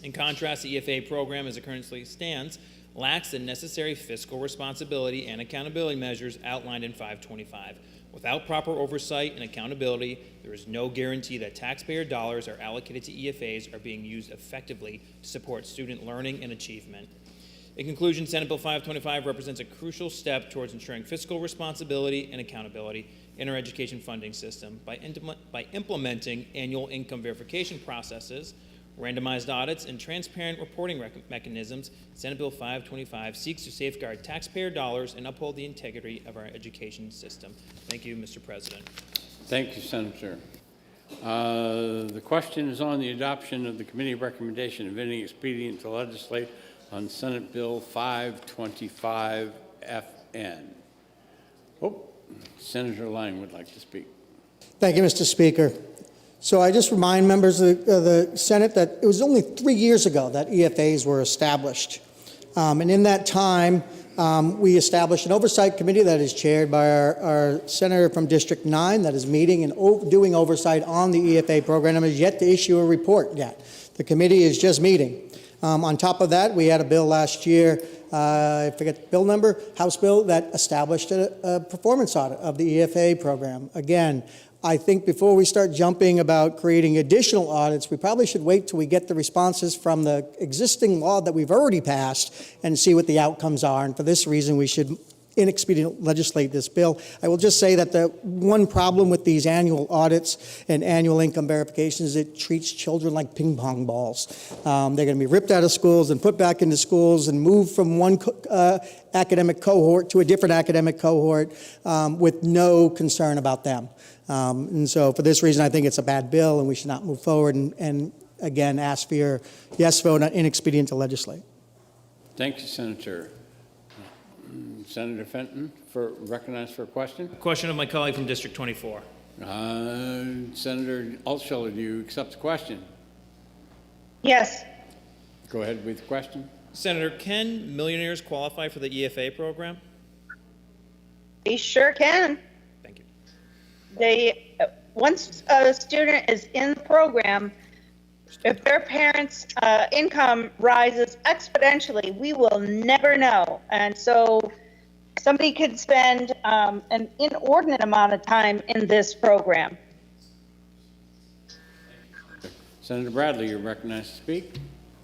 In contrast, the EFA program, as it currently stands, lacks the necessary fiscal responsibility and accountability measures outlined in 525. Without proper oversight and accountability, there is no guarantee that taxpayer dollars are allocated to EFAs are being used effectively to support student learning and achievement. In conclusion, Senate Bill 525 represents a crucial step towards ensuring fiscal responsibility and accountability in our education funding system by implementing annual income verification processes, randomized audits, and transparent reporting mechanisms. Senate Bill 525 seeks to safeguard taxpayer dollars and uphold the integrity of our education system. Thank you, Mr. President. Thank you, Senator. The question is on the adoption of the committee recommendation of any expedient to legislate on Senate Bill 525 FN. Oh, Senator Lang would like to speak. Thank you, Mr. Speaker. So I just remind members of the Senate that it was only 3 years ago that EFAs were established. And in that time, we established an oversight committee that is chaired by our senator from District 9 that is meeting and doing oversight on the EFA program and has yet to issue a report yet. The committee is just meeting. On top of that, we had a bill last year, I forget the bill number, House bill, that established a performance audit of the EFA program. Again, I think before we start jumping about creating additional audits, we probably should wait till we get the responses from the existing law that we've already passed and see what the outcomes are. And for this reason, we should inexpedient legislate this bill. I will just say that the one problem with these annual audits and annual income verifications is it treats children like ping pong balls. They're going to be ripped out of schools and put back into schools and moved from one academic cohort to a different academic cohort with no concern about them. And so for this reason, I think it's a bad bill and we should not move forward and again, ask for your yes vote on inexpedient to legislate. Thank you, Senator. Senator Fenton, recognized for a question. Question of my colleague from District 24. Senator Altschiller, do you accept the question? Yes. Go ahead with the question. Senator, can millionaires qualify for the EFA program? They sure can. Thank you. Once a student is in the program, if their parents' income rises exponentially, we will never know. And so somebody could spend an inordinate amount of time in this program. Senator Bradley, you're recognized to speak.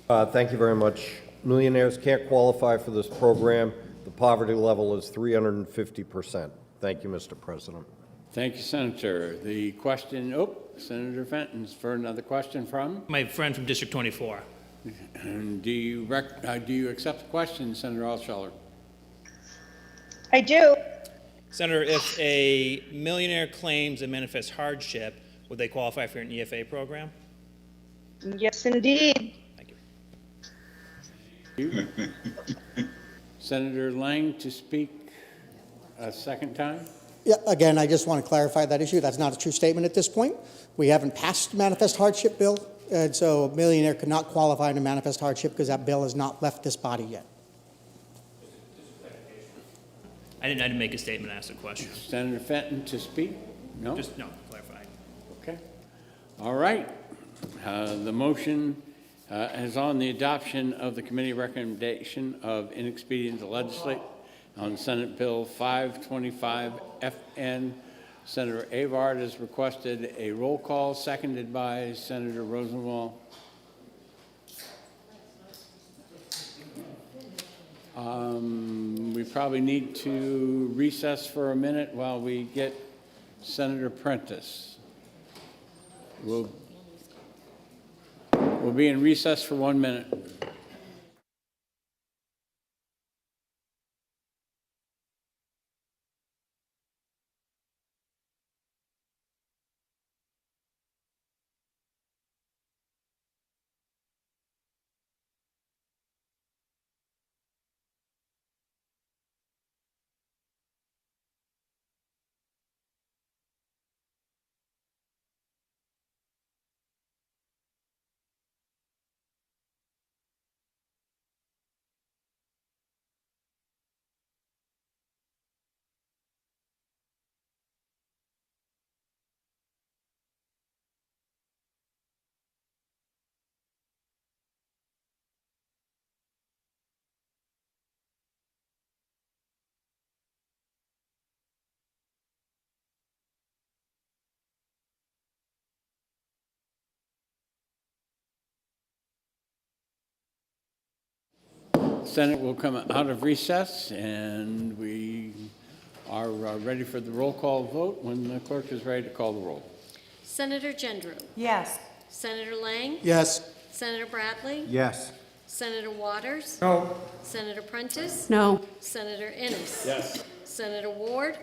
Thank you very much. Millionaires can't qualify for this program. The poverty level is 350%. Thank you, Mr. President. Thank you, Senator. The question, Senator Fenton's for another question from? My friend from District 24. And do you accept the question, Senator Altschiller? I do. Senator, if a millionaire claims a manifest hardship, would they qualify for an EFA program? Yes, indeed. Thank you. Senator Lang to speak a second time. Yeah, again, I just want to clarify that issue. That's not a true statement at this point. We haven't passed the manifest hardship bill, and so a millionaire could not qualify under manifest hardship because that bill has not left this body yet. I didn't make a statement, I asked a question. Senator Fenton to speak. No? Just, no, clarify. Okay. All right. The motion is on the adoption of the committee recommendation of inexpedient to legislate on Senate Bill 525 FN. Senator Avard has requested a roll call, seconded by Senator Rosenwald. We probably need to recess for a minute while we get Senator Prentice. We'll be in recess for 1 minute. Senate will come out of recess, and we are ready for the roll call vote when the clerk is ready to call the roll. Senator Gendreau? Yes. Senator Lang? Yes. Senator Bradley? Yes. Senator Waters? No. Senator Prentice? No. Senator Innes? Yes. Senator Ward?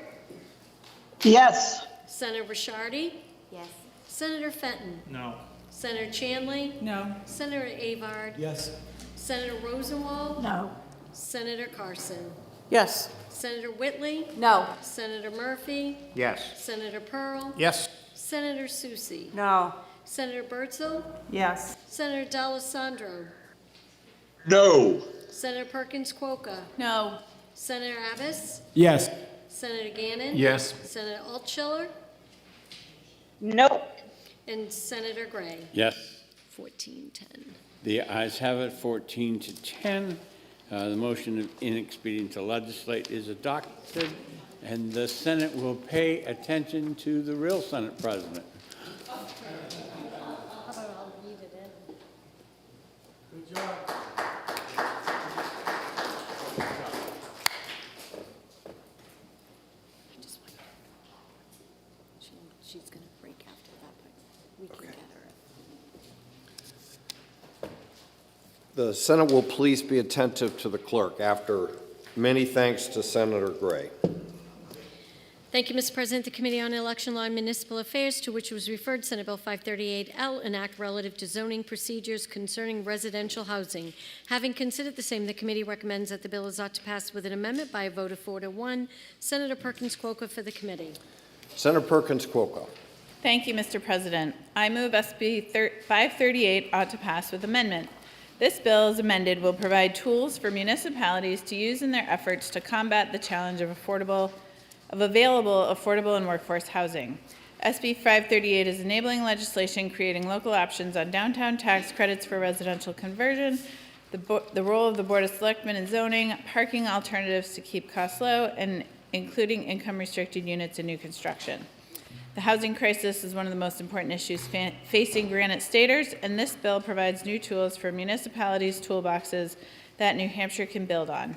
Yes. Senator Bishardi? Yes. Senator Fenton? No. Senator Chanley? No. Senator Avard? Yes. Senator Rosenwald? No. Senator Carson? Yes. Senator Whitley? No. Senator Murphy? Yes. Senator Pearl? Yes. Senator Susie? No. Senator Birdsell? Yes. Senator D'Alessandro? No. Senator Perkins Quokka? No. Senator Abbas? Yes. Senator Gannon? Yes. Senator Altschiller? Nope. And Senator Gray? Yes. 14-10. The ayes have it, 14 to 10. The motion of inexpedient to legislate is adopted, and the Senate will pay attention to the real Senate President. Good job. She's going to break after that, but we can get her. The Senate will please be attentive to the clerk after many thanks to Senator Gray. Thank you, Mr. President. The Committee on Election Law and Municipal Affairs, to which was referred Senate Bill 538L, an act relative to zoning procedures concerning residential housing. Having considered the same, the committee recommends that the bill is ought to pass with an amendment by a vote of 4-1. Senator Perkins Quokka for the committee. Senator Perkins Quokka. Thank you, Mr. President. I move SB 538 ought to pass with amendment. This bill, as amended, will provide tools for municipalities to use in their efforts to combat the challenge of available, affordable, and workforce housing. SB 538 is enabling legislation creating local options on downtown tax credits for residential conversion, the role of the Board of Selectmen in zoning, parking alternatives to keep costs low, and including income-restricted units in new construction. The housing crisis is one of the most important issues facing Granite Staters, and this bill provides new tools for municipalities' toolboxes that New Hampshire can build on.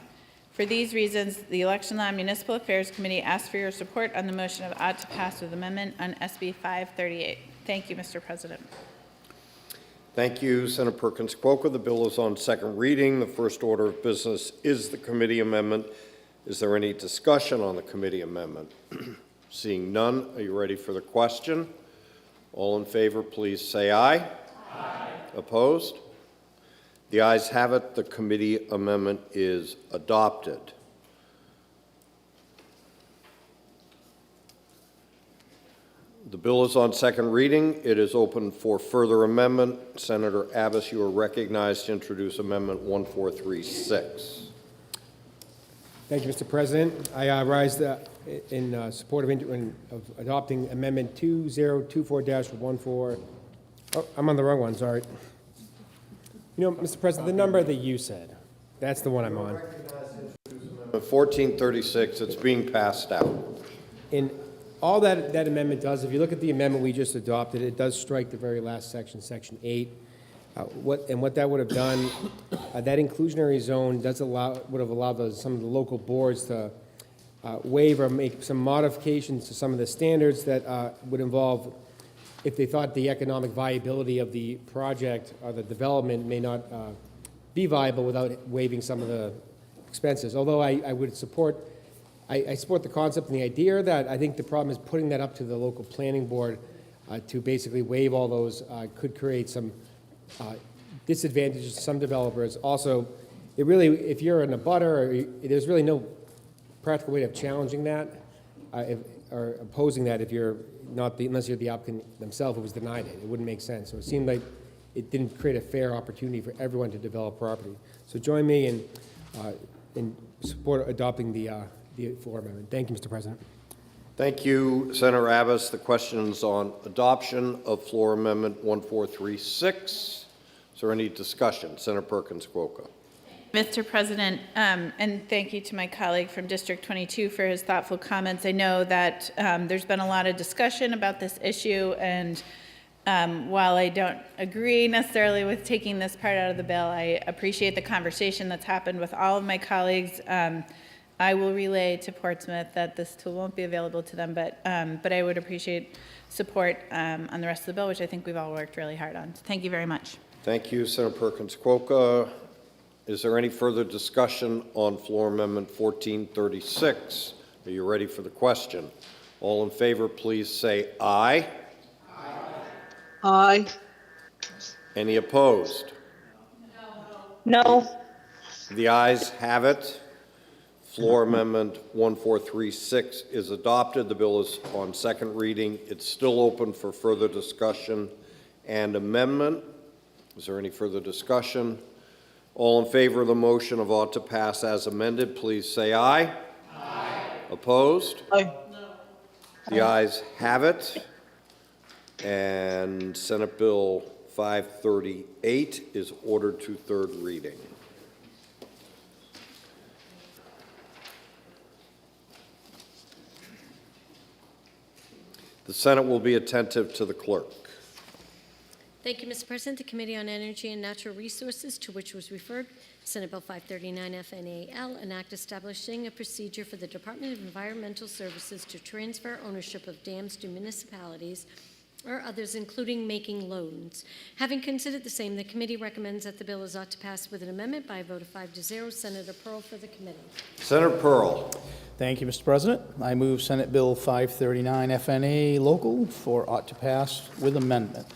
For these reasons, the Election Law and Municipal Affairs Committee asks for your support on the motion of ought to pass with amendment on SB 538. Thank you, Mr. President. Thank you, Senator Perkins Quokka. The bill is on second reading. The first order of business is the committee amendment. Is there any discussion on the committee amendment? Seeing none, are you ready for the question? All in favor, please say aye. Aye. Opposed? The ayes have it. The committee amendment is adopted. The bill is on second reading. It is open for further amendment. Senator Abbas, you are recognized to introduce Amendment 1436. Thank you, Mr. President. I rise in support of adopting Amendment 2024-14. Oh, I'm on the wrong one, sorry. You know, Mr. President, the number that you said, that's the one I'm on. 1436, it's being passed out. And all that amendment does, if you look at the amendment we just adopted, it does strike the very last section, Section 8. What that would have done, that inclusionary zone would have allowed some of the local boards to waive or make some modifications to some of the standards that would involve, if they thought the economic viability of the project or the development may not be viable without waiving some of the expenses. Although I would support, I support the concept and the idea that I think the problem is putting that up to the local planning board to basically waive all those could create some disadvantages to some developers. Also, it really, if you're in a butter, there's really no practical way of challenging that or opposing that if you're not unless you're the applicant themselves who was denied it. It wouldn't make sense. So it seemed like it didn't create a fair opportunity for everyone to develop property. So join me in support adopting the floor amendment. Thank you, Mr. President. Thank you, Senator Abbas. The question is on adoption of floor amendment 1436. Is there any discussion? Senator Perkins-Cuoco. Mr. President, and thank you to my colleague from District 22 for his thoughtful comments. I know that there's been a lot of discussion about this issue, and while I don't agree necessarily with taking this part out of the bill, I appreciate the conversation that's happened with all of my colleagues. I will relay to Portsmouth that this tool won't be available to them, but I would appreciate support on the rest of the bill, which I think we've all worked really hard on. So thank you very much. Thank you, Senator Perkins-Cuoco. Is there any further discussion on floor amendment 1436? Are you ready for the question? All in favor, please say aye. Aye. Any opposed? No. The ayes have it. Floor amendment 1436 is adopted. The bill is on second reading. It's still open for further discussion and amendment. Is there any further discussion? All in favor of the motion of ought to pass as amended, please say aye. Aye. Opposed? Aye. The ayes have it. And Senate Bill 538 is ordered to third reading. The Senate will be attentive to the clerk. Thank you, Mr. President. The Committee on Energy and Natural Resources, to which was referred Senate Bill 539 FNAL, an act establishing a procedure for the Department of Environmental Services to transfer ownership of dams to municipalities or others, including making loans. Having considered the same, the committee recommends that the bill is ought to pass with an amendment by a vote of 5-0. Senator Pearl for the committee. Senator Pearl. Thank you, Mr. President. I move Senate Bill 539 FNA local for ought to pass with amendment.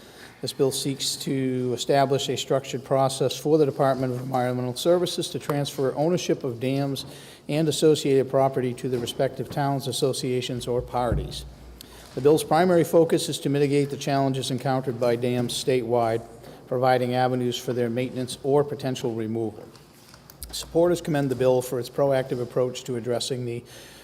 This bill seeks to establish a structured process for the Department of Environmental Services to transfer ownership of dams and associated property to the respective towns, associations, or parties. The bill's primary focus is to mitigate the challenges encountered by dams statewide, providing avenues for their maintenance or potential removal. Supporters commend the bill for its proactive approach to addressing the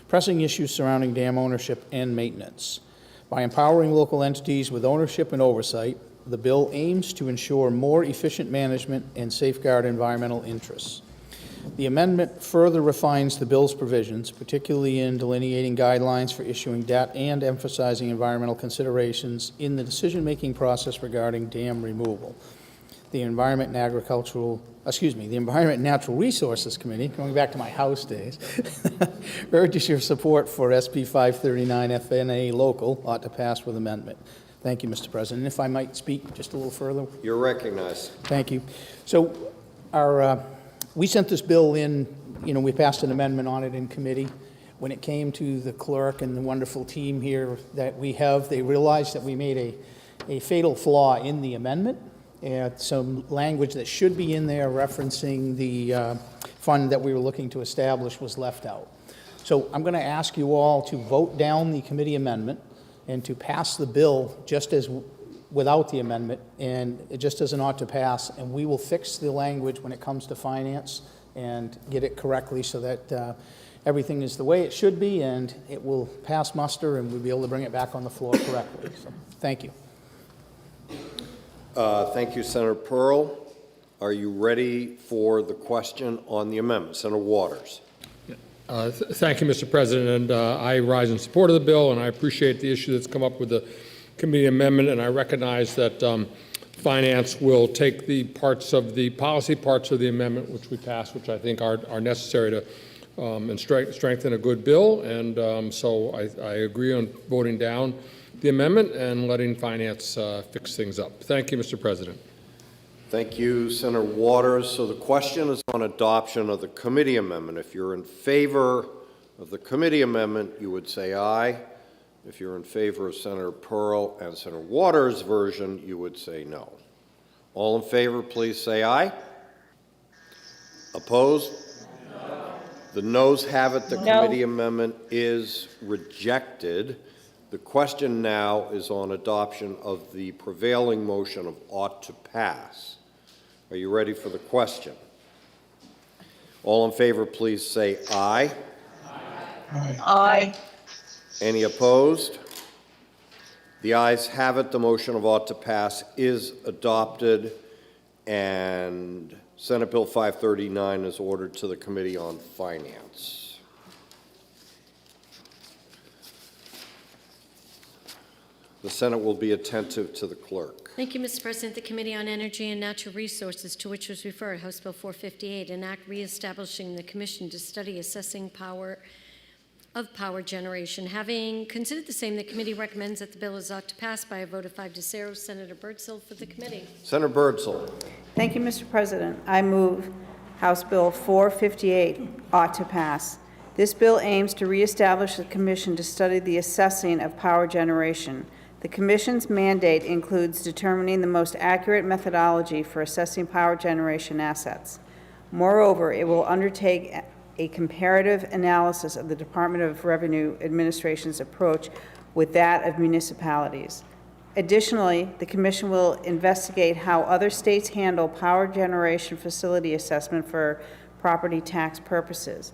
pressing issues surrounding dam ownership and maintenance. By empowering local entities with ownership and oversight, the bill aims to ensure more efficient management and safeguard environmental interests. The amendment further refines the bill's provisions, particularly in delineating guidelines for issuing debt and emphasizing environmental considerations in the decision-making process regarding dam removal. The Environment and Natural Resources Committee, going back to my House days, urges your support for SB 539 FNA local ought to pass with amendment. Thank you, Mr. President. If I might speak just a little further. You're recognized. Thank you. So we sent this bill in, we passed an amendment on it in committee. When it came to the clerk and the wonderful team here that we have, they realized that we made a fatal flaw in the amendment. Some language that should be in there referencing the fund that we were looking to establish was left out. So I'm going to ask you all to vote down the committee amendment and to pass the bill just as without the amendment, and it just as an ought to pass, and we will fix the language when it comes to finance and get it correctly so that everything is the way it should be, and it will pass muster, and we'll be able to bring it back on the floor correctly. So, thank you. Thank you, Senator Pearl. Are you ready for the question on the amendment? Senator Waters. Thank you, Mr. President, and I rise in support of the bill, and I appreciate the issue that's come up with the committee amendment, and I recognize that Finance will take the parts of the policy parts of the amendment which we passed, which I think are necessary to and strengthen a good bill, and so I agree on voting down the amendment and letting Finance fix things up. Thank you, Mr. President. Thank you, Senator Waters. So the question is on adoption of the committee amendment. If you're in favor of the committee amendment, you would say aye. If you're in favor of Senator Pearl and Senator Waters' version, you would say no. All in favor, please say aye. Opposed? No. The noes have it. The committee amendment is rejected. The question now is on adoption of the prevailing motion of ought to pass. Are you ready for the question? All in favor, please say aye. Aye. Aye. Any opposed? The ayes have it. The motion of ought to pass is adopted, and Senate Bill 539 is ordered to the Committee on Finance. The Senate will be attentive to the clerk. Thank you, Mr. President. The Committee on Energy and Natural Resources, to which was referred, House Bill 458, an act reestablishing the Commission to study assessing power generation. Having considered the same, the committee recommends that the bill is ought to pass by a vote of 5-0. Senator Birdsell for the committee. Senator Birdsell. Thank you, Mr. President. I move House Bill 458 ought to pass. This bill aims to reestablish the Commission to study the assessing of power generation. The Commission's mandate includes determining the most accurate methodology for assessing power generation assets. Moreover, it will undertake a comparative analysis of the Department of Revenue Administration's approach with that of municipalities. Additionally, the Commission will investigate how other states handle power generation facility assessment for property tax purposes.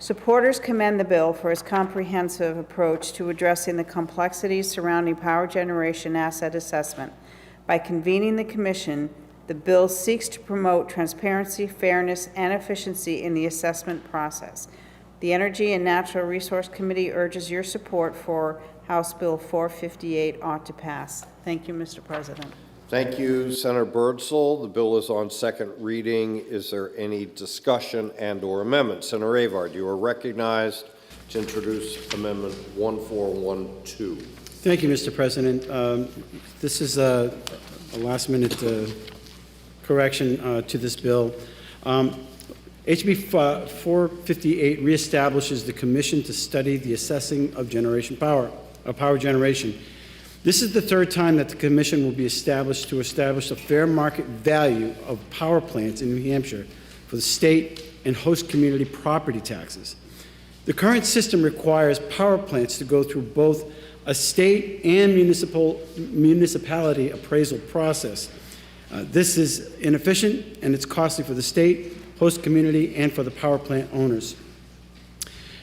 Supporters commend the bill for its comprehensive approach to addressing the complexities surrounding power generation asset assessment. By convening the Commission, the bill seeks to promote transparency, fairness, and efficiency in the assessment process. The Energy and Natural Resource Committee urges your support for House Bill 458 ought to pass. Thank you, Mr. President. Thank you, Senator Birdsell. The bill is on second reading. Is there any discussion and/or amendment? Senator Avard, you are recognized to introduce Amendment 1412. Thank you, Mr. President. This is a last-minute correction to this bill. HB 458 reestablishes the Commission to study the assessing of power generation. This is the third time that the Commission will be established to establish a fair market value of power plants in New Hampshire for the state and host community property taxes. The current system requires power plants to go through both a state and municipality appraisal process. This is inefficient, and it's costly for the state, host community, and for the power plant owners.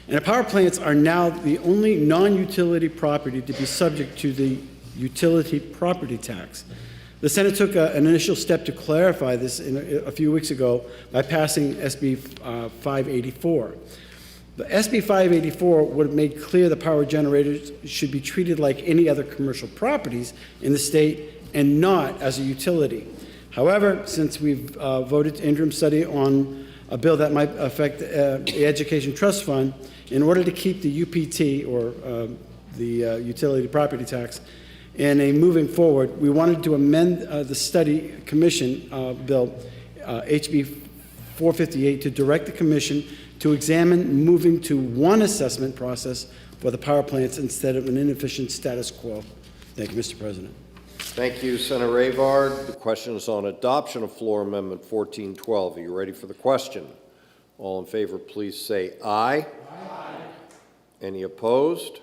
And the power plants are now the only non-utility property to be subject to the utility property tax. The Senate took an initial step to clarify this a few weeks ago by passing SB 584. The SB 584 would have made clear the power generators should be treated like any other commercial properties in the state and not as a utility. However, since we've voted to interim study on a bill that might affect the Education Trust Fund, in order to keep the UPT, or the utility property tax, in a moving forward, we wanted to amend the study commission bill, HB 458, to direct the commission to examine moving to one assessment process for the power plants instead of an inefficient status quo. Thank you, Mr. President. Thank you, Senator Avard. The question is on adoption of Floor Amendment 1412. Are you ready for the question? All in favor, please say aye. Aye. Any opposed?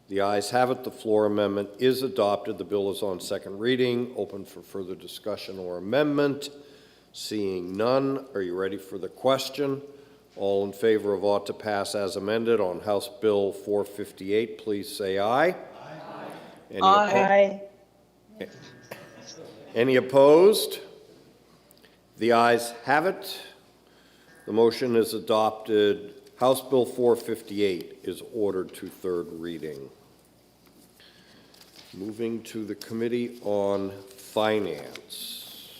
The ayes have it. The floor amendment is adopted. The bill is on second reading. Open for further discussion or amendment. Seeing none, are you ready for the question? All in favor of ought to pass as amended on House Bill 458, please say aye. Aye. Any opposed? The ayes have it. The motion is adopted. House Bill 458 is ordered to third reading. Moving to the Committee on Finance.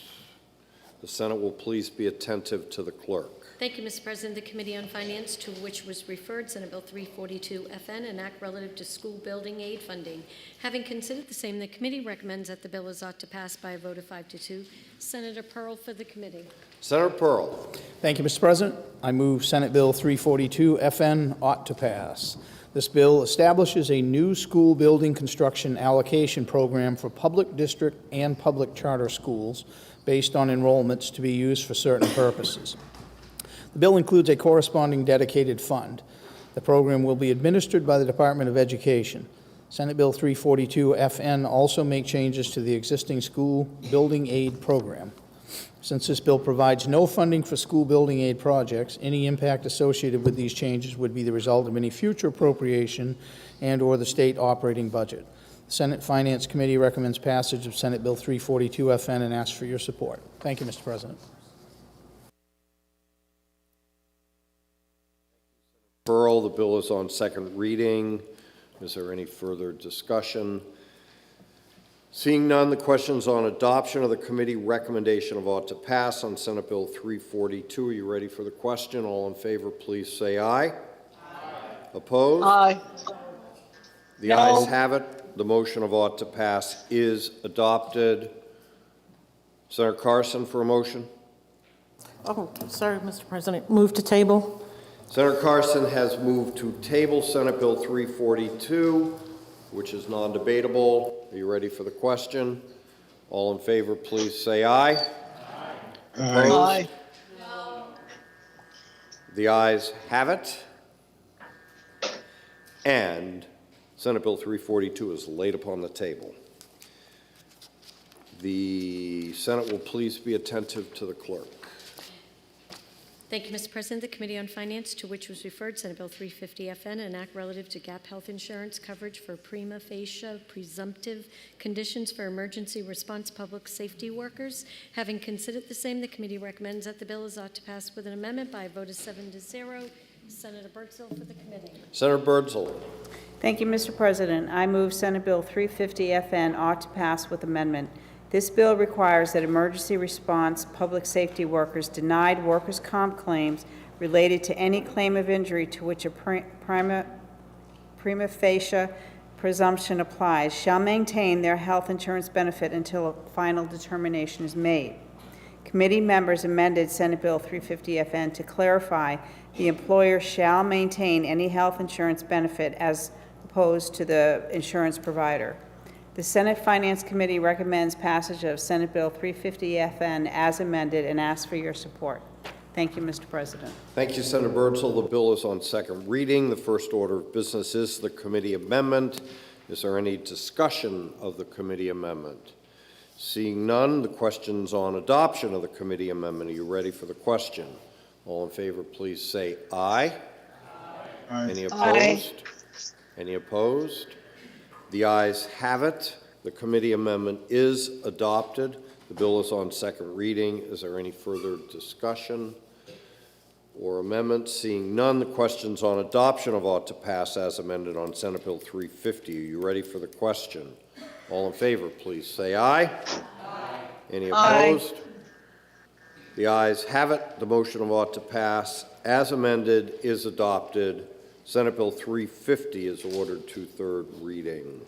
The Senate will please be attentive to the clerk. Thank you, Mr. President. The Committee on Finance, to which was referred Senate Bill 342 FN, an act relative to school building aid funding. Having considered the same, the committee recommends that the bill is ought to pass by a vote of 5-2. Senator Pearl for the committee. Senator Pearl. Thank you, Mr. President. I move Senate Bill 342 FN ought to pass. This bill establishes a new school building construction allocation program for public district and public charter schools based on enrollments to be used for certain purposes. The bill includes a corresponding dedicated fund. The program will be administered by the Department of Education. Senate Bill 342 FN also makes changes to the existing school building aid program. Since this bill provides no funding for school building aid projects, any impact associated with these changes would be the result of any future appropriation and/or the state operating budget. The Senate Finance Committee recommends passage of Senate Bill 342 FN and asks for your support. Thank you, Mr. President. Pearl, the bill is on second reading. Is there any further discussion? Seeing none, the questions on adoption of the committee recommendation of ought to pass on Senate Bill 342. Are you ready for the question? All in favor, please say aye. Aye. Opposed? Aye. The ayes have it. The motion of ought to pass is adopted. Senator Carson for a motion. Oh, sorry, Mr. President. Move to table. Senator Carson has moved to table Senate Bill 342, which is non-debatable. Are you ready for the question? All in favor, please say aye. Aye. Opposed? Aye. No. The ayes have it. And Senate Bill 342 is laid upon the table. The Senate will please be attentive to the clerk. Thank you, Mr. President. The Committee on Finance, to which was referred Senate Bill 350 FN, an act relative to gap health insurance coverage for prima facie presumptive conditions for emergency response public safety workers. Having considered the same, the committee recommends that the bill is ought to pass with an amendment by a vote of 7-0. Senator Birdsell for the committee. Senator Birdsell. Thank you, Mr. President. I move Senate Bill 350 FN ought to pass with amendment. This bill requires that emergency response public safety workers denied workers' comp claims related to any claim of injury to which a prima facie presumption applies shall maintain their health insurance benefit until a final determination is made. Committee members amended Senate Bill 350 FN to clarify the employer shall maintain any health insurance benefit as opposed to the insurance provider. The Senate Finance Committee recommends passage of Senate Bill 350 FN as amended and asks for your support. Thank you, Mr. President. Thank you, Senator Birdsell. The bill is on second reading. The first order of business is the committee amendment. Is there any discussion of the committee amendment? Seeing none, the questions on adoption of the committee amendment. Are you ready for the question? All in favor, please say aye. Aye. Any opposed? Aye. Any opposed? The ayes have it. The committee amendment is adopted. The bill is on second reading. Is there any further discussion or amendments? Seeing none, the questions on adoption of ought to pass as amended on Senate Bill 350. Are you ready for the question? All in favor, please say aye. Aye. Any opposed? Aye. The ayes have it. The motion of ought to pass as amended is adopted. Senate Bill 350 is ordered to third reading.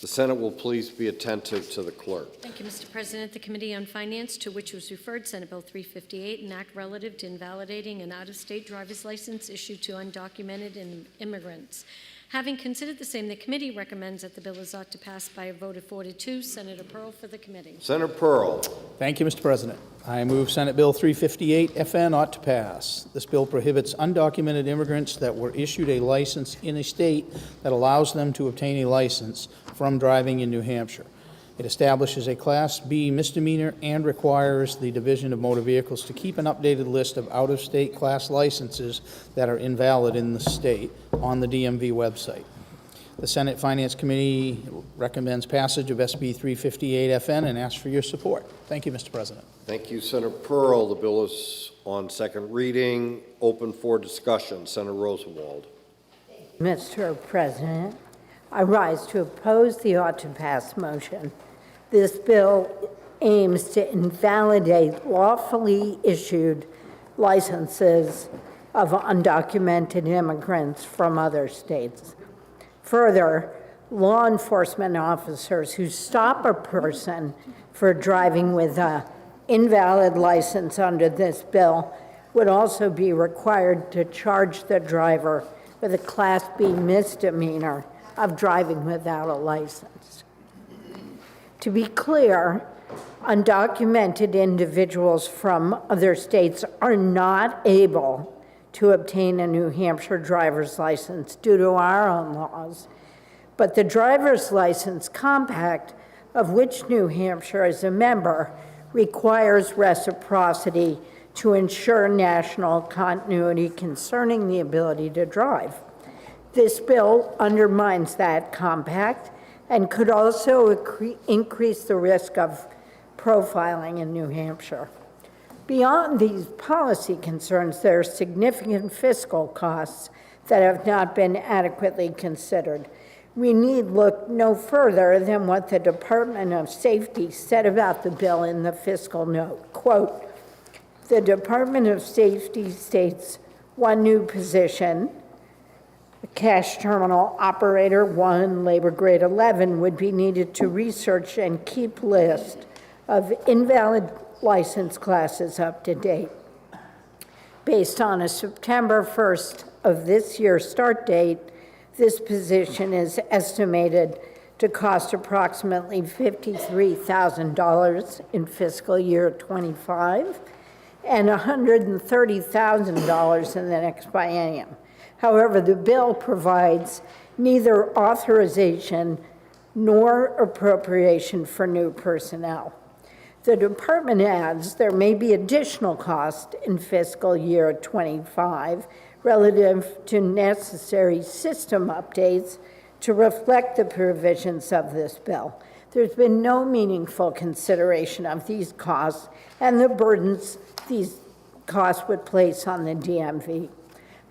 The Senate will please be attentive to the clerk. Thank you, Mr. President. The Committee on Finance, to which was referred Senate Bill 358, an act relative to invalidating an out-of-state driver's license issued to undocumented immigrants. Having considered the same, the committee recommends that the bill is ought to pass by a vote of 4-2. Senator Pearl for the committee. Senator Pearl. Thank you, Mr. President. I move Senate Bill 358 FN ought to pass. This bill prohibits undocumented immigrants that were issued a license in a state that allows them to obtain a license from driving in New Hampshire. It establishes a Class B misdemeanor and requires the Division of Motor Vehicles to keep an updated list of out-of-state class licenses that are invalid in the state on the DMV website. The Senate Finance Committee recommends passage of SB 358 FN and asks for your support. Thank you, Mr. President. Thank you, Senator Pearl. The bill is on second reading, open for discussion. Senator Rosenwald. Mr. President, I rise to oppose the ought-to-pass motion. This bill aims to invalidate lawfully issued licenses of undocumented immigrants from other states. Further, law enforcement officers who stop a person for driving with an invalid license under this bill would also be required to charge the driver with a Class B misdemeanor of driving without a license. To be clear, undocumented individuals from other states are not able to obtain a New Hampshire driver's license due to our own laws, but the driver's license compact, of which New Hampshire is a member, requires reciprocity to ensure national continuity concerning the ability to drive. This bill undermines that compact and could also increase the risk of profiling in New Hampshire. Beyond these policy concerns, there are significant fiscal costs that have not been adequately considered. We need look no further than what the Department of Safety said about the bill in the fiscal note. Quote, the Department of Safety states one new position, a cash terminal operator 1, labor grade 11, would be needed to research and keep list of invalid license classes up to date. Based on a September 1st of this year start date, this position is estimated to cost approximately $53,000 in fiscal year 25 and $130,000 in the next biennium. However, the bill provides neither authorization nor appropriation for new personnel. The department adds there may be additional cost in fiscal year 25 relative to necessary system updates to reflect the provisions of this bill. There's been no meaningful consideration of these costs and the burdens these costs would place on the DMV.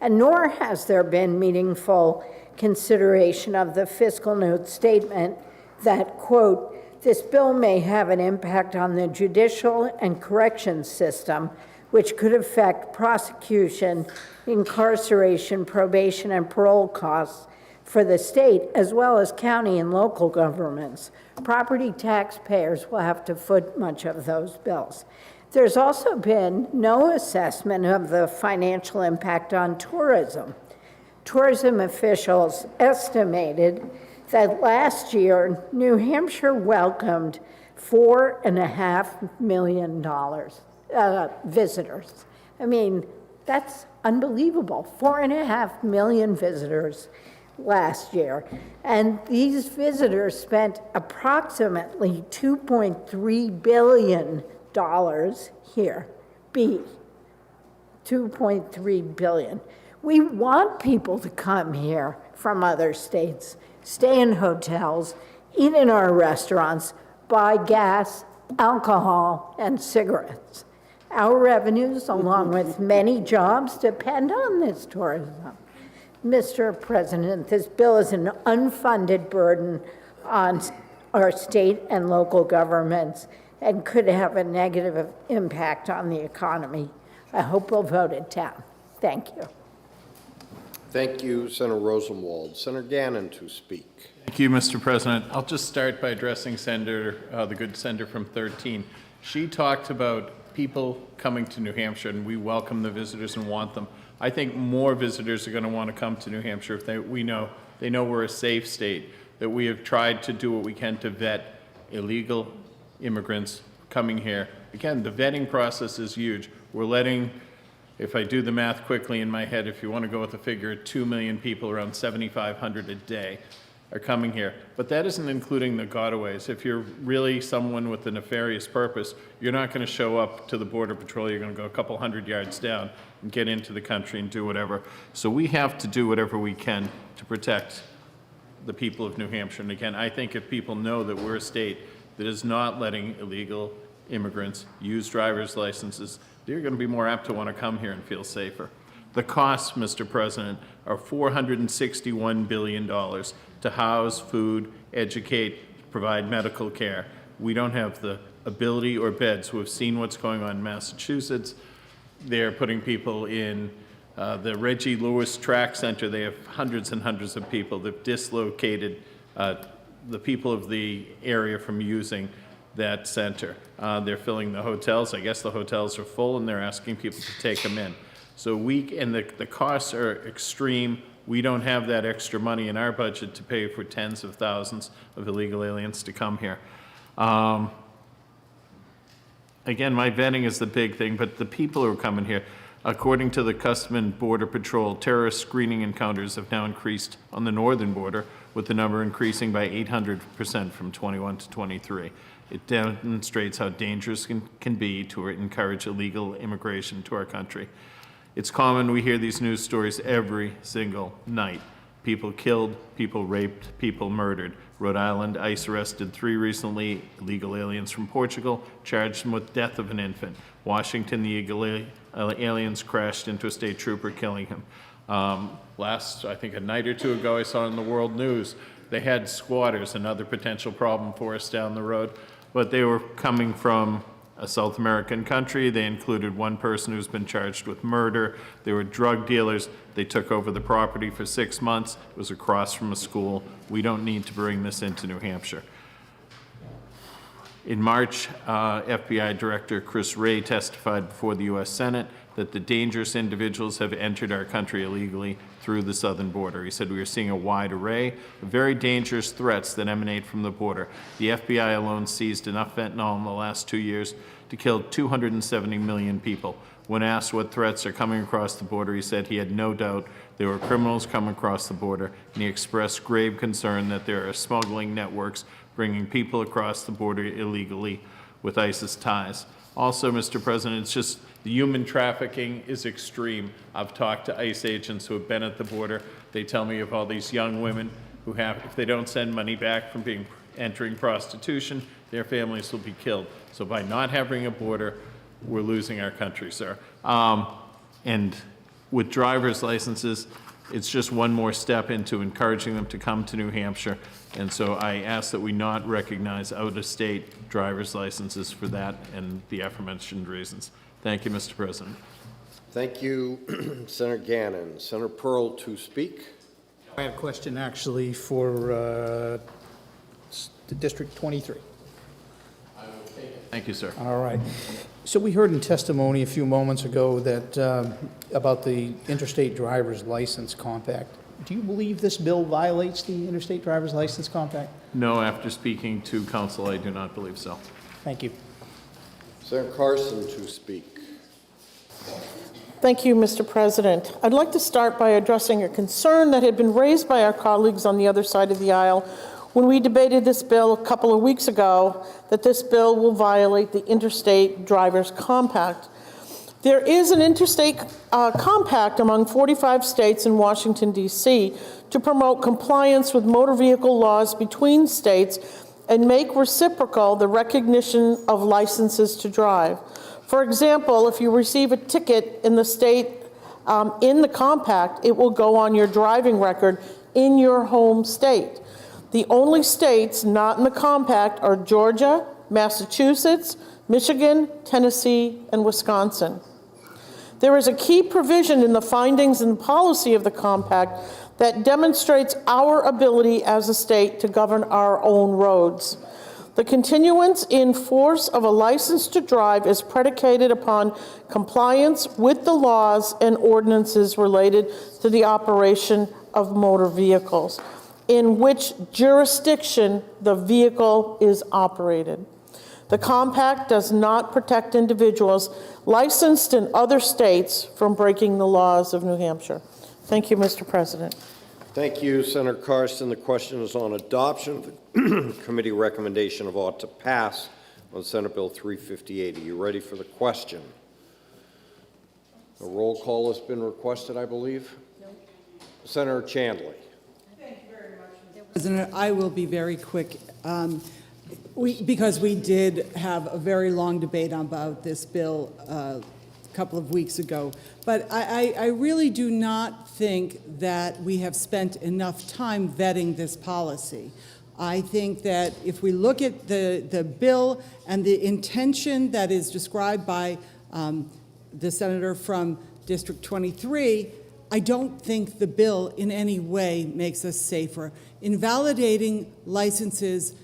And nor has there been meaningful consideration of the fiscal note statement that, quote, this bill may have an impact on the judicial and corrections system, which could affect prosecution, incarceration, probation, and parole costs for the state, as well as county and local governments. Property taxpayers will have to foot much of those bills. There's also been no assessment of the financial impact on tourism. Tourism officials estimated that last year, New Hampshire welcomed $4.5 million visitors. I mean, that's unbelievable. 4.5 million visitors last year. And these visitors spent approximately $2.3 billion here. B, 2.3 billion. We want people to come here from other states, stay in hotels, eat in our restaurants, buy gas, alcohol, and cigarettes. Our revenues, along with many jobs, depend on this tourism. Mr. President, this bill is an unfunded burden on our state and local governments and could have a negative impact on the economy. I hope we'll vote it down. Thank you. Thank you, Senator Rosenwald. Senator Gannon to speak. Thank you, Mr. President. I'll just start by addressing the good senator from 13. She talked about people coming to New Hampshire, and we welcome the visitors and want them. I think more visitors are going to want to come to New Hampshire if they know we're a safe state, that we have tried to do what we can to vet illegal immigrants coming here. Again, the vetting process is huge. We're letting, if I do the math quickly in my head, if you want to go with a figure, 2 million people, around 7,500 a day. are coming here. But that isn't including the gotaways. If you're really someone with a nefarious purpose, you're not going to show up to the Border Patrol. You're going to go a couple hundred yards down and get into the country and do whatever. So we have to do whatever we can to protect the people of New Hampshire. And again, I think if people know that we're a state that is not letting illegal immigrants use driver's licenses, they're going to be more apt to want to come here and feel safer. The costs, Mr. President, are $461 billion to house, food, educate, provide medical care. We don't have the ability or beds. We've seen what's going on in Massachusetts. They're putting people in the Reggie Lewis Track Center. They have hundreds and hundreds of people. They've dislocated the people of the area from using that center. They're filling the hotels. I guess the hotels are full, and they're asking people to take them in. So the costs are extreme. We don't have that extra money in our budget to pay for tens of thousands of illegal aliens to come here. Again, my vetting is the big thing, but the people who are coming here, according to the Customs and Border Patrol, terrorist screening encounters have now increased on the northern border, with the number increasing by 800% from 21 to 23. It demonstrates how dangerous it can be to encourage illegal immigration to our country. It's common, we hear these news stories every single night. People killed, people raped, people murdered. Rhode Island, ICE arrested 3 recently illegal aliens from Portugal, charged them with death of an infant. Washington, the illegal aliens crashed into a state trooper, killing him. Last, I think a night or two ago, I saw in the world news, they had squatters, another potential problem for us down the road, but they were coming from a South American country. They included one person who's been charged with murder. They were drug dealers. They took over the property for 6 months. It was across from a school. We don't need to bring this into New Hampshire. In March, FBI Director Chris Wray testified before the U.S. Senate that the dangerous individuals have entered our country illegally through the southern border. He said we are seeing a wide array of very dangerous threats that emanate from the border. The FBI alone seized enough fentanyl in the last 2 years to kill 270 million people. When asked what threats are coming across the border, he said he had no doubt there were criminals coming across the border, and he expressed grave concern that there are smuggling networks bringing people across the border illegally with ISIS ties. Also, Mr. President, it's just the human trafficking is extreme. I've talked to ICE agents who have been at the border. They tell me of all these young women who have, if they don't send money back from entering prostitution, their families will be killed. So by not having a border, we're losing our country, sir. And with driver's licenses, it's just one more step into encouraging them to come to New Hampshire. And so I ask that we not recognize out-of-state driver's licenses for that and the aforementioned reasons. Thank you, Mr. President. Thank you, Senator Gannon. Senator Pearl to speak. I have a question actually for District 23. Thank you, sir. All right. So we heard in testimony a few moments ago that about the Interstate Driver's License Compact. Do you believe this bill violates the Interstate Driver's License Compact? No, after speaking to counsel, I do not believe so. Thank you. Senator Carson to speak. Thank you, Mr. President. I'd like to start by addressing a concern that had been raised by our colleagues on the other side of the aisle when we debated this bill a couple of weeks ago, that this bill will violate the Interstate Drivers Compact. There is an interstate compact among 45 states and Washington, D.C. to promote compliance with motor vehicle laws between states and make reciprocal the recognition of licenses to drive. For example, if you receive a ticket in the state in the compact, it will go on your driving record in your home state. The only states not in the compact are Georgia, Massachusetts, Michigan, Tennessee, and Wisconsin. There is a key provision in the findings and policy of the compact that demonstrates our ability as a state to govern our own roads. The continuance in force of a license to drive is predicated upon compliance with the laws and ordinances related to the operation of motor vehicles, in which jurisdiction the vehicle is operated. The compact does not protect individuals licensed in other states from breaking the laws of New Hampshire. Thank you, Mr. President. Thank you, Senator Carson. The question is on adoption of the committee recommendation of ought to pass on Senate Bill 358. Are you ready for the question? A roll call has been requested, I believe. No. Senator Chandler. Thank you very much, Mr. President. I will be very quick. Because we did have a very long debate about this bill a couple of weeks ago. But I really do not think that we have spent enough time vetting this policy. I think that if we look at the bill and the intention that is described by the senator from District 23, I don't think the bill in any way makes us safer. Invalidating licenses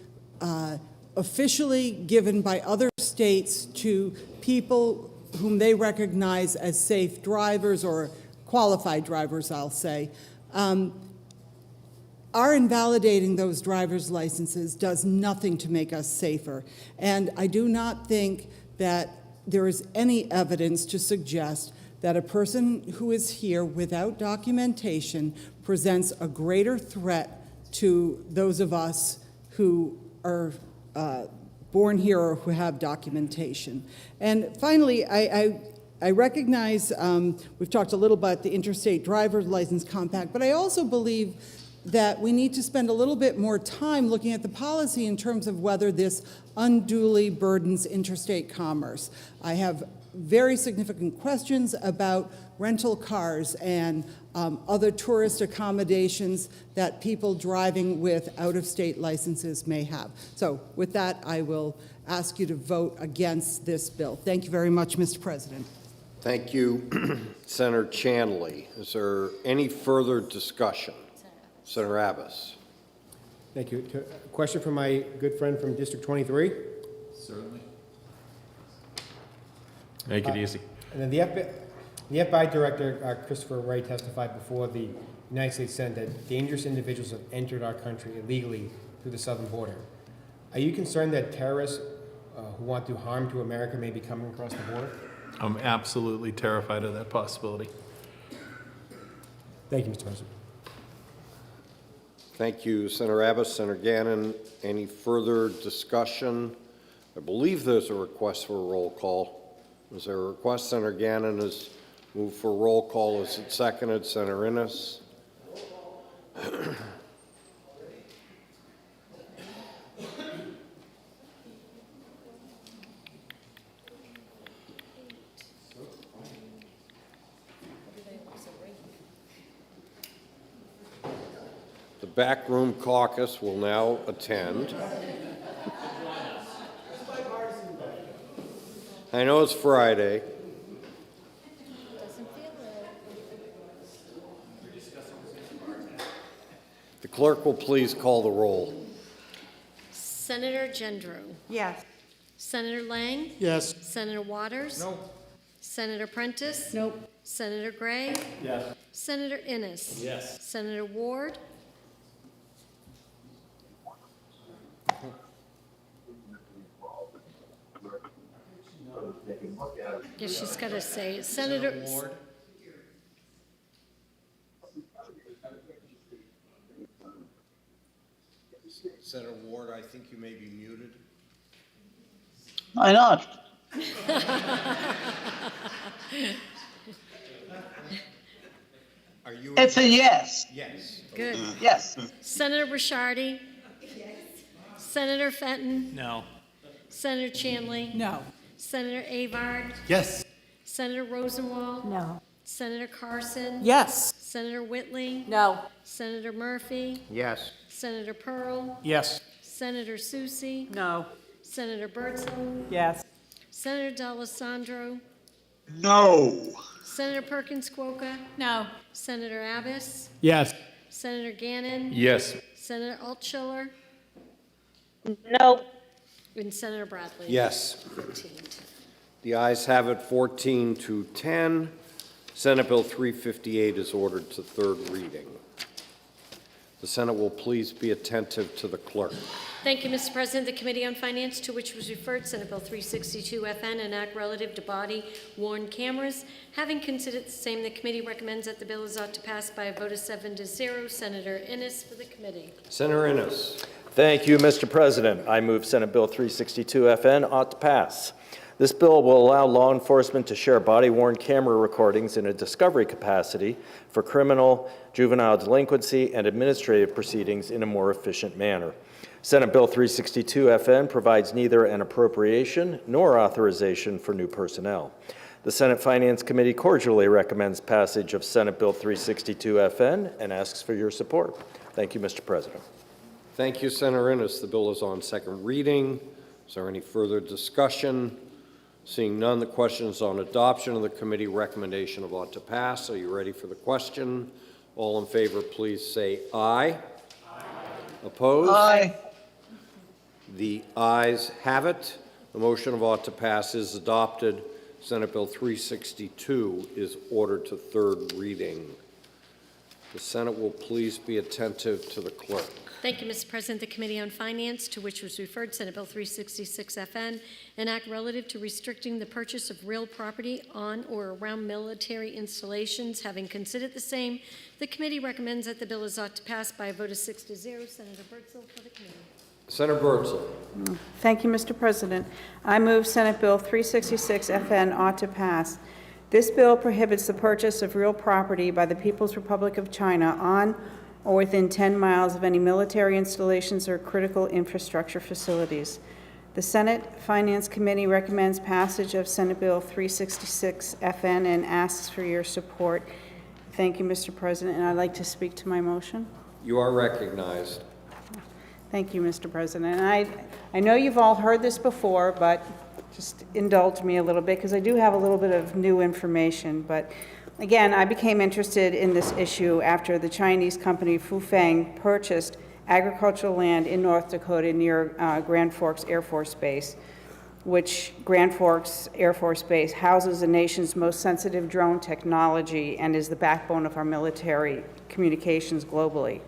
officially given by other states to people whom they recognize as safe drivers or qualified drivers, I'll say, our invalidating those driver's licenses does nothing to make us safer. And I do not think that there is any evidence to suggest that a person who is here without documentation presents a greater threat to those of us who are born here or who have documentation. And finally, I recognize we've talked a little about the Interstate Driver's License Compact, but I also believe that we need to spend a little bit more time looking at the policy in terms of whether this unduly burdens interstate commerce. I have very significant questions about rental cars and other tourist accommodations that people driving with out-of-state licenses may have. So with that, I will ask you to vote against this bill. Thank you very much, Mr. President. Thank you, Senator Chanley. Is there any further discussion? Senator Abbas. Thank you. A question from my good friend from District 23. Certainly. Make it easy. And then the FBI Director, Christopher Wray, testified before the United States Senate that dangerous individuals have entered our country illegally through the southern border. Are you concerned that terrorists who want to do harm to America may be coming across the border? I'm absolutely terrified of that possibility. Thank you, Mr. President. Thank you, Senator Abbas. Senator Gannon, any further discussion? I believe there's a request for a roll call. Is there a request? Senator Gannon has moved for roll call. Is it seconded? Senator Innes? The backroom caucus will now attend. I know it's Friday. The clerk will please call the roll. Senator Gendreau. Yes. Senator Lang. Yes. Senator Waters. No. Senator Prentice. Nope. Senator Gray. Yes. Senator Innes. Yes. Senator Ward. Yeah, she's got to say it. Senator Ward. Senator Ward, I think you may be muted. Why not? Are you? It's a yes. Yes. Good. Yes. Senator Bishardi. Yes. Senator Fenton. No. Senator Chanley. No. Senator Avard. Yes. Senator Rosenwald. No. Senator Carson. Yes. Senator Whitley. No. Senator Murphy. Yes. Senator Pearl. Yes. Senator Susie. No. Senator Birdsell. Yes. Senator D'Alessandro. No. Senator Perkins Quokka. No. Senator Abbas. Yes. Senator Gannon. Yes. Senator Altschiller. No. And Senator Bradley. Yes. 14. The ayes have it, 14 to 10. Senate Bill 358 is ordered to third reading. The Senate will please be attentive to the clerk. Thank you, Mr. President. The Committee on Finance, to which was referred Senate Bill 362 FN, an act relative to body-worn cameras. Having considered the same, the committee recommends that the bill is ought to pass by a vote of 7-0. Senator Innes for the committee. Senator Innes. Thank you, Mr. President. I move Senate Bill 362 FN ought to pass. This bill will allow law enforcement to share body-worn camera recordings in a discovery capacity for criminal, juvenile delinquency, and administrative proceedings in a more efficient manner. Senate Bill 362 FN provides neither an appropriation nor authorization for new personnel. The Senate Finance Committee cordially recommends passage of Senate Bill 362 FN and asks for your support. Thank you, Mr. President. Thank you, Senator Innes. The bill is on second reading. Is there any further discussion? Seeing none, the question is on adoption of the committee recommendation of ought to pass. Are you ready for the question? All in favor, please say aye. Aye. Opposed? Aye. The ayes have it. The motion of ought to pass is adopted. Senate Bill 362 is ordered to third reading. The Senate will please be attentive to the clerk. Thank you, Mr. President. The Committee on Finance, to which was referred Senate Bill 366 FN, an act relative to restricting the purchase of real property on or around military installations. Having considered the same, the committee recommends that the bill is ought to pass by a vote of 6-0. Senator Birdsell for the committee. Senator Birdsell. Thank you, Mr. President. I move Senate Bill 366 FN ought to pass. This bill prohibits the purchase of real property by the People's Republic of China on or within 10 miles of any military installations or critical infrastructure facilities. The Senate Finance Committee recommends passage of Senate Bill 366 FN and asks for your support. Thank you, Mr. President, and I'd like to speak to my motion. You are recognized. Thank you, Mr. President. And I know you've all heard this before, but just indulge me a little bit because I do have a little bit of new information. But again, I became interested in this issue after the Chinese company Fufeng purchased agricultural land in North Dakota near Grand Forks Air Force Base, which Grand Forks Air Force Base houses the nation's most sensitive drone technology and is the backbone of our military communications globally.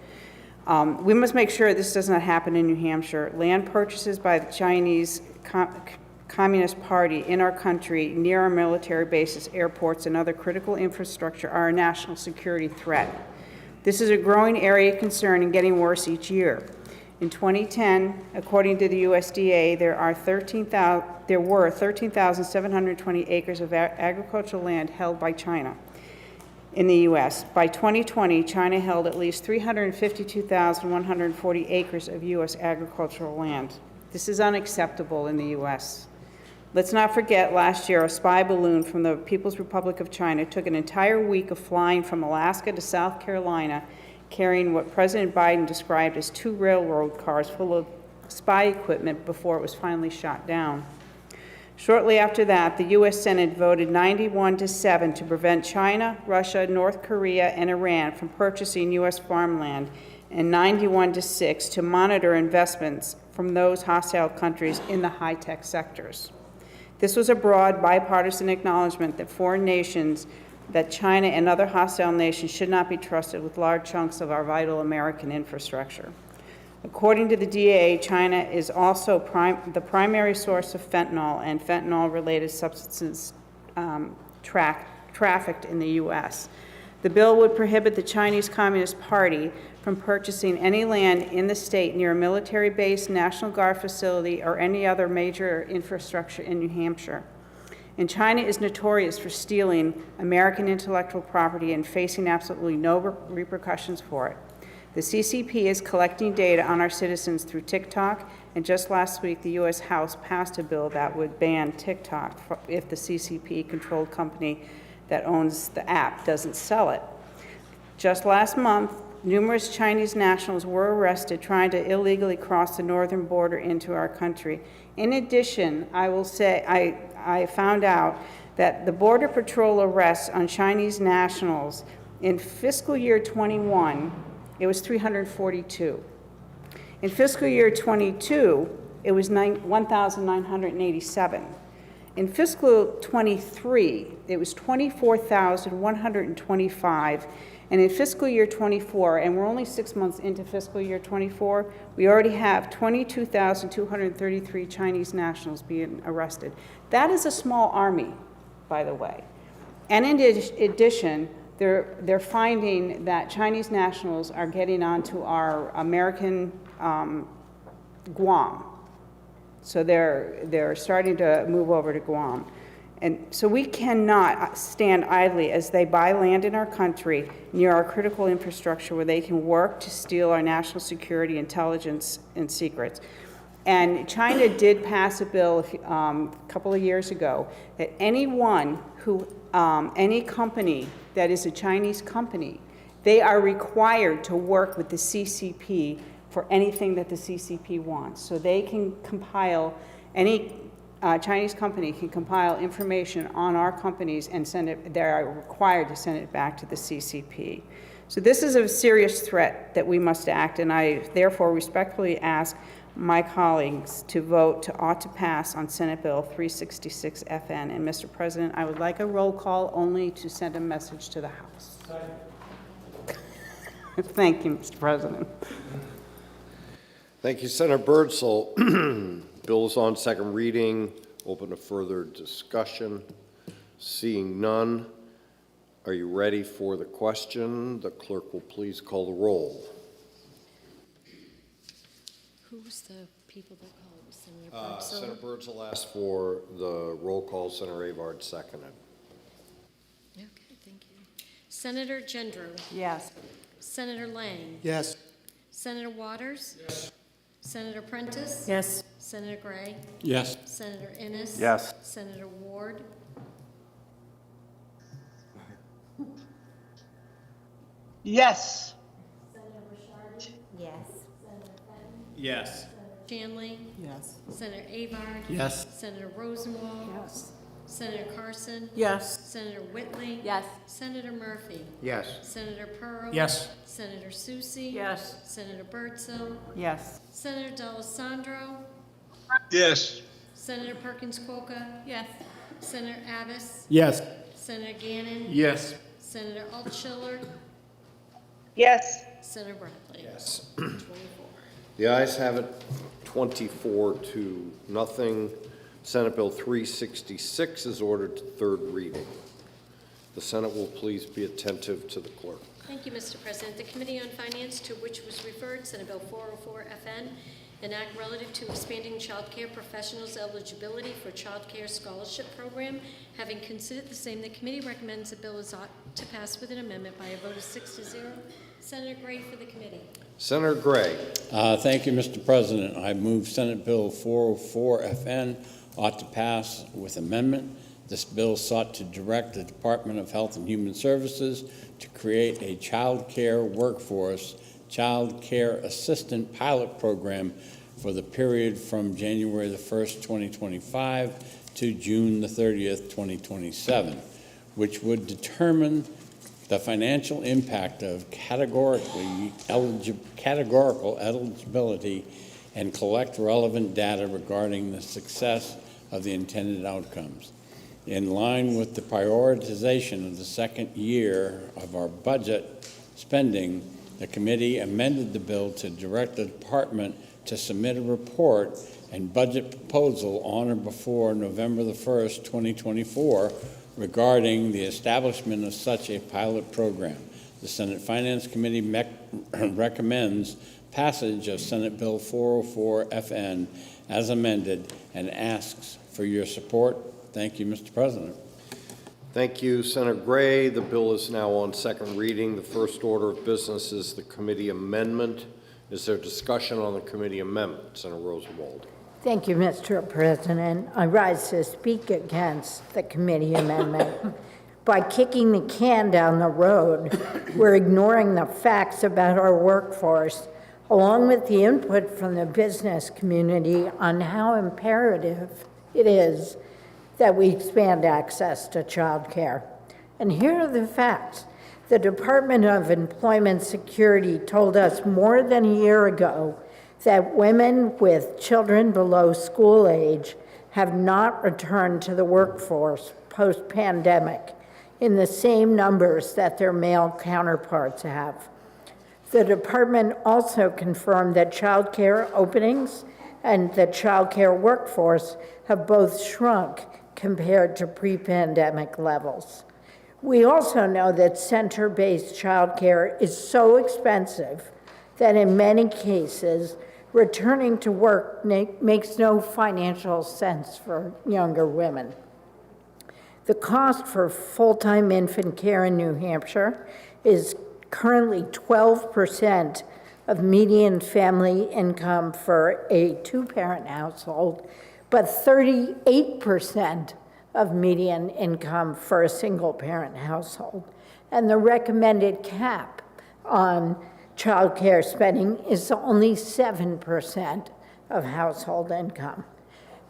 We must make sure this does not happen in New Hampshire. Land purchases by the Chinese Communist Party in our country near our military bases, airports, and other critical infrastructure are a national security threat. This is a growing area of concern and getting worse each year. In 2010, according to the USDA, there were 13,720 acres of agricultural land held by China in the U.S. By 2020, China held at least 352,140 acres of U.S. agricultural land. This is unacceptable in the U.S. Let's not forget last year a spy balloon from the People's Republic of China took an entire week of flying from Alaska to South Carolina carrying what President Biden described as 2 railroad cars full of spy equipment before it was finally shot down. Shortly after that, the U.S. Senate voted 91-7 to prevent China, Russia, North Korea, and Iran from purchasing U.S. farmland, and 91-6 to monitor investments from those hostile countries in the high-tech sectors. This was a broad bipartisan acknowledgement that foreign nations, that China and other hostile nations should not be trusted with large chunks of our vital American infrastructure. According to the DA, China is also the primary source of fentanyl and fentanyl-related substances trafficked in the U.S. The bill would prohibit the Chinese Communist Party from purchasing any land in the state near a military base, National Guard facility, or any other major infrastructure in New Hampshire. And China is notorious for stealing American intellectual property and facing absolutely no repercussions for it. The CCP is collecting data on our citizens through TikTok, and just last week the U.S. House passed a bill that would ban TikTok if the CCP-controlled company that owns the app doesn't sell it. Just last month, numerous Chinese nationals were arrested trying to illegally cross the northern border into our country. In addition, I will say I found out that the Border Patrol arrests on Chinese nationals in fiscal year 21, it was 342. In fiscal year 22, it was 1,987. In fiscal '23, it was 24,125, and in fiscal year '24, and we're only 6 months into fiscal year '24, we already have 22,233 Chinese nationals being arrested. That is a small army, by the way. And in addition, they're finding that Chinese nationals are getting onto our American Guam. So they're starting to move over to Guam. And so we cannot stand idly as they buy land in our country near our critical infrastructure where they can work to steal our national security, intelligence, and secrets. And China did pass a bill a couple of years ago that anyone who, any company that is a Chinese company, they are required to work with the CCP for anything that the CCP wants. So they can compile, any Chinese company can compile information on our companies and send it, they are required to send it back to the CCP. So this is a serious threat that we must act, and I therefore respectfully ask my colleagues to vote to ought to pass on Senate Bill 366 FN. And Mr. President, I would like a roll call only to send a message to the House. Thank you, Mr. President. Thank you, Senator Birdsell. Bill is on second reading. Open to further discussion. Seeing none, are you ready for the question? The clerk will please call the roll. Who's the people that called? Senator Birdsell? Senator Birdsell asked for the roll call. Senator Avard seconded. Okay, thank you. Senator Gendreau? Yes. Senator Lang? Yes. Senator Waters? Yes. Senator Prentice? Yes. Senator Gray? Yes. Senator Innes? Yes. Senator Ward? Yes. Yes. Yes. Shanley? Yes. Senator Avard? Yes. Senator Rosenwald? Yes. Senator Carson? Yes. Senator Whitley? Yes. Senator Murphy? Yes. Senator Pearl? Yes. Senator Susie? Yes. Senator Birdsell? Yes. Senator D'Alessandro? Yes. Senator Perkins Coca? Yes. Senator Abbas? Yes. Senator Gannon? Yes. Senator Altschiller? Yes. Senator Bradley? Yes. 24. The ayes have it, 24-0. Senate Bill 366 is ordered to third reading. The Senate will please be attentive to the clerk. Thank you, Mr. President. The Committee on Finance, to which was referred Senate Bill 404 FN, an act relative to expanding child care professionals' eligibility for child care scholarship program. Having considered the same, the committee recommends the bill is ought to pass with an amendment by a vote of 6-0. Senator Gray for the committee. Senator Gray. Thank you, Mr. President. I move Senate Bill 404 FN ought to pass with amendment. This bill sought to direct the Department of Health and Human Services to create a child care workforce, child care assistant pilot program for the period from January the 1st, 2025 to June the 30th, 2027, which would determine the financial impact of categorical eligibility and collect relevant data regarding the success of the intended outcomes. In line with the prioritization of the second year of our budget spending, the committee amended the bill to direct the department to submit a report and budget proposal on or before November the 1st, 2024, regarding the establishment of such a pilot program. The Senate Finance Committee recommends passage of Senate Bill 404 FN as amended and asks for your support. Thank you, Mr. President. Thank you, Senator Gray. The bill is now on second reading. The first order of business is the committee amendment. Is there discussion on the committee amendment? Senator Rosenwald. Thank you, Mr. President. I rise to speak against the committee amendment. By kicking the can down the road, we're ignoring the facts about our workforce, along with the input from the business community on how imperative it is that we expand access to child care. And here are the facts. The Department of Employment Security told us more than a year ago that women with children below school age have not returned to the workforce post-pandemic in the same numbers that their male counterparts have. The department also confirmed that child care openings and the child care workforce have both shrunk compared to pre-pandemic levels. We also know that center-based child care is so expensive that in many cases, returning to work makes no financial sense for younger women. The cost for full-time infant care in New Hampshire is currently 12% of median family income for a two-parent household, but 38% of median income for a single-parent household. And the recommended cap on child care spending is only 7% of household income.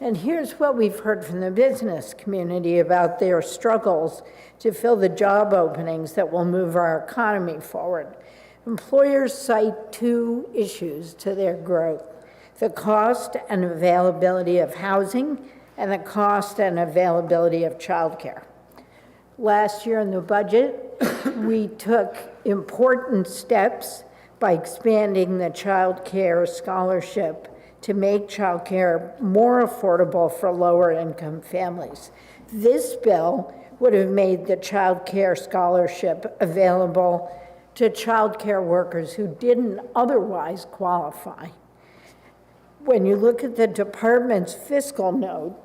And here's what we've heard from the business community about their struggles to fill the job openings that will move our economy forward. Employers cite two issues to their growth: the cost and availability of housing and the cost and availability of childcare. Last year in the budget, we took important steps by expanding the child care scholarship to make child care more affordable for lower income families. This bill would have made the child care scholarship available to child care workers who didn't otherwise qualify. When you look at the department's fiscal note,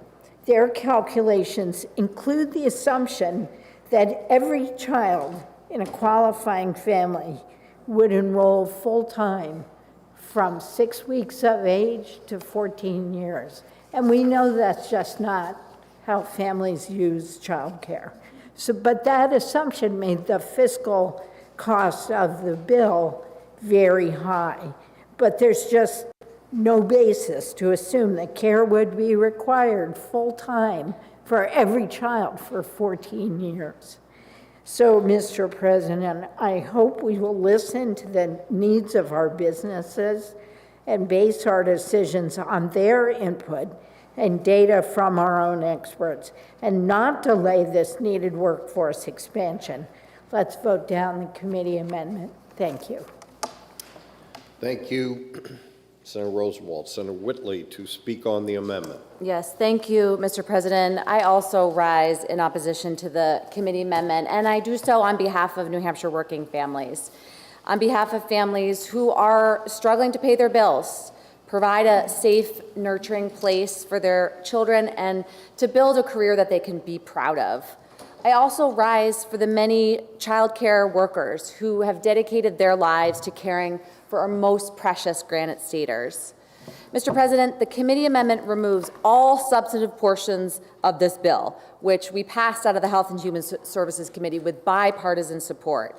their calculations include the assumption that every child in a qualifying family would enroll full-time from 6 weeks of age to 14 years. And we know that's just not how families use childcare. But that assumption made the fiscal cost of the bill very high. But there's just no basis to assume that care would be required full-time for every child for 14 years. So, Mr. President, I hope we will listen to the needs of our businesses and base our decisions on their input and data from our own experts, and not delay this needed workforce expansion. Let's vote down the committee amendment. Thank you. Thank you, Senator Rosenwald. Senator Whitley to speak on the amendment. Yes, thank you, Mr. President. I also rise in opposition to the committee amendment, and I do so on behalf of New Hampshire working families, on behalf of families who are struggling to pay their bills, provide a safe, nurturing place for their children, and to build a career that they can be proud of. I also rise for the many child care workers who have dedicated their lives to caring for our most precious Granite Staters. Mr. President, the committee amendment removes all substantive portions of this bill, which we passed out of the Health and Human Services Committee with bipartisan support.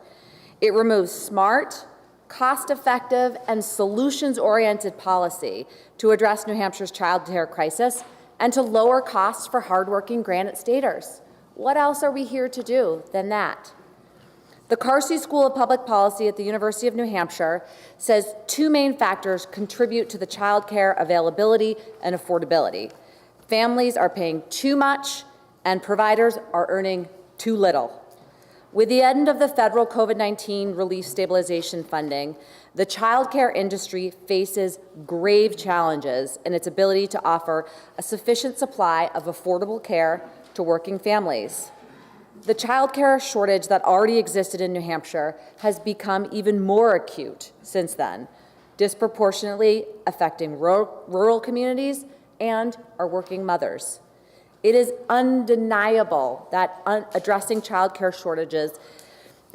It removes smart, cost-effective, and solutions-oriented policy to address New Hampshire's child care crisis and to lower costs for hardworking Granite Staters. What else are we here to do than that? The Carsey School of Public Policy at the University of New Hampshire says two main factors contribute to the child care availability and affordability. Families are paying too much and providers are earning too little. With the end of the federal COVID-19 relief stabilization funding, the child care industry faces grave challenges in its ability to offer a sufficient supply of affordable care to working families. The child care shortage that already existed in New Hampshire has become even more acute since then, disproportionately affecting rural communities and our working mothers. It is undeniable that addressing child care shortages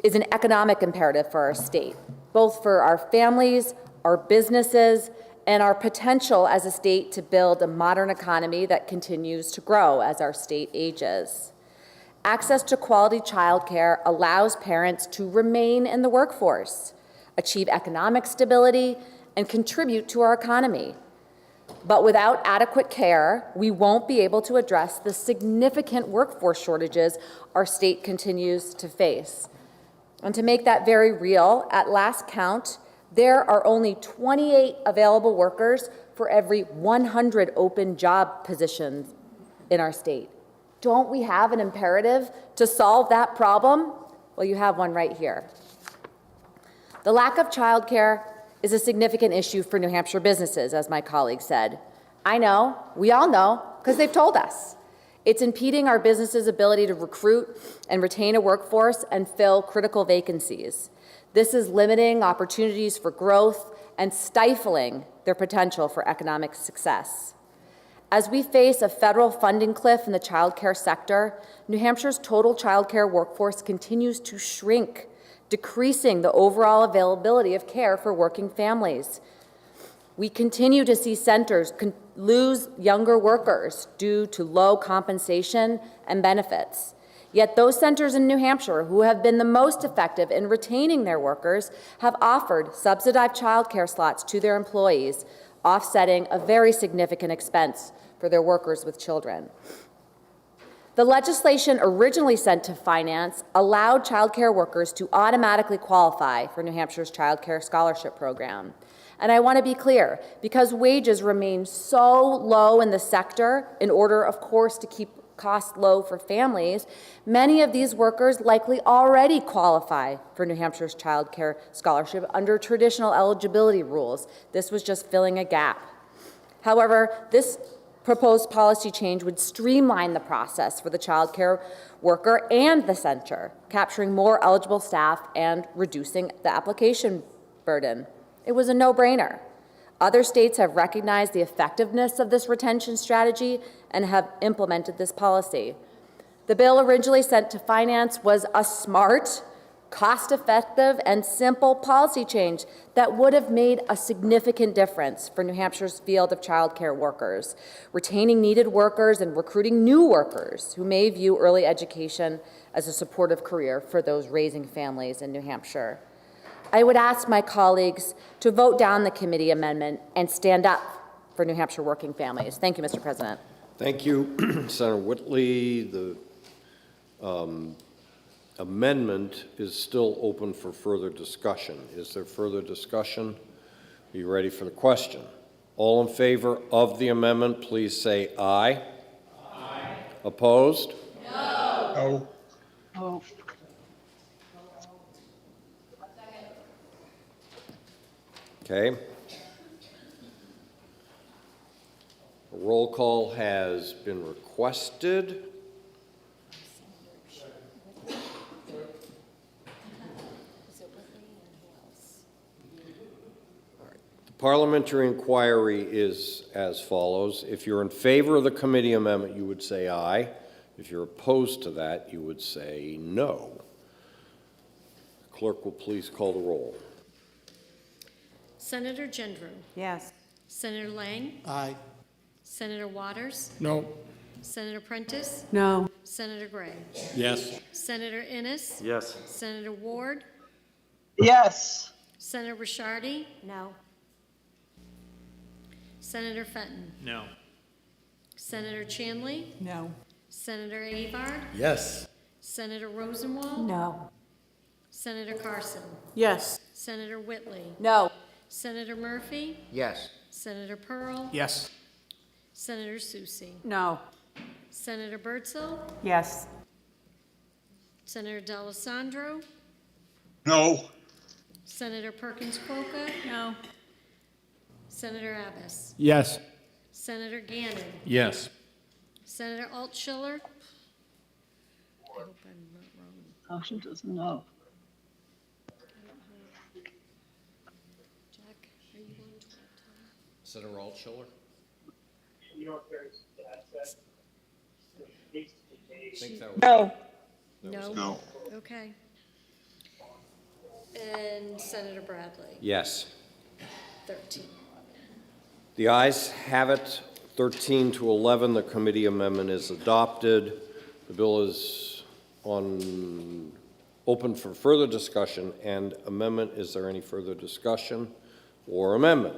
is an economic imperative for our state, both for our families, our businesses, and our potential as a state to build a modern economy that continues to grow as our state ages. Access to quality childcare allows parents to remain in the workforce, achieve economic stability, and contribute to our economy. But without adequate care, we won't be able to address the significant workforce shortages our state continues to face. And to make that very real, at last count, there are only 28 available workers for every 100 open job positions in our state. Don't we have an imperative to solve that problem? Well, you have one right here. The lack of childcare is a significant issue for New Hampshire businesses, as my colleague said. I know, we all know, because they've told us. It's impeding our businesses' ability to recruit and retain a workforce and fill critical vacancies. This is limiting opportunities for growth and stifling their potential for economic success. As we face a federal funding cliff in the childcare sector, New Hampshire's total childcare workforce continues to shrink, decreasing the overall availability of care for working families. We continue to see centers lose younger workers due to low compensation and benefits. Yet those centers in New Hampshire who have been the most effective in retaining their workers have offered subsidized childcare slots to their employees, offsetting a very significant expense for their workers with children. The legislation originally sent to Finance allowed childcare workers to automatically qualify for New Hampshire's Child Care Scholarship Program. And I want to be clear, because wages remain so low in the sector, in order, of course, to keep costs low for families, many of these workers likely already qualify for New Hampshire's Child Care Scholarship under traditional eligibility rules. This was just filling a gap. However, this proposed policy change would streamline the process for the child care worker and the center, capturing more eligible staff and reducing the application burden. It was a no-brainer. Other states have recognized the effectiveness of this retention strategy and have implemented this policy. The bill originally sent to Finance was a smart, cost-effective, and simple policy change that would have made a significant difference for New Hampshire's field of childcare workers, retaining needed workers and recruiting new workers who may view early education as a supportive career for those raising families in New Hampshire. I would ask my colleagues to vote down the committee amendment and stand up for New Hampshire working families. Thank you, Mr. President. Thank you, Senator Whitley. The amendment is still open for further discussion. Is there further discussion? Are you ready for the question? All in favor of the amendment, please say aye. Aye. Opposed? No. Oh. Okay. A roll call has been requested. The parliamentary inquiry is as follows. If you're in favor of the committee amendment, you would say aye. If you're opposed to that, you would say no. Clerk will please call the roll. Senator Gendron. Yes. Senator Lang. Aye. Senator Waters. No. Senator Prentice. No. Senator Gray. Yes. Senator Innes. Yes. Senator Ward. Yes. Senator Rishardi. No. Senator Fenton. No. Senator Chanley. No. Senator Avard. Yes. Senator Rosenwald. No. Senator Carson. Yes. Senator Whitley. No. Senator Murphy. Yes. Senator Pearl. Yes. Senator Susie. No. Senator Birdsell. Yes. Senator D'Alessandro. No. Senator Perkins Quokka. No. Senator Abbas. Yes. Senator Gannon. Yes. Senator Altschiller. I hope I'm not wrong. Oh, she doesn't know. Jack, are you on 12 time? Senator Altschiller? No. No? No. Okay. And Senator Bradley. Yes. 13. The ayes have it, 13 to 11. The committee amendment is adopted. The bill is open for further discussion and amendment. Is there any further discussion or amendment?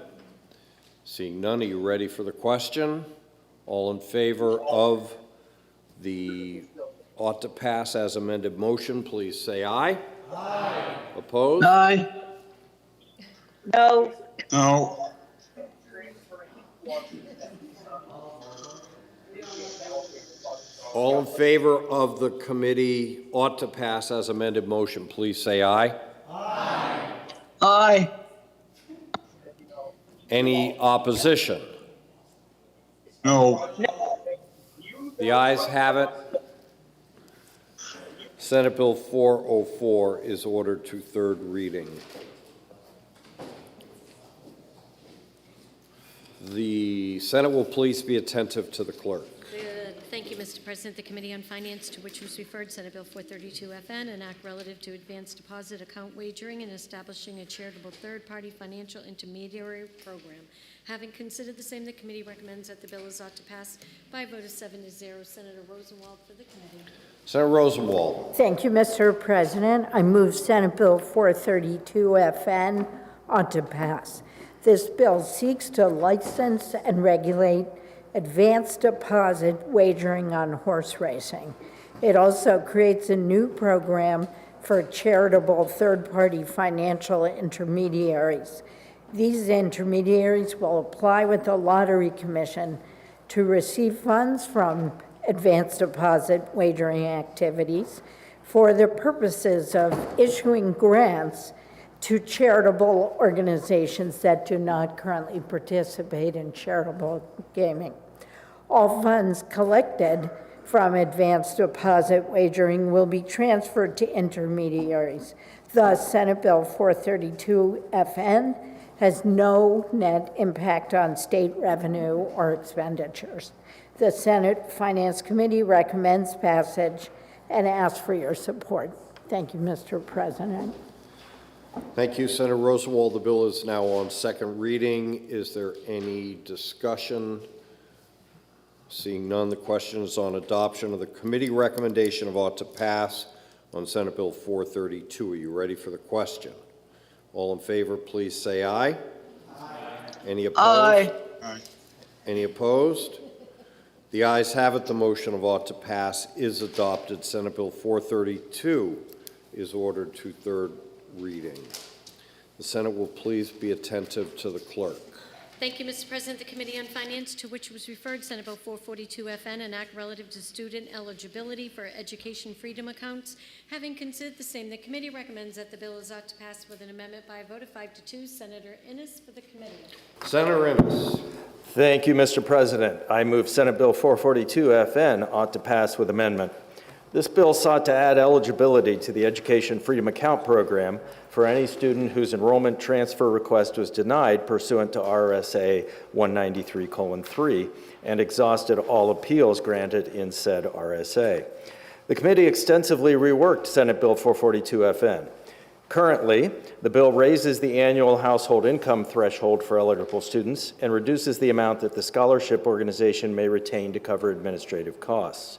Seeing none, are you ready for the question? All in favor of the ought to pass as amended motion, please say aye. Aye. Opposed? Aye. No. No. All in favor of the committee ought to pass as amended motion, please say aye. Aye. Aye. Any opposition? No. The ayes have it. Senate Bill 404 is ordered to third reading. The Senate will please be attentive to the clerk. Thank you, Mr. President. The Committee on Finance, to which was referred Senate Bill 432 FN, an act relative to advanced deposit account wagering and establishing a charitable third-party financial intermediary program. Having considered the same, the committee recommends that the bill is ought to pass by a vote of 7-0. Senator Rosenwald for the committee. Senator Rosenwald. Thank you, Mr. President. I move Senate Bill 432 FN ought to pass. This bill seeks to license and regulate advanced deposit wagering on horse racing. It also creates a new program for charitable third-party financial intermediaries. These intermediaries will apply with the Lottery Commission to receive funds from advanced deposit wagering activities for the purposes of issuing grants to charitable organizations that do not currently participate in charitable gaming. All funds collected from advanced deposit wagering will be transferred to intermediaries. Thus, Senate Bill 432 FN has no net impact on state revenue or expenditures. The Senate Finance Committee recommends passage and asks for your support. Thank you, Mr. President. Thank you, Senator Rosenwald. The bill is now on second reading. Is there any discussion? Seeing none, the question is on adoption of the committee recommendation of ought to pass on Senate Bill 432. Are you ready for the question? All in favor, please say aye. Aye. Any opposed? Aye. Aye. Any opposed? The ayes have it. The motion of ought to pass is adopted. Senate Bill 432 is ordered to third reading. The Senate will please be attentive to the clerk. Thank you, Mr. President. The Committee on Finance, to which was referred Senate Bill 442 FN, an act relative to student eligibility for education freedom accounts. Having considered the same, the committee recommends that the bill is ought to pass with an amendment by a vote of 5-2. Senator Innes for the committee. Senator Innes. Thank you, Mr. President. I move Senate Bill 442 FN ought to pass with amendment. This bill sought to add eligibility to the Education Freedom Account program for any student whose enrollment transfer request was denied pursuant to RSA 193:3 and exhausted all appeals granted in said RSA. The committee extensively reworked Senate Bill 442 FN. Currently, the bill raises the annual household income threshold for eligible students and reduces the amount that the scholarship organization may retain to cover administrative costs.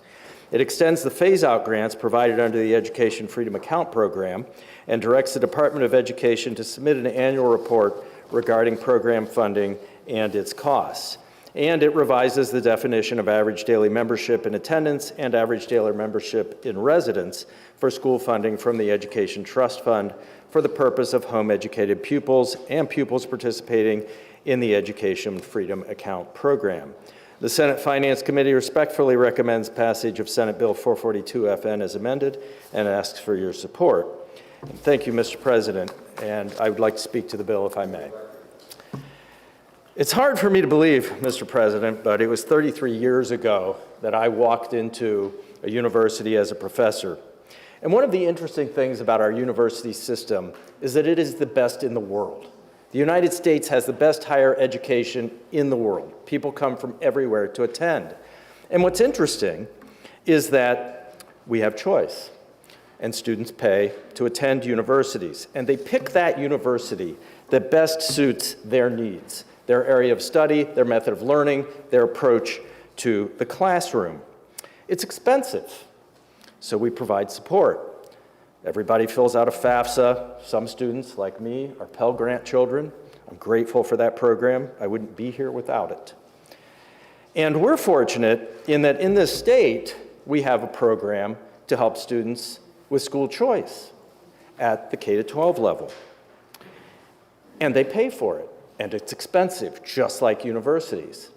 It extends the phase-out grants provided under the Education Freedom Account program and directs the Department of Education to submit an annual report regarding program funding and its costs. And it revises the definition of average daily membership in attendance and average daily membership in residence for school funding from the Education Trust Fund for the purpose of home-educated pupils and pupils participating in the Education Freedom Account program. The Senate Finance Committee respectfully recommends passage of Senate Bill 442 FN as amended and asks for your support. And thank you, Mr. President, and I would like to speak to the bill if I may. It's hard for me to believe, Mr. President, but it was 33 years ago that I walked into a university as a professor. And one of the interesting things about our university system is that it is the best in the world. The United States has the best higher education in the world. People come from everywhere to attend. And what's interesting is that we have choice, and students pay to attend universities. And they pick that university that best suits their needs, their area of study, their method of learning, their approach to the classroom. It's expensive, so we provide support. Everybody fills out a FAFSA. Some students, like me, are Pell Grant children. I'm grateful for that program. I wouldn't be here without it. And we're fortunate in that in this state, we have a program to help students with school choice at the K-12 level. And they pay for it, and it's expensive, just like universities.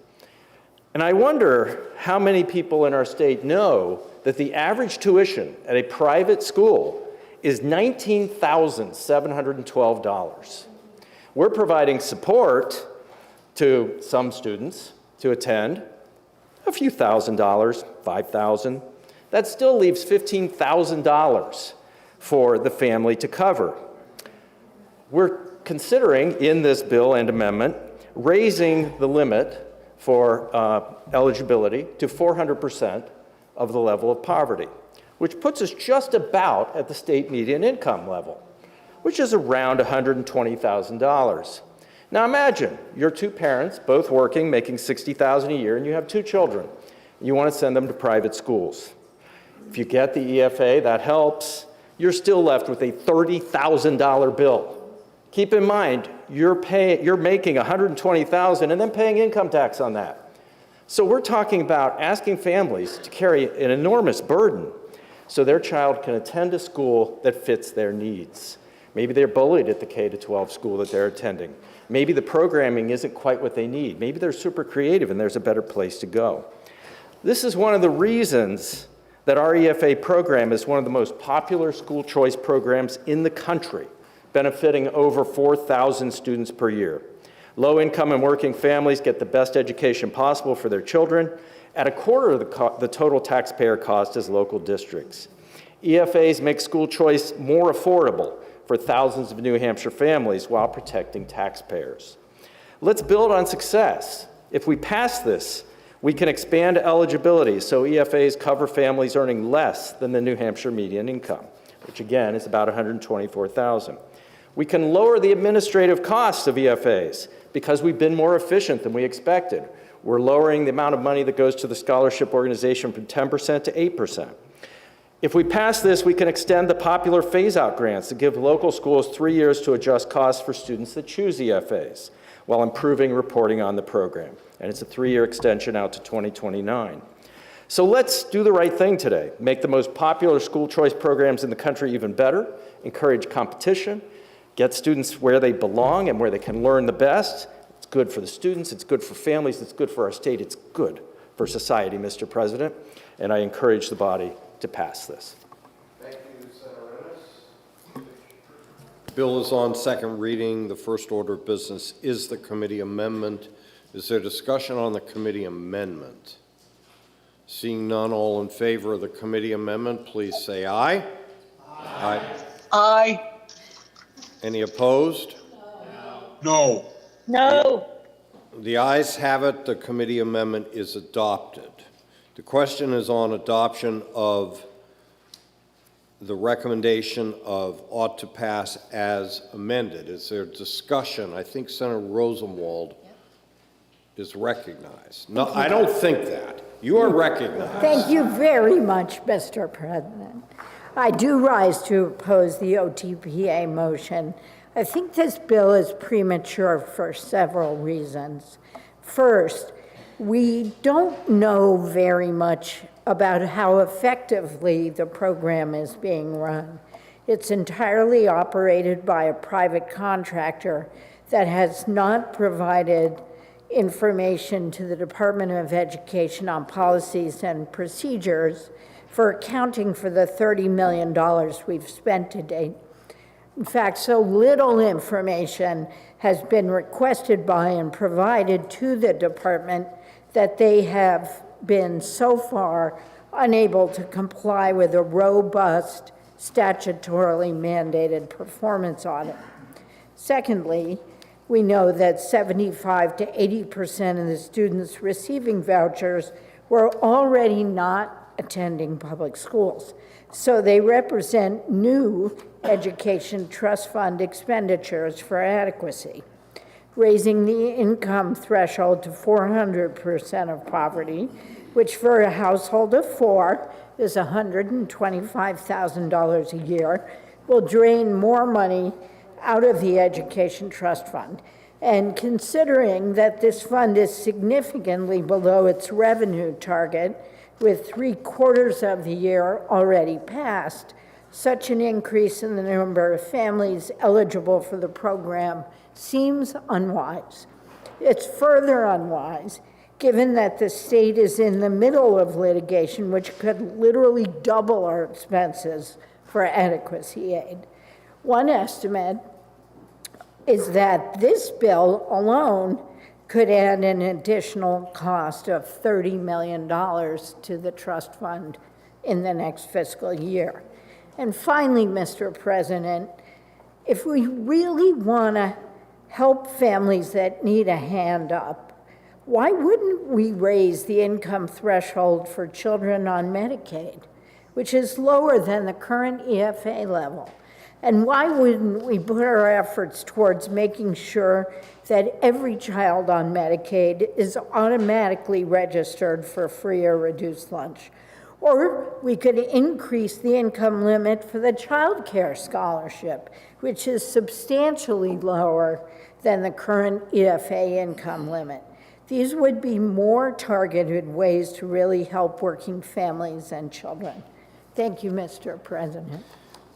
And I wonder how many people in our state know that the average tuition at a private school is $19,712. We're providing support to some students to attend, a few $1,000s, $5,000. That still leaves $15,000 for the family to cover. We're considering in this bill and amendment raising the limit for eligibility to 400% of the level of poverty, which puts us just about at the state median income level, which is around $120,000. Now imagine you're two parents, both working, making $60,000 a year, and you have two children. You want to send them to private schools. If you get the EFA, that helps. You're still left with a $30,000 bill. Keep in mind, you're making $120,000 and then paying income tax on that. So we're talking about asking families to carry an enormous burden so their child can attend a school that fits their needs. Maybe they're bullied at the K-12 school that they're attending. Maybe the programming isn't quite what they need. Maybe they're super creative and there's a better place to go. This is one of the reasons that our EFA program is one of the most popular school choice programs in the country, benefiting over 4,000 students per year. Low-income and working families get the best education possible for their children at a quarter of the total taxpayer cost as local districts. EFAs make school choice more affordable for thousands of New Hampshire families while protecting taxpayers. Let's build on success. If we pass this, we can expand eligibility so EFAs cover families earning less than the New Hampshire median income, which again is about $124,000. We can lower the administrative costs of EFAs because we've been more efficient than we expected. We're lowering the amount of money that goes to the scholarship organization from 10% to 8%. If we pass this, we can extend the popular phase-out grants that give local schools 3 years to adjust costs for students that choose EFAs while improving reporting on the program. And it's a 3-year extension out to 2029. So let's do the right thing today. Make the most popular school choice programs in the country even better, encourage competition, get students where they belong and where they can learn the best. It's good for the students, it's good for families, it's good for our state, it's good for society, Mr. President. And I encourage the body to pass this. Thank you, Senator Ennis. The bill is on second reading. The first order of business is the committee amendment. Is there discussion on the committee amendment? Seeing none, all in favor of the committee amendment, please say aye. Aye. Aye. Any opposed? No. No. The ayes have it. The committee amendment is adopted. The question is on adoption of the recommendation of ought to pass as amended. Is there discussion? I think Senator Rosenwald is recognized. No, I don't think that. You are recognized. Thank you very much, Mr. President. I do rise to oppose the OTPA motion. I think this bill is premature for several reasons. First, we don't know very much about how effectively the program is being run. It's entirely operated by a private contractor that has not provided information to the Department of Education on policies and procedures for accounting for the $30 million we've spent to date. In fact, so little information has been requested by and provided to the department that they have been so far unable to comply with a robust, statutorily mandated performance audit. Secondly, we know that 75 to 80% of the students receiving vouchers were already not attending public schools. So they represent new education trust fund expenditures for adequacy. Raising the income threshold to 400% of poverty, which for a household of 4 is $125,000 a year, will drain more money out of the education trust fund. And considering that this fund is significantly below its revenue target, with 3/4 of the year already passed, such an increase in the number of families eligible for the program seems unwise. It's further unwise given that the state is in the middle of litigation, which could literally double our expenses for adequacy aid. One estimate is that this bill alone could add an additional cost of $30 million to the trust fund in the next fiscal year. And finally, Mr. President, if we really want to help families that need a hand up, why wouldn't we raise the income threshold for children on Medicaid, which is lower than the current EFA level? And why wouldn't we put our efforts towards making sure that every child on Medicaid is automatically registered for free or reduced lunch? Or we could increase the income limit for the child care scholarship, which is substantially lower than the current EFA income limit. These would be more targeted ways to really help working families and children. Thank you, Mr. President.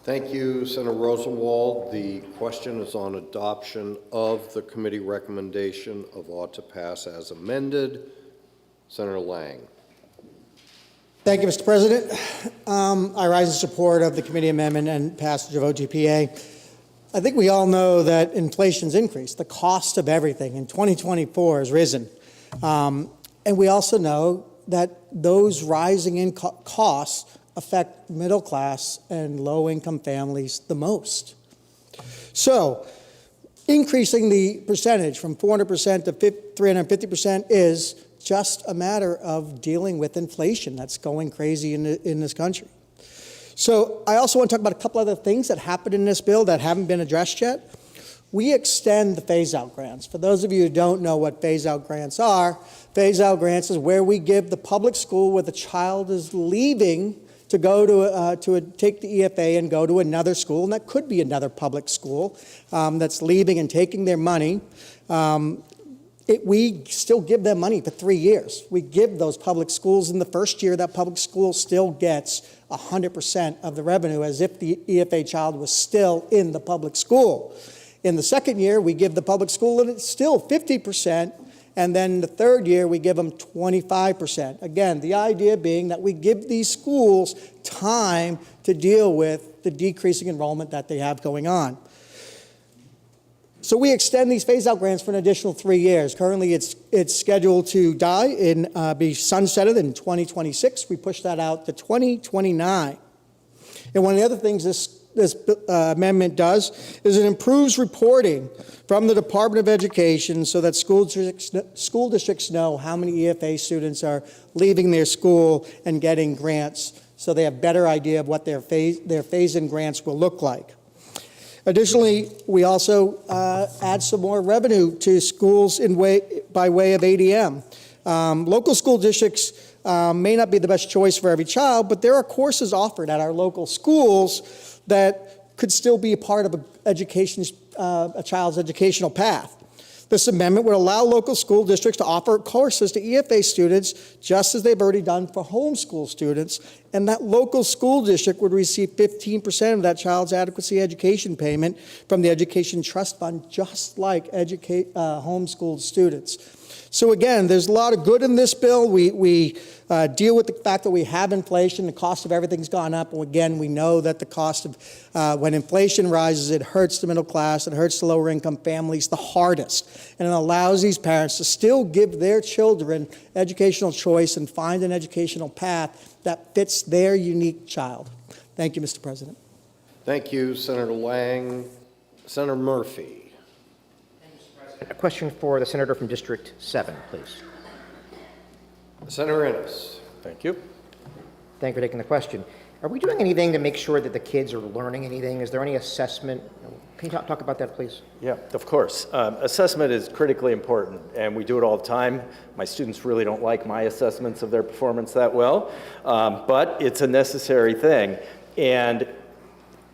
Thank you, Senator Rosenwald. The question is on adoption of the committee recommendation of ought to pass as amended. Senator Lang. Thank you, Mr. President. I rise in support of the committee amendment and passage of OTPA. I think we all know that inflation's increased. The cost of everything in 2024 has risen. And we also know that those rising costs affect middle class and low-income families the most. So increasing the percentage from 400% to 350% is just a matter of dealing with inflation that's going crazy in this country. So I also want to talk about a couple other things that happened in this bill that haven't been addressed yet. We extend the phase-out grants. For those of you who don't know what phase-out grants are, phase-out grants is where we give the public school where the child is leaving to go to take the EFA and go to another school, and that could be another public school that's leaving and taking their money. We still give them money for 3 years. We give those public schools in the first year, that public school still gets 100% of the revenue as if the EFA child was still in the public school. In the second year, we give the public school, and it's still 50%. And then the third year, we give them 25%. Again, the idea being that we give these schools time to deal with the decreasing enrollment that they have going on. So we extend these phase-out grants for an additional 3 years. Currently, it's scheduled to be sunsetted in 2026. We push that out to 2029. And one of the other things this amendment does is it improves reporting from the Department of Education so that school districts know how many EFA students are leaving their school and getting grants, so they have a better idea of what their phase-in grants will look like. Additionally, we also add some more revenue to schools by way of ADM. Local school districts may not be the best choice for every child, but there are courses offered at our local schools that could still be a part of a child's educational path. This amendment would allow local school districts to offer courses to EFA students just as they've already done for homeschool students, and that local school district would receive 15% of that child's adequacy education payment from the Education Trust Fund, just like homeschooled students. So again, there's a lot of good in this bill. We deal with the fact that we have inflation, the cost of everything's gone up, and again, we know that the cost of, when inflation rises, it hurts the middle class, it hurts the lower income families the hardest, and it allows these parents to still give their children educational choice and find an educational path that fits their unique child. Thank you, Mr. President. Thank you, Senator Lang. Senator Murphy. A question for the senator from District 7, please. Senator Ennis. Thank you. Thank you for taking the question. Are we doing anything to make sure that the kids are learning anything? Is there any assessment? Can you talk about that, please? Yeah, of course. Assessment is critically important, and we do it all the time. My students really don't like my assessments of their performance that well, but it's a necessary thing. And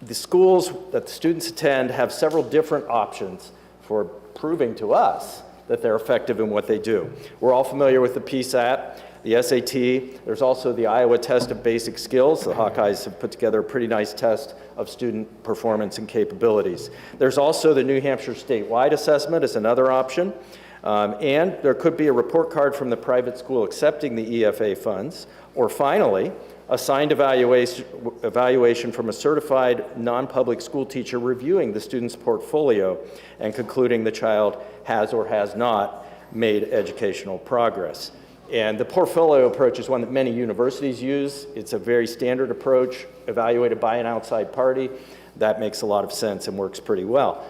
the schools that the students attend have several different options for proving to us that they're effective in what they do. We're all familiar with the PSAT, the SAT. There's also the Iowa Test of Basic Skills. The Hawkeyes have put together a pretty nice test of student performance and capabilities. There's also the New Hampshire statewide assessment as another option. And there could be a report card from the private school accepting the EFA funds, or finally, a signed evaluation from a certified non-public school teacher reviewing the student's portfolio and concluding the child has or has not made educational progress. And the portfolio approach is one that many universities use. It's a very standard approach, evaluated by an outside party. That makes a lot of sense and works pretty well.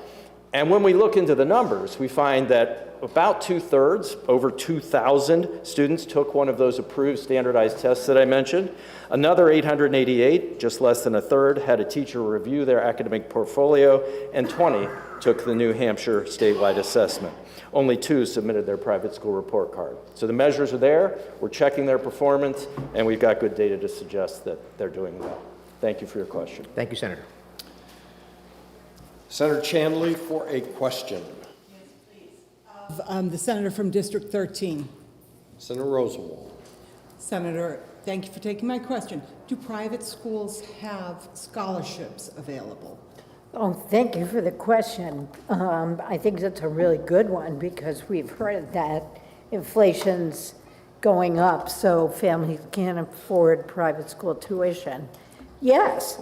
And when we look into the numbers, we find that about 2/3, over 2,000 students took one of those approved standardized tests that I mentioned. Another 888, just less than a third, had a teacher review their academic portfolio, and 20 took the New Hampshire statewide assessment. Only 2 submitted their private school report card. So the measures are there, we're checking their performance, and we've got good data to suggest that they're doing well. Thank you for your question. Thank you, Senator. Senator Chandley for a question. The senator from District 13. Senator Rosenwald. Senator, thank you for taking my question. Do private schools have scholarships available? Oh, thank you for the question. I think that's a really good one because we've heard that inflation's going up, so families can't afford private school tuition. Yes,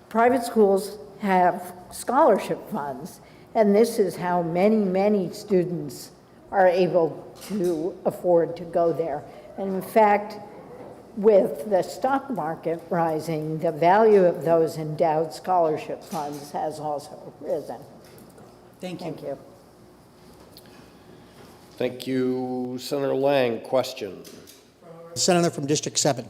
private schools have scholarship funds, and this is how many, many students are able to afford to go there. And in fact, with the stock market rising, the value of those endowed scholarship funds has also risen. Thank you. Thank you. Thank you. Senator Lang, question. Senator from District 7.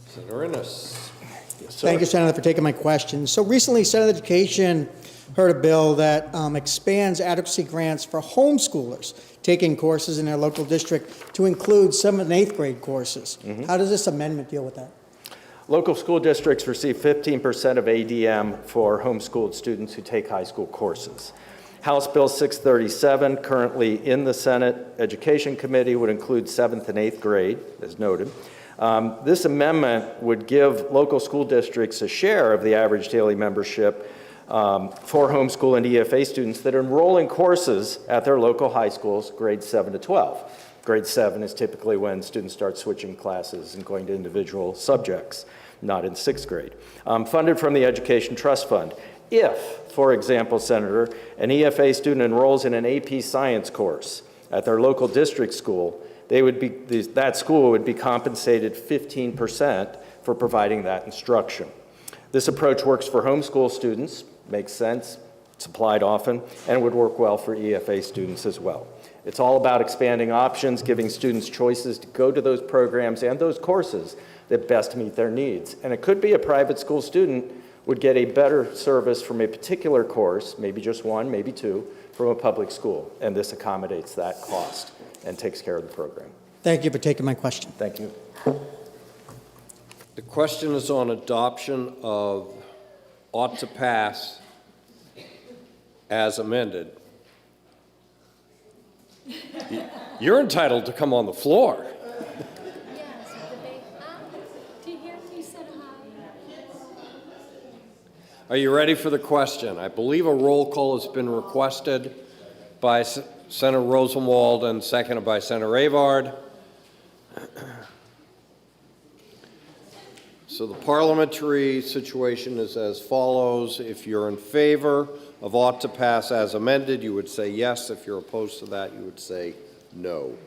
Senator Innes. Yes, sir. Thank you, Senator, for taking my question. So recently, Senate Education heard a bill that expands adequacy grants for homeschoolers taking courses in their local district to include 7th and 8th grade courses. How does this amendment deal with that? Local school districts receive 15% of ADM for homeschooled students who take high school courses. House Bill 637, currently in the Senate Education Committee, would include 7th and 8th grade, as noted. This amendment would give local school districts a share of the average daily membership for homeschool and EFA students that enroll in courses at their local high schools, grades 7 to 12. Grade 7 is typically when students start switching classes and going to individual subjects, not in 6th grade. Funded from the Education Trust Fund. If, for example, Senator, an EFA student enrolls in an AP Science course at their local district school, that school would be compensated 15% for providing that instruction. This approach works for homeschool students, makes sense, it's applied often, and would work well for EFA students as well. It's all about expanding options, giving students choices to go to those programs and those courses that best meet their needs. And it could be a private school student would get a better service from a particular course, maybe just one, maybe 2, from a public school. And this accommodates that cost and takes care of the program. Thank you for taking my question. Thank you. The question is on adoption of ought to pass as amended. You're entitled to come on the floor. Are you ready for the question? I believe a roll call has been requested by Senator Rosenwald and seconded by Senator Avard. So the parliamentary situation is as follows. If you're in favor of ought to pass as amended, you would say yes. If you're opposed to that, you would say no.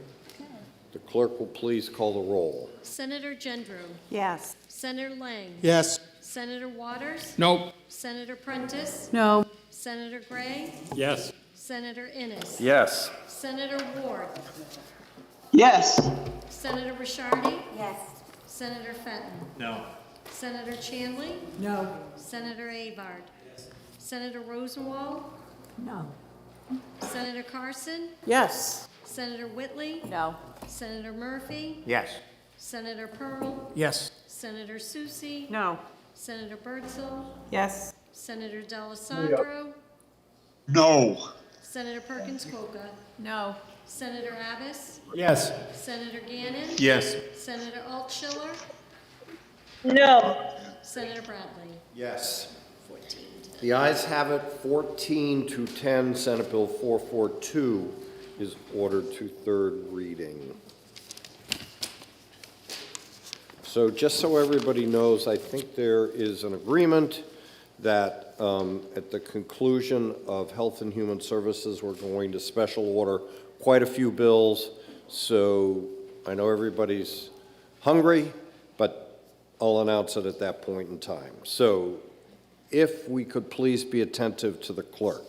The clerk will please call the roll. Senator Gendrew. Yes. Senator Lang. Yes. Senator Waters. Nope. Senator Prentice. No. Senator Gray. Yes. Senator Innes. Yes. Senator Ward. Yes. Senator Ricciardi. Yes. Senator Fenton. No. Senator Chandley. No. Senator Avard. Senator Rosenwald. No. Senator Carson. Yes. Senator Whitley. No. Senator Murphy. Yes. Senator Pearl. Yes. Senator Susie. No. Senator Birdsell. Yes. Senator D'Alessandro. No. Senator Perkins Coca. No. Senator Abbas. Yes. Senator Gannon. Yes. Senator Altschiller. No. Senator Bradley. Yes. 14. The ayes have it, 14 to 10. Senate Bill 442 is ordered to third reading. So just so everybody knows, I think there is an agreement that at the conclusion of Health and Human Services, we're going to special order quite a few bills. So I know everybody's hungry, but I'll announce it at that point in time. So if we could please be attentive to the clerk.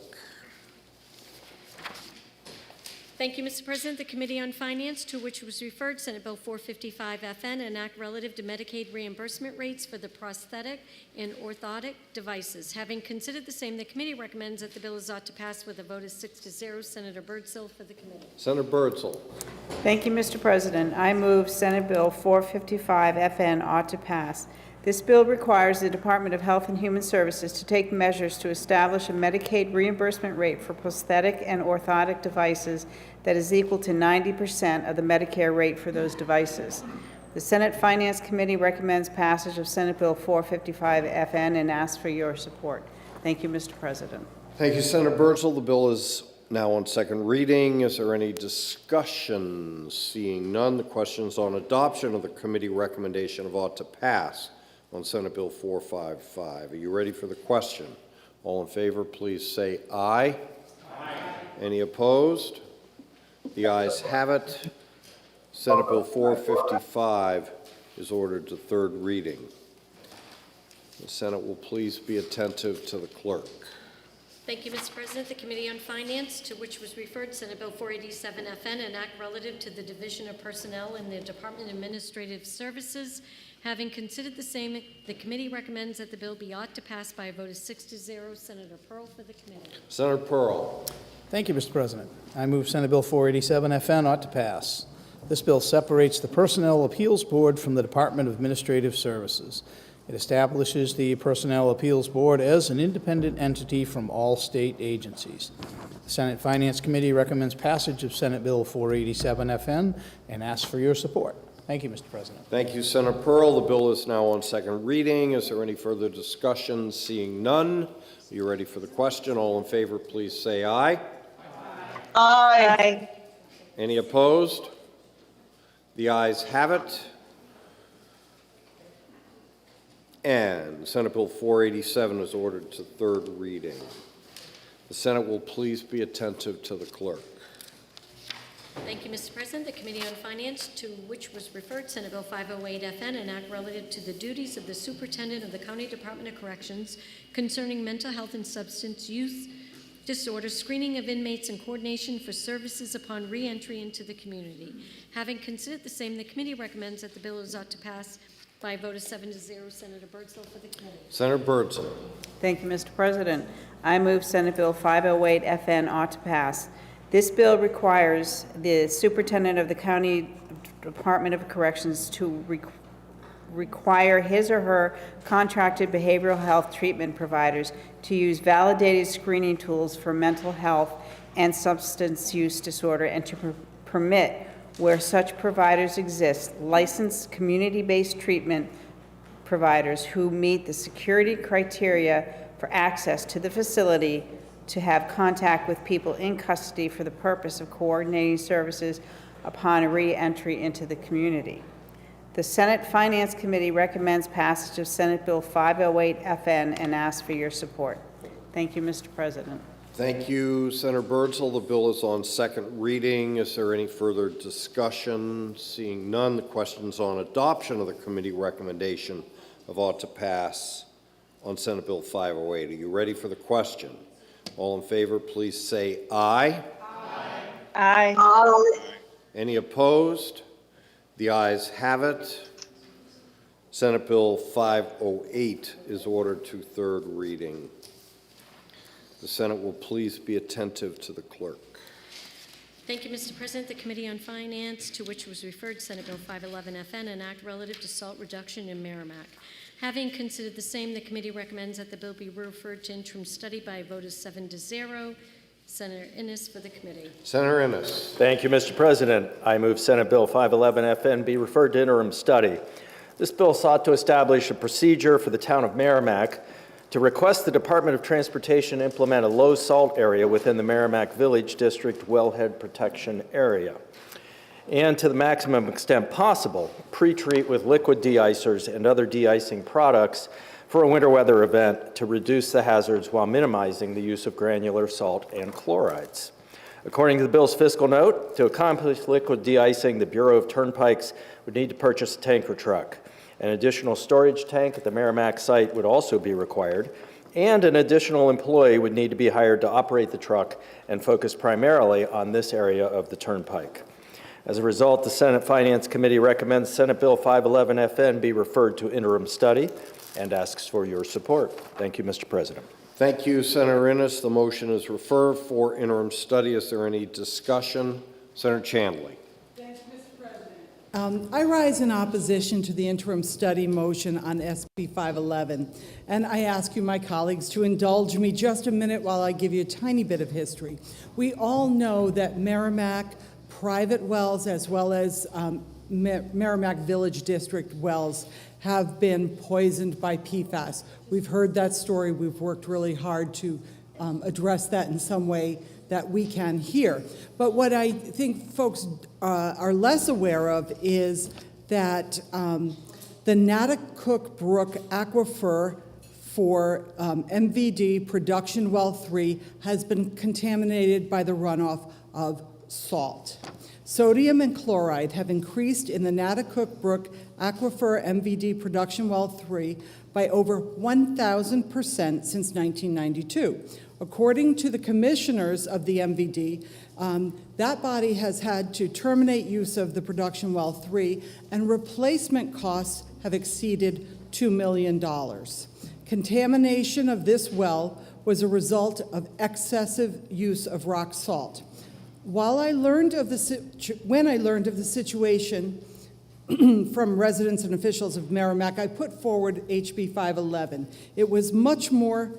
Thank you, Mr. President. The Committee on Finance, to which was referred Senate Bill 455 FN, an act relative to Medicaid reimbursement rates for the prosthetic and orthotic devices. Having considered the same, the committee recommends that the bill is ought to pass with a vote of 6-0. Senator Birdsell for the committee. Senator Birdsell. Thank you, Mr. President. I move Senate Bill 455 FN ought to pass. This bill requires the Department of Health and Human Services to take measures to establish a Medicaid reimbursement rate for prosthetic and orthotic devices that is equal to 90% of the Medicare rate for those devices. The Senate Finance Committee recommends passage of Senate Bill 455 FN and asks for your support. Thank you, Mr. President. Thank you, Senator Birdsell. The bill is now on second reading. Is there any discussion? Seeing none, the question is on adoption of the committee recommendation of ought to pass on Senate Bill 455. Are you ready for the question? All in favor, please say aye. Aye. Any opposed? The ayes have it. Senate Bill 455 is ordered to third reading. The Senate will please be attentive to the clerk. Thank you, Mr. President. The Committee on Finance, to which was referred Senate Bill 487 FN, an act relative to the Division of Personnel in the Department of Administrative Services. Having considered the same, the committee recommends that the bill be ought to pass by a vote of 6-0. Senator Pearl for the committee. Senator Pearl. Thank you, Mr. President. I move Senate Bill 487 FN ought to pass. This bill separates the Personnel Appeals Board from the Department of Administrative Services. It establishes the Personnel Appeals Board as an independent entity from all state agencies. The Senate Finance Committee recommends passage of Senate Bill 487 FN and asks for your support. Thank you, Mr. President. Thank you, Senator Pearl. The bill is now on second reading. Is there any further discussion? Seeing none, are you ready for the question? All in favor, please say aye. Aye. Any opposed? The ayes have it. And Senate Bill 487 is ordered to third reading. The Senate will please be attentive to the clerk. Thank you, Mr. President. The Committee on Finance, to which was referred Senate Bill 508 FN, an act relative to the duties of the Superintendent of the County Department of Corrections concerning mental health and substance use disorder, screening of inmates, and coordination for services upon re-entry into the community. Having considered the same, the committee recommends that the bill is ought to pass by a vote of 7-0. Senator Birdsell for the committee. Senator Birdsell. Thank you, Mr. President. I move Senate Bill 508 FN ought to pass. This bill requires the Superintendent of the County Department of Corrections to require his or her contracted behavioral health treatment providers to use validated screening tools for mental health and substance use disorder, and to permit, where such providers exist, licensed community-based treatment providers who meet the security criteria for access to the facility to have contact with people in custody for the purpose of coordinating services upon re-entry into the community. The Senate Finance Committee recommends passage of Senate Bill 508 FN and asks for your support. Thank you, Mr. President. Thank you, Senator Birdsell. The bill is on second reading. Is there any further discussion? Seeing none, the question is on adoption of the committee recommendation of ought to pass on Senate Bill 508. Are you ready for the question? All in favor, please say aye. Aye. Aye. Any opposed? The ayes have it. Senate Bill 508 is ordered to third reading. The Senate will please be attentive to the clerk. Thank you, Mr. President. The Committee on Finance, to which was referred Senate Bill 511 FN, an act relative to salt reduction in Merrimack. Having considered the same, the committee recommends that the bill be referred to interim study by a vote of 7-0. Senator Innes for the committee. Senator Innes. Thank you, Mr. President. I move Senate Bill 511 FN be referred to interim study. This bill sought to establish a procedure for the town of Merrimack to request the Department of Transportation implement a low salt area within the Merrimack Village District wellhead protection area, and to the maximum extent possible, pre-treat with liquid de-icers and other de-icing products for a winter weather event to reduce the hazards while minimizing the use of granular salt and chlorides. According to the bill's fiscal note, to accomplish liquid de-icing, the Bureau of Turnpikes would need to purchase a tanker truck. An additional storage tank at the Merrimack site would also be required, and an additional employee would need to be hired to operate the truck and focus primarily on this area of the turnpike. As a result, the Senate Finance Committee recommends Senate Bill 511 FN be referred to interim study and asks for your support. Thank you, Mr. President. Thank you, Senator Innes. The motion is referred for interim study. Is there any discussion? Senator Chandler. Thank you, Mr. President. I rise in opposition to the interim study motion on SB 511, and I ask you, my colleagues, to indulge me just a minute while I give you a tiny bit of history. We all know that Merrimack private wells, as well as Merrimack Village District wells, have been poisoned by PFAS. We've heard that story. We've worked really hard to address that in some way that we can here. But what I think folks are less aware of is that the Natticook Brook aquifer for MVD Production Well 3 has been contaminated by the runoff of salt. Sodium and chloride have increased in the Natticook Brook Aquifer MVD Production Well 3 by over 1,000% since 1992. According to the commissioners of the MVD, that body has had to terminate use of the Production Well 3, and replacement costs have exceeded $2 million. Contamination of this well was a result of excessive use of rock salt. When I learned of the situation from residents and officials of Merrimack, I put forward HB 511. It was much more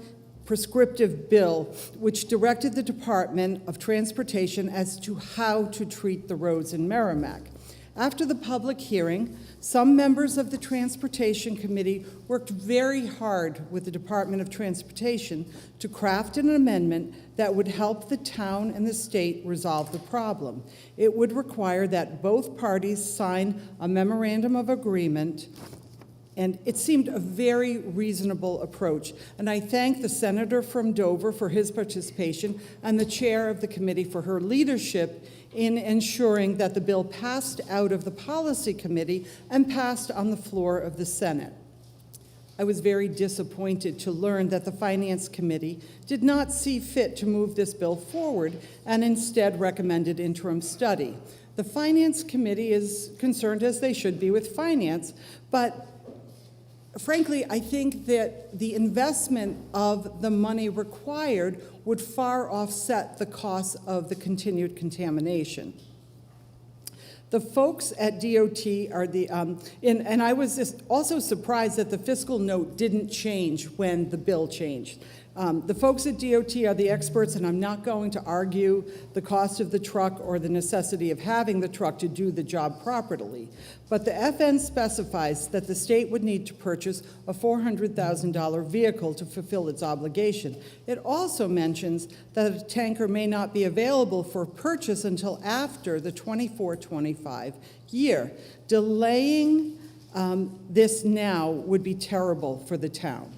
prescriptive bill which directed the Department of Transportation as to how to treat the roads in Merrimack. After the public hearing, some members of the Transportation Committee worked very hard with the Department of Transportation to craft an amendment that would help the town and the state resolve the problem. It would require that both parties sign a memorandum of agreement, and it seemed a very reasonable approach. And I thank the senator from Dover for his participation and the chair of the committee for her leadership in ensuring that the bill passed out of the policy committee and passed on the floor of the Senate. I was very disappointed to learn that the Finance Committee did not see fit to move this bill forward and instead recommended interim study. The Finance Committee is concerned, as they should be, with finance, but frankly, I think that the investment of the money required would far offset the cost of the continued contamination. The folks at DOT are and I was also surprised that the fiscal note didn't change when the bill changed. The folks at DOT are the experts, and I'm not going to argue the cost of the truck or the necessity of having the truck to do the job properly. But the FN specifies that the state would need to purchase a $400,000 vehicle to fulfill its obligation. It also mentions that a tanker may not be available for purchase until after the 24-25 year. Delaying this now would be terrible for the town.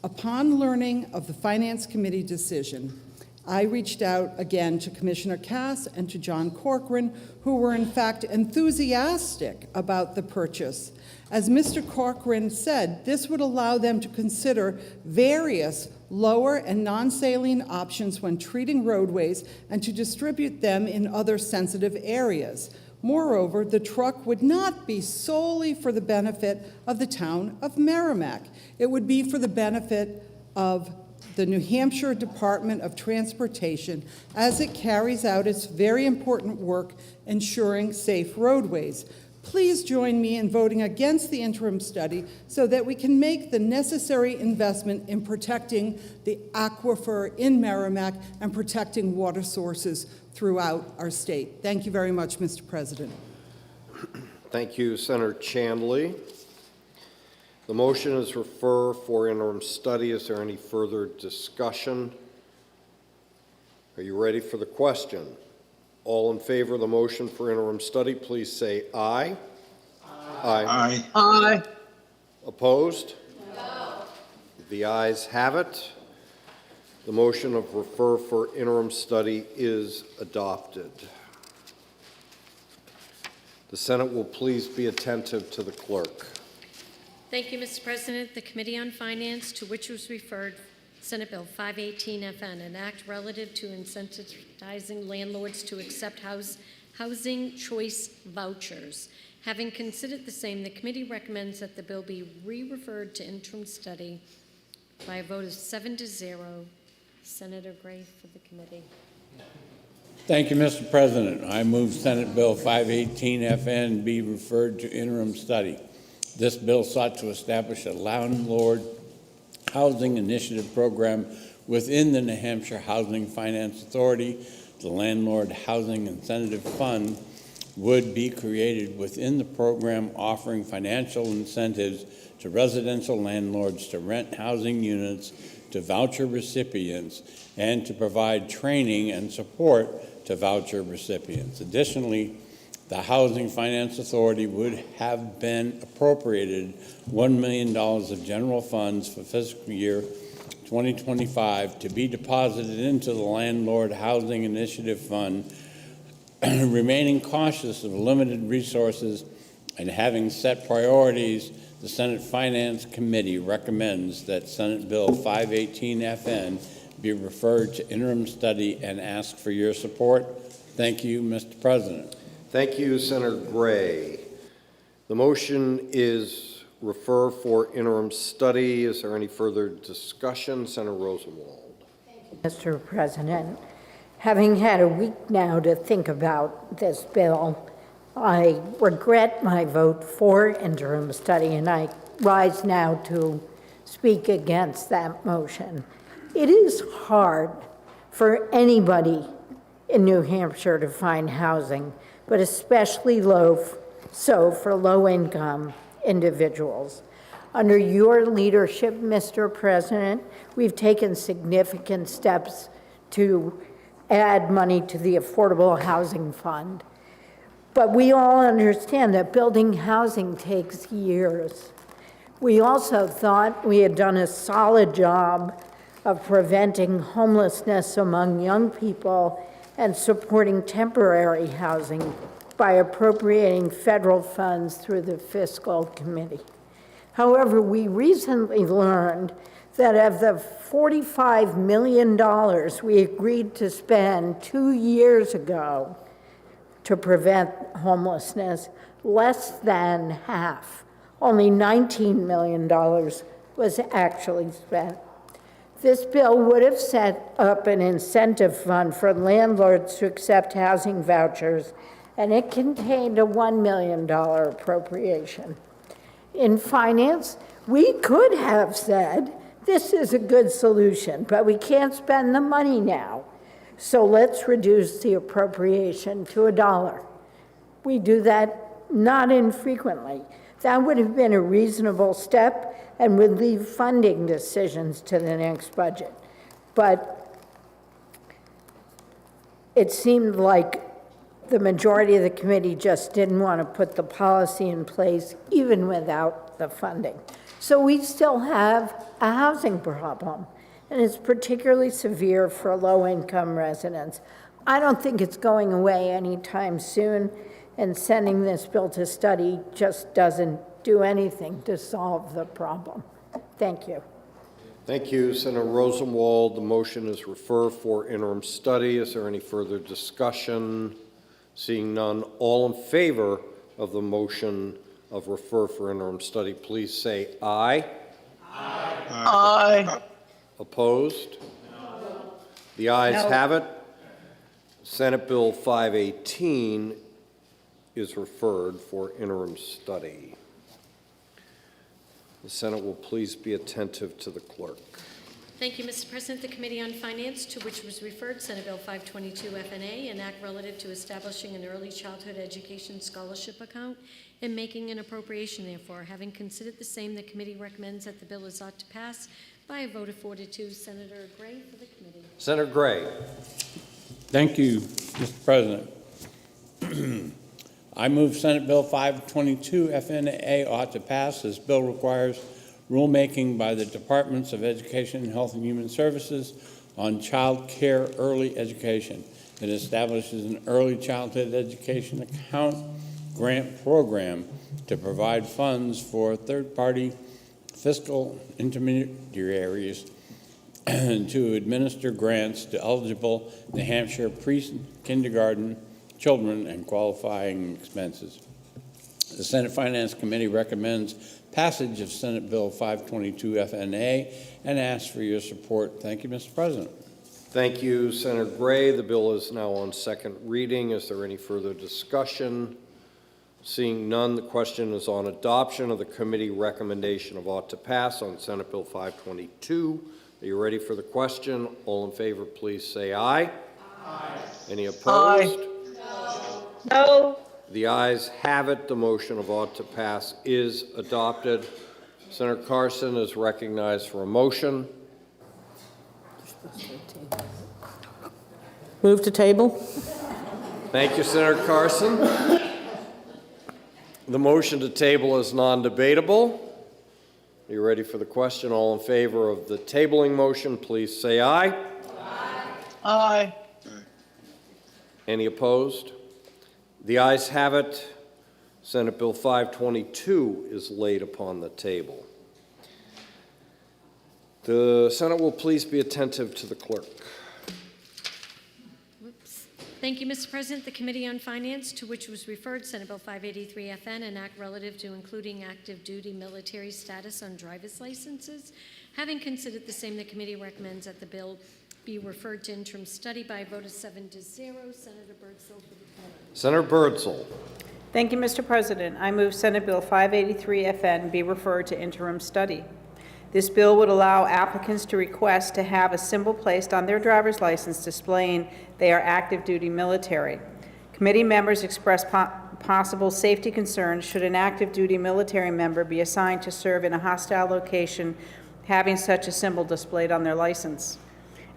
Upon learning of the Finance Committee decision, I reached out again to Commissioner Cass and to John Corcoran, who were in fact enthusiastic about the purchase. As Mr. Corcoran said, this would allow them to consider various lower and non-saline options when treating roadways and to distribute them in other sensitive areas. Moreover, the truck would not be solely for the benefit of the town of Merrimack. It would be for the benefit of the New Hampshire Department of Transportation as it carries out its very important work ensuring safe roadways. Please join me in voting against the interim study so that we can make the necessary investment in protecting the aquifer in Merrimack and protecting water sources throughout our state. Thank you very much, Mr. President. Thank you, Senator Chandler. The motion is refer for interim study. Is there any further discussion? Are you ready for the question? All in favor of the motion for interim study, please say aye. Aye. Aye. Opposed? No. The ayes have it. The motion of refer for interim study is adopted. The Senate will please be attentive to the clerk. Thank you, Mr. President. The Committee on Finance, to which was referred Senate Bill 518 FN, an act relative to incentivizing landlords to accept housing choice vouchers. Having considered the same, the committee recommends that the bill be re-referred to interim study by a vote of 7-0. Senator Gray for the committee. Thank you, Mr. President. I move Senate Bill 518 FN be referred to interim study. This bill sought to establish a landlord housing initiative program within the New Hampshire Housing Finance Authority. The Landlord Housing Incentive Fund would be created within the program, offering financial incentives to residential landlords to rent housing units to voucher recipients and to provide training and support to voucher recipients. Additionally, the Housing Finance Authority would have been appropriated $1 million of general funds for fiscal year 2025 to be deposited into the Landlord Housing Initiative Fund. Remaining cautious of limited resources and having set priorities, the Senate Finance Committee recommends that Senate Bill 518 FN be referred to interim study and ask for your support. Thank you, Mr. President. Thank you, Senator Gray. The motion is refer for interim study. Is there any further discussion? Senator Rosenwald. Mr. President, having had a week now to think about this bill, I regret my vote for interim study, and I rise now to speak against that motion. It is hard for anybody in New Hampshire to find housing, but especially so for low-income individuals. Under your leadership, Mr. President, we've taken significant steps to add money to the Affordable Housing Fund. But we all understand that building housing takes years. We also thought we had done a solid job of preventing homelessness among young people and supporting temporary housing by appropriating federal funds through the Fiscal Committee. However, we recently learned that of the $45 million we agreed to spend 2 years ago to prevent homelessness, less than half, only $19 million, was actually spent. This bill would have set up an incentive fund for landlords to accept housing vouchers, and it contained a $1 million appropriation. In finance, we could have said, this is a good solution, but we can't spend the money now, so let's reduce the appropriation to $1. We do that not infrequently. That would have been a reasonable step and would leave funding decisions to the next budget. But it seemed like the majority of the committee just didn't want to put the policy in place even without the funding. So we still have a housing problem, and it's particularly severe for low-income residents. I don't think it's going away anytime soon, and sending this bill to study just doesn't do anything to solve the problem. Thank you. Thank you, Senator Rosenwald. The motion is refer for interim study. Is there any further discussion? Seeing none, all in favor of the motion of refer for interim study, please say aye. Aye. Aye. Opposed? No. The ayes have it. Senate Bill 518 is referred for interim study. The Senate will please be attentive to the clerk. Thank you, Mr. President. The Committee on Finance, to which was referred Senate Bill 522 FNA, an act relative to establishing an early childhood education scholarship account and making an appropriation therefore. Having considered the same, the committee recommends that the bill is ought to pass by a vote of 4 to 2. Senator Gray for the committee. Senator Gray. Thank you, Mr. President. I move Senate Bill 522 FNA ought to pass. This bill requires rulemaking by the Departments of Education, Health and Human Services on child care early education. It establishes an early childhood education account grant program to provide funds for third-party fiscal intermediaries to administer grants to eligible New Hampshire pre-kindergarten children and qualifying expenses. The Senate Finance Committee recommends passage of Senate Bill 522 FNA and asks for your support. Thank you, Mr. President. Thank you, Senator Gray. The bill is now on second reading. Is there any further discussion? Seeing none, the question is on adoption of the committee recommendation of ought to pass on Senate Bill 522. Are you ready for the question? All in favor, please say aye. Aye. Any opposed? No. No. The ayes have it. The motion of ought to pass is adopted. Senator Carson is recognized for a motion. Move to table. Thank you, Senator Carson. The motion to table is non-debatable. Are you ready for the question? All in favor of the tabling motion, please say aye. Aye. Aye. Any opposed? The ayes have it. Senate Bill 522 is laid upon the table. The Senate will please be attentive to the clerk. Thank you, Mr. President. The Committee on Finance, to which was referred Senate Bill 583 FN, an act relative to including active duty military status on driver's licenses. Having considered the same, the committee recommends that the bill be referred to interim study by a vote of 7-0. Senator Birdsell for the committee. Senator Birdsell. Thank you, Mr. President. I move Senate Bill 583 FN be referred to interim study. This bill would allow applicants to request to have a symbol placed on their driver's license displaying they are active duty military. Committee members expressed possible safety concerns should an active duty military member be assigned to serve in a hostile location having such a symbol displayed on their license.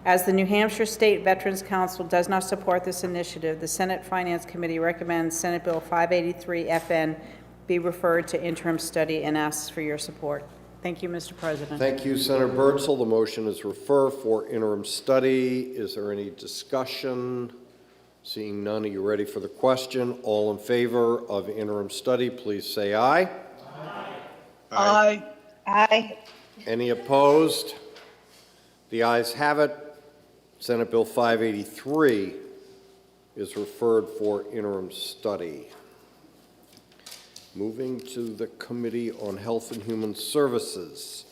As the New Hampshire State Veterans Council does not support this initiative, the Senate Finance Committee recommends Senate Bill 583 FN be referred to interim study and asks for your support. Thank you, Mr. President. Thank you, Senator Birdsell. The motion is refer for interim study. Is there any discussion? Seeing none, are you ready for the question? All in favor of interim study, please say aye. Aye. Aye. Aye. Any opposed? The ayes have it. Senate Bill 583 is referred for interim study. Moving to the Committee on Health and Human Services.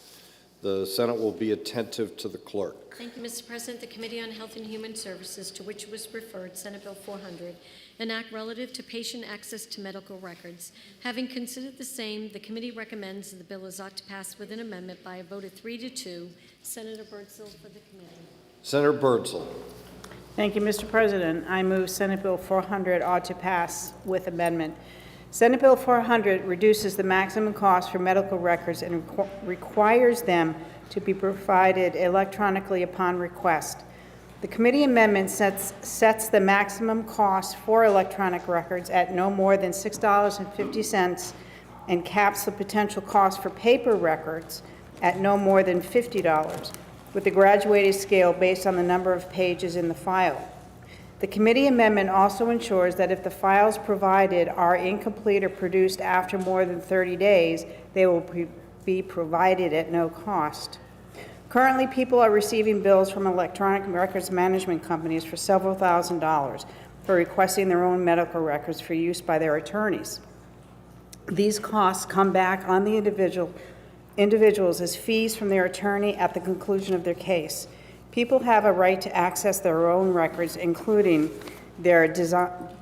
The Senate will be attentive to the clerk. Thank you, Mr. President. The Committee on Health and Human Services, to which was referred Senate Bill 400, an act relative to patient access to medical records. Having considered the same, the committee recommends that the bill is ought to pass with an amendment by a vote of 3-2. Senator Birdsell for the committee. Senator Birdsell. Thank you, Mr. President. I move Senate Bill 400 ought to pass with amendment. Senate Bill 400 reduces the maximum cost for medical records and requires them to be provided electronically upon request. The committee amendment sets the maximum cost for electronic records at no more than $6.50 and caps the potential cost for paper records at no more than $50, with a graduated scale based on the number of pages in the file. The committee amendment also ensures that if the files provided are incomplete or produced after more than 30 days, they will be provided at no cost. Currently, people are receiving bills from electronic records management companies for several $1,000s for requesting their own medical records for use by their attorneys. These costs come back on the individuals as fees from their attorney at the conclusion of their case. People have a right to access their own records, including their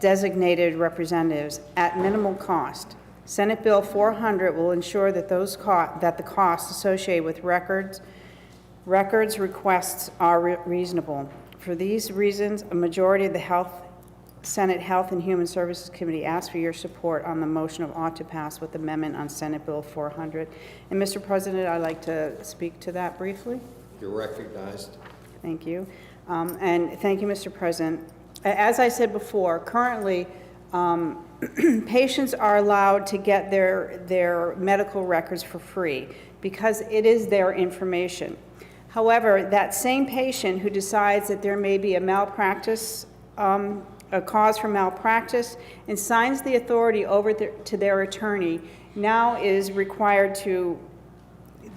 designated representatives, at minimal cost. Senate Bill 400 will ensure that the costs associated with records Records requests are reasonable. For these reasons, a majority of the Senate Health and Human Services Committee asks for your support on the motion of ought to pass with amendment on Senate Bill 400. And Mr. President, I'd like to speak to that briefly. You're recognized. Thank you. And thank you, Mr. President. As I said before, currently, patients are allowed to get their medical records for free because it is their information. However, that same patient who decides that there may be a malpractice, a cause for malpractice, and signs the authority over to their attorney, now is required to,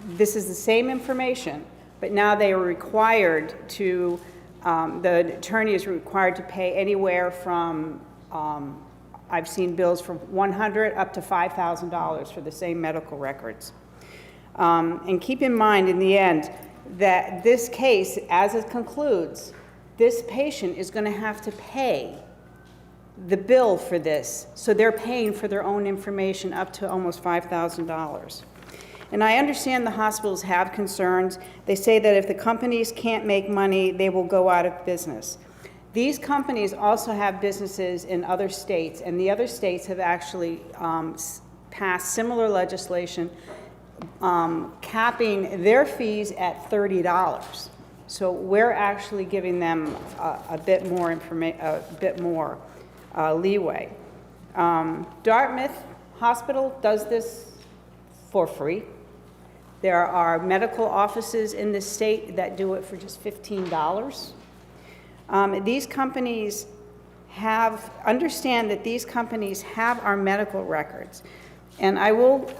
this is the same information, but now they are required to, the attorney is required to pay anywhere from, I've seen bills from $100 up to $5,000 for the same medical records. And keep in mind, in the end, that this case, as it concludes, this patient is going to have to pay the bill for this. So they're paying for their own information up to almost $5,000. And I understand the hospitals have concerns. They say that if the companies can't make money, they will go out of business. These companies also have businesses in other states, and the other states have actually passed similar legislation capping their fees at $30. So we're actually giving them a bit more leeway. Dartmouth Hospital does this for free. There are medical offices in the state that do it for just $15. These companies understand that these companies have our medical records. And I will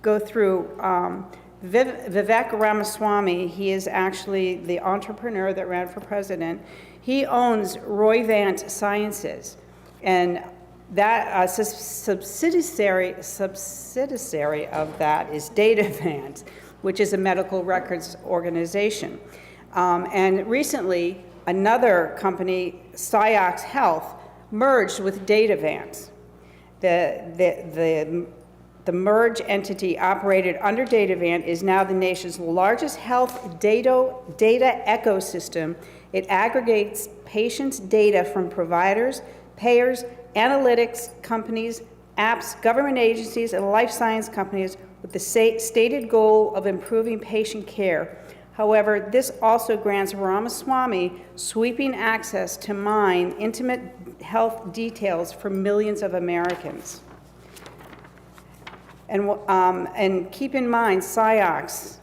go through Vivek Ramaswamy. He is actually the entrepreneur that ran for president. He owns Roivant Sciences, and that subsidiary of that is Datavant, which is a medical records organization. And recently, another company, Ciox Health, merged with Datavant. The merged entity operated under Datavant is now the nation's largest health data ecosystem. It aggregates patients' data from providers, payers, analytics companies, apps, government agencies, and life science companies with the stated goal of improving patient care. However, this also grants Ramaswamy sweeping access to mine intimate health details for millions of Americans. And keep in mind, Ciox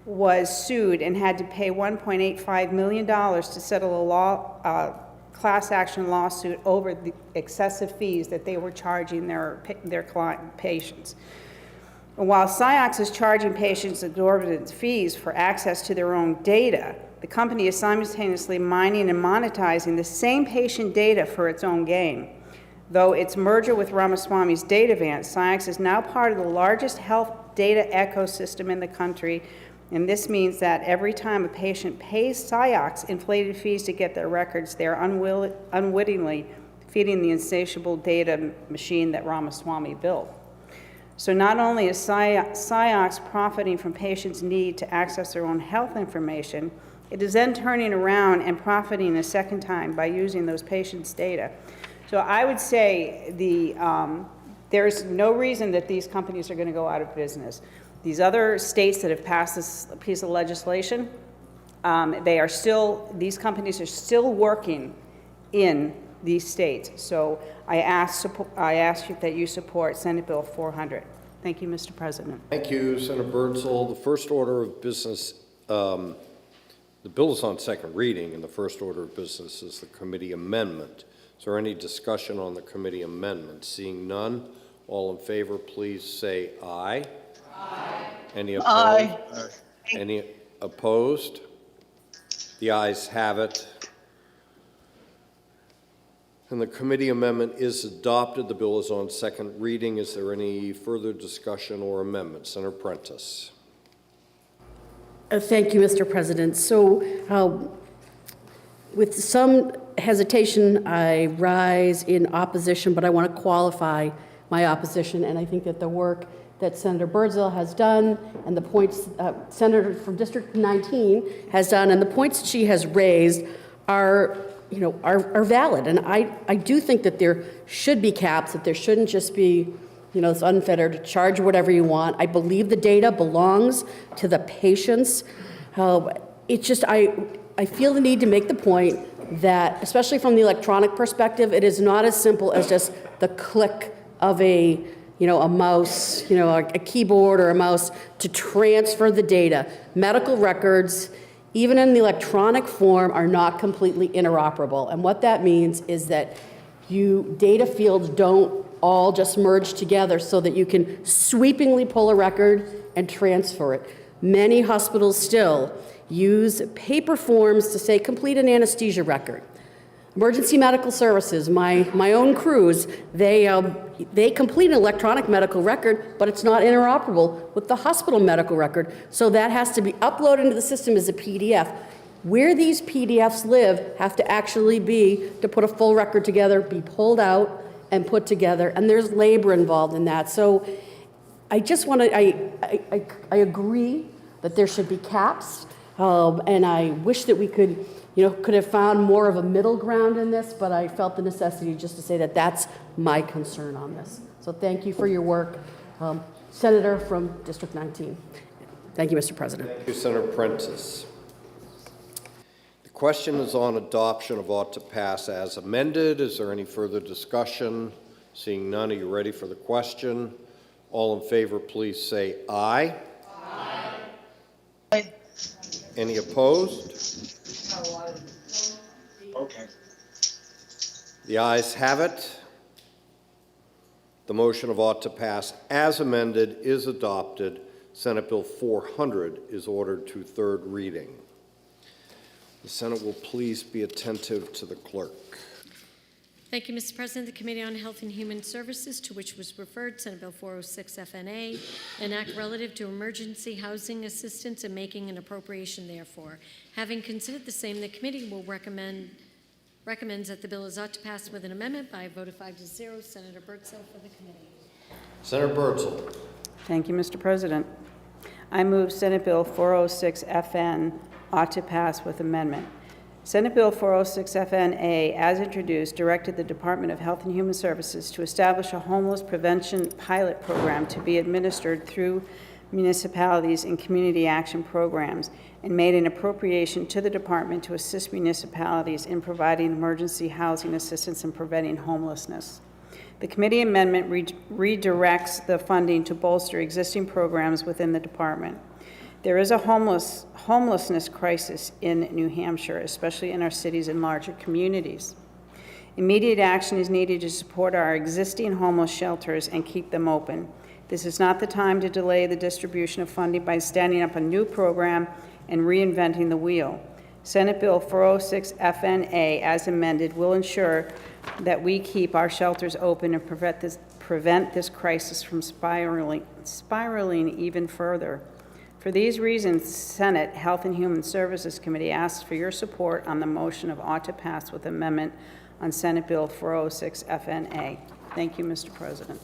was sued and had to pay $1.85 million to settle a class action lawsuit over the excessive fees that they were charging their client patients. And while Ciox is charging patients exorbitant fees for access to their own data, the company is simultaneously mining and monetizing the same patient data for its own gain. Though its merger with Ramaswamy's Datavant, Ciox is now part of the largest health data ecosystem in the country, and this means that every time a patient pays Ciox inflated fees to get their records, they are unwittingly feeding the insatiable data machine that Ramaswamy built. So not only is Ciox profiting from patients' need to access their own health information, it is then turning around and profiting a second time by using those patients' data. So I would say there's no reason that these companies are going to go out of business. These other states that have passed this piece of legislation, these companies are still working in these states. So I ask that you support Senate Bill 400. Thank you, Mr. President. Thank you, Senator Birdsell. The first order of business, the bill is on second reading, and the first order of business is the committee amendment. Is there any discussion on the committee amendment? Seeing none, all in favor, please say aye. Aye. Any opposed? Aye. Any opposed? The ayes have it. And the committee amendment is adopted. The bill is on second reading. Is there any further discussion or amendment? Senator Prentice. Thank you, Mr. President. So with some hesitation, I rise in opposition, but I want to qualify my opposition, and I think that the work that Senator Birdsell has done and the points Senator from District 19 has done and the points that she has raised are valid. And I do think that there should be caps, that there shouldn't just be, this unfettered charge whatever you want. I believe the data belongs to the patients. It's just, I feel the need to make the point that, especially from the electronic perspective, it is not as simple as just the click of a mouse, a keyboard or a mouse to transfer the data. Medical records, even in the electronic form, are not completely interoperable. And what that means is that data fields don't all just merge together so that you can sweepingly pull a record and transfer it. Many hospitals still use paper forms to say complete an anesthesia record. Emergency medical services, my own crews, they complete an electronic medical record, but it's not interoperable with the hospital medical record. So that has to be uploaded into the system as a PDF. Where these PDFs live have to actually be, to put a full record together, be pulled out and put together, and there's labor involved in that. So I just want to, I agree that there should be caps, and I wish that we could have found more of a middle ground in this, but I felt the necessity just to say that that's my concern on this. So thank you for your work, Senator from District 19. Thank you, Mr. President. Thank you, Senator Prentice. The question is on adoption of ought to pass as amended. Is there any further discussion? Seeing none, are you ready for the question? All in favor, please say aye. Aye. Any opposed? Okay. The ayes have it. The motion of ought to pass as amended is adopted. Senate Bill 400 is ordered to third reading. The Senate will please be attentive to the clerk. Thank you, Mr. President. The Committee on Health and Human Services, to which was referred Senate Bill 406 FNA, an act relative to emergency housing assistance and making an appropriation therefore. Having considered the same, the committee will recommends that the bill is ought to pass with an amendment by a vote of 5-0. Senator Birdsell for the committee. Senator Birdsell. Thank you, Mr. President. I move Senate Bill 406 FN ought to pass with amendment. Senate Bill 406 FNA, as introduced, directed the Department of Health and Human Services to establish a homeless prevention pilot program to be administered through municipalities and community action programs, and made an appropriation to the department to assist municipalities in providing emergency housing assistance and preventing homelessness. The committee amendment redirects the funding to bolster existing programs within the department. There is a homelessness crisis in New Hampshire, especially in our cities and larger communities. Immediate action is needed to support our existing homeless shelters and keep them open. This is not the time to delay the distribution of funding by standing up a new program and reinventing the wheel. Senate Bill 406 FNA, as amended, will ensure that we keep our shelters open and prevent this crisis from spiraling even further. For these reasons, Senate Health and Human Services Committee asks for your support on the motion of ought to pass with amendment on Senate Bill 406 FNA. Thank you, Mr. President.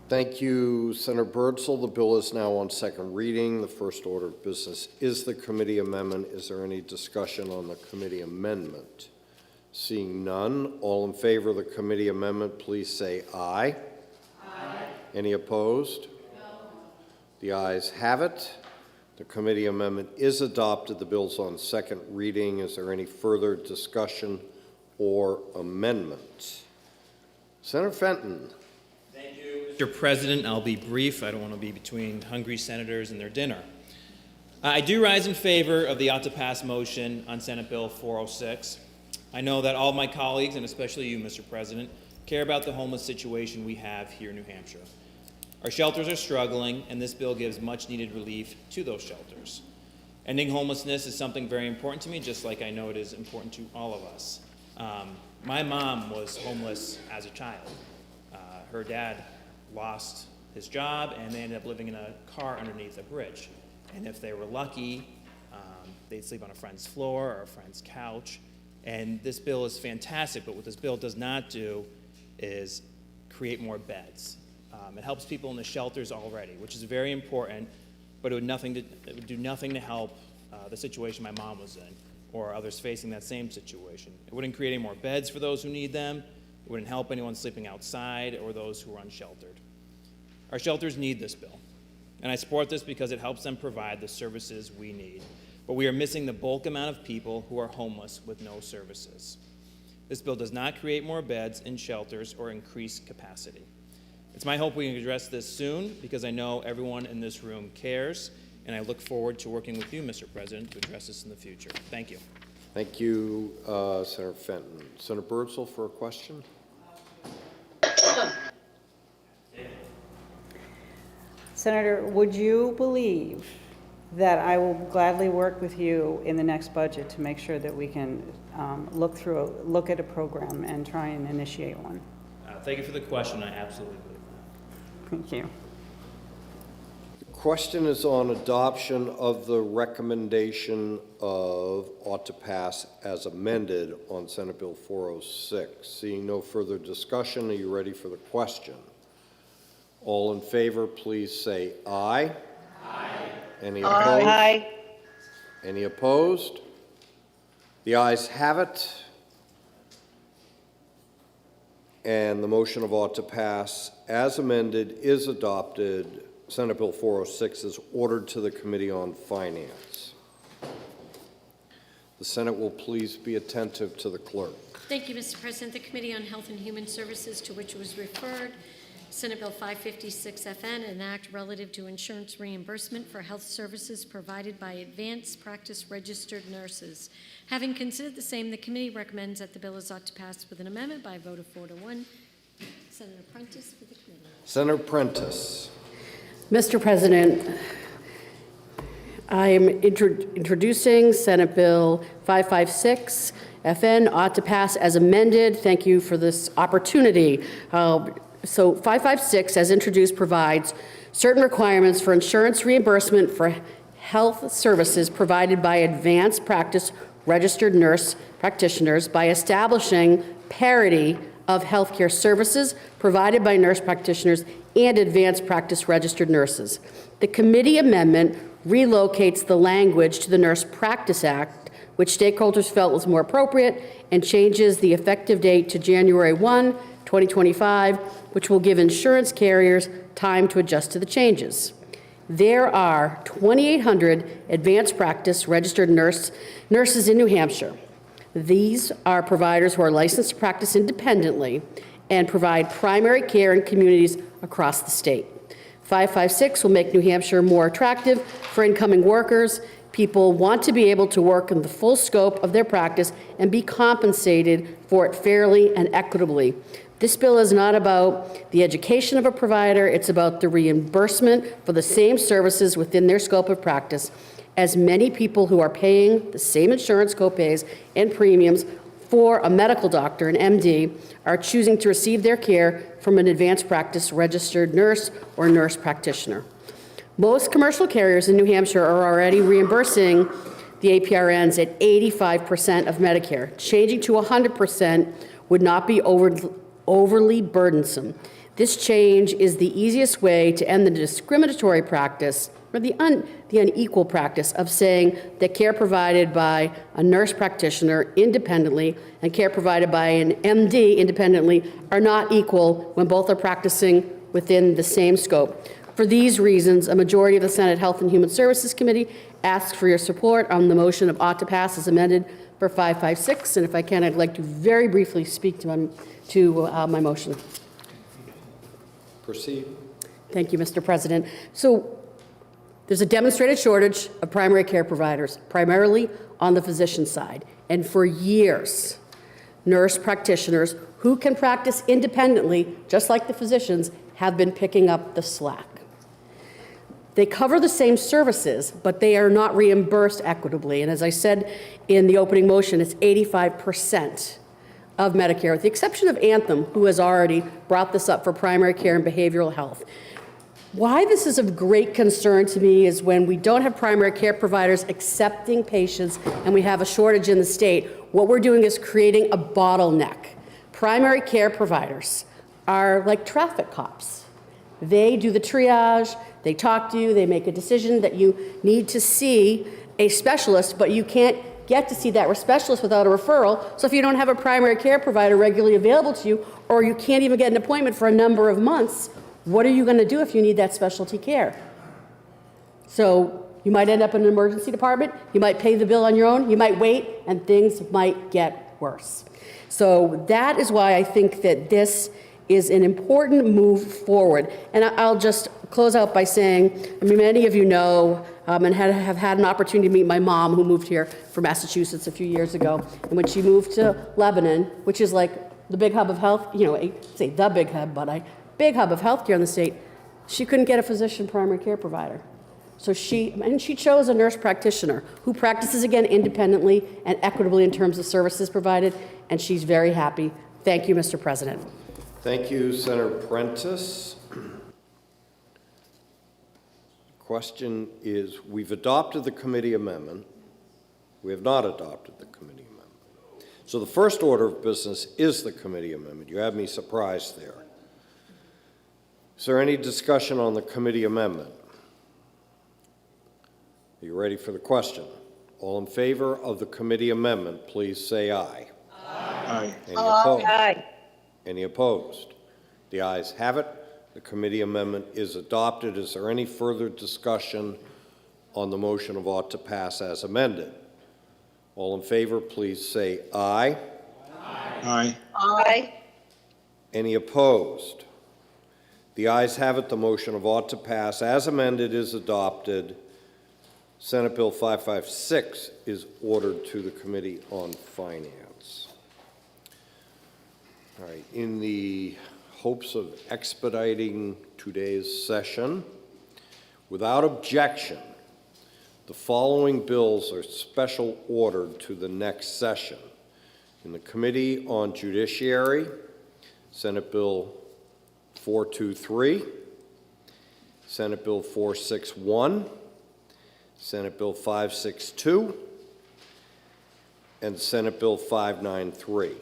Thank you, Senator Birdsell. The bill is now on second reading. The first order of business is the committee amendment. Is there any discussion on the committee amendment? Seeing none, all in favor of the committee amendment, please say aye. Aye. Any opposed? The ayes have it. The committee amendment is adopted. The bill's on second reading. Is there any further discussion or amendment? Senator Fenton. Thank you, Mr. President. I'll be brief. I don't want to be between hungry senators and their dinner. I do rise in favor of the ought to pass motion on Senate Bill 406. I know that all of my colleagues, and especially you, Mr. President, care about the homeless situation we have here in New Hampshire. Our shelters are struggling, and this bill gives much-needed relief to those shelters. Ending homelessness is something very important to me, just like I know it is important to all of us. My mom was homeless as a child. Her dad lost his job, and they ended up living in a car underneath a bridge. And if they were lucky, they'd sleep on a friend's floor or a friend's couch. And this bill is fantastic, but what this bill does not do is create more beds. It helps people in the shelters already, which is very important, but it would do nothing to help the situation my mom was in or others facing that same situation. It wouldn't create any more beds for those who need them. It wouldn't help anyone sleeping outside or those who are unsheltered. Our shelters need this bill, and I support this because it helps them provide the services we need. But we are missing the bulk amount of people who are homeless with no services. This bill does not create more beds in shelters or increase capacity. It's my hope we can address this soon because I know everyone in this room cares, and I look forward to working with you, Mr. President, to address this in the future. Thank you. Thank you, Senator Fenton. Senator Birdsell for a question. Senator, would you believe that I will gladly work with you in the next budget to make sure that we can look at a program and try and initiate one? Thank you for the question. I absolutely believe that. Thank you. The question is on adoption of the recommendation of ought to pass as amended on Senate Bill 406. Seeing no further discussion, are you ready for the question? All in favor, please say aye. Aye. Any opposed? Aye. Any opposed? The ayes have it. And the motion of ought to pass as amended is adopted. Senate Bill 406 is ordered to the Committee on Finance. The Senate will please be attentive to the clerk. Thank you, Mr. President. The Committee on Health and Human Services, to which it was referred, Senate Bill 556FN, an act relative to insurance reimbursement for health services provided by advanced practice registered nurses. Having considered the same, the committee recommends that the bill is ought to pass with an amendment by a vote of 4-1. Senator Prentice for the committee. Senator Prentice. Mr. President, I am introducing Senate Bill 556 FN, ought to pass as amended. Thank you for this opportunity. So 556, as introduced, provides certain requirements for insurance reimbursement for health services provided by advanced practice registered nurse practitioners by establishing parity of healthcare services provided by nurse practitioners and advanced practice registered nurses. The committee amendment relocates the language to the Nurse Practice Act, which stakeholders felt was more appropriate, and changes the effective date to January 1, 2025, which will give insurance carriers time to adjust to the changes. There are 2,800 advanced practice registered nurses in New Hampshire. These are providers who are licensed to practice independently and provide primary care in communities across the state. 556 will make New Hampshire more attractive for incoming workers. People want to be able to work in the full scope of their practice and be compensated for it fairly and equitably. This bill is not about the education of a provider, it's about the reimbursement for the same services within their scope of practice, as many people who are paying the same insurance copays and premiums for a medical doctor, an MD, are choosing to receive their care from an advanced practice registered nurse or nurse practitioner. Most commercial carriers in New Hampshire are already reimbursing the APRNs at 85% of Medicare. Changing to 100% would not be overly burdensome. This change is the easiest way to end the discriminatory practice or the unequal practice of saying that care provided by a nurse practitioner independently and care provided by an MD independently are not equal when both are practicing within the same scope. For these reasons, a majority of the Senate Health and Human Services Committee asks for your support on the motion of ought to pass as amended for 556. And if I can, I'd like to very briefly speak to my motion. Proceed. Thank you, Mr. President. So there's a demonstrated shortage of primary care providers, primarily on the physician side. And for years, nurse practitioners who can practice independently, just like the physicians, have been picking up the slack. They cover the same services, but they are not reimbursed equitably. And as I said in the opening motion, it's 85% of Medicare, with the exception of Anthem, who has already brought this up for primary care and behavioral health. Why this is of great concern to me is when we don't have primary care providers accepting patients and we have a shortage in the state, what we're doing is creating a bottleneck. Primary care providers are like traffic cops. They do the triage, they talk to you, they make a decision that you need to see a specialist, but you can't get to see that specialist without a referral. So if you don't have a primary care provider regularly available to you, or you can't even get an appointment for a number of months, what are you going to do if you need that specialty care? So you might end up in an emergency department, you might pay the bill on your own, you might wait, and things might get worse. So that is why I think that this is an important move forward. And I'll just close out by saying, I mean, many of you know and have had an opportunity to meet my mom, who moved here from Massachusetts a few years ago. And when she moved to Lebanon, which is like the big hub of health, I say the big hub, but a big hub of healthcare in the state, she couldn't get a physician primary care provider. So she chose a nurse practitioner who practices, again, independently and equitably in terms of services provided, and she's very happy. Thank you, Mr. President. Thank you, Senator Prentice. Question is, we've adopted the committee amendment. We have not adopted the committee amendment. So the first order of business is the committee amendment. You have me surprised there. Is there any discussion on the committee amendment? Are you ready for the question? All in favor of the committee amendment, please say aye. Aye. Any opposed? Aye. Any opposed? The ayes have it. The committee amendment is adopted. Is there any further discussion on the motion of ought to pass as amended? All in favor, please say aye. Aye. Aye. Any opposed? The ayes have it. The motion of ought to pass as amended is adopted. Senate Bill 556 is ordered to the Committee on Finance. All right, in the hopes of expediting today's session, without objection, the following bills are special ordered to the next session. In the Committee on Judiciary, Senate Bill 423, Senate Bill 461, Senate Bill 562, and Senate Bill 593.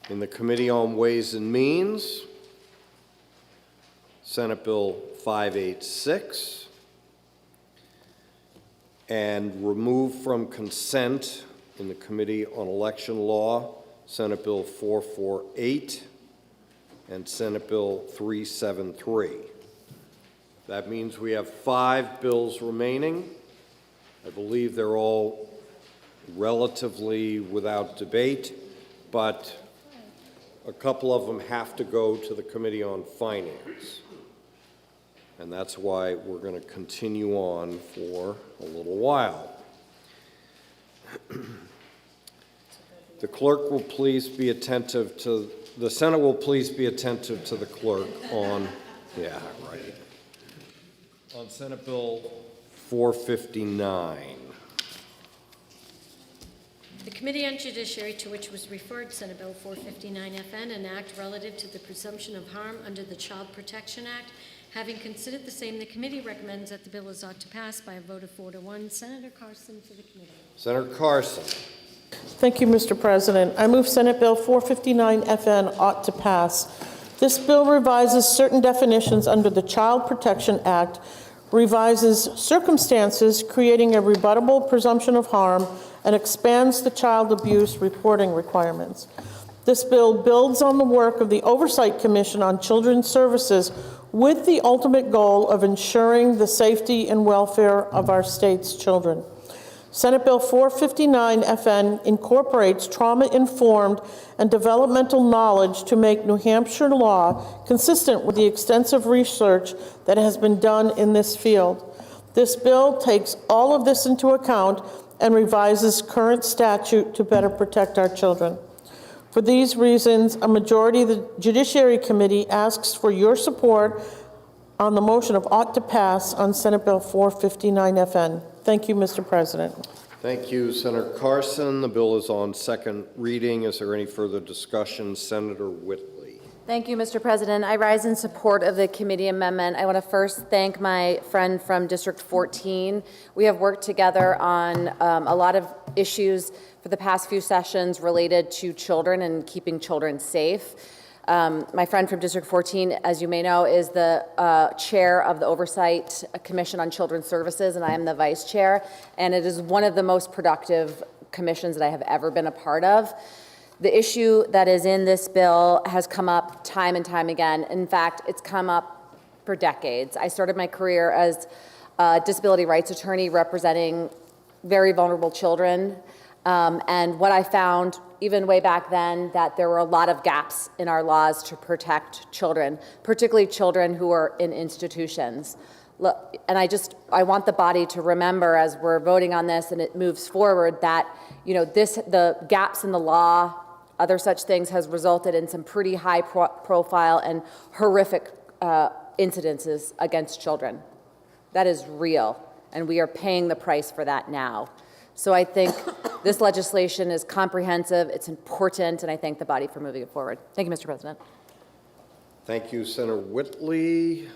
In the Committee on Ways and Means, Senate Bill 586, and removed from consent in the Committee on Election Law, Senate Bill 448 and Senate Bill 373. That means we have 5 bills remaining. I believe they're all relatively without debate, but a couple of them have to go to the Committee on Finance. And that's why we're going to continue on for a little while. The clerk will please be attentive to, the Senate will please be attentive to the clerk on, yeah, right. On Senate Bill 459. The Committee on Judiciary, to which was referred Senate Bill 459 FN, an act relative to the presumption of harm under the Child Protection Act. Having considered the same, the committee recommends that the bill is ought to pass by a vote of 4 to 1. Senator Carson for the committee. Senator Carson. Thank you, Mr. President. I move Senate Bill 459 FN ought to pass. This bill revises certain definitions under the Child Protection Act, revises circumstances creating a rebuttable presumption of harm, and expands the child abuse reporting requirements. This bill builds on the work of the Oversight Commission on Children's Services with the ultimate goal of ensuring the safety and welfare of our state's children. Senate Bill 459 FN incorporates trauma-informed and developmental knowledge to make New Hampshire law consistent with the extensive research that has been done in this field. This bill takes all of this into account and revises current statute to better protect our children. For these reasons, a majority of the Judiciary Committee asks for your support on the motion of ought to pass on Senate Bill 459 FN. Thank you, Mr. President. Thank you, Senator Carson. The bill is on second reading. Is there any further discussion? Senator Whitley. Thank you, Mr. President. I rise in support of the committee amendment. I want to first thank my friend from District 14. We have worked together on a lot of issues for the past few sessions related to children and keeping children safe. My friend from District 14, as you may know, is the chair of the Oversight Commission on Children's Services, and I am the vice chair. And it is one of the most productive commissions that I have ever been a part of. The issue that is in this bill has come up time and time again. In fact, it's come up for decades. I started my career as a disability rights attorney representing very vulnerable children. And what I found, even way back then, that there were a lot of gaps in our laws to protect children, particularly children who are in institutions. Look, and I want the body to remember as we're voting on this and it moves forward that, the gaps in the law, other such things has resulted in some pretty high profile and horrific incidences against children. That is real, and we are paying the price for that now. So I think this legislation is comprehensive, it's important, and I thank the body for moving it forward. Thank you, Mr. President. Thank you, Senator Whitley.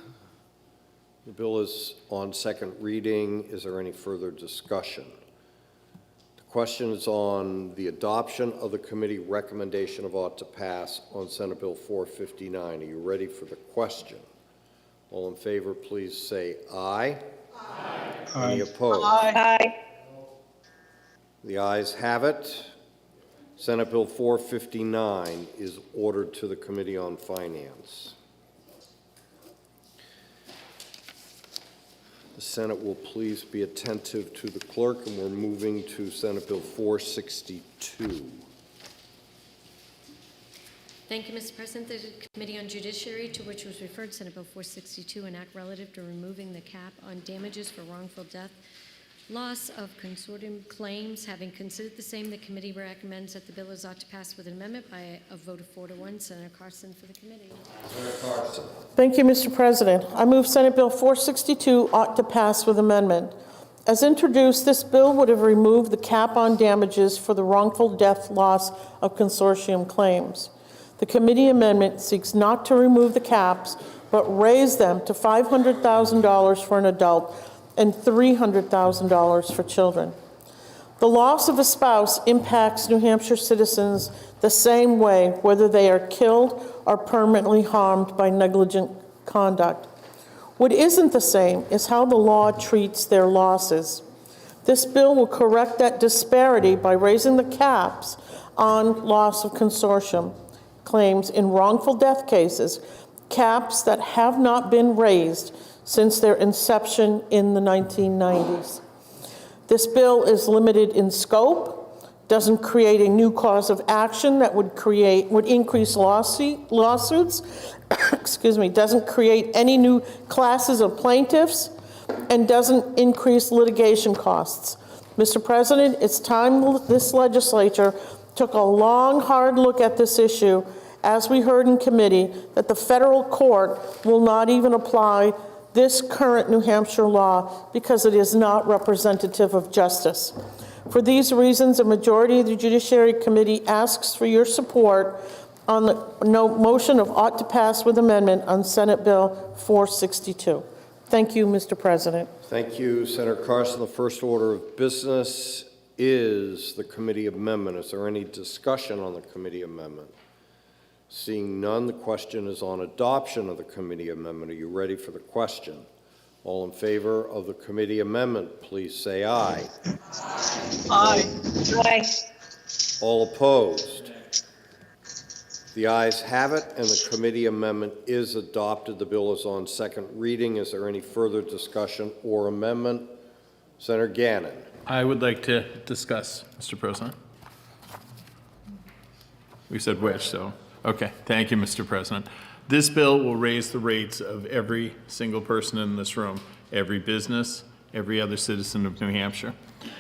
The bill is on second reading. Is there any further discussion? The question is on the adoption of the committee recommendation of ought to pass on Senate Bill 459. Are you ready for the question? All in favor, please say aye. Aye. Any opposed? Aye. The ayes have it. Senate Bill 459 is ordered to the Committee on Finance. The Senate will please be attentive to the clerk, and we're moving to Senate Bill 462. Thank you, Mr. President. The Committee on Judiciary, to which was referred Senate Bill 462, an act relative to removing the cap on damages for wrongful death, loss of consortium claims. Having considered the same, the committee recommends that the bill is ought to pass with an amendment by a vote of 4-1. Senator Carson for the committee. Senator Carson. Thank you, Mr. President. I move Senate Bill 462 ought to pass with amendment. As introduced, this bill would have removed the cap on damages for the wrongful death loss of consortium claims. The committee amendment seeks not to remove the caps, but raise them to $500,000 for an adult and $300,000 for children. The loss of a spouse impacts New Hampshire citizens the same way, whether they are killed or permanently harmed by negligent conduct. What isn't the same is how the law treats their losses. This bill will correct that disparity by raising the caps on loss of consortium claims in wrongful death cases, caps that have not been raised since their inception in the 1990s. This bill is limited in scope, doesn't create a new cause of action that would increase lawsuits, excuse me, doesn't create any new classes of plaintiffs, and doesn't increase litigation costs. Mr. President, it's time this legislature took a long, hard look at this issue, as we heard in committee, that the federal court will not even apply this current New Hampshire law because it is not representative of justice. For these reasons, a majority of the Judiciary Committee asks for your support on the motion of ought to pass with amendment on Senate Bill 462. Thank you, Mr. President. Thank you, Senator Carson. The first order of business is the committee amendment. Is there any discussion on the committee amendment? Seeing none, the question is on adoption of the committee amendment. Are you ready for the question? All in favor of the committee amendment, please say aye. Aye. Aye. All opposed? The ayes have it, and the committee amendment is adopted. The bill is on second reading. Is there any further discussion or amendment? Senator Gannon. I would like to discuss, Mr. President. We said which, so, okay. Thank you, Mr. President. This bill will raise the rates of every single person in this room, every business, every other citizen of New Hampshire.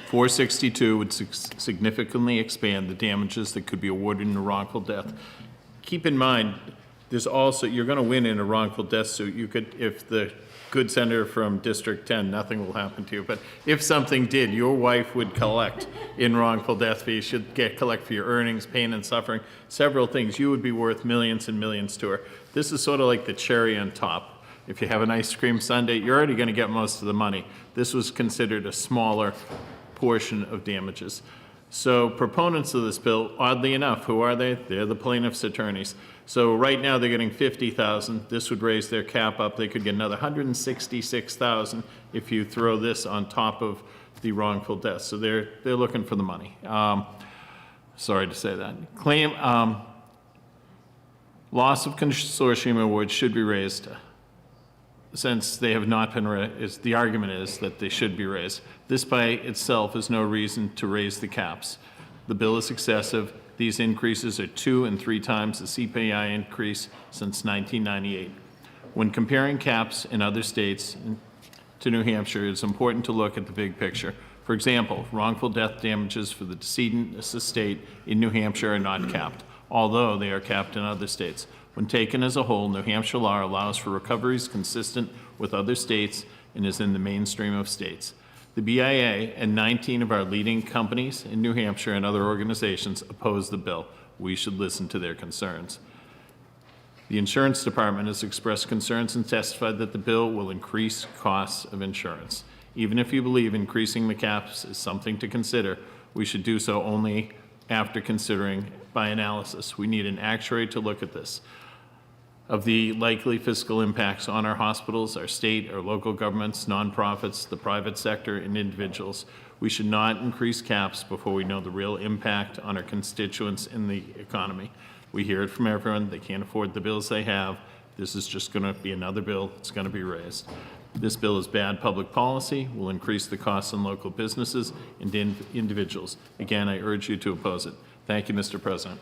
462 would significantly expand the damages that could be awarded in a wrongful death. Keep in mind, there's also, you're going to win in a wrongful death suit. You could, if the good senator from District 10, nothing will happen to you. But if something did, your wife would collect in wrongful death fees. She'd collect for your earnings, pain and suffering, several things. You would be worth millions and millions to her. This is sort of like the cherry on top. If you have an ice cream sundae, you're already going to get most of the money. This was considered a smaller portion of damages. So proponents of this bill, oddly enough, who are they? They're the plaintiffs' attorneys. So right now they're getting $50,000. This would raise their cap up. They could get another $166,000 if you throw this on top of the wrongful death. So they're looking for the money. Sorry to say that. Claim loss of consortium awards should be raised. Since they have not been raised, the argument is that they should be raised. This by itself is no reason to raise the caps. The bill is excessive. These increases are 2 and 3 times the CPI increase since 1998. When comparing caps in other states to New Hampshire, it's important to look at the big picture. For example, wrongful death damages for the decedent's estate in New Hampshire are not capped, although they are capped in other states. When taken as a whole, New Hampshire law allows for recoveries consistent with other states and is in the mainstream of states. The BIA and 19 of our leading companies in New Hampshire and other organizations oppose the bill. We should listen to their concerns. The insurance department has expressed concerns and testified that the bill will increase costs of insurance. Even if you believe increasing the caps is something to consider, we should do so only after considering by analysis. We need an actuary to look at this, of the likely fiscal impacts on our hospitals, our state, our local governments, nonprofits, the private sector, and individuals. We should not increase caps before we know the real impact on our constituents in the economy. We hear it from everyone. They can't afford the bills they have. This is just going to be another bill. It's going to be raised. This bill is bad public policy, will increase the costs on local businesses and individuals. Again, I urge you to oppose it. Thank you, Mr. President.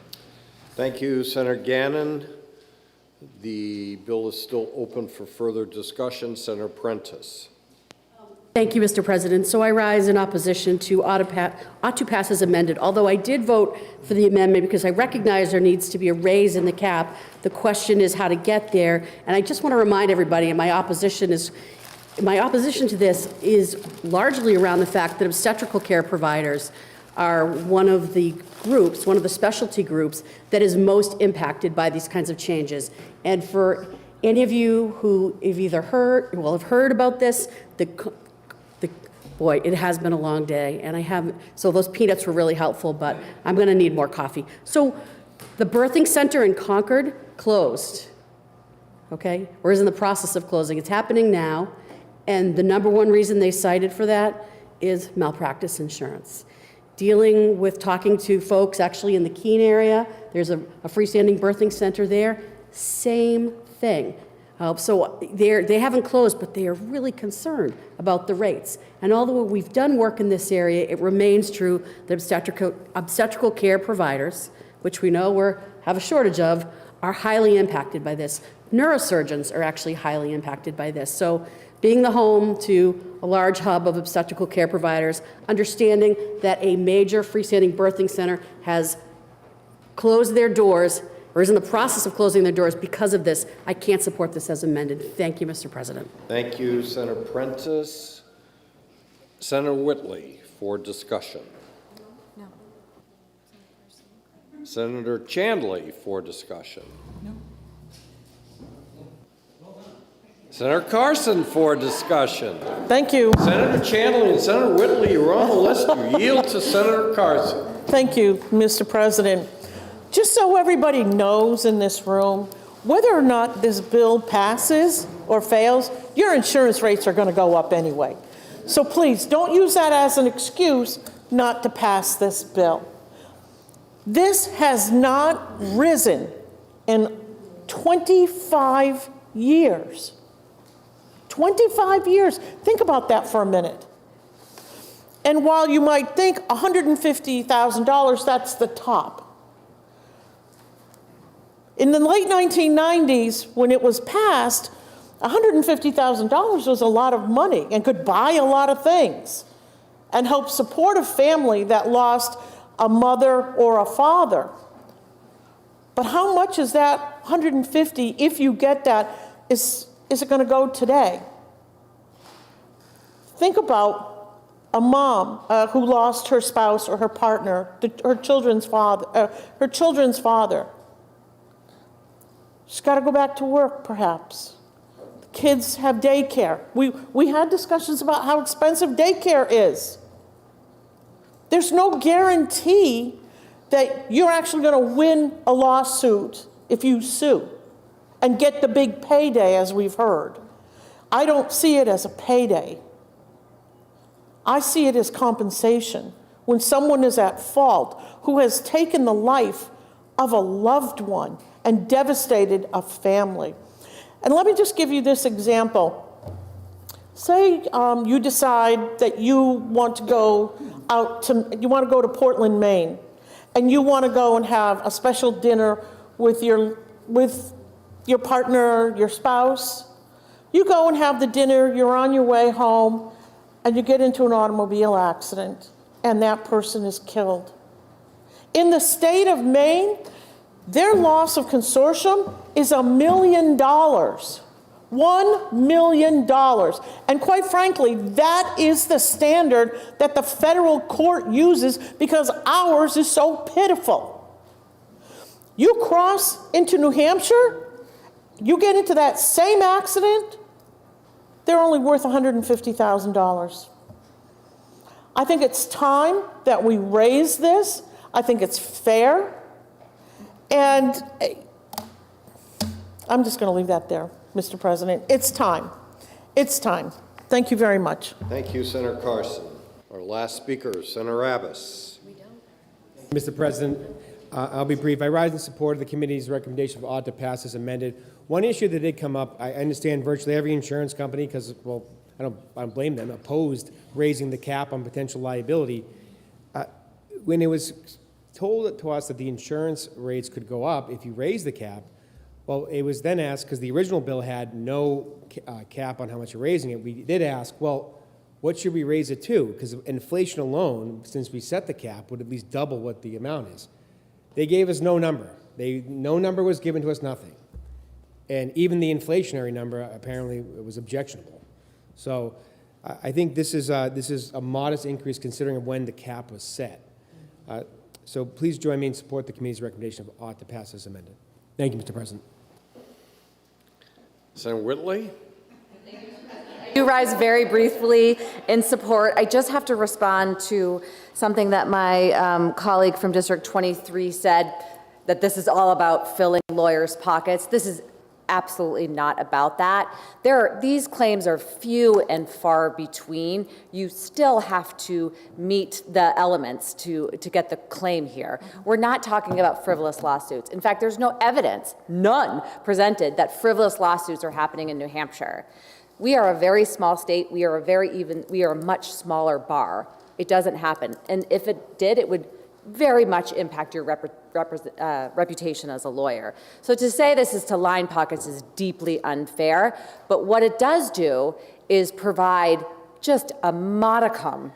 Thank you, Senator Gannon. The bill is still open for further discussion. Senator Prentice. Thank you, Mr. President. So I rise in opposition to ought to pass as amended. Although I did vote for the amendment because I recognize there needs to be a raise in the cap, the question is how to get there. And I just want to remind everybody, my opposition to this is largely around the fact that obstetrical care providers are one of the groups, one of the specialty groups that is most impacted by these kinds of changes. And for any of you who have either have heard about this, boy, it has been a long day, and I haven't, so those peanuts were really helpful, but I'm gonna need more coffee. So the birthing center in Concord closed, okay? Or is in the process of closing. It's happening now, and the number one reason they cited for that is malpractice insurance. Talking to folks actually in the Keene area, there's a freestanding birthing center there, same thing. So they haven't closed, but they are really concerned about the rates. And although we've done work in this area, it remains true that obstetrical care providers, which we know have a shortage of, are highly impacted by this. Neurosurgeons are actually highly impacted by this. So being the home to a large hub of obstetrical care providers, understanding that a major freestanding birthing center has closed their doors or is in the process of closing their doors because of this, I can't support this as amended. Thank you, Mr. President. Thank you, Senator Prentice. Senator Whitley for discussion. No. Senator Chandley for discussion. No. Senator Carson for discussion. Thank you. Senator Chandley and Senator Whitley, you're on the list. You yield to Senator Carson. Thank you, Mr. President. Just so everybody knows in this room, whether or not this bill passes or fails, your insurance rates are going to go up anyway. So please don't use that as an excuse not to pass this bill. This has not risen in 25 years. 25 years. Think about that for a minute. And while you might think $150,000, that's the top. In the late 1990s, when it was passed, $150,000 was a lot of money and could buy a lot of things and help support a family that lost a mother or a father. But how much is that 150, if you get that, is it going to go today? Think about a mom who lost her spouse or her partner, her children's father. She's got to go back to work, perhaps. The kids have daycare. We had discussions about how expensive daycare is. There's no guarantee that you're actually going to win a lawsuit if you sue and get the big payday, as we've heard. I don't see it as a payday. I see it as compensation when someone is at fault who has taken the life of a loved one and devastated a family. And let me just give you this example. Say you decide that you want to go to Portland, Maine, and you want to go and have a special dinner with your partner, your spouse. You go and have the dinner, you're on your way home, and you get into an automobile accident, and that person is killed. In the state of Maine, their loss of consortium is $1 million. $1 million. And quite frankly, that is the standard that the federal court uses because ours is so pitiful. You cross into New Hampshire, you get into that same accident, they're only worth $150,000. I think it's time that we raise this. I think it's fair. And I'm just going to leave that there, Mr. President. It's time. It's time. Thank you very much. Thank you, Senator Carson. Our last speaker is Senator Abbas. Mr. President, I'll be brief. I rise in support of the committee's recommendation of ought to pass as amended. One issue that did come up, I understand virtually every insurance company, because, well, I don't blame them, opposed raising the cap on potential liability. When it was told to us that the insurance rates could go up if you raise the cap, well, it was then asked, because the original bill had no cap on how much you're raising it, we did ask, well, what should we raise it to? Because inflation alone, since we set the cap, would at least double what the amount is. They gave us no number. No number was given to us, nothing. And even the inflationary number apparently was objectionable. So I think this is a modest increase considering when the cap was set. So please join me in support the committee's recommendation of ought to pass as amended. Thank you, Mr. President. Senator Whitley. You rise very briefly in support. I just have to respond to something that my colleague from District 23 said, that this is all about filling lawyers' pockets. This is absolutely not about that. These claims are few and far between. You still have to meet the elements to get the claim here. We're not talking about frivolous lawsuits. In fact, there's no evidence, none presented, that frivolous lawsuits are happening in New Hampshire. We are a very small state. We are a much smaller bar. It doesn't happen. And if it did, it would very much impact your reputation as a lawyer. So to say this is to line pockets is deeply unfair, but what it does do is provide just a modicum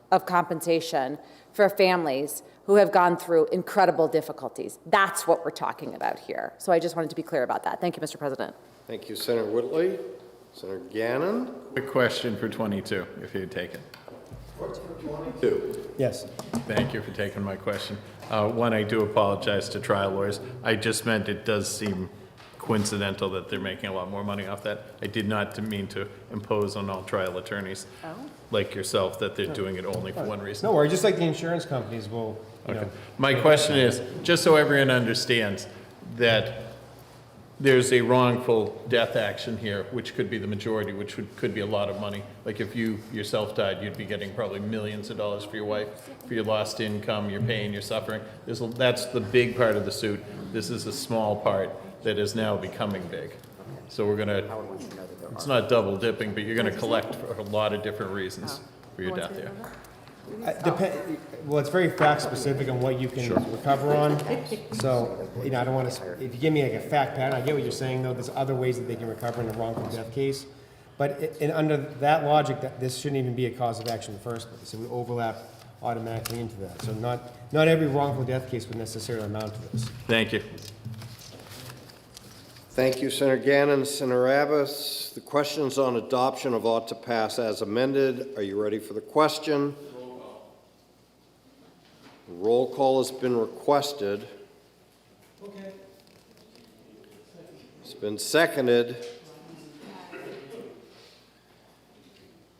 of compensation for families who have gone through incredible difficulties. That's what we're talking about here. So I just wanted to be clear about that. Thank you, Mr. President. Thank you, Senator Whitley. Senator Gannon. Quick question for 22, if you'd take it. 22. Yes. Thank you for taking my question. One, I do apologize to trial lawyers. I just meant it does seem coincidental that they're making a lot more money off that. I did not mean to impose on all trial attorneys like yourself that they're doing it only for one reason. No worry, just like the insurance companies will, you know. My question is, just so everyone understands that there's a wrongful death action here, which could be the majority, which could be a lot of money. Like if you yourself died, you'd be getting probably millions of dollars for your wife, for your lost income, your pain, your suffering. That's the big part of the suit. This is a small part that is now becoming big. So we're gonna, it's not double dipping, but you're gonna collect for a lot of different reasons for your death here. Well, it's very fact specific on what you can recover on. So, you know, I don't want to, if you give me like a fact pattern, I get what you're saying though, there's other ways that they can recover in a wrongful death case. But under that logic, that this shouldn't even be a cause of action in the first place. It would overlap automatically into that. So not every wrongful death case would necessarily amount to this. Thank you. Thank you, Senator Gannon. Senator Abbas, the questions on adoption of ought to pass as amended. Are you ready for the question? Roll call has been requested. Okay. It's been seconded.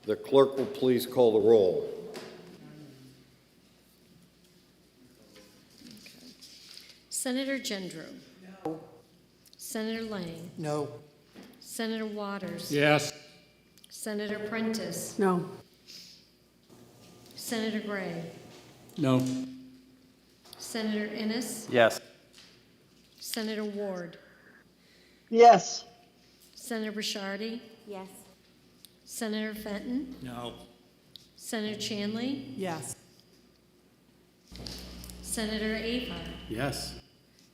The clerk will please call the roll. Senator Gendreau. No. Senator Lang. No. Senator Waters. Yes. Senator Prentice. No. Senator Gray. No. Senator Innes. Yes. Senator Ward. Yes. Senator Bishardi. Yes. Senator Fenton. No. Senator Chanley. Yes. Senator Ava. Yes.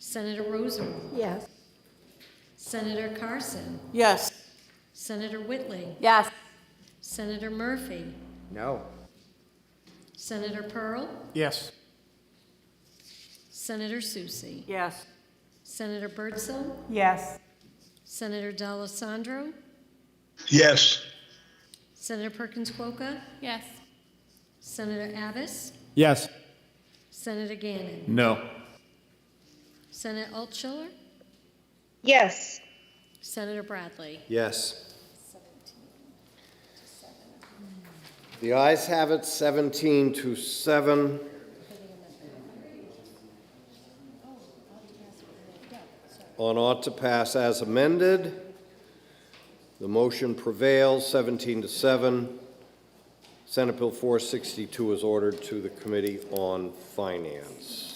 Senator Rosenwald. Yes. Senator Carson. Yes. Senator Whitley. Yes. Senator Murphy. No. Senator Pearl. Yes. Senator Susie. Yes. Senator Birdsell. Yes. Senator D'Alessandro. Yes. Senator Perkins Quokka. Yes. Senator Abbas. Yes. Senator Gannon. No. Senator Altschiller. Yes. Senator Bradley. Yes. The ayes have it, 17-7. On ought to pass as amended, the motion prevails, 17-7. Senate Bill 462 is ordered to the Committee on Finance.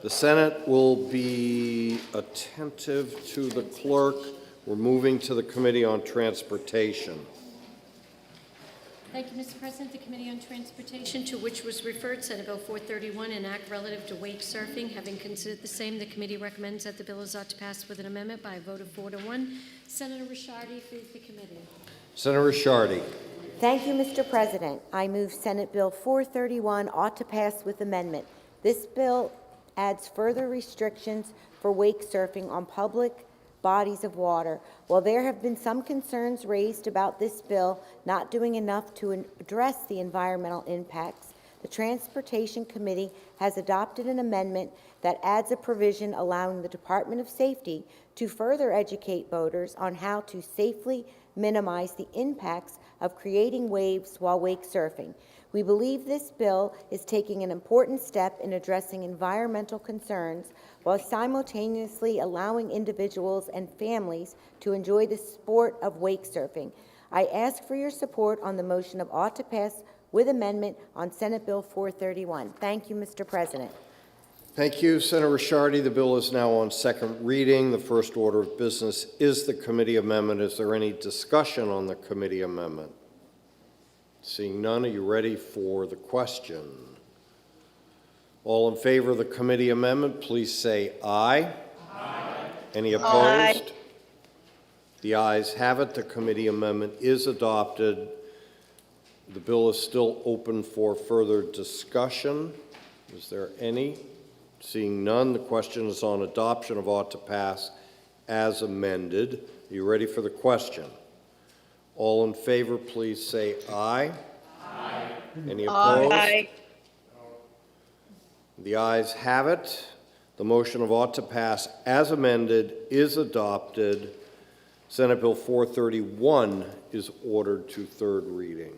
The Senate will be attentive to the clerk. We're moving to the Committee on Transportation. Thank you, Mr. President. The Committee on Transportation, to which was referred Senate Bill 431, an act relative to wake surfing. Having considered the same, the committee recommends that the bill is ought to pass with an amendment by a vote of 4-1. Senator Rishardi leads the committee. Senator Rishardi. Thank you, Mr. President. I move Senate Bill 431 ought to pass with amendment. This bill adds further restrictions for wake surfing on public bodies of water. While there have been some concerns raised about this bill not doing enough to address the environmental impacts, the Transportation Committee has adopted an amendment that adds a provision allowing the Department of Safety to further educate voters on how to safely minimize the impacts of creating waves while wake surfing. We believe this bill is taking an important step in addressing environmental concerns while simultaneously allowing individuals and families to enjoy the sport of wake surfing. I ask for your support on the motion of ought to pass with amendment on Senate Bill 431. Thank you, Mr. President. Thank you, Senator Rishardi. The bill is now on second reading. The first order of business is the committee amendment. Is there any discussion on the committee amendment? Seeing none, are you ready for the question? All in favor of the committee amendment, please say aye. Aye. Any opposed? Aye. The ayes have it. The committee amendment is adopted. The bill is still open for further discussion. Is there any? Seeing none, the question is on adoption of ought to pass as amended. Are you ready for the question? All in favor, please say aye. Aye. Any opposed? Aye. The ayes have it. The motion of ought to pass as amended is adopted. Senate Bill 431 is ordered to third reading.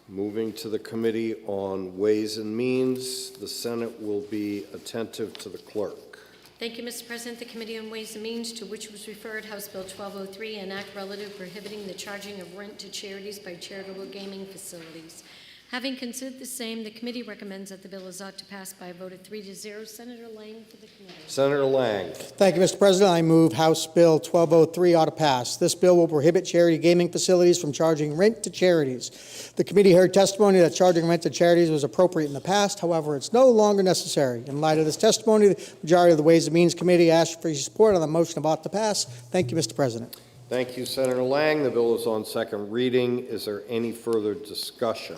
Moving to the Committee on Ways and Means, the Senate will be attentive to the clerk. Thank you, Mr. President. The Committee on Ways and Means, to which was referred House Bill 1203, an act relative prohibiting the charging of rent to charities by charitable gaming facilities. Having considered the same, the committee recommends that the bill is ought to pass by a vote of 3-0. Senator Lang for the committee. Senator Lang. Thank you, Mr. President. I move House Bill 1203 ought to pass. This bill will prohibit charity gaming facilities from charging rent to charities. The committee heard testimony that charging rent to charities was appropriate in the past. However, it's no longer necessary. In light of this testimony, the majority of the Ways and Means Committee asks for your support on the motion of ought to pass. Thank you, Mr. President. Thank you, Senator Lang. The bill is on second reading. Is there any further discussion?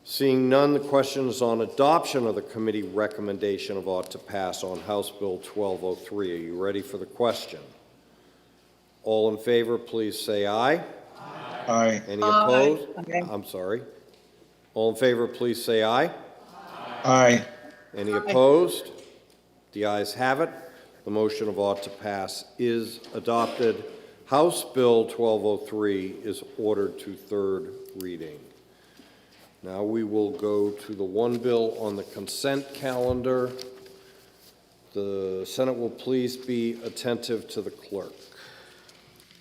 Seeing none, the question is on adoption of the committee recommendation of ought to pass on House Bill 1203. Are you ready for the question? All in favor, please say aye. Aye. Any opposed? Aye. I'm sorry. All in favor, please say aye. Aye. Any opposed? The ayes have it. The motion of ought to pass is adopted. House Bill 1203 is ordered to third reading. Now we will go to the one bill on the consent calendar. The Senate will please be attentive to the clerk.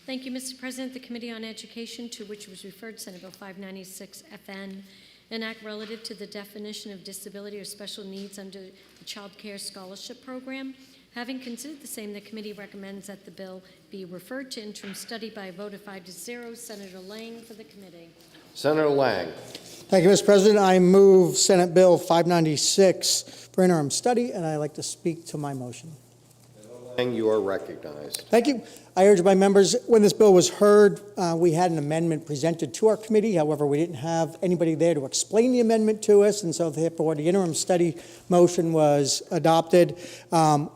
Thank you, Mr. President. The Committee on Education, to which was referred Senate Bill 596 FN, an act relative to the definition of disability or special needs under the Child Care Scholarship Program. Having considered the same, the committee recommends that the bill be referred to interim study by a vote of 5-0. Senator Lang for the committee. Senator Lang. Thank you, Mr. President. I move Senate Bill 596 for interim study, and I'd like to speak to my motion. Lang, you are recognized. Thank you. I urge my members, when this bill was heard, we had an amendment presented to our committee. However, we didn't have anybody there to explain the amendment to us, and so therefore the interim study motion was adopted.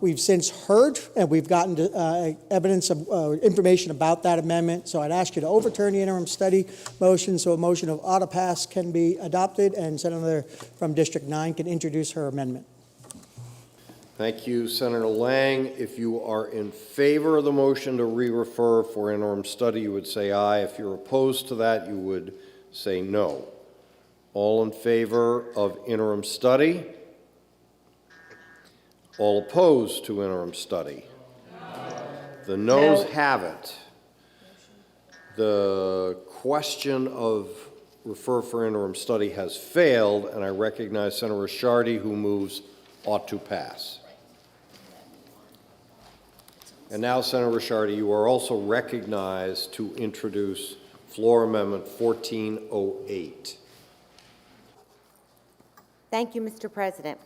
We've since heard, and we've gotten evidence of information about that amendment, so I'd ask you to overturn the interim study motion so a motion of auto pass can be adopted, and Senator from District 9 can introduce her amendment. Thank you, Senator Lang. If you are in favor of the motion to re-refer for interim study, you would say aye. If you're opposed to that, you would say no. All in favor of interim study? All opposed to interim study? The noes have it. The question of refer for interim study has failed, and I recognize Senator Shardy, who moves ought to pass. And now, Senator Shardy, you are also recognized to introduce Floor Amendment 1408. Thank you, Mr. President.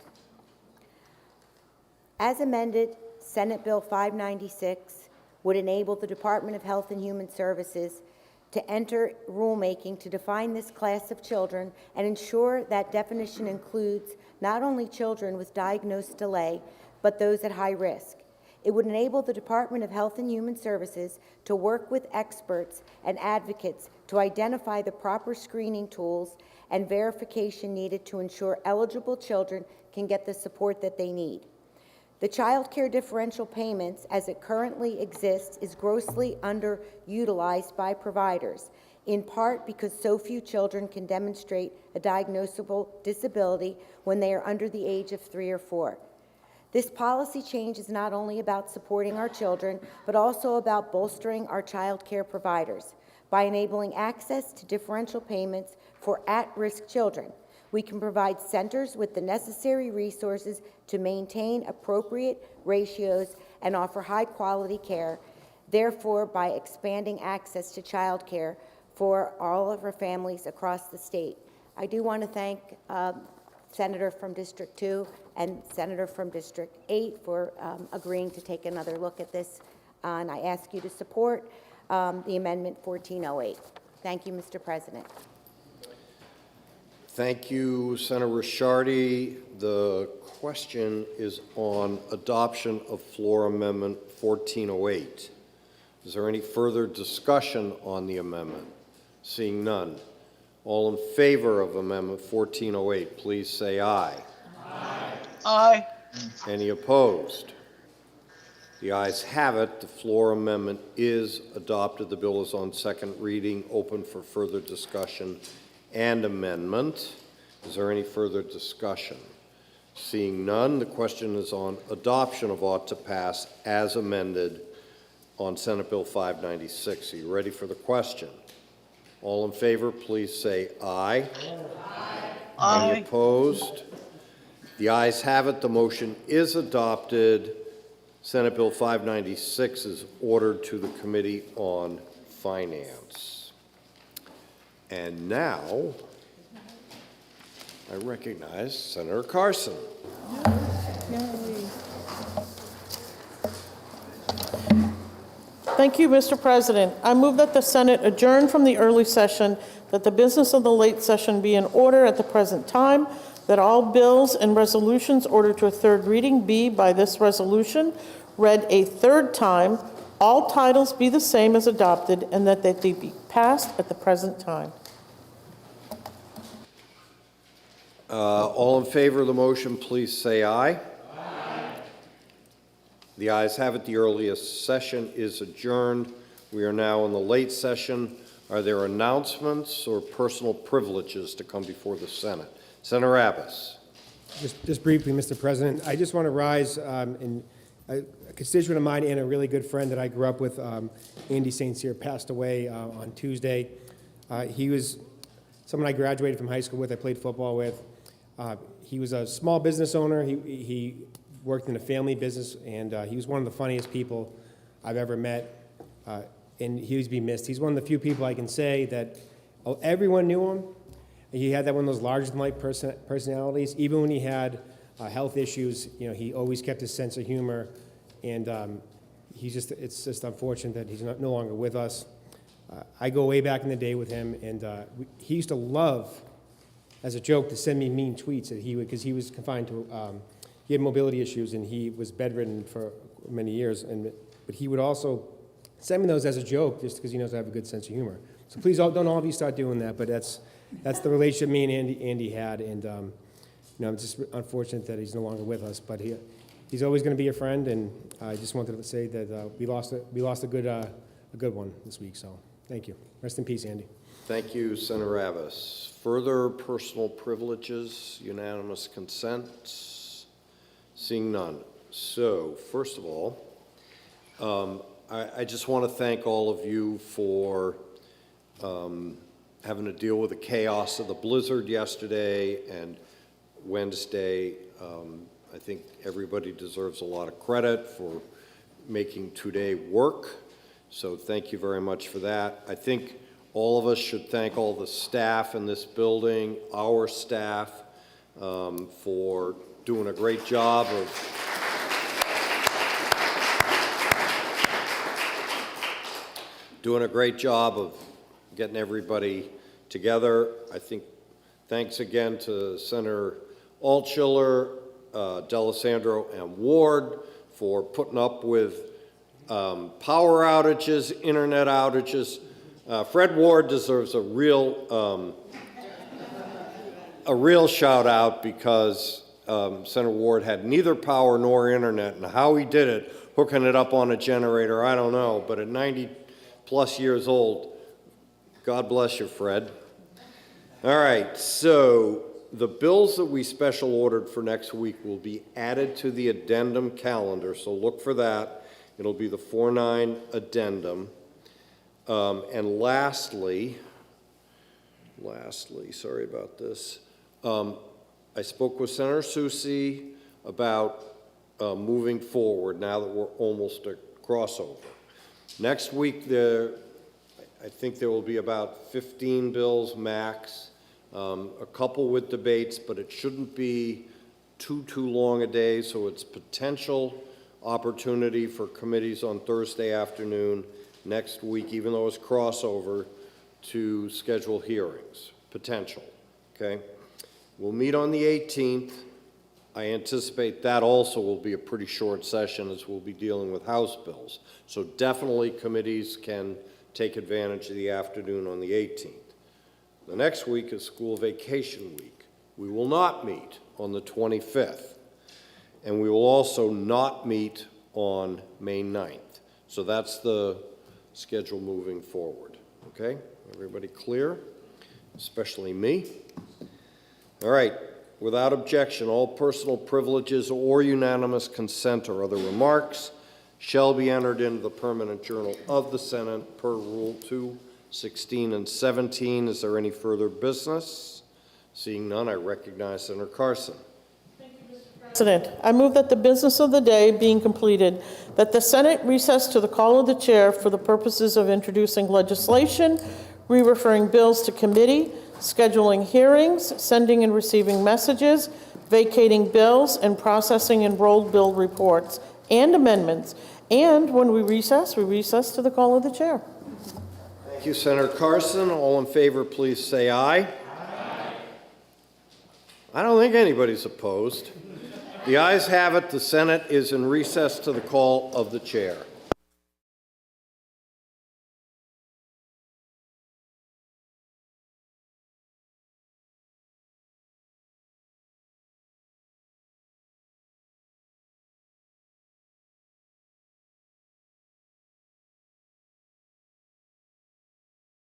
As amended, Senate Bill 596 would enable the Department of Health and Human Services to enter rulemaking to define this class of children and ensure that definition includes not only children with diagnosed delay, but those at high risk. It would enable the Department of Health and Human Services to work with experts and advocates to identify the proper screening tools and verification needed to ensure eligible children can get the support that they need. The child care differential payments, as it currently exists, is grossly underutilized by providers, in part because so few children can demonstrate a diagnosable disability when they are under the age of 3 or 4. This policy change is not only about supporting our children, but also about bolstering our child care providers. By enabling access to differential payments for at-risk children, we can provide centers with the necessary resources to maintain appropriate ratios and offer high-quality care. Therefore, by expanding access to child care for all of our families across the state. I do want to thank Senator from District 2 and Senator from District 8 for agreeing to take another look at this, and I ask you to support the Amendment 1408. Thank you, Mr. President. Thank you, Senator Shardy. The question is on adoption of Floor Amendment 1408. Is there any further discussion on the amendment? Seeing none. All in favor of Amendment 1408, please say aye. Aye. Aye. Any opposed? The ayes have it. The floor amendment is adopted. The bill is on second reading, open for further discussion and amendment. Is there any further discussion? Seeing none, the question is on adoption of ought to pass as amended on Senate Bill 596. Are you ready for the question? All in favor, please say aye. Aye. Any opposed? The ayes have it. The motion is adopted. Senate Bill 596 is ordered to the Committee on Finance. And now, I recognize Senator Carson. Thank you, Mr. President. I move that the Senate adjourn from the early session, that the business of the late session be in order at the present time, that all bills and resolutions ordered to a third reading be, by this resolution, read a third time, all titles be the same as adopted, and that they be passed at the present time. All in favor of the motion, please say aye. The ayes have it. The earliest session is adjourned. We are now in the late session. Are there announcements or personal privileges to come before the Senate? Senator Abbas. Just briefly, Mr. President, I just want to rise in a constituent of mine and a really good friend that I grew up with, Andy St. Cyr, passed away on Tuesday. He was someone I graduated from high school with, I played football with. He was a small business owner. He worked in a family business, and he was one of the funniest people I've ever met, and he was to be missed. He's one of the few people I can say that everyone knew him. He had that one of those larger-than-life personalities. Even when he had health issues, you know, he always kept his sense of humor, and it's just unfortunate that he's no longer with us. I go way back in the day with him, and he used to love, as a joke, to send me mean tweets that he would, because he was confined to, he had mobility issues and he was bedridden for many years, but he would also send me those as a joke just because he knows I have a good sense of humor. So please don't all of you start doing that, but that's the relationship me and Andy had, and you know, it's just unfortunate that he's no longer with us, but he's always going to be a friend, and I just wanted to say that we lost a good one this week, so thank you. Rest in peace, Andy. Thank you, Senator Abbas. Further personal privileges, unanimous consent? Seeing none. So, first of all, I just want to thank all of you for having to deal with the chaos of the blizzard yesterday and Wednesday. I think everybody deserves a lot of credit for making today work. So thank you very much for that. I think all of us should thank all the staff in this building, our staff, for doing a great job of getting everybody together. I think thanks again to Senator Altschiller, D'Alessandro, and Ward for putting up with power outages, internet outages. Fred Ward deserves a real shout out because Senator Ward had neither power nor internet, and how he did it, hooking it up on a generator, I don't know, but at 90 plus years old, God bless you, Fred. All right, so the bills that we special ordered for next week will be added to the addendum calendar, so look for that. It'll be the 4-9 addendum. And lastly, sorry about this, I spoke with Senator Soucy about moving forward now that we're almost at crossover. Next week, I think there will be about 15 bills max, a couple with debates, but it shouldn't be too long a day, so it's potential opportunity for committees on Thursday afternoon next week, even though it's crossover, to schedule hearings, potential, okay? We'll meet on the 18th. I anticipate that also will be a pretty short session as we'll be dealing with House bills. So definitely committees can take advantage of the afternoon on the 18th. The next week is school vacation week. We will not meet on the 25th, and we will also not meet on May 9th. So that's the schedule moving forward, okay? Everybody clear? Especially me. All right, without objection, all personal privileges or unanimous consent or other remarks shall be entered into the permanent journal of the Senate per Rule 216 and 17. Is there any further business? Seeing none, I recognize Senator Carson. President, I move that the business of the day being completed, that the Senate recess to the call of the chair for the purposes of introducing legislation, re-referring bills to committee, scheduling hearings, sending and receiving messages, vacating bills, and processing enrolled bill reports and amendments. And when we recess to the call of the chair. Thank you, Senator Carson. All in favor, please say aye. Aye. I don't think anybody's opposed. The ayes have it. The Senate is in recess to the call of the chair.